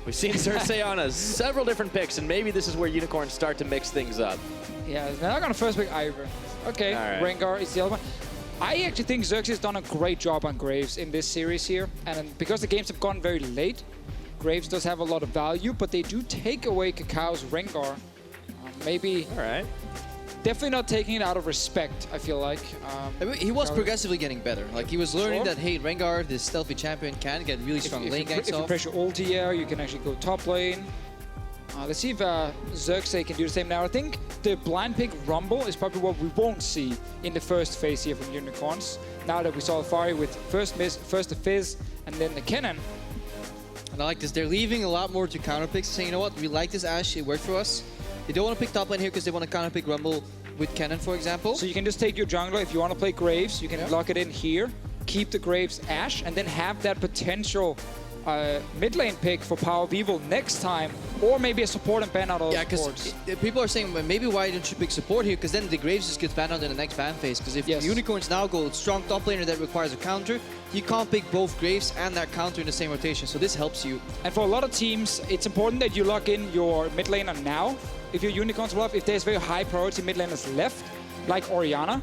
K: we've seen Cersei on several different picks, and maybe this is where Unicorns start to mix things up.
L: Yeah, they're not going to first pick either. Okay, Rengar is the other one. I actually think Xerxes has done a great job on Graves in this series here, and because the games have gone very late, Graves does have a lot of value, but they do take away Kakao's Rengar. Maybe.
K: All right.
L: Definitely not taking it out of respect, I feel like.
M: He was progressively getting better. Like, he was learning that, hey, Rengar, this stealthy champion, can get really strong lane ganks
L: off. If you pressure ulti air, you can actually go top lane. Let's see if Xerxes can do the same now. I think the blind pick Rumble is probably what we won't see in the first phase here from Unicorns. Now that we saw Fari with first the Fizz, and then the Kennen.
M: And I like this. They're leaving a lot more to counter picks, saying, you know what, we like this Ashe, it worked for us. They don't want to pick top lane here because they want to counter pick Rumble with Kennen, for example.
L: So you can just take your jungler. If you want to play Graves, you can lock it in here, keep the Graves Ashe, and then have that potential mid lane pick for Power Vivo next time, or maybe a support and ban out all the supports.
M: People are saying, well, maybe why don't you pick support here? Because then the Graves just gets banned out in the next ban phase. Because if Unicorns now go strong top laner that requires a counter, you can't pick both Graves and that counter in the same rotation. So this helps you.
L: And for a lot of teams, it's important that you lock in your mid laner now. If you're Unicorns Love, if there's very high priority mid laners left, like Orianna.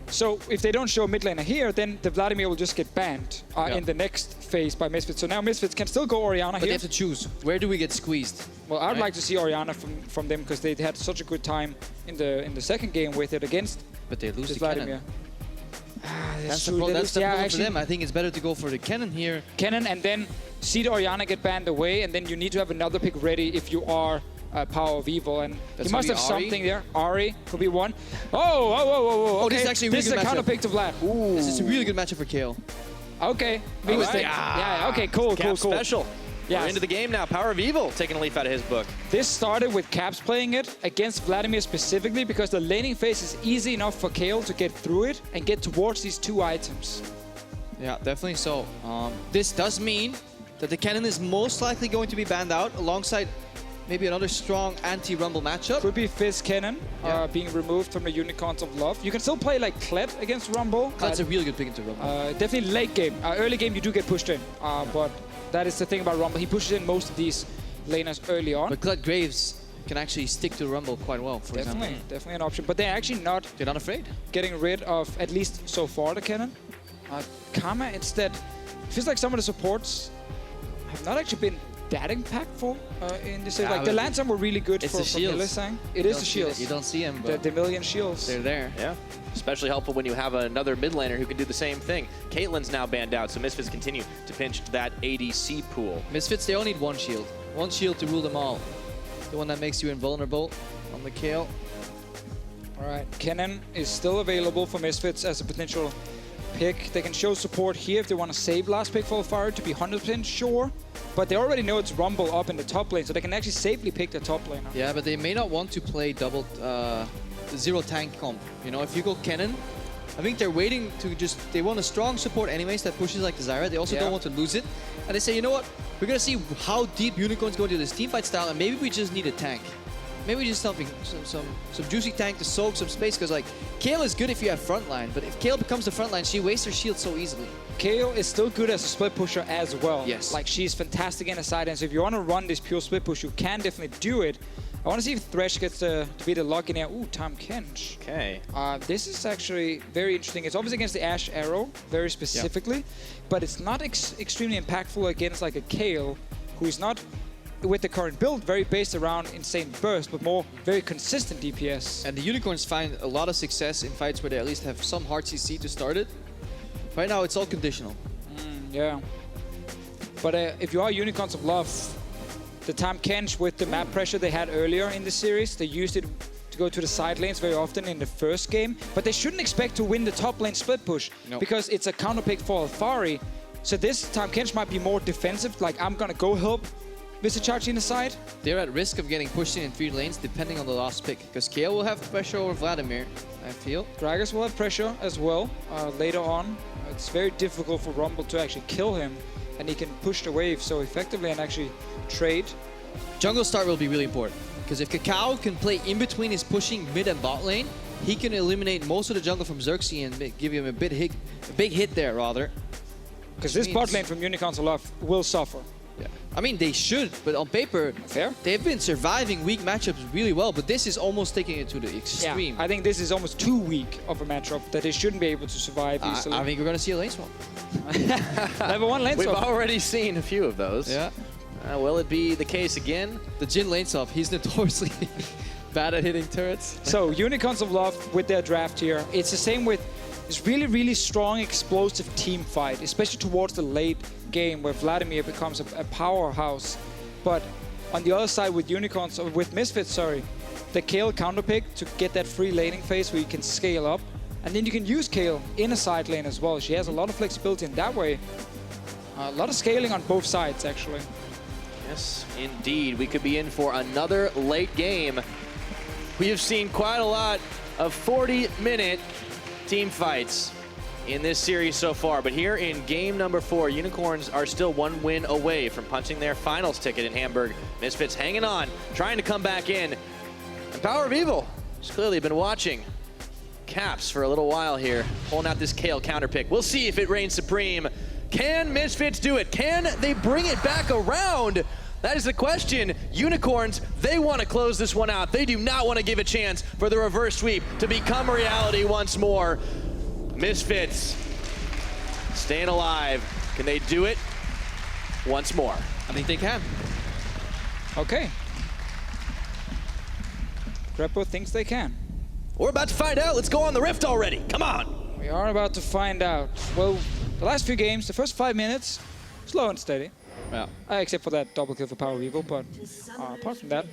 L: So if they don't show mid laner here, then the Vladimir will just get banned in the next phase by Misfits. So now Misfits can still go Orianna here.
M: But they have to choose. Where do we get squeezed?
L: Well, I'd like to see Orianna from them because they had such a good time in the second game with it against.
M: But they lose
L: the
M: Vladimir. That's the problem for them. I think it's better to go for the Kennen here.
L: Kennen, and then see the Orianna get banned away, and then you need to have another pick ready if you are Power of Evil, and he must have something there. Ari could be one. Oh, okay.
M: This is actually a really
L: good matchup. This is a counter pick to Vlad.
M: Ooh. This is a really good matchup for KO.
L: Okay. Yeah, okay, cool.
K: Special. Yeah, we're into the game now. Power of Evil taking a leaf out of his book.
L: This started with Caps playing it against Vladimir specifically because the laning phase is easy enough for Kale to get through it and get towards these two items.
M: Yeah, definitely so. This does mean that the Kennen is most likely going to be banned out alongside maybe another strong anti-Rumble matchup.
L: Could be Fizz Kennen being removed from the Unicorns of Love. You can still play like Kled against Rumble.
M: That's a really good pick into Rumble.
L: Definitely late game. Early game you do get pushed in, but that is the thing about Rumble. He pushes in most of these laners early on.
M: But Kled Graves can actually stick to Rumble quite well, for example.
L: Definitely an option. But they're actually not...
M: They're not afraid.
L: Getting rid of, at least so far, the Kennen. Karma instead... feels like some of the supports have not actually been that impactful in this. Like the Lancers were really good for Hylissang. It is the shields.
M: You don't see them, but
L: the million shields.
M: They're there.
K: Yeah. Especially helpful when you have another mid laner who can do the same thing. Caitlyn's now banned out, so Misfits continue to pinch that ADC pool.
M: Misfits, they only need one shield. One shield to rule them all. The one that makes you invulnerable on the Kayle.
L: All right, Kennen is still available for Misfits as a potential pick. They can show support here if they want to save last pick for Fire to be 100% sure. But they already know it's Rumble up in the top lane, so they can actually safely pick the top laner.
M: Yeah, but they may not want to play double zero tank comp. You know, if you go Kennen, I think they're waiting to just, they want a strong support anyways that pushes like the Zyra. They also don't want to lose it. And they say, you know what, we're going to see how deep Unicorns go into this teamfight style, and maybe we just need a tank. Maybe just something, some juicy tank to soak some space, because like, Kayle is good if you have frontline, but if Kayle becomes the frontline, she wastes her shield so easily.
L: Kayle is still good as a split pusher as well.
M: Yes.
L: Like, she's fantastic in a side end, so if you want to run this pure split push, you can definitely do it. I want to see if Thresh gets to be the lock in here. Ooh, Tahm Kench.
K: Okay.
L: This is actually very interesting. It's obviously against the Ashe Arrow, very specifically, but it's not extremely impactful against like a Kayle, who is not, with the current build, very based around insane burst, but more very consistent DPS.
M: And the Unicorns find a lot of success in fights where they at least have some hard CC to start it. Right now, it's all conditional.
L: Yeah. But if you are Unicorns of Love, the Tahm Kench with the map pressure they had earlier in the series, they used it to go to the side lanes very often in the first game, but they shouldn't expect to win the top lane split push because it's a counter pick for Alphari. So this Tahm Kench might be more defensive, like I'm gonna go help Vizicachi in the side.
M: They're at risk of getting pushed in 3 lanes depending on the last pick, because Kayle will have pressure over Vladimir, I feel.
L: Gragas will have pressure as well later on. It's very difficult for Rumble to actually kill him, and he can push the wave so effectively and actually trade.
M: Jungle start will be really important, because if Kakao can play in between his pushing mid and bot lane, he can eliminate most of the jungle from Xerxes and give him a big hit there, rather.
L: Because this bot lane from Unicorns of Love will suffer.
M: Yeah. I mean, they should, but on paper, they've been surviving weak matchups really well, but this is almost taking it to the extreme.
L: Yeah, I think this is almost too weak of a matchup that they shouldn't be able to survive easily.
M: I think we're going to see a lane swap.
L: Level 1 lane swap.
K: We've already seen a few of those.
M: Yeah.
K: Will it be the case again?
M: The Jhin lane swap, he's notoriously bad at hitting turrets.
L: So, Unicorns of Love with their draft here, it's the same with this really, really strong, explosive team fight, especially towards the late game where Vladimir becomes a powerhouse. But on the other side with Unicorns, or with Misfits, sorry, the Kayle counterpick to get that free laning phase where you can scale up. And then you can use Kayle in a side lane as well. She has a lot of flexibility in that way. A lot of scaling on both sides, actually.
K: Yes, indeed. We could be in for another late game. We have seen quite a lot of 40-minute team fights in this series so far, but here in game number 4, Unicorns are still 1 win away from punching their finals ticket in Hamburg. Misfits hanging on, trying to come back in. And Power of Evil has clearly been watching Caps for a little while here, pulling out this Kayle counter pick. We'll see if it reigns supreme. Can Misfits do it? Can they bring it back around? That is the question. Unicorns, they want to close this one out. They do not want to give a chance for the reverse sweep to become a reality once more. Misfits staying alive. Can they do it once more?
M: I think they can.
L: Okay. Greppo thinks they can.
K: We're about to find out. Let's go on the rift already. Come on.
L: We are about to find out. Well, the last few games, the first 5 minutes, slow and steady.
M: Yeah.
L: Except for that double kill for Power of Evil, but apart from that,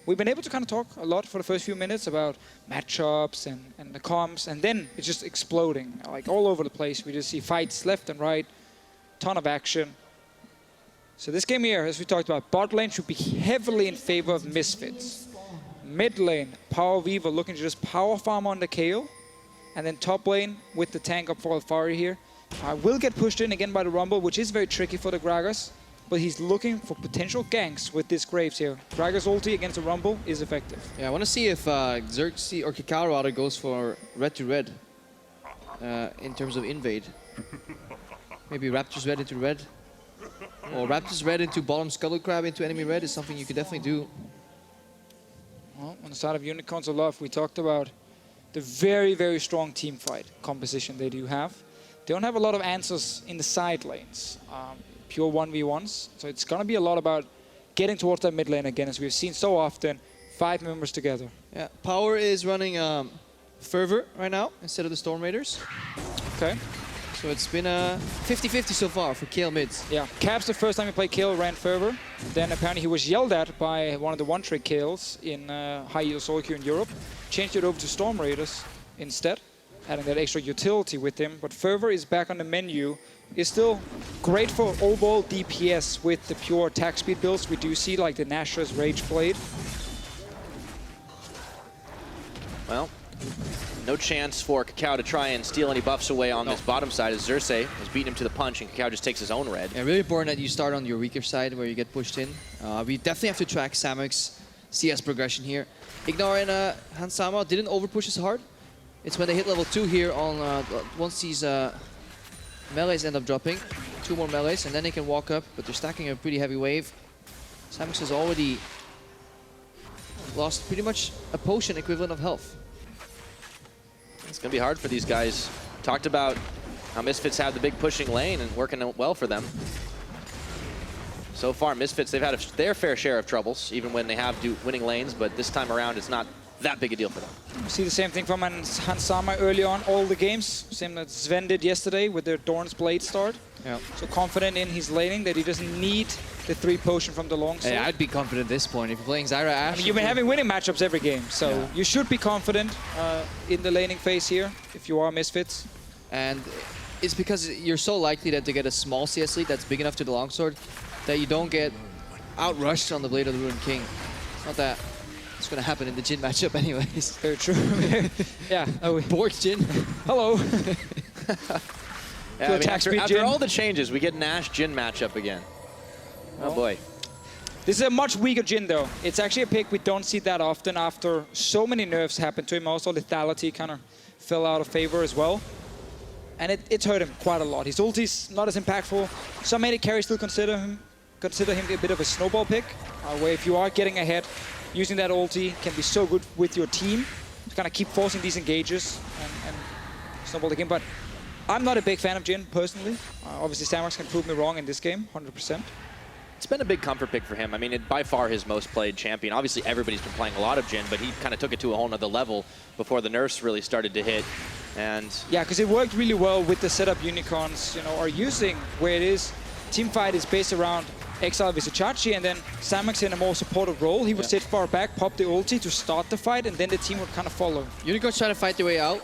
L: we've been able to kind of talk a lot for the first few minutes about matchups and the comps, and then it's just exploding, like all over the place. We just see fights left and right, ton of action. So this game here, as we talked about, bot lane should be heavily in favor of Misfits. Mid lane, Power of Evil looking to just power farm on the Kayle, and then top lane with the tank up for Alphari here. Will get pushed in again by the Rumble, which is very tricky for the Gragas. But he's looking for potential ganks with this Graves here. Gragas ulti against the Rumble is effective.
M: Yeah, I want to see if Xerxes or Kakao rather goes for red to red in terms of invade. Maybe Raptors red into red. Or Raptors red into bottom Scuttle Crab into enemy red is something you could definitely do.
L: Well, on the side of Unicorns of Love, we talked about the very, very strong team fight composition they do have. They don't have a lot of answers in the side lanes. Pure 1v1s. So it's going to be a lot about getting towards that mid lane again, as we've seen so often. 5 members together.
M: Yeah, Power is running Fervor right now instead of the Storm Raiders.
L: Okay.
M: So it's been 50-50 so far for Kayle mids.
L: Yeah, Caps the first time he played Kayle ran Fervor. Then apparently he was yelled at by one of the one-trick Kayles in high elo solo queue in Europe. Changed it over to Storm Raiders instead. adding that extra utility with him. But Fervor is back on the menu. Is still great for overall DPS with the pure attack speed builds. We do see like the Nashor's Rage Blade.
K: Well, no chance for Kakao to try and steal any buffs away on this bottom side as Xerxes has beaten him to the punch and Kakao just takes his own red.
M: Yeah, really important that you start on your weaker side where you get pushed in. We definitely have to track Samek's CS progression here. Ignore and Hansama didn't overpush as hard. It's when they hit level 2 here on once these melees end up dropping. 2 more melees and then they can walk up, but they're stacking a pretty heavy wave. Samex has already lost pretty much a potion equivalent of health.
K: It's going to be hard for these guys. Talked about how Misfits have the big pushing lane and working well for them. So far, Misfits, they've had their fair share of troubles, even when they have winning lanes, but this time around, it's not that big a deal for them.
L: We see the same thing from Hansama early on, all the games. Same that Sven did yesterday with their Dorn's Blade start.
M: Yeah.
L: So confident in his laning that he doesn't need the 3 potion from the long sword.
M: Hey, I'd be confident at this point if you're playing Zyra Ashe.
L: I mean, you've been having winning matchups every game, so you should be confident in the laning phase here if you are Misfits.
M: And it's because you're so likely that to get a small CS lead that's big enough to the longsword that you don't get outrushed on the Blade of the Ruined King. It's not that it's going to happen in the Jhin matchup anyways.
L: Very true. Yeah. Oh,
M: Bork Jhin.
L: Hello.
K: Yeah, I mean, after all the changes, we get an Ashe Jhin matchup again. Oh boy.
L: This is a much weaker Jhin though. It's actually a pick we don't see that often after so many nerfs happened to him. Also lethality kind of fell out of favor as well. And it's hurt him quite a lot. His ulti's not as impactful. Some many carries still consider him a bit of a snowball pick, where if you are getting ahead, using that ulti can be so good with your team to kind of keep forcing these engages and snowball the game. But I'm not a big fan of Jhin, personally. Obviously, Sandworks can prove me wrong in this game, 100%.
K: It's been a big comfort pick for him. I mean, by far his most played champion. Obviously, everybody's been playing a lot of Jhin, but he kind of took it to a whole nother level before the nerfs really started to hit. And
L: yeah, because it worked really well with the setup Unicorns, are using, where it is, teamfight is based around Exile Vizicachi, and then Samex in a more supportive role. He would sit far back, pop the ulti to start the fight, and then the team would kind of follow.
M: Unicorns try to fight their way out.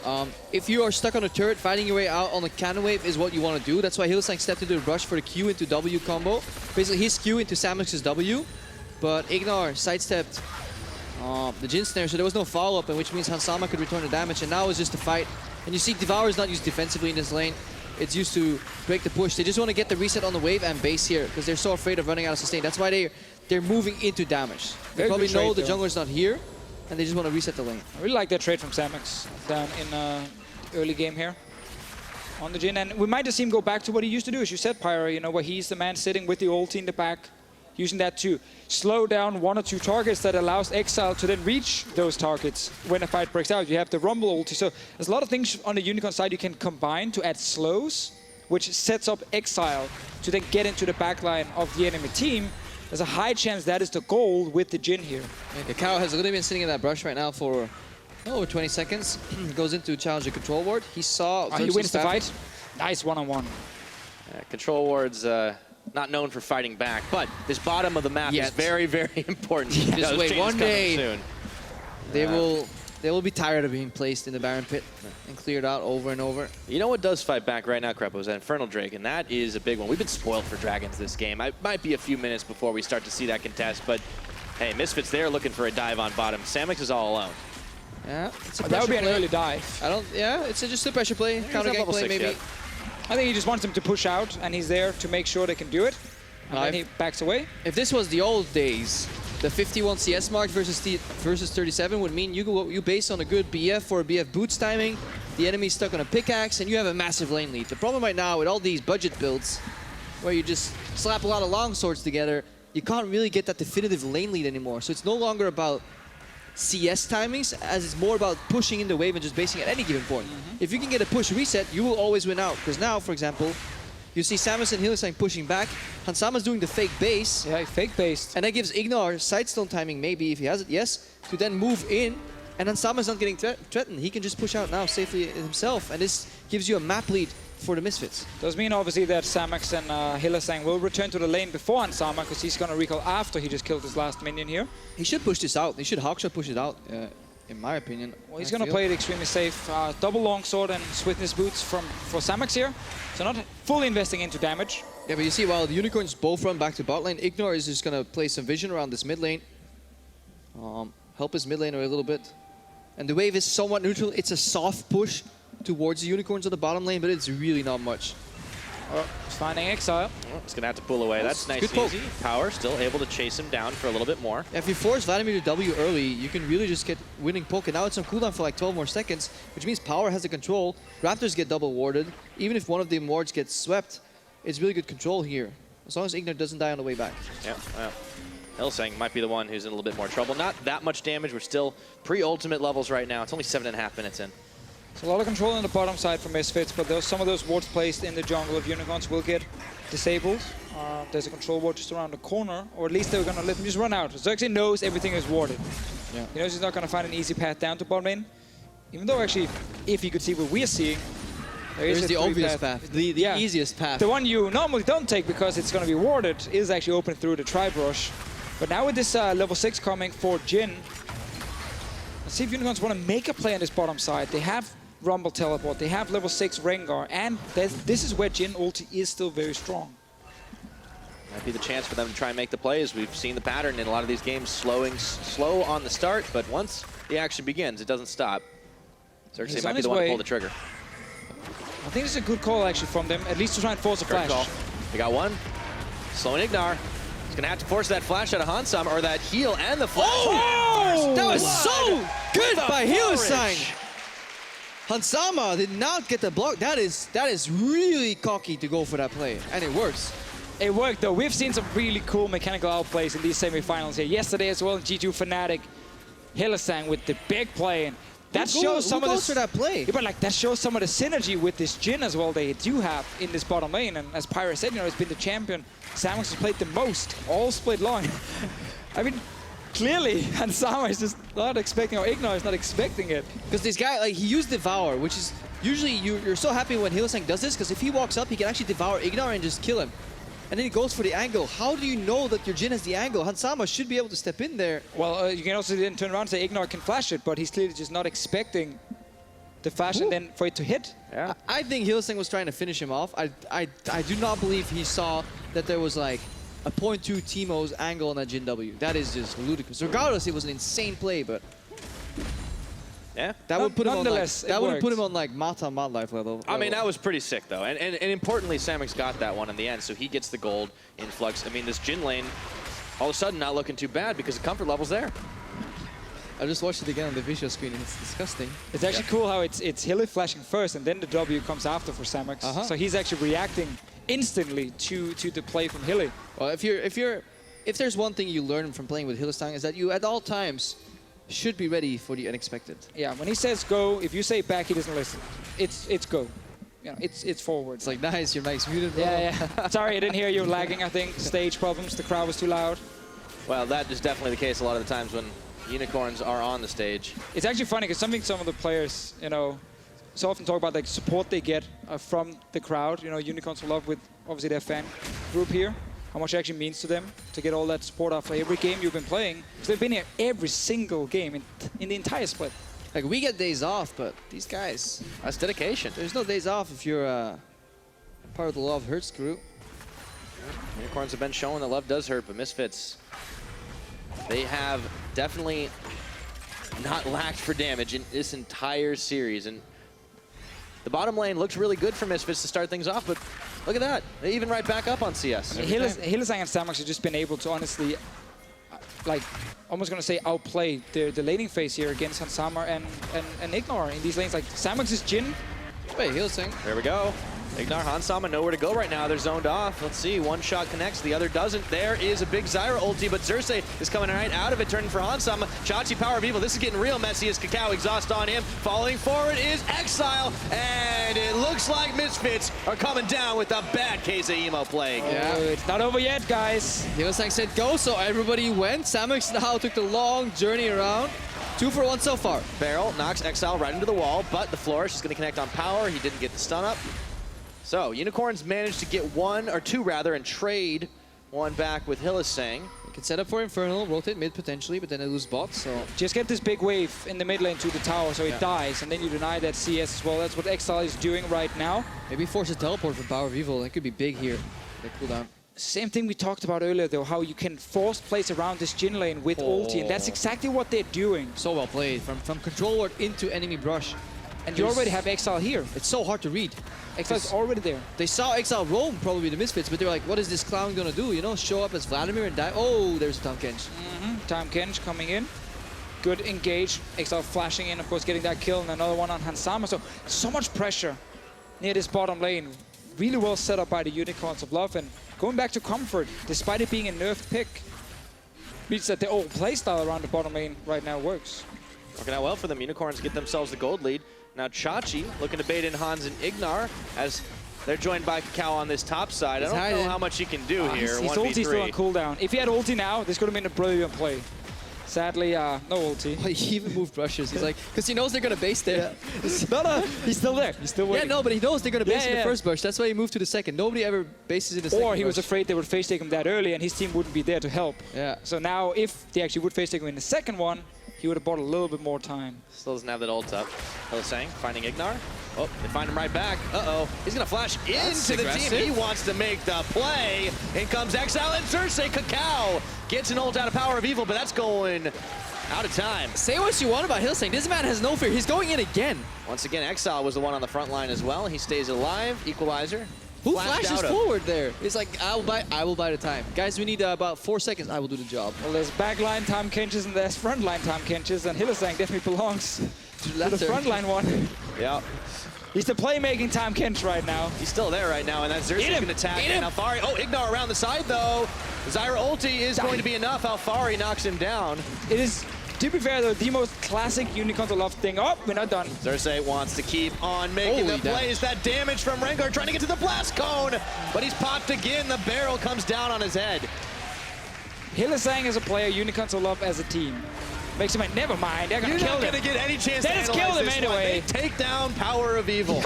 M: If you are stuck on a turret, fighting your way out on the cannon wave is what you want to do. That's why Hillsang stepped into the rush for the Q into W combo. Basically, his Q into Samex's W, but Ignar sidestepped the Jhin snare, so there was no follow-up, which means Hansama could return the damage, and now it's just a fight. And you see Devour is not used defensively in this lane. It's used to break the push. They just want to get the reset on the wave and base here because they're so afraid of running out of sustain. That's why they're moving into damage. They probably know the jungler's not here, and they just want to reset the lane.
L: I really like that trade from Samex down in early game here on the Jhin. And we might just see him go back to what he used to do, as you said, Pyro, where he's the man sitting with the ulti in the back, using that to slow down 1 or 2 targets that allows Exile to then reach those targets when a fight breaks out. You have the Rumble ulti. So there's a lot of things on the Unicorn side you can combine to add slows, which sets up Exile to then get into the backline of the enemy team. There's a high chance that is the goal with the Jhin here.
M: Yeah, Kakao has literally been sitting in that brush right now for over 20 seconds. Goes into challenge the control ward. He saw...
L: he wins the fight. Nice one-on-one.
K: Control ward's not known for fighting back, but this bottom of the map is very, very important.
M: Just wait, one day they will be tired of being placed in the Baron pit and cleared out over and over.
K: You know what does fight back right now, Krepo, is that Infernal Drake, and that is a big one. We've been spoiled for Dragons this game. It might be a few minutes before we start to see that contest, but hey, Misfits, they're looking for a dive on bottom. Samix is all alone.
M: Yeah, it's a
L: that would be
M: play.
L: an early dive.
M: It's just a pressure play, counter gank play maybe.
K: Yet.
L: I think he just wants them to push out, and he's there to make sure they can do it. And then he backs away.
M: If this was the old days, the 51 CS mark versus 37 would mean you base on a good BF or a BF boots timing, the enemy's stuck on a pickaxe, and you have a massive lane lead. The problem right now with all these budget builds, where you just slap a lot of long swords together, you can't really get that definitive lane lead anymore. So it's no longer about CS timings, as it's more about pushing in the wave and just basing at any given point. If you can get a push reset, you will always win out. Because now, for example, you see Samus and Hillsang pushing back. Hansama's doing the fake base.
L: Yeah, fake based.
M: And that gives Ignar sidestone timing, maybe, if he has it, yes, to then move in. And Hansama's not getting threatened. He can just push out now safely himself. And this gives you a map lead for the Misfits.
L: Does mean, obviously, that Samex and Hillsang will return to the lane before Hansama, because he's going to recall after he just killed his last minion here.
M: He should push this out. He should hawkshot push it out. in my opinion.
L: Well, he's going to play it extremely safe. Double longsword and swiftness boots for Samics here. So not fully investing into damage.
M: Yeah, but you see, while the Unicorns both run back to bot lane, Ignore is just going to play some vision around this mid lane. Help his mid laner a little bit. And the wave is somewhat neutral. It's a soft push towards the Unicorns on the bottom lane, but it's really not much.
L: Oh, he's finding Exile.
K: He's going to have to pull away. That's nice and easy. Power still able to chase him down for a little bit more.
M: Yeah, if you force Vladimir to W early, you can really just get winning poke. And now it's on cooldown for like 12 more seconds, which means Power has the control. Raptors get double warded. Even if one of the wards gets swept, it's really good control here. As long as Ignore doesn't die on the way back.
K: Yeah, well, Hillsang might be the one who's in a little bit more trouble. Not that much damage. We're still pre-ultimate levels right now. It's only 7.5 minutes in.
L: So a lot of control on the bottom side for Misfits, but some of those wards placed in the jungle of Unicorns will get disabled. There's a control ward just around the corner, or at least they're going to let them just run out. Xerxes knows everything is warded.
M: Yeah.
L: He knows he's not going to find an easy path down to bottom lane. Even though actually, if you could see what we're seeing,
M: there's the obvious path, the easiest path.
L: The one you normally don't take because it's going to be warded is actually open through the Tri-Brush. But now with this level 6 coming for Jhin, let's see if Unicorns want to make a play on this bottom side. They have Rumble Teleport, they have level 6 Rengar, and this is where Jhin ulti is still very strong.
K: Might be the chance for them to try and make the plays. We've seen the pattern in a lot of these games, slow on the start, but once the action begins, it doesn't stop. Xerxes might be the one to pull the trigger.
L: I think it's a good call actually from them, at least to try and force a flash.
K: Call. They got one. Slowing Ignar. He's going to have to force that flash out of Hansam, or that heal and the flash.
M: Oh! That was so good by Hillsang. Hansama did not get the block. That is really cocky to go for that play, and it works.
L: It worked though. We've seen some really cool mechanical outplays in these semifinals here. Yesterday as well, G2 Fnatic, Hillsang with the big play. And that shows some of
M: that play.
L: Yeah, but like that shows some of the synergy with this Jhin as well they do have in this bottom lane. And as Pyra said, it's been the champion. Samux has played the most, all split long. I mean, clearly, Hansama is just not expecting, or Ignore is not expecting it.
M: Because this guy, like, he used Devour, which is usually you're so happy when Hillsang does this, because if he walks up, he can actually Devour Ignore and just kill him. And then he goes for the angle. How do you know that your Jhin has the angle? Hansama should be able to step in there.
L: Well, you can also then turn around and say Ignore can flash it, but he's clearly just not expecting the flash and then for it to hit.
K: Yeah.
M: I think Hillsang was trying to finish him off. I do not believe he saw that there was like a 0.2 Teemo's angle on that Jhin W. That is just ludicrous. Regardless, it was an insane play, but
K: yeah,
M: that would put him on like, Mata Modlife level.
K: I mean, that was pretty sick though, and importantly, Samix got that one in the end, so he gets the gold in Flux. I mean, this Jhin lane, all of a sudden, not looking too bad because the comfort level's there.
M: I just watched it again on the visual screen, and it's disgusting.
L: It's actually cool how it's Hilly flashing first, and then the W comes after for Samix. So he's actually reacting instantly to the play from Hilly.
M: Well, if there's one thing you learn from playing with Hillsang is that you at all times should be ready for the unexpected.
L: Yeah, when he says go, if you say back, he doesn't listen. It's go. It's forward.
M: It's like, nice, your mic's muted, bro.
L: Yeah. Sorry, I didn't hear you lagging, I think. Stage problems, the crowd was too loud.
K: Well, that is definitely the case a lot of the times when Unicorns are on the stage.
L: It's actually funny because some of the players, so often talk about like support they get from the crowd. Unicorns love with obviously their fan group here. How much it actually means to them to get all that support after every game you've been playing. Because they've been here every single game in the entire split.
M: Like, we get days off, but these guys,
K: that's dedication.
M: There's no days off if you're part of the Love Hurts crew.
K: Unicorns have been showing that love does hurt, but Misfits, they have definitely not lacked for damage in this entire series. And the bottom lane looks really good for Misfits to start things off, but look at that. They even right back up on CS.
L: Hillsang and Samax have just been able to honestly, almost going to say outplay the laning phase here against Hansama and Ignore in these lanes. Like, Samax is Jhin.
M: Hey, Hillsang.
K: There we go. Ignore, Hansama, nowhere to go right now. They're zoned off. Let's see, one shot connects, the other doesn't. There is a big Zyra ulti, but Xerxes is coming right out of it, turning for Hansama. Chachi, Power of Evil, this is getting real messy as Kakao exhaust on him. Falling forward is Exile, and it looks like Misfits are coming down with a bad case of emo plague.
L: Yeah, it's not over yet, guys.
M: Hillsang said go, so everybody went. Samix now took the long journey around. 2 for 1 so far.
K: Barrel knocks Exile right into the wall, but the flourish is going to connect on Power. He didn't get the stun up. So, Unicorns managed to get 1 or 2 rather and trade one back with Hylissang.
M: You can set up for Infernal, rotate mid potentially, but then they lose bots, so...
L: Just get this big wave in the mid lane to the tower so it dies, and then you deny that CS as well. That's what Exile is doing right now.
M: Maybe force a teleport from Power of Evil. That could be big here. The cooldown.
L: Same thing we talked about earlier, though, how you can force plays around this Jhin lane with ulti, and that's exactly what they're doing.
M: So well played. From control ward into enemy brush.
L: And you already have Exile here.
M: It's so hard to read.
L: Exile's already there.
M: They saw Exile roam probably the Misfits, but they're like, what is this clown gonna do? You know, show up as Vladimir and die. Oh, there's Tahm Kench.
L: Tahm Kench coming in. Good engage. Exile flashing in, of course, getting that kill, and another one on Hansama. So much pressure near this bottom lane. Really well set up by the Unicorns of Love, and going back to comfort, despite it being a nerfed pick, means that the old playstyle around the bottom lane right now works.
K: Working out well for them. Unicorns get themselves the gold lead. Now Chachi looking to bait in Hans and Ignar as they're joined by Kakao on this top side. I don't know how much he can do here.
L: His ulti's still on cooldown. If he had ulti now, this could have been a brilliant play. Sadly, no ulti.
M: He even moved brushes. He's like, because he knows they're going to base there.
L: No, he's still there. He's still waiting.
M: Yeah, no, but he knows they're going to base in the first brush. That's why he moved to the second. Nobody ever bases in the second
L: Or he
M: brush.
L: was afraid they would face take him that early and his team wouldn't be there to help.
M: Yeah.
L: So now, if they actually would face take him in the second one, he would have bought a little bit more time.
K: Still doesn't have that ult up. Hylissang finding Ignar. Oh, they find him right back. Uh-oh. He's going to flash into the team. He wants to make the play. In comes Exile and Cersei. Kakao gets an ult out of Power of Evil, but that's going out of time.
M: Say what you want about Hylissang. This man has no fear. He's going in again.
K: Once again, Exile was the one on the front line as well. He stays alive. Equalizer.
M: Who flashes forward there? He's like, I will buy the time. Guys, we need about 4 seconds. I will do the job.
L: Well, there's backline Tahm Kenches and there's frontline Tahm Kenches, and Hylissang definitely belongs to the frontline one.
K: Yeah.
L: He's the playmaking Tahm Kench right now.
K: He's still there right now, and that's Xerxes going to attack. And Alfari, Ignar around the side though. Zyra ulti is going to be enough. Alfari knocks him down.
L: It is, to be fair though, the most classic Unicorns of Love thing. Oh, we're not done.
K: Cersei wants to keep on making the plays. That damage from Rengar trying to get to the blast cone, but he's popped again. The barrel comes down on his head.
L: Hylissang as a player, Unicorns of Love as a team. Makes him like, never mind, they're going to kill him.
K: You're not going to get any chance
L: to kill him anyway.
K: They take down Power of Evil.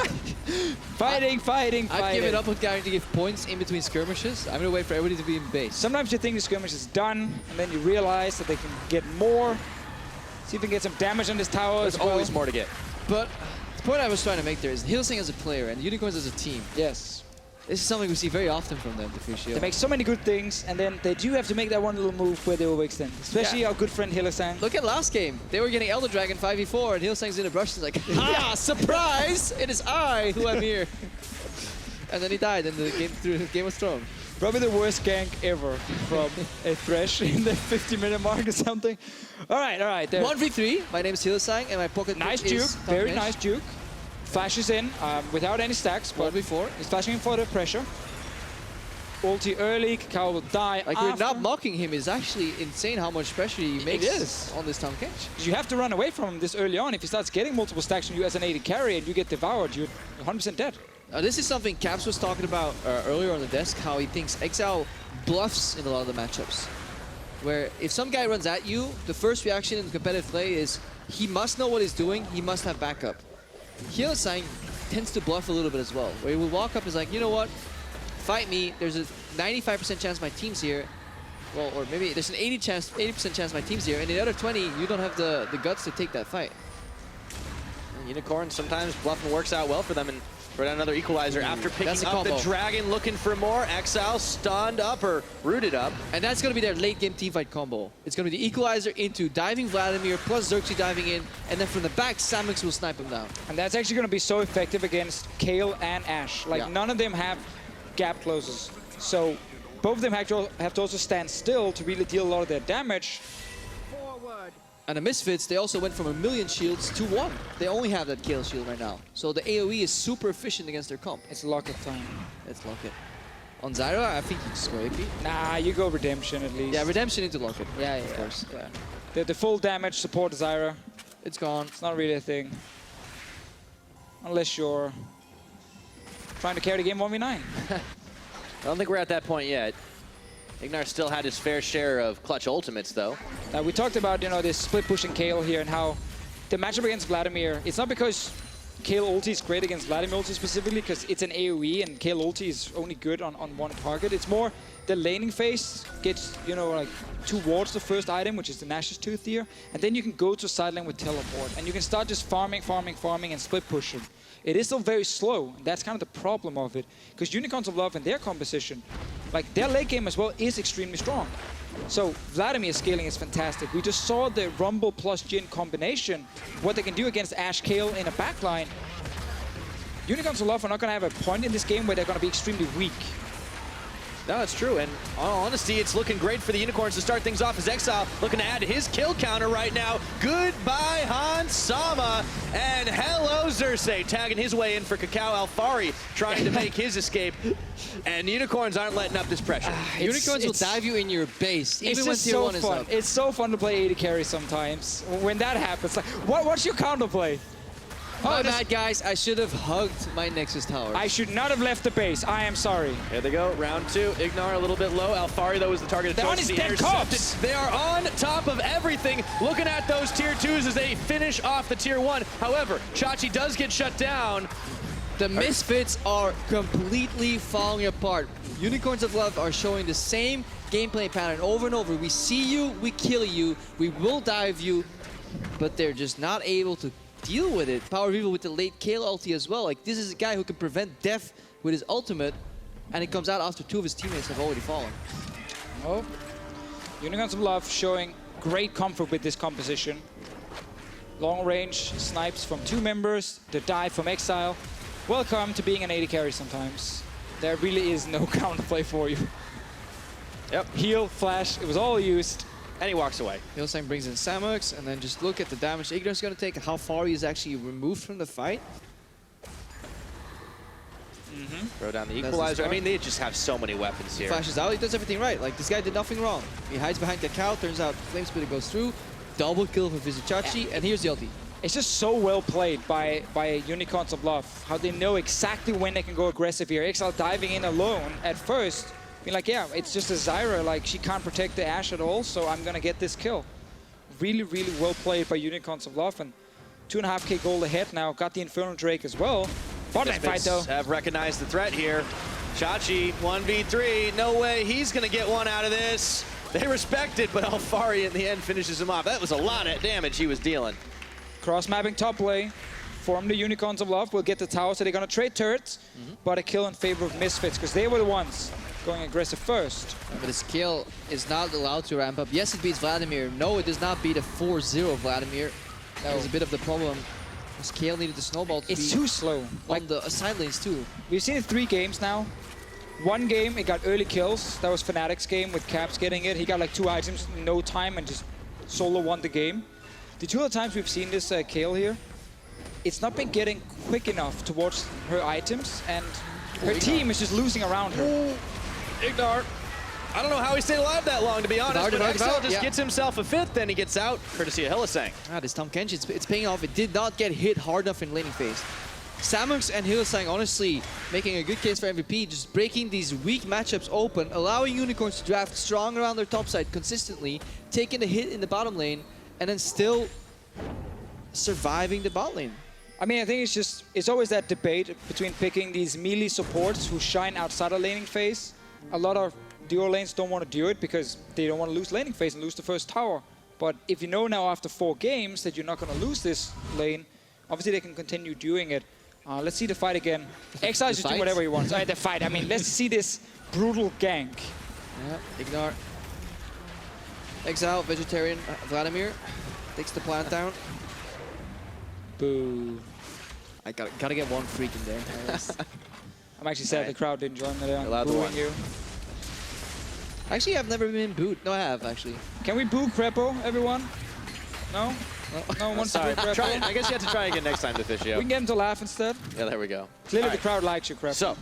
L: Fighting.
M: I've given up on trying to give points in between skirmishes. I'm going to wait for everybody to be in base.
L: Sometimes you think the skirmish is done, and then you realize that they can get more. See if they can get some damage on this tower.
K: There's always more to get.
M: But the point I was trying to make there is Hylissang as a player and Unicorns as a team.
L: Yes.
M: This is something we see very often from them,
L: They make so many good things, and then they do have to make that one little move where they overextend. Especially our good friend Hylissang.
M: Look at last game. They were getting Elder Dragon 5v4, and Hylissang's in a brush. He's like, ha! Surprise! It is I who am here. And then he died in the game through Game of Thrones.
L: Probably the worst gank ever from a Thresh in the 50-minute mark or something. All right.
M: 1v3. My name is Hylissang, and my pocket
L: nice juke. Very nice juke. Flashes in without any stacks, but
M: before
L: he's flashing in for the pressure. Ulti early, Kakao will die.
M: Like
L: after.
M: you're not mocking him. It's actually insane how much pressure he makes on this Tahm Kench.
L: You have to run away from him this early on. If he starts getting multiple stacks on you as an AD carry and you get devoured, you're 100% dead.
M: This is something Caps was talking about earlier on the desk, how he thinks Exile bluffs in a lot of the matchups. Where if some guy runs at you, the first reaction in competitive play is he must know what he's doing, he must have backup. Hylissang tends to bluff a little bit as well, where he will walk up and is like, you know what, fight me, there's a 95% chance my team's here. Well, or maybe there's an 80% chance my team's here, and in the other 20, you don't have the guts to take that fight.
K: Unicorn, sometimes bluffing works out well for them, and for another equalizer after picking up the dragon, looking for more. Exile stunned up or rooted up.
M: And that's going to be their late game teamfight combo. It's going to be the equalizer into diving Vladimir plus Xerxes diving in, and then from the back, Samux will snipe him down.
L: And that's actually going to be so effective against Kayle and Ashe. Like, none of them have gap closes. So both of them have to also stand still to really deal a lot of their damage.
M: And the Misfits, they also went from 1 million shields to 1. They only have that Kayle shield right now. So the AoE is super efficient against their comp.
L: It's lock-up time.
M: Let's lock it. On Zyra, I think you just go AP.
L: Nah, you go Redemption at least.
M: Yeah, Redemption into lock it.
L: Yeah, of course. Yeah. The full damage support Zyra.
M: It's gone.
L: It's not really a thing. Unless you're trying to carry the game 1v9.
K: I don't think we're at that point yet. Ignar still had his fair share of clutch ultimates, though.
L: We talked about, this split pushing Kayle here and how the matchup against Vladimir, it's not because Kayle ulti is great against Vladimir ulti specifically, because it's an AoE and Kayle ulti is only good on one target. It's more the laning phase gets, you know, like towards the first item, which is the Nash's Tooth here, and then you can go to side lane with teleport, and you can start just farming, and split pushing. It is still very slow, and that's kind of the problem of it, because Unicorns of Love and their composition, like their late game as well, is extremely strong. So Vladimir's scaling is fantastic. We just saw the Rumble plus Jhin combination, what they can do against Ashe Kayle in a backline. Unicorns of Love are not going to have a point in this game where they're going to be extremely weak.
K: No, it's true, and in all honesty, it's looking great for the Unicorns to start things off as Exile looking to add to his kill counter right now. Goodbye, Han Sama, and hello, Xerxes, tagging his way in for Kakao Alfari, trying to make his escape, and Unicorns aren't letting up this pressure.
M: Unicorns will dive you in your base, even when tier 1 is up.
L: It's so fun to play AD carry sometimes. When that happens, like, what's your counterplay?
M: My bad, guys. I should have hugged my Nexus tower.
L: I should not have left the base. I am sorry.
K: Here they go, round 2. Ignar a little bit low. Alfari, though, is the target of
L: They're on his dead corpse.
K: They are on top of everything, looking at those tier 2s as they finish off the tier 1. However, Chachi does get shut down.
M: The Misfits are completely falling apart. Unicorns of Love are showing the same gameplay pattern over and over. We see you, we kill you, we will dive you, but they're just not able to deal with it. Power of Evil with the late Kayle ulti as well. Like, this is a guy who can prevent death with his ultimate, and it comes out after 2 of his teammates have already fallen.
L: Oh, Unicorns of Love showing great comfort with this composition. Long range snipes from 2 members, the dive from Exile. Welcome to being an AD carry sometimes. There really is no counterplay for you.
K: Yep.
L: Heal, flash, it was all used.
K: And he walks away.
M: Hillsang brings in Samux, and then just look at the damage Ignor's going to take and how far he's actually removed from the fight.
K: Throw down the equalizer. I mean, they just have so many weapons here.
M: Flashes out, he does everything right. Like, this guy did nothing wrong. He hides behind the cow, turns out Flame Splitter goes through. Double kill for Vizichachi, and here's the ulti.
L: It's just so well played by Unicorns of Love. How they know exactly when they can go aggressive here. Exile diving in alone at first. Being like, yeah, it's just a Zyra, like she can't protect the Ashe at all, so I'm gonna get this kill. Really, really well played by Unicorns of Love, and 2.5k gold ahead now. Got the Infernal Drake as well. Bottom fight though.
K: Have recognized the threat here. Chachi, 1v3, no way he's gonna get one out of this. They respect it, but Alfari in the end finishes him off. That was a lot of damage he was dealing.
L: Cross-mapping top lane from the Unicorns of Love. We'll get the tower, so they're gonna trade turrets, but a kill in favor of Misfits, because they were the ones going aggressive first.
M: But his kill is not allowed to ramp up. Yes, it beats Vladimir. No, it does not beat a 4-0 Vladimir. That was a bit of the problem. His Kayle needed the snowball to
L: It's too slow.
M: On the side lanes too.
L: We've seen it 3 games now. 1 game, it got early kills. That was Fnatic's game with Caps getting it. He got like 2 items in no time and just solo won the game. The 2 other times we've seen this Kayle here, it's not been getting quick enough towards her items, and her team is just losing around her.
K: Ignar, I don't know how he stayed alive that long, to be honest, but Exile just gets himself a 5th, then he gets out, courtesy of Hylissang.
M: This Tahm Kench, it's paying off. It did not get hit hard enough in laning phase. Samux and Hylissang honestly making a good case for MVP, just breaking these weak matchups open, allowing Unicorns to draft strong around their top side consistently, taking the hit in the bottom lane, and then still surviving the bot lane.
L: I mean, I think it's always that debate between picking these melee supports who shine outside of laning phase. A lot of duo lanes don't want to do it because they don't want to lose laning phase and lose the first tower. But if you know now after 4 games that you're not going to lose this lane, obviously they can continue doing it. Let's see the fight again. Exile is just doing whatever he wants. The fight, I mean, let's see this brutal gank.
M: Yeah, Ignar. Exile, vegetarian, Vladimir takes the plant down.
L: Boo.
M: I gotta get one freak in there.
L: I'm actually sad the crowd didn't join me there.
K: Allowed
L: Booing you.
M: Actually, I've never been booed. No, I have, actually.
L: Can we boo Crepo, everyone? No? No one wants to boo Crepo?
K: I guess you have to try again next time, Deficio.
L: We can get him to laugh instead.
K: Yeah, there we go.
L: Clearly the crowd likes you, Crepo.
K: So,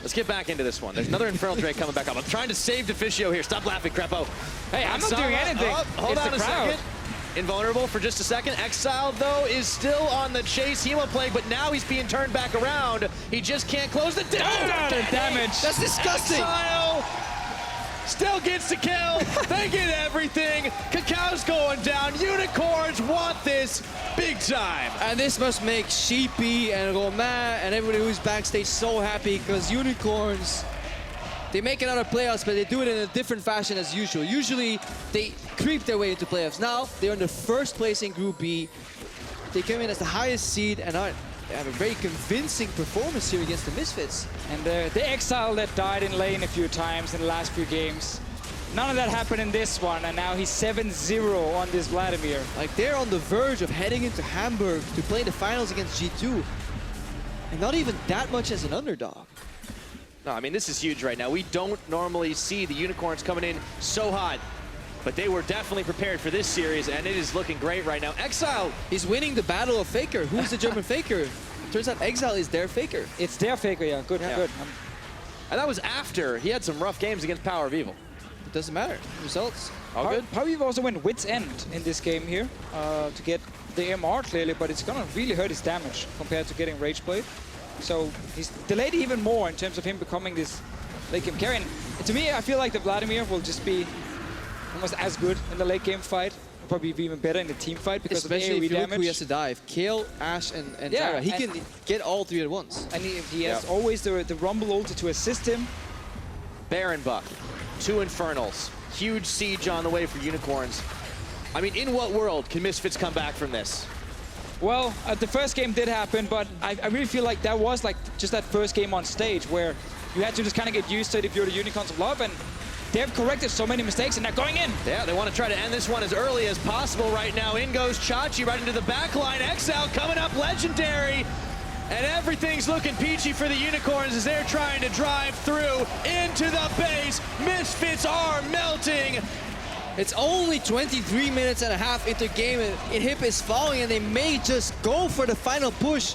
K: let's get back into this one. There's another Infernal Drake coming back up. I'm trying to save Deficio here. Stop laughing, Crepo.
L: Hey, I'm not doing anything.
K: Hold on a
L: crowd.
K: second. Invulnerable for just a second. Exile, though, is still on the chase. Hemoplague, but now he's being turned back around. He just can't close the
L: damage.
M: That's disgusting.
K: Exile still gets the kill. They get everything. Cacao going down. Unicorns want this big time.
M: And this must make Sheepy and Romain and everybody who's backstage so happy because Unicorns They make it out of playoffs, but they do it in a different fashion as usual. Usually, they creep their way into playoffs. Now, they're in the first place in Group B. They come in as the highest seed and have a very convincing performance here against the Misfits.
L: And the Exile that died in lane a few times in the last few games. None of that happened in this one, and now he's 7-0 on this Vladimir.
M: Like, they're on the verge of heading into Hamburg to play the finals against G2. And not even that much as an underdog.
K: No, I mean, this is huge right now. We don't normally see the Unicorns coming in so hot, but they were definitely prepared for this series, and it is looking great right now. Exile
M: is winning the battle of FLICKR. Who's the German Faker? Turns out Exile is their Faker.
L: It's their Faker, yeah. Good, good.
K: And that was after he had some rough games against Power of Evil.
M: It doesn't matter. Results.
K: All good.
L: Power of Evil also went Wit's End in this game here to get the MR clearly, but it's gonna really hurt his damage compared to getting Rage Blade. So he's delayed even more in terms of him becoming this late game carry. And to me, I feel like the Vladimir will just be almost as good in the late game fight. Probably be even better in the team fight because
M: especially
L: of the AoE
M: if you
L: damage.
M: look who he has to dive. Kale, Ashe, and Zyra. He can get all three at once.
L: And he has always the Rumble ulti to assist him.
K: Baron buff, 2 Infernals, huge siege on the way for Unicorns. I mean, in what world can Misfits come back from this?
L: Well, the first game did happen, but I really feel like that was like just that first game on stage where you had to just kind of get used to it if you're the Unicorns of Love, and they've corrected so many mistakes and they're going in.
K: Yeah, they want to try to end this one as early as possible right now. In goes Chachi right into the back line. Exile coming up legendary. And everything's looking peachy for the Unicorns as they're trying to drive through into the base. Misfits are melting.
M: It's only 23 minutes and a half into game, and Inhib is falling, and they may just go for the final push.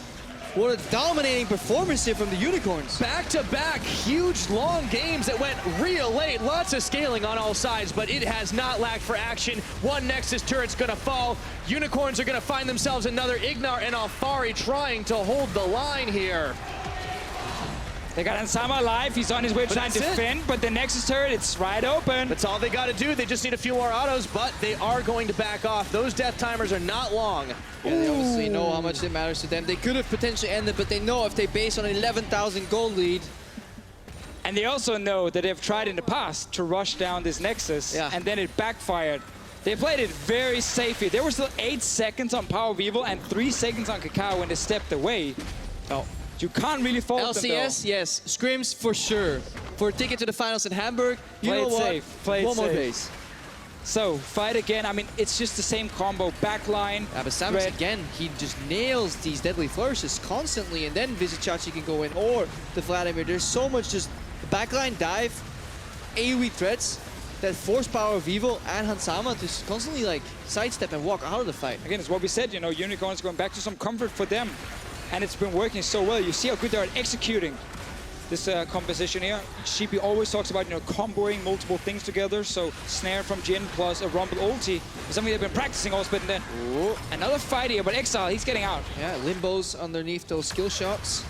M: What a dominating performance here from the Unicorns.
K: Back-to-back huge long games that went real late. Lots of scaling on all sides, but it has not lacked for action. One Nexus turret's gonna fall. Unicorns are gonna find themselves another Ignar and Alfari trying to hold the line here.
L: They got Ansama alive. He's on his way trying to defend, but the Nexus turret, it's right open.
K: That's all they got to do. They just need a few more autos, but they are going to back off. Those death timers are not long.
M: Yeah, they obviously know how much it matters to them. They could have potentially ended, but they know if they base on an 11,000 gold lead.
L: And they also know that they've tried in the past to rush down this Nexus, and then it backfired. They played it very safely. There were still 8 seconds on Power of Evil and 3 seconds on Kakao when they stepped away.
M: Oh.
L: You can't really fault them,
M: LCS, yes. Scrims for sure. For a ticket to the finals in Hamburg, you know what?
L: Safe. Play it
M: One more
L: safe.
M: base.
L: So, fight again. I mean, it's just the same combo. Backline.
M: Yeah, but Samus, again, he just nails these deadly flourishes constantly, and then Vizichachi can go in, or the Vladimir. There's so much just backline dive, AoE threats that force Power of Evil and Hansama to just constantly like sidestep and walk out of the fight.
L: Again, it's what we said, you know, Unicorns going back to some comfort for them. And it's been working so well. You see how good they are at executing this composition here. Sheepy always talks about, you know, comboing multiple things together. So Snare from Jin plus a Rumble ulti is something they've been practicing all split. And then another fight here, but Exile, he's getting out.
M: Yeah, Limbo's underneath those skill shots.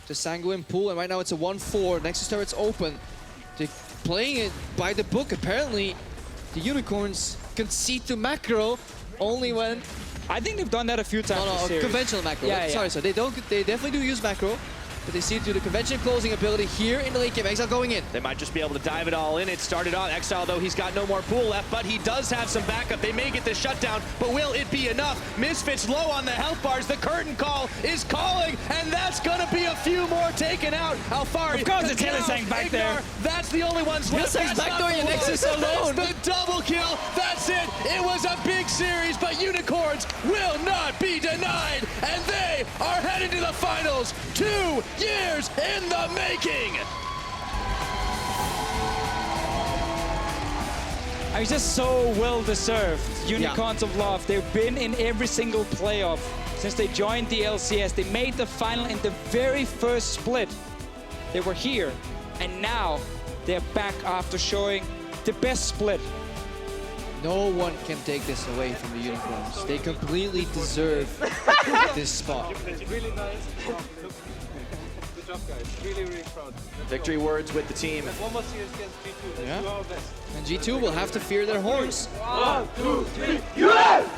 M: The Sanguine pull, and right now it's a 1-4. Nexus turret's open. They're playing it by the book. Apparently, the Unicorns concede to macro only when...
L: I think they've done that a few times.
M: No, conventional macro.
L: Yeah,
M: Sorry, so they definitely do use macro, but they see it through the convention closing ability here in the late game. Exile going in.
K: They might just be able to dive it all in. It started on Exile, though he's got no more pool left, but he does have some backup. They may get the shutdown, but will it be enough? Misfits low on the health bars. The curtain call is calling, and that's gonna be a few more taken out. Alfari,
L: of course it's Hillesang back there.
K: That's the only ones left.
M: Hillesang's backdooring Nexus alone.
K: That's the double kill. That's it. It was a big series, but Unicorns will not be denied, and they are headed to the finals. 2 years in the making.
L: It's just so well deserved. Unicorns of Love, they've been in every single playoff since they joined the LCS. They made the final in the very first split. They were here, and now they're back after showing the best split.
M: No one can take this away from the Unicorns. They completely deserve this spot.
D: It's really nice. Good job, guys. Really, really proud.
K: Victory words with the team.
D: One more series against G2. Let's do our best.
M: And G2 will have to fear their horns.
D: 1, 2, 3, UOL!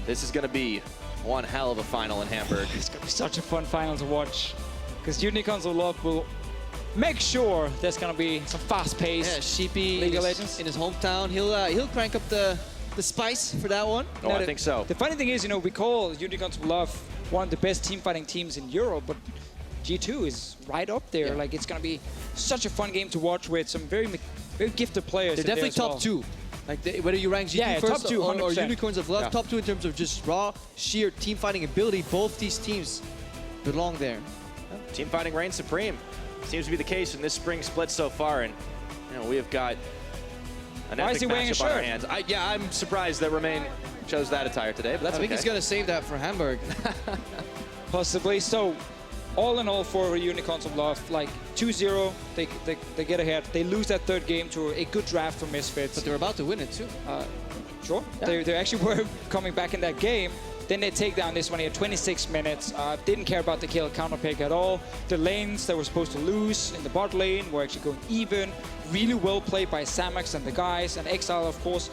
K: This is going to be one hell of a final in Hamburg.
L: It's going to be such a fun final to watch. Because Unicorns of Love will make sure there's gonna be some fast-paced.
M: Yeah, Sheepy
L: League of Legends
M: in his hometown. He'll crank up the spice for that one.
K: Oh, I think so.
L: The funny thing is, you know, we call Unicorns of Love one of the best team fighting teams in Europe, but G2 is right up there.
M: Yeah.
L: Like, it's gonna be such a fun game to watch with some very gifted players.
M: They're definitely top two. Like whether you rank G2 first
L: top two,
M: or
L: 100%.
M: Unicorns of Love, top two in terms of just raw, sheer team fighting ability. Both these teams belong there.
K: Team fighting reigns supreme. Seems to be the case in this spring split so far, and you know we have got an
L: Why is he
K: epic
L: wearing a
K: matchup on our
L: shirt?
K: hands. I'm surprised that Romain chose that attire today, but that's
M: I think
K: okay.
M: he's gonna save that for Hamburg.
L: Possibly. So, all in all for Unicorns of Love, like 2-0, they get ahead. They lose that third game to a good draft from Misfits.
M: But they're about to win it too.
L: Sure.
M: Yeah.
L: They actually were coming back in that game. Then they take down this one here, 26 minutes. Didn't care about the kill counter pick at all. The lanes that were supposed to lose in the bot lane were actually going even. Really well played by Samax and the guys, and Exile, of course.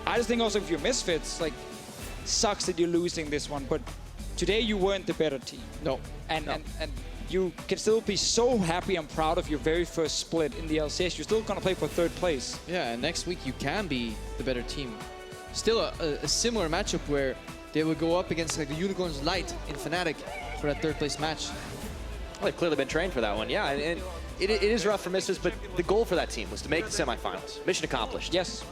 L: I just think also if you're Misfits, like, sucks that you're losing this one, but today you weren't the better team.
M: No.
L: And you can still be so happy and proud of your very first split in the LCS. You're still gonna play for third place.
M: Yeah, and next week you can be the better team. Still a similar matchup where they would go up against like the Unicorns Light in Fnatic for that third place match.
K: Well, they've clearly been trained for that one, yeah. And it is rough for Misfits, but the goal for that team was to make the semifinals. Mission accomplished.
L: Yes.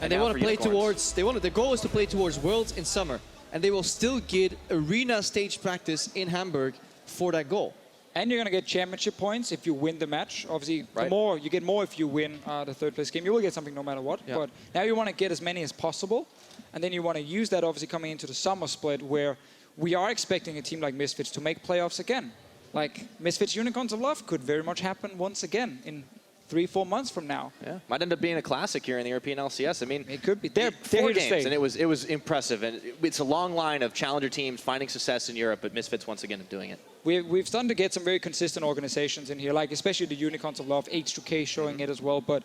M: And they want to play towards. Their goal is to play towards Worlds in summer, and they will still get arena stage practice in Hamburg for that goal.
L: And you're gonna get championship points if you win the match. Obviously, you get more if you win the third place game. You will get something no matter what.
M: Yeah.
L: But now you want to get as many as possible, and then you want to use that obviously coming into the summer split where we are expecting a team like Misfits to make playoffs again. Like Misfits Unicorns of Love could very much happen once again in 3-4 months from now.
K: Yeah, might end up being a classic here in the European LCS. I mean,
L: it could be. They're
K: 4
L: here to
K: games,
L: stay.
K: and it was impressive. And it's a long line of challenger teams finding success in Europe, but Misfits once again doing it.
L: We've started to get some very consistent organizations in here, like especially the Unicorns of Love, H2K showing it as well. But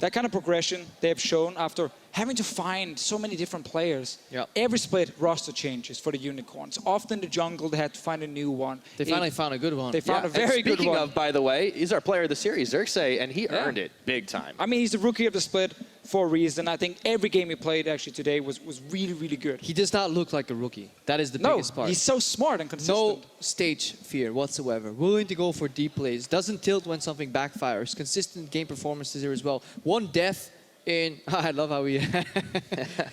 L: that kind of progression they have shown after having to find so many different players.
M: Yeah.
L: Every split roster changes for the Unicorns. Often the jungle, they had to find a new one.
M: They finally found a good one.
L: They found a
K: and
L: very good one.
K: Speaking of, by the way, he's our player of the series, Xerxes, and he earned it big time.
L: I mean, he's the rookie of the split for a reason. I think every game he played actually today was really, really good.
M: He does not look like a rookie. That is the biggest part.
L: He's so smart and consistent.
M: No stage fear whatsoever. Willing to go for deep plays. Doesn't tilt when something backfires. Consistent game performances here as well. One death in... I love how we...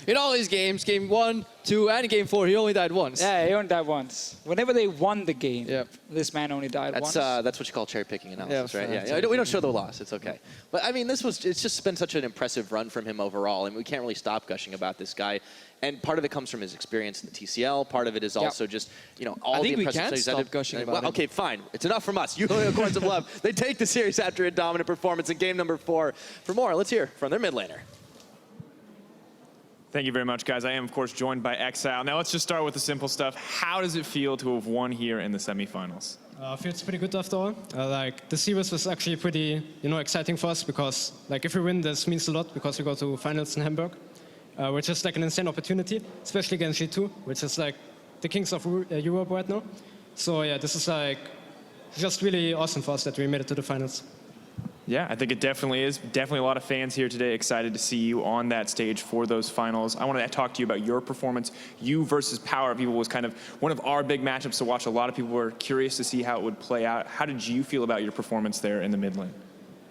M: in all his games, game 1, 2, and game 4, he only died once.
L: Yeah, he only died once. Whenever they won the game, this man only died once.
K: That's what you call cherry picking analysis, right? Yeah, we don't show the loss. It's okay. But I mean, it's just been such an impressive run from him overall, and we can't really stop gushing about this guy. And part of it comes from his experience in the TCL. Part of it is also just, all the impressive
M: I think we can stop gushing about him.
K: Okay, fine. It's enough from us. Unicorns of Love. They take the series after a dominant performance in game number 4. For more, let's hear from their mid laner.
O: Thank you very much, guys. I am, of course, joined by Exile. Now, let's just start with the simple stuff. How does it feel to have won here in the semifinals?
D: Feels pretty good after all. The series was actually pretty, exciting for us because, if we win, this means a lot because we go to finals in Hamburg, which is an insane opportunity, especially against G2, which is the kings of Europe right now. So yeah, this is just really awesome for us that we made it to the finals.
O: Yeah, I think it definitely is. Definitely a lot of fans here today excited to see you on that stage for those finals. I want to talk to you about your performance. You versus Power of Evil was kind of one of our big matchups to watch. A lot of people were curious to see how it would play out. How did you feel about your performance there in the mid lane?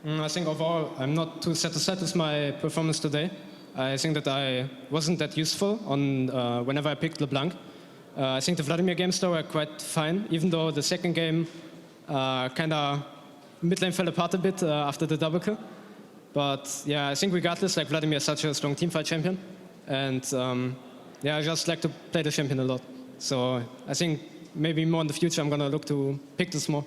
D: I think overall, I'm not too satisfied with my performance today. I think that I wasn't that useful on whenever I picked LeBlanc. I think the Vladimir games, though, were quite fine, even though the second game kind of mid lane fell apart a bit after the double kill. But yeah, I think regardless, Vladimir is such a strong teamfight champion. And I just like to play the champion a lot. So I think maybe more in the future, I'm going to look to pick this more.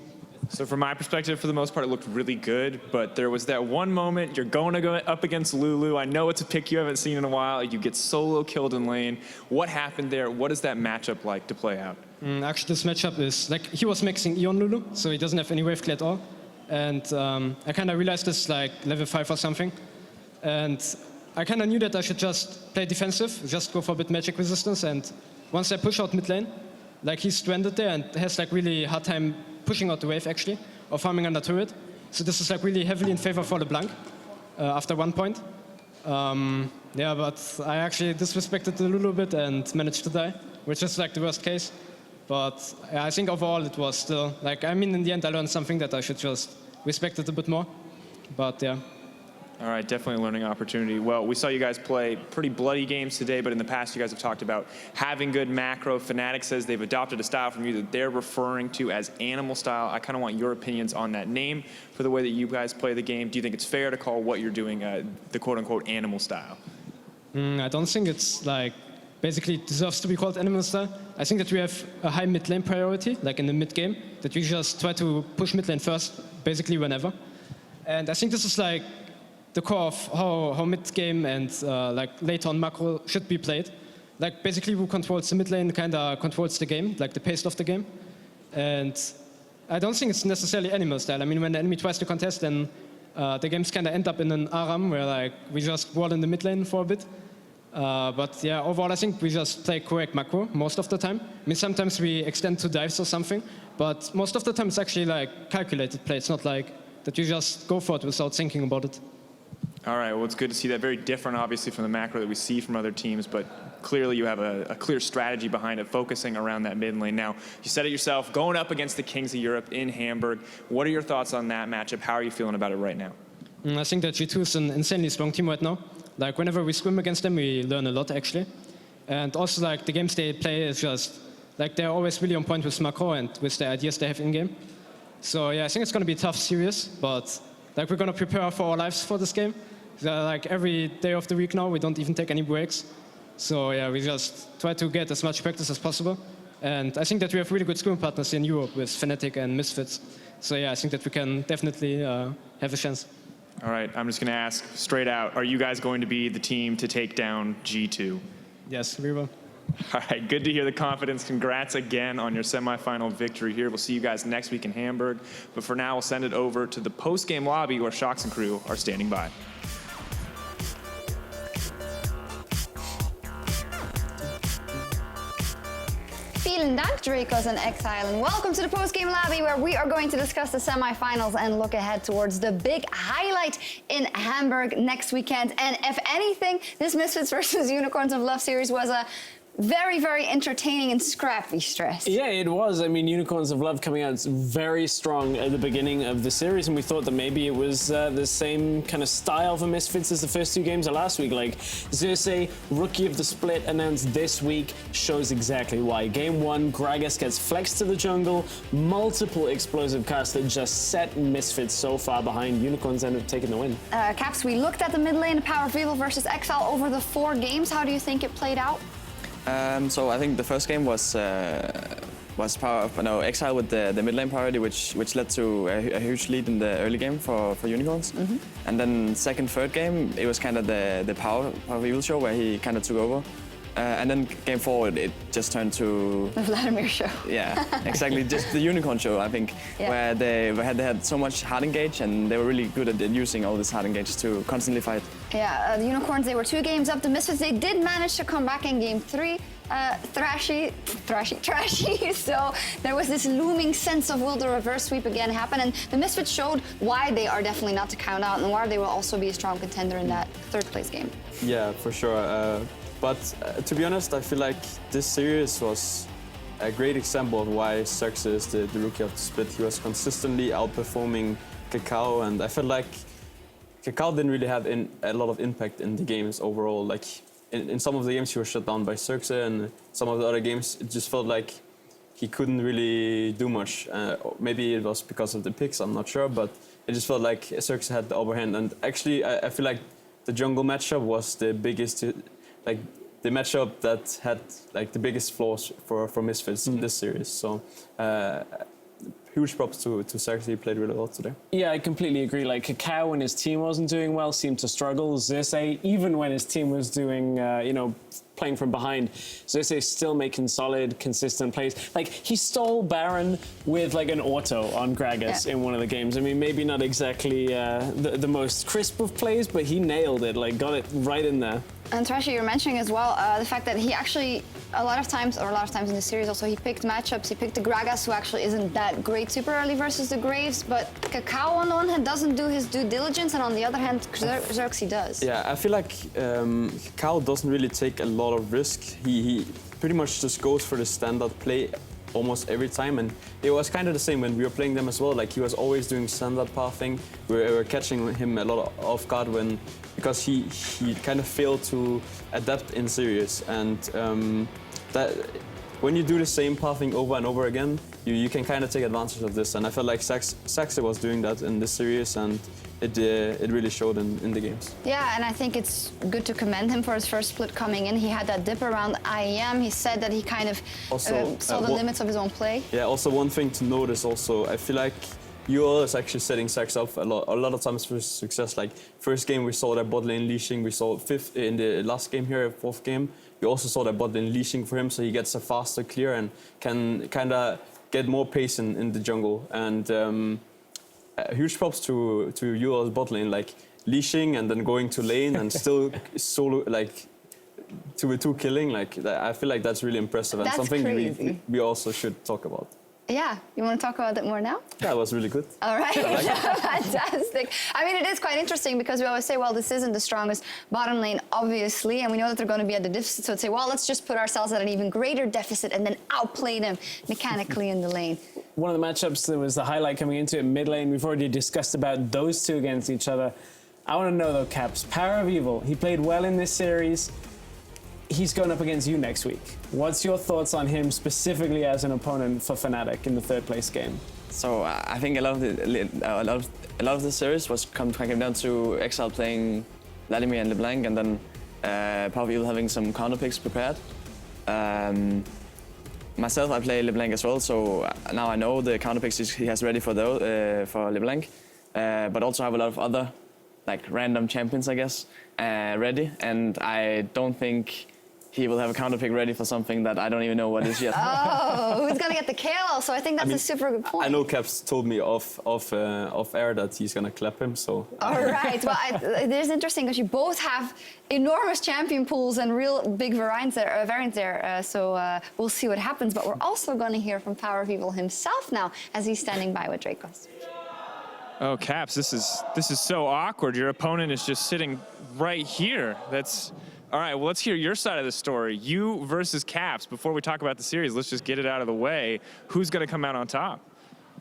O: So from my perspective, for the most part, it looked really good. But there was that one moment, you're going to go up against Lulu. I know it's a pick you haven't seen in a while. You get solo killed in lane. What happened there? What is that matchup like to play out?
D: Actually, this matchup is, he was mixing Eon Lulu, so he doesn't have any wave clear at all. And I kind of realized this level 5 or something. And I kind of knew that I should just play defensive, just go for a bit magic resistance. And once I push out mid lane, he's stranded there and has really hard time pushing out the wave actually. farming under turret. So this is like really heavily in favor for LeBlanc after 1 point. Yeah, but I actually disrespected it a little bit and managed to die, which is like the worst case. But I think overall it was still, like, I mean, in the end I learned something that I should just respect it a bit more. But yeah.
O: All right, definitely a learning opportunity. Well, we saw you guys play pretty bloody games today, but in the past you guys have talked about having good macro. Fnatic says they've adopted a style from you that they're referring to as animal style. I kind of want your opinions on that name for the way that you guys play the game. Do you think it's fair to call what you're doing the quote-unquote animal style?
D: I don't think it's like basically deserves to be called animal style. I think that we have a high mid lane priority, like in the mid game, that we just try to push mid lane first, basically whenever. And I think this is like the core of how mid game and like later on macro should be played. Like basically who controls the mid lane kind of controls the game, like the pace of the game. And I don't think it's necessarily animal style. I mean, when the enemy tries to contest, then the games kind of end up in an ARAM where like we just wall in the mid lane for a bit. But yeah, overall I think we just play correct macro most of the time. I mean, sometimes we extend to dives or something, but most of the time it's actually like calculated play. It's not like that you just go for it without thinking about it.
O: All right, well, it's good to see that. Very different, obviously, from the macro that we see from other teams, but clearly you have a clear strategy behind it, focusing around that mid lane. Now, you said it yourself, going up against the Kings of Europe in Hamburg. What are your thoughts on that matchup? How are you feeling about it right now?
D: I think that G2 is an insanely strong team right now. Like, whenever we swim against them, we learn a lot, actually. And also, like, the games they play is just, like, they're always really on point with macro and with the ideas they have in-game. So, yeah, I think it's going to be a tough series, but, like, we're going to prepare for our lives for this game. Like, every day of the week now, we don't even take any breaks. So, yeah, we just try to get as much practice as possible. And I think that we have really good scrim partners in Europe with Fnatic and Misfits. So, yeah, I think that we can definitely have a chance.
O: All right, I'm just going to ask straight out, are you guys going to be the team to take down G2?
D: Yes, we will.
O: All right, good to hear the confidence. Congrats again on your semifinal victory here. We'll see you guys next week in Hamburg. But for now, we'll send it over to the post-game lobby where Shox and crew are standing by.
F: Vielen Dank, Dracos and Exile, and welcome to the post-game lobby where we are going to discuss the semifinals and look ahead towards the big highlight in Hamburg next weekend. And if anything, this Misfits versus Unicorns of Love series was a very, very entertaining and scrappy stress.
H: Yeah, it was. I mean, Unicorns of Love coming out very strong at the beginning of the series, and we thought that maybe it was the same kind of style for Misfits as the first two games of last week. Like, Xerxes, Rookie of the Split, announced this week, shows exactly why. Game 1, Gragas gets flexed to the jungle, multiple explosive casts that just set Misfits so far behind. Unicorns end up taking the win.
F: Caps, we looked at the mid lane, Power of Evil versus Exile over the 4 games. How do you think it played out?
G: So I think the first game was Exile with the mid lane priority, which led to a huge lead in the early game for Unicorns.
F: Mm-hmm.
G: And then second, third game, it was kind of the Power of Evil show where he kind of took over. And then game 4, it just turned to
F: the Vladimir show.
G: Yeah, exactly. Just the Unicorn show, I think,
F: yeah.
G: Where they had so much hard engage, and they were really good at using all this hard engage to constantly fight.
F: Yeah, the Unicorns, they were 2 games up. The Misfits, they did manage to come back in game 3. Trashy. So there was this looming sense of will the reverse sweep again happen, and the Misfits showed why they are definitely not to count out and why they will also be a strong contender in that 3rd place game.
I: Yeah, for sure. But to be honest, I feel like this series was a great example of why Xerxes is the rookie of the split. He was consistently outperforming Kakao, and I felt like Kakao didn't really have a lot of impact in the games overall. Like in some of the games he was shut down by Xerxes, and some of the other games it just felt like he couldn't really do much. Maybe it was because of the picks, I'm not sure, but it just felt like Xerxes had the upper hand. And actually, I feel like the jungle matchup was the biggest, like the matchup that had like the biggest flaws for Misfits in this series. So huge props to Xerxes. He played really well today.
H: Yeah, I completely agree. Like, Kakao, when his team wasn't doing well, seemed to struggle. Xerxes, even when his team was doing, playing from behind, Xerxes still making solid, consistent plays. Like, he stole Baron with, like, an auto on Gragas in one of the games. I mean, maybe not exactly the most crisp of plays, but he nailed it, like, got it right in there.
F: And Trashy, you're mentioning as well the fact that he actually, a lot of times in the series also, he picked matchups. He picked the Gragas, who actually isn't that great super early versus the Graves, but Kakao on the one hand doesn't do his due diligence, and on the other hand, Xerxes does.
I: Yeah, I feel like Kakao doesn't really take a lot of risk. He pretty much just goes for the standard play almost every time, and it was kind of the same when we were playing them as well. Like, he was always doing standard pathing. We were catching him a lot off guard because he kind of failed to adapt in series, and that when you do the same pathing over and over again, you can kind of take advantage of this. And I felt like Saxe was doing that in this series, and it really showed in the games.
F: Yeah, and I think it's good to commend him for his first split coming in. He had that dip around IEM. He said that he kind of saw the limits of his own play.
I: Yeah, also one thing to notice also, I feel like UOL is actually setting Saxe up a lot of times for success. Like, first game we saw that bot lane leashing, we saw fifth in the last game here, fourth game. We also saw that bot lane leashing for him, so he gets a faster clear and can kind of get more pace in the jungle. And huge props to UOL's bot lane, like leashing and then going to lane and still solo, like 2v2 killing. Like, I feel like that's really impressive and
F: that's
I: something
F: crazy.
I: we also should talk about.
F: Yeah, you want to talk about that more now?
I: That was really good.
F: All right, fantastic. I mean, it is quite interesting because we always say, well, this isn't the strongest bottom lane, obviously, and we know that they're going to be at the deficit, so I'd say, well, let's just put ourselves at an even greater deficit and then outplay them mechanically in the lane.
H: One of the matchups that was the highlight coming into it, mid lane, we've already discussed about those two against each other. I want to know, though, Caps, Power of Evil, he played well in this series. He's going up against you next week. What's your thoughts on him specifically as an opponent for Fnatic in the third place game?
G: So I think a lot of the series came down to Exile playing Vladimir and LeBlanc, and then Power of Evil having some counter picks prepared. Myself, I play LeBlanc as well, so now I know the counter picks he has ready for LeBlanc, but also have a lot of other like random champions, I guess, ready, and I don't think he will have a counter pick ready for something that I don't even know what is yet.
F: Oh, who's going to get the KO? So I think that's a super good point.
I: I know Caps told me off air that he's going to clap him, so...
F: All right. Well, it is interesting because you both have enormous champion pools and real big variants there. So we'll see what happens. But we're also going to hear from Power of Evil himself now as he's standing by with Dracos.
O: Oh, Caps, this is so awkward. Your opponent is just sitting right here. That's... All right, well, let's hear your side of the story. You versus Caps. Before we talk about the series, let's just get it out of the way. Who's going to come out on top?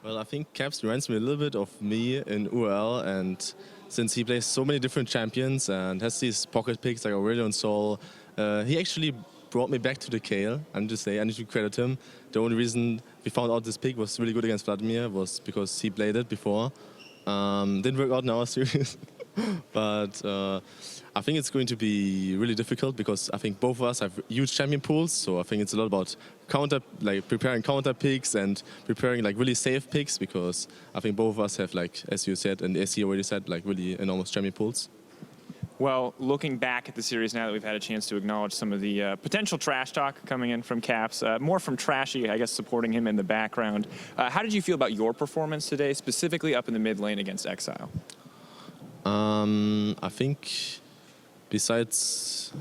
B: Well, I think Caps reminds me a little bit of me in UOL, and since he plays so many different champions and has these pocket picks like Aurelio and Sol, he actually brought me back to the KL. I need to say, I need to credit him. The only reason we found out this pick was really good against Vladimir was because he played it before. Didn't work out in our series, but I think it's going to be really difficult because I think both of us have huge champion pools. So I think it's a lot about preparing counter picks and preparing like really safe picks, because I think both of us have, like as you said and SC already said, like really enormous champion pools.
O: Well, looking back at the series now that we've had a chance to acknowledge some of the potential trash talk coming in from Caps, more from Trashy, I guess, supporting him in the background. How did you feel about your performance today, specifically up in the mid lane against Exile?
B: I think besides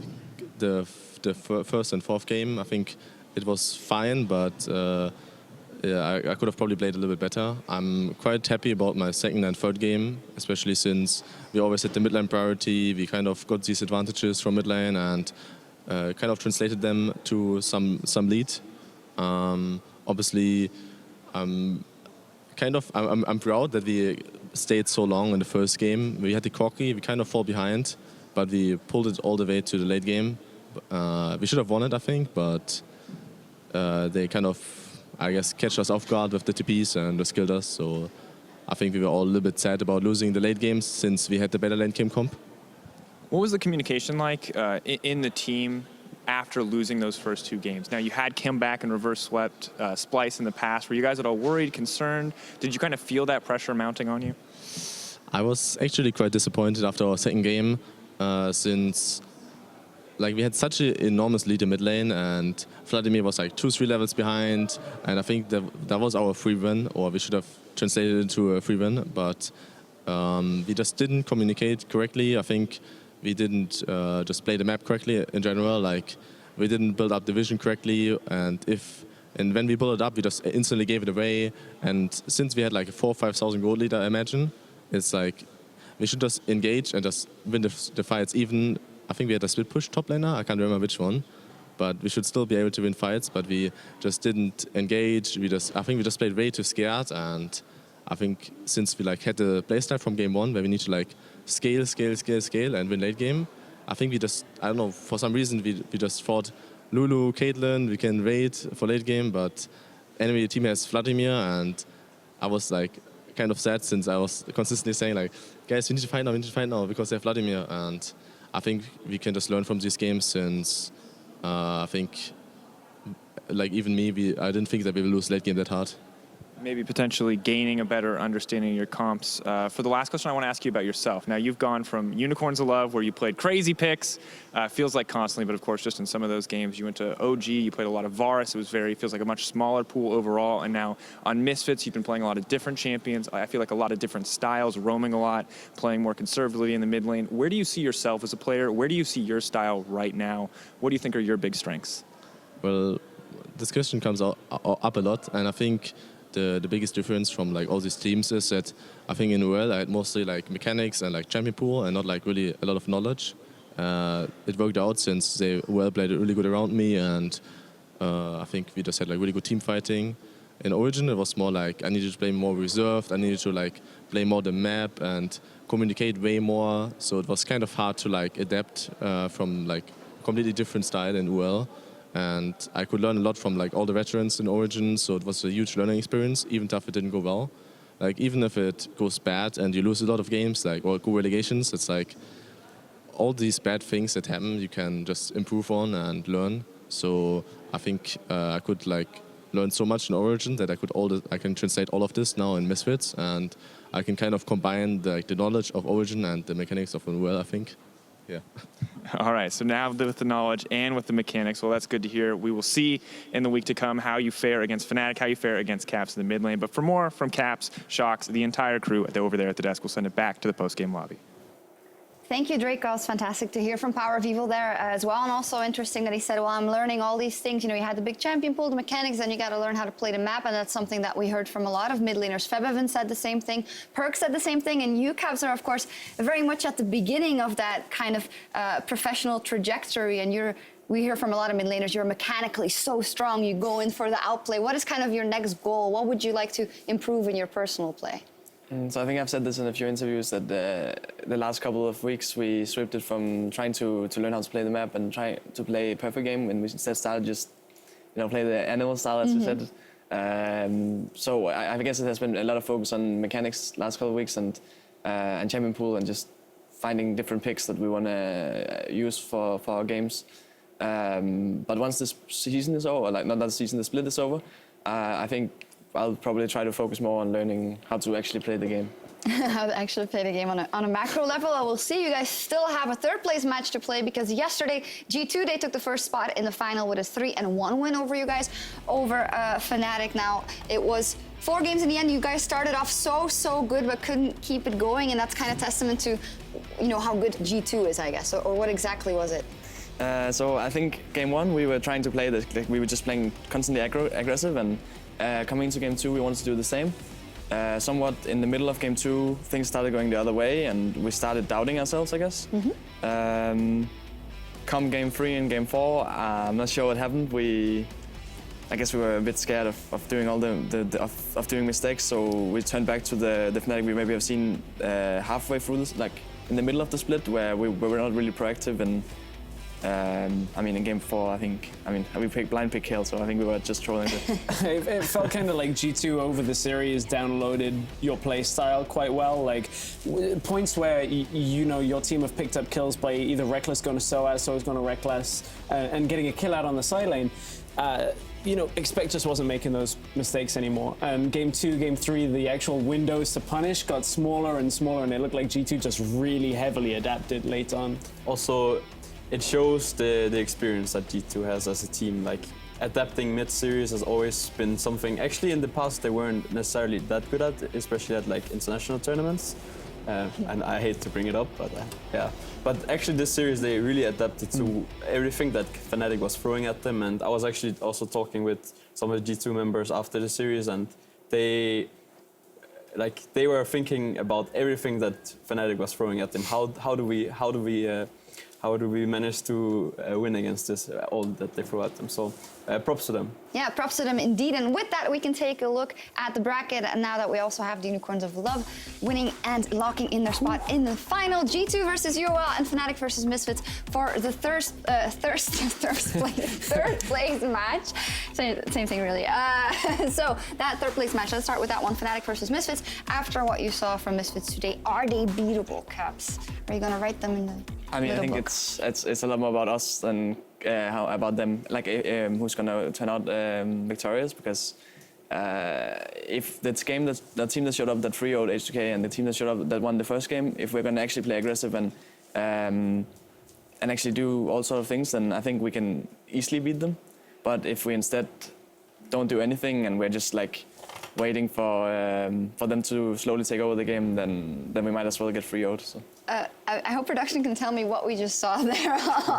B: the first and fourth game, I think it was fine, but yeah, I could have probably played a little bit better. I'm quite happy about my second and third game, especially since we always had the mid lane priority. We kind of got these advantages from mid lane and kind of translated them to some lead. Obviously, I'm proud that we stayed so long in the first game. We had the corky, we kind of fall behind, but we pulled it all the way to the late game. We should have won it, I think, but they kind of, I guess, catch us off guard with the TPs and just killed us. So I think we were all a little bit sad about losing the late games since we had the better lane game comp.
O: What was the communication like in the team after losing those first two games? Now, you had come back and reverse swept Splice in the past. Were you guys at all worried, concerned? Did you kind of feel that pressure mounting on you?
B: I was actually quite disappointed after our second game, since like we had such an enormous lead in mid lane, and Vladimir was like 2-3 levels behind, and I think that was our free win, or we should have translated it into a free win, but we just didn't communicate correctly. I think we didn't just play the map correctly in general. Like, we didn't build up the vision correctly, and when we built it up, we just instantly gave it away. And since we had like a 4,000 or 5,000 gold lead, I imagine, it's like we should just engage and just win the fights. Even I think we had a split push top laner. I can't remember which one, but we should still be able to win fights. But we just didn't engage. I think we just played way too scared. And I think since we like had the playstyle from game one, where we need to like scale and win late game, I think we just, I don't know, for some reason we just thought Lulu, Caitlyn, we can wait for late game, but enemy team has Vladimir, and I was like kind of sad since I was consistently saying like, guys, we need to fight now because they have Vladimir. And I think we can just learn from these games since I think like even me, I didn't think that we will lose late game that hard.
O: Maybe potentially gaining a better understanding of your comps. For the last question, I want to ask you about yourself. Now, you've gone from Unicorns of Love, where you played crazy picks, feels like constantly, but of course, just in some of those games. You went to OG, you played a lot of Varus. Feels like a much smaller pool overall. And now on Misfits, you've been playing a lot of different champions. I feel like a lot of different styles, roaming a lot, playing more conservatively in the mid lane. Where do you see yourself as a player? Where do you see your style right now? What do you think are your big strengths?
B: Well, this question comes up a lot, and I think the biggest difference from like all these teams is that I think in UOL I had mostly like mechanics and like champion pool and not like really a lot of knowledge. It worked out since they UOL played really good around me, and I think we just had like really good team fighting. In Origin it was more like I needed to play more reserved, I needed to like play more the map and communicate way more, so it was kind of hard to like adapt from like completely different style in UOL. And I could learn a lot from like all the veterans in Origin, so it was a huge learning experience, even if it didn't go well. Like even if it goes bad and you lose a lot of games, like or go relegations, it's like all these bad things that happen you can just improve on and learn. So I think I could like learn so much in Origin that I can translate all of this now in Misfits, and I can kind of combine the knowledge of Origin and the mechanics of UOL, I think. Yeah.
O: All right, so now with the knowledge and with the mechanics, well, that's good to hear. We will see in the week to come how you fare against Fnatic, how you fare against Caps in the mid lane. But for more from Caps, Shocks, the entire crew over there at the desk, we'll send it back to the post-game lobby.
F: Thank you, Drake. It was fantastic to hear from Power of Evil there as well. And also interesting that he said, well, I'm learning all these things. You know, you had the big champion pool, the mechanics, and you got to learn how to play the map. And that's something that we heard from a lot of mid laners. Febevan said the same thing. Perk said the same thing. And you, Cavs, are, of course, very much at the beginning of that kind of professional trajectory. And we hear from a lot of mid laners, you're mechanically so strong. You go in for the outplay. What is kind of your next goal? What would you like to improve in your personal play?
G: So I think I've said this in a few interviews that the last couple of weeks we switched it from trying to learn how to play the map and try to play a perfect game, and we instead started just play the animal style, as we said. So I guess it has been a lot of focus on mechanics last couple of weeks and champion pool and just finding different picks that we want to use for our games. But once this season is over, like not that season, the split is over, I think I'll probably try to focus more on learning how to actually play the game.
F: How to actually play the game on a macro level. I will see you guys still have a third place match to play, because yesterday G2, they took the first spot in the final with a 3-1 win over you guys, over Fnatic. Now, it was 4 games in the end. You guys started off so good, but couldn't keep it going, and that's kind of testament to how good G2 is, I guess. Or what exactly was it?
G: So I think game 1 we were trying to play this, like, we were just playing constantly aggressive, and coming into game 2 we wanted to do the same. Somewhat in the middle of game 2 things started going the other way, and we started doubting ourselves, I guess. Come game 3 and game 4, I'm not sure what happened. I guess we were a bit scared of doing all of doing mistakes, so we turned back to the Fnatic we maybe have seen halfway through this, like in the middle of the split, where we were not really proactive. And in game 4, we picked blind pick kill, so I think we were just trolling it.
H: It felt kind of like G2 over the series downloaded your play style quite well. Like points where your team have picked up kills by either Reckless going to SOAS, SOAS going to Reckless, and getting a kill out on the side lane. Expectus wasn't making those mistakes anymore. Game 2, game 3, the actual windows to punish got smaller and smaller, and it looked like G2 just really heavily adapted late on.
I: Also, it shows the experience that G2 has as a team. Like, adapting mid-series has always been something, actually in the past they weren't necessarily that good at, especially at like international tournaments. and I hate to bring it up, but yeah. But actually, this series they really adapted to everything that Fnatic was throwing at them, and I was actually also talking with some of the G2 members after the series, and they were thinking about everything that Fnatic was throwing at them. How do we manage to win against this, all that they throw at them? So props to them.
F: Yeah, props to them indeed. And with that, we can take a look at the bracket. And now that we also have the Unicorns of Love winning and locking in their spot in the final. G2 versus UOL and Fnatic versus Misfits for the third place match. Same thing, really. So that third place match, let's start with that one, Fnatic versus Misfits. After what you saw from Misfits today, are they beatable, Caps? Are you going to write them in the
G: I mean, I think
F: book?
G: it's a lot more about us than how about them. Like who's gonna turn out victorious? Because if that team that showed up that 3-0'd H2K and the team that showed up that won the first game, if we're gonna actually play aggressive and actually do all sort of things, then I think we can easily beat them. But if we instead don't do anything and we're just like waiting for them to slowly take over the game, then we might as well get 3-0'd. So.
F: I hope production can tell me what we just saw there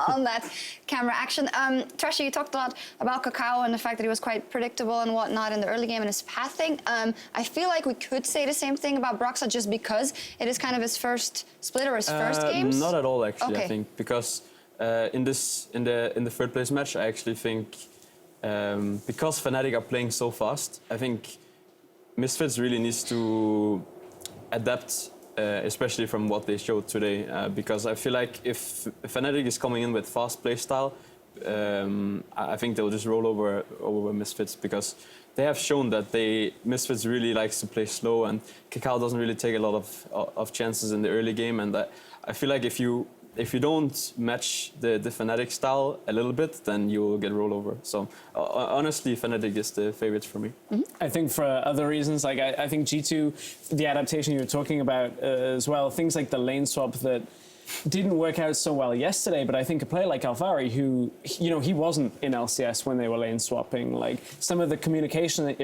F: on that camera action. Trashy, you talked a lot about Kakao and the fact that he was quite predictable and whatnot in the early game and his pathing. I feel like we could say the same thing about Broxa just because it is kind of his first split or his first games.
I: Not at all, actually.
F: Okay.
I: I think because in the third place match, I actually think because Fnatic are playing so fast, I think Misfits really needs to adapt. Especially from what they showed today, because I feel like if Fnatic is coming in with fast play style, I think they'll just roll over Misfits, because they have shown that Misfits really likes to play slow, and Kakao doesn't really take a lot of chances in the early game, and I feel like if you don't match the Fnatic style a little bit, then you will get rolled over. So honestly, Fnatic is the favorites for me.
H: Mm-hmm. I think for other reasons, like I think G2, the adaptation you were talking about as well, things like the lane swap that didn't work out so well yesterday, but I think a player like Alvari, who, he wasn't in LCS when they were lane swapping, like some of the communication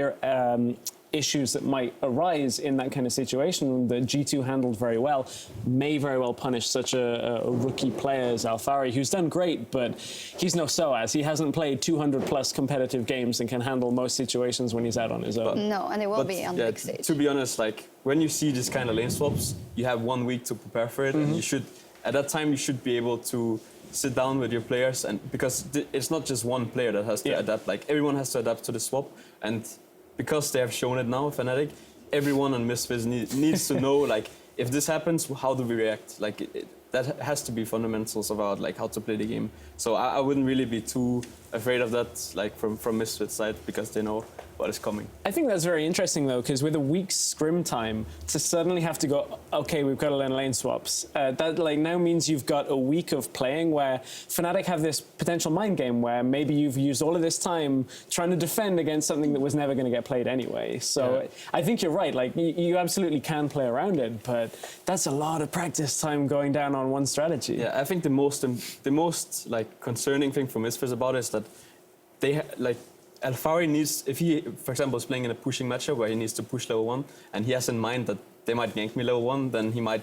H: issues that might arise in that kind of situation that G2 handled very well may very well punish such a rookie player as Alvari, who's done great, but he's no SOAS. He hasn't played 200 plus competitive games and can handle most situations when he's out on his own.
F: No, and they will be on the big stage.
I: To be honest, like when you see this kind of lane swaps, you have 1 week to prepare for it, and you should, at that time, you should be able to sit down with your players, and because it's not just one player that has to adapt, like everyone has to adapt to the swap, and because they have shown it now, Fnatic, everyone on Misfits needs to know, like, if this happens, how do we react? Like, that has to be fundamentals about, like, how to play the game. So I wouldn't really be too afraid of that, like, from Misfits' side, because they know what is coming.
H: I think that's very interesting, though, because with a week's scrim time, to suddenly have to go, okay, we've got to learn lane swaps, that like now means you've got a week of playing where Fnatic have this potential mind game where maybe you've used all of this time trying to defend against something that was never going to get played anyway. So I think you're right, like you absolutely can play around it, but that's a lot of practice time going down on one strategy.
I: Yeah, I think the most like concerning thing for Misfits about it is that they Alvari needs, if he, for example, is playing in a pushing matchup where he needs to push level 1, and he has in mind that they might gank me level 1, then he might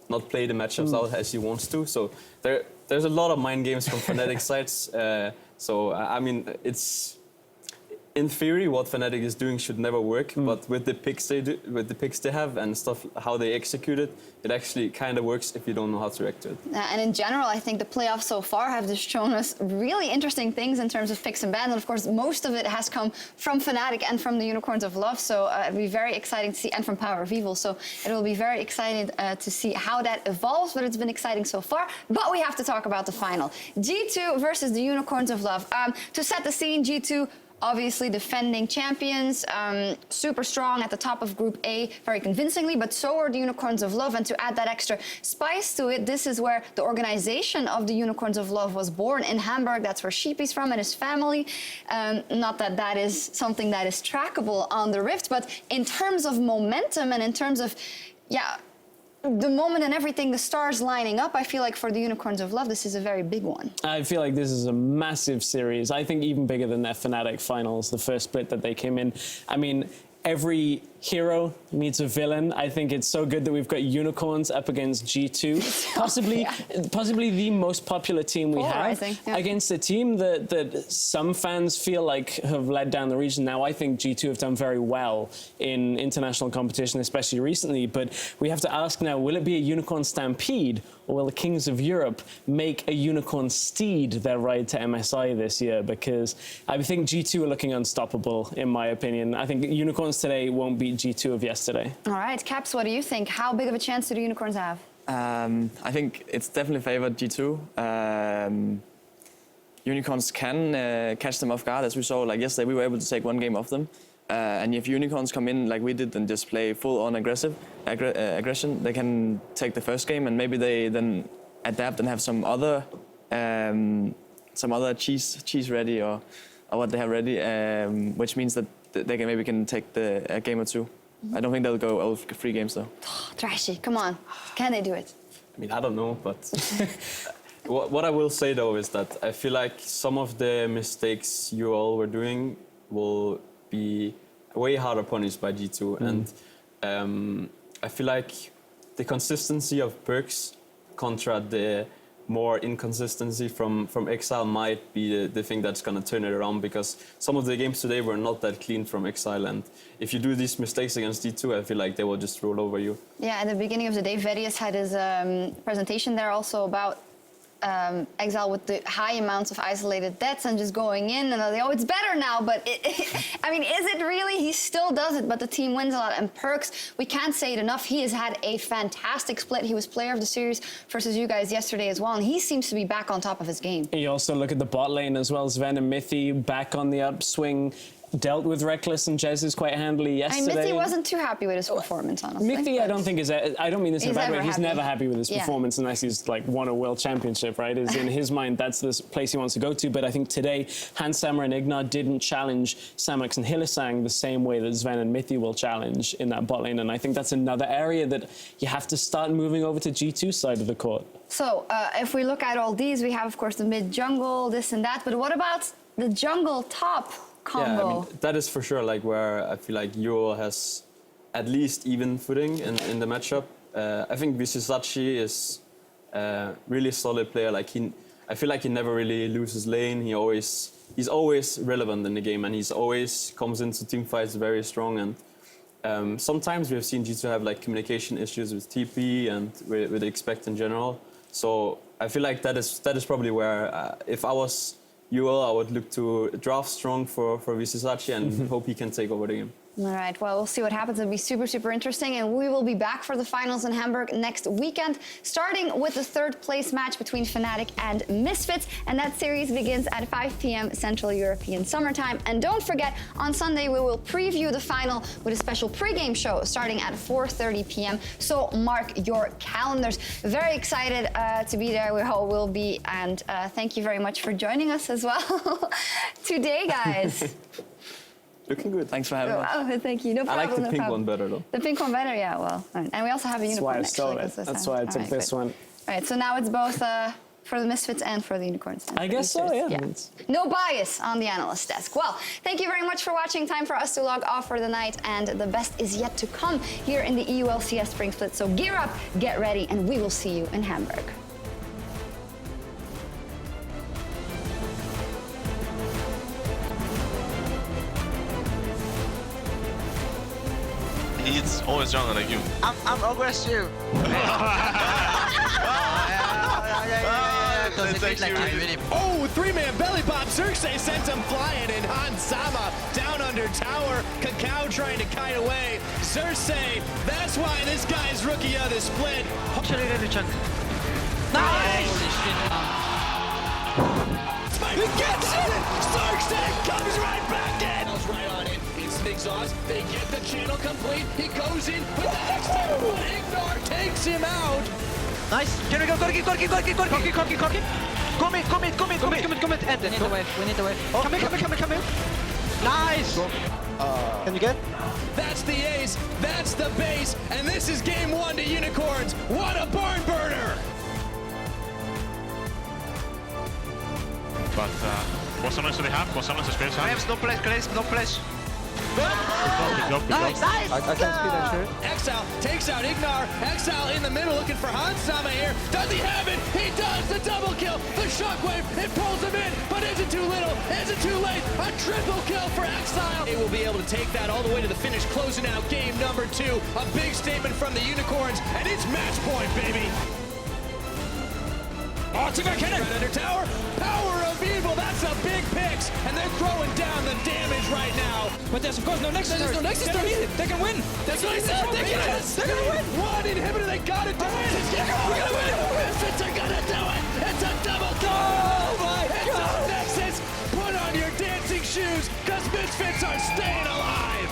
I: not play the matchups out as he wants to. So there's a lot of mind games from Fnatic sides. So I mean, it's in theory what Fnatic is doing should never work, but with the picks they have and stuff, how they execute it, it actually kind of works if you don't know how to react to it.
F: And in general, I think the playoffs so far have just shown us really interesting things in terms of picks and bans. And of course, most of it has come from Fnatic and from the Unicorns of Love. So it'll be very exciting to see, and from Power of Evil. So it will be very exciting to see how that evolves. But it's been exciting so far. But we have to talk about the final. G2 versus the Unicorns of Love. To set the scene, G2, obviously defending champions, super strong at the top of Group A very convincingly, but so are the Unicorns of Love. And to add that extra spice to it, this is where the organization of the Unicorns of Love was born, in Hamburg. That's where Sheepy's from and his family. Not that that is something that is trackable on the Rift, but in terms of momentum and in terms of, the moment and everything, the stars lining up, I feel like for the Unicorns of Love, this is a very big one.
H: I feel like this is a massive series. I think even bigger than their Fnatic finals, the first split that they came in. I mean, every hero meets a villain. I think it's so good that we've got Unicorns up against G2, possibly the most popular team we have, against a team that some fans feel like have led down the region. Now, I think G2 have done very well in international competition, especially recently, but we have to ask now, will it be a Unicorn Stampede, or will the Kings of Europe make a Unicorn Steed their ride to MSI this year? Because I think G2 are looking unstoppable, in my opinion. I think Unicorns today won't beat G2 of yesterday.
F: All right, Caps, what do you think? How big of a chance do the Unicorns have?
G: I think it's definitely favored G2. Unicorns can catch them off guard, as we saw. Like yesterday, we were able to take one game off them. And if Unicorns come in like we did and just play full-on aggression, they can take the first game, and maybe they then adapt and have some other cheese ready or what they have ready, which means that they can take a game or two. I don't think they'll go all 3 games though.
F: Trashy, come on, can they do it?
I: I mean, I don't know, but what I will say though is that I feel like some of the mistakes UOL were doing will be way harder punished by G2, and I feel like the consistency of Perks contra the more inconsistency from Exile might be the thing that's going to turn it around, because some of the games today were not that clean from Exile, and if you do these mistakes against G2, I feel like they will just roll over you.
F: Yeah, at the beginning of the day, Verius had his presentation there also about Exile with the high amounts of isolated deaths and just going in, and they, oh, it's better now, but I mean, is it really? He still does it, but the team wins a lot. And Perks, we can't say it enough, he has had a fantastic split. He was player of the series versus you guys yesterday as well, and he seems to be back on top of his game.
H: You also look at the bot lane as well. Sven and Mithy back on the upswing. Dealt with Reckless and Jesus quite handily yesterday.
F: Mithy wasn't too happy with his performance, honestly.
H: Mithy, I don't think I don't mean this in a bad way. He's never happy with his
F: Yeah.
H: performance unless he's like won a world championship, right? Is in his mind, that's the place he wants to go to. But I think today, Hans Sammer and Ignar didn't challenge Samux and Hylissang the same way that Sven and Mithy will challenge in that bot lane. And I think that's another area that you have to start moving over to G2 side of the court.
F: So if we look at all these, we have, of course, the mid jungle, this and that. But what about the jungle top combo?
I: Yeah, I mean, that is for sure like where I feel like UOL has at least even footing in the matchup. I think Vizisachi is a really solid player. Like I feel like he never really loses lane. He's always relevant in the game, and he's always comes into team fights very strong. And sometimes we have seen G2 have like communication issues with TP and with Expect in general. So I feel like that is probably where if I was UOL, I would look to draft strong for Vizisachi and hope he can take over the game.
F: All right, well, we'll see what happens. It'll be super, super interesting. And we will be back for the finals in Hamburg next weekend, starting with the 3rd place match between Fnatic and Misfits. And that series begins at 5 p.m. Central European Summertime. And don't forget, on Sunday, we will preview the final with a special pregame show starting at 4:30 p.m. So mark your calendars. Very excited to be there. We all will be. And thank you very much for joining us as well today, guys.
G: Looking good. Thanks for having us.
F: Oh, thank you. No problem.
I: I like the
F: no
I: pink
F: problem.
I: one better, though.
F: The pink one better, yeah, well. And we also have a unicorn, actually.
H: That's why I took this one.
F: All right, so now it's both for the Misfits and for the Unicorns.
H: I guess so, yeah.
F: No bias on the analyst desk. Well, thank you very much for watching. Time for us to log off for the night, and the best is yet to come here in the EULCS Spring Split. So gear up, get ready, and we will see you in Hamburg.
P: He's always younger like you.
C: I'm aggressive.
E: Oh, 3-man belly pop. Xerxes sent him flying, and Hans Sama down under tower. Kakao trying to kite away. Xerxes, that's why this guy's rookie of the split. Nice! He gets it! Xerxes comes right back in! Right on it. It's the exhaust. They get the channel complete. He goes in with the extra one. Ignar takes him out.
C: Nice. Can we go? Corki. Come in. End it. We need the wave. Oh. Come in. Nice. Can you get?
E: That's the ace. That's the base. And this is game 1 to Unicorns. What a barn burner!
P: But what summons do they have? What summons do space have?
C: I have no place.
K: Nice.
Q: I can speed that shit.
K: Exile takes out Ignar. Exile in the middle looking for Hansama here. Does he have it? He does. The double kill. The shockwave. It pulls him in. But is it too little? Is it too late? A triple kill for Exile. They will be able to take that all the way to the finish, closing out game number 2. A big statement from the Unicorns, and it's match point, baby. Oh, Tigger Cannon! Right under tower. Power of Evil. That's a big picks, and they're throwing down the damage right now.
L: But there's of course no Nexus.
M: There's no Nexus turret either.
L: They can win.
K: That's what I said. They're gonna win. One inhibitor. They got it. We're gonna win. Misfits are gonna do it. It's a double kill. Oh my God! It's a Nexus. Put on your dancing shoes, cause Misfits are staying alive.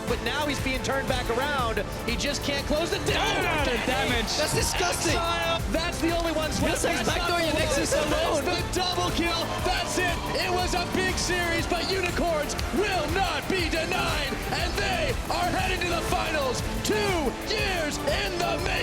K: But now he's being turned back around. He just can't close the damage.
M: That's disgusting.
K: That's the only one left.
M: Misfits backdooring your Nexus alone.
K: The double kill. That's it. It was a big series, but Unicorns will not be denied. And they are heading to the finals. 2 years in the making.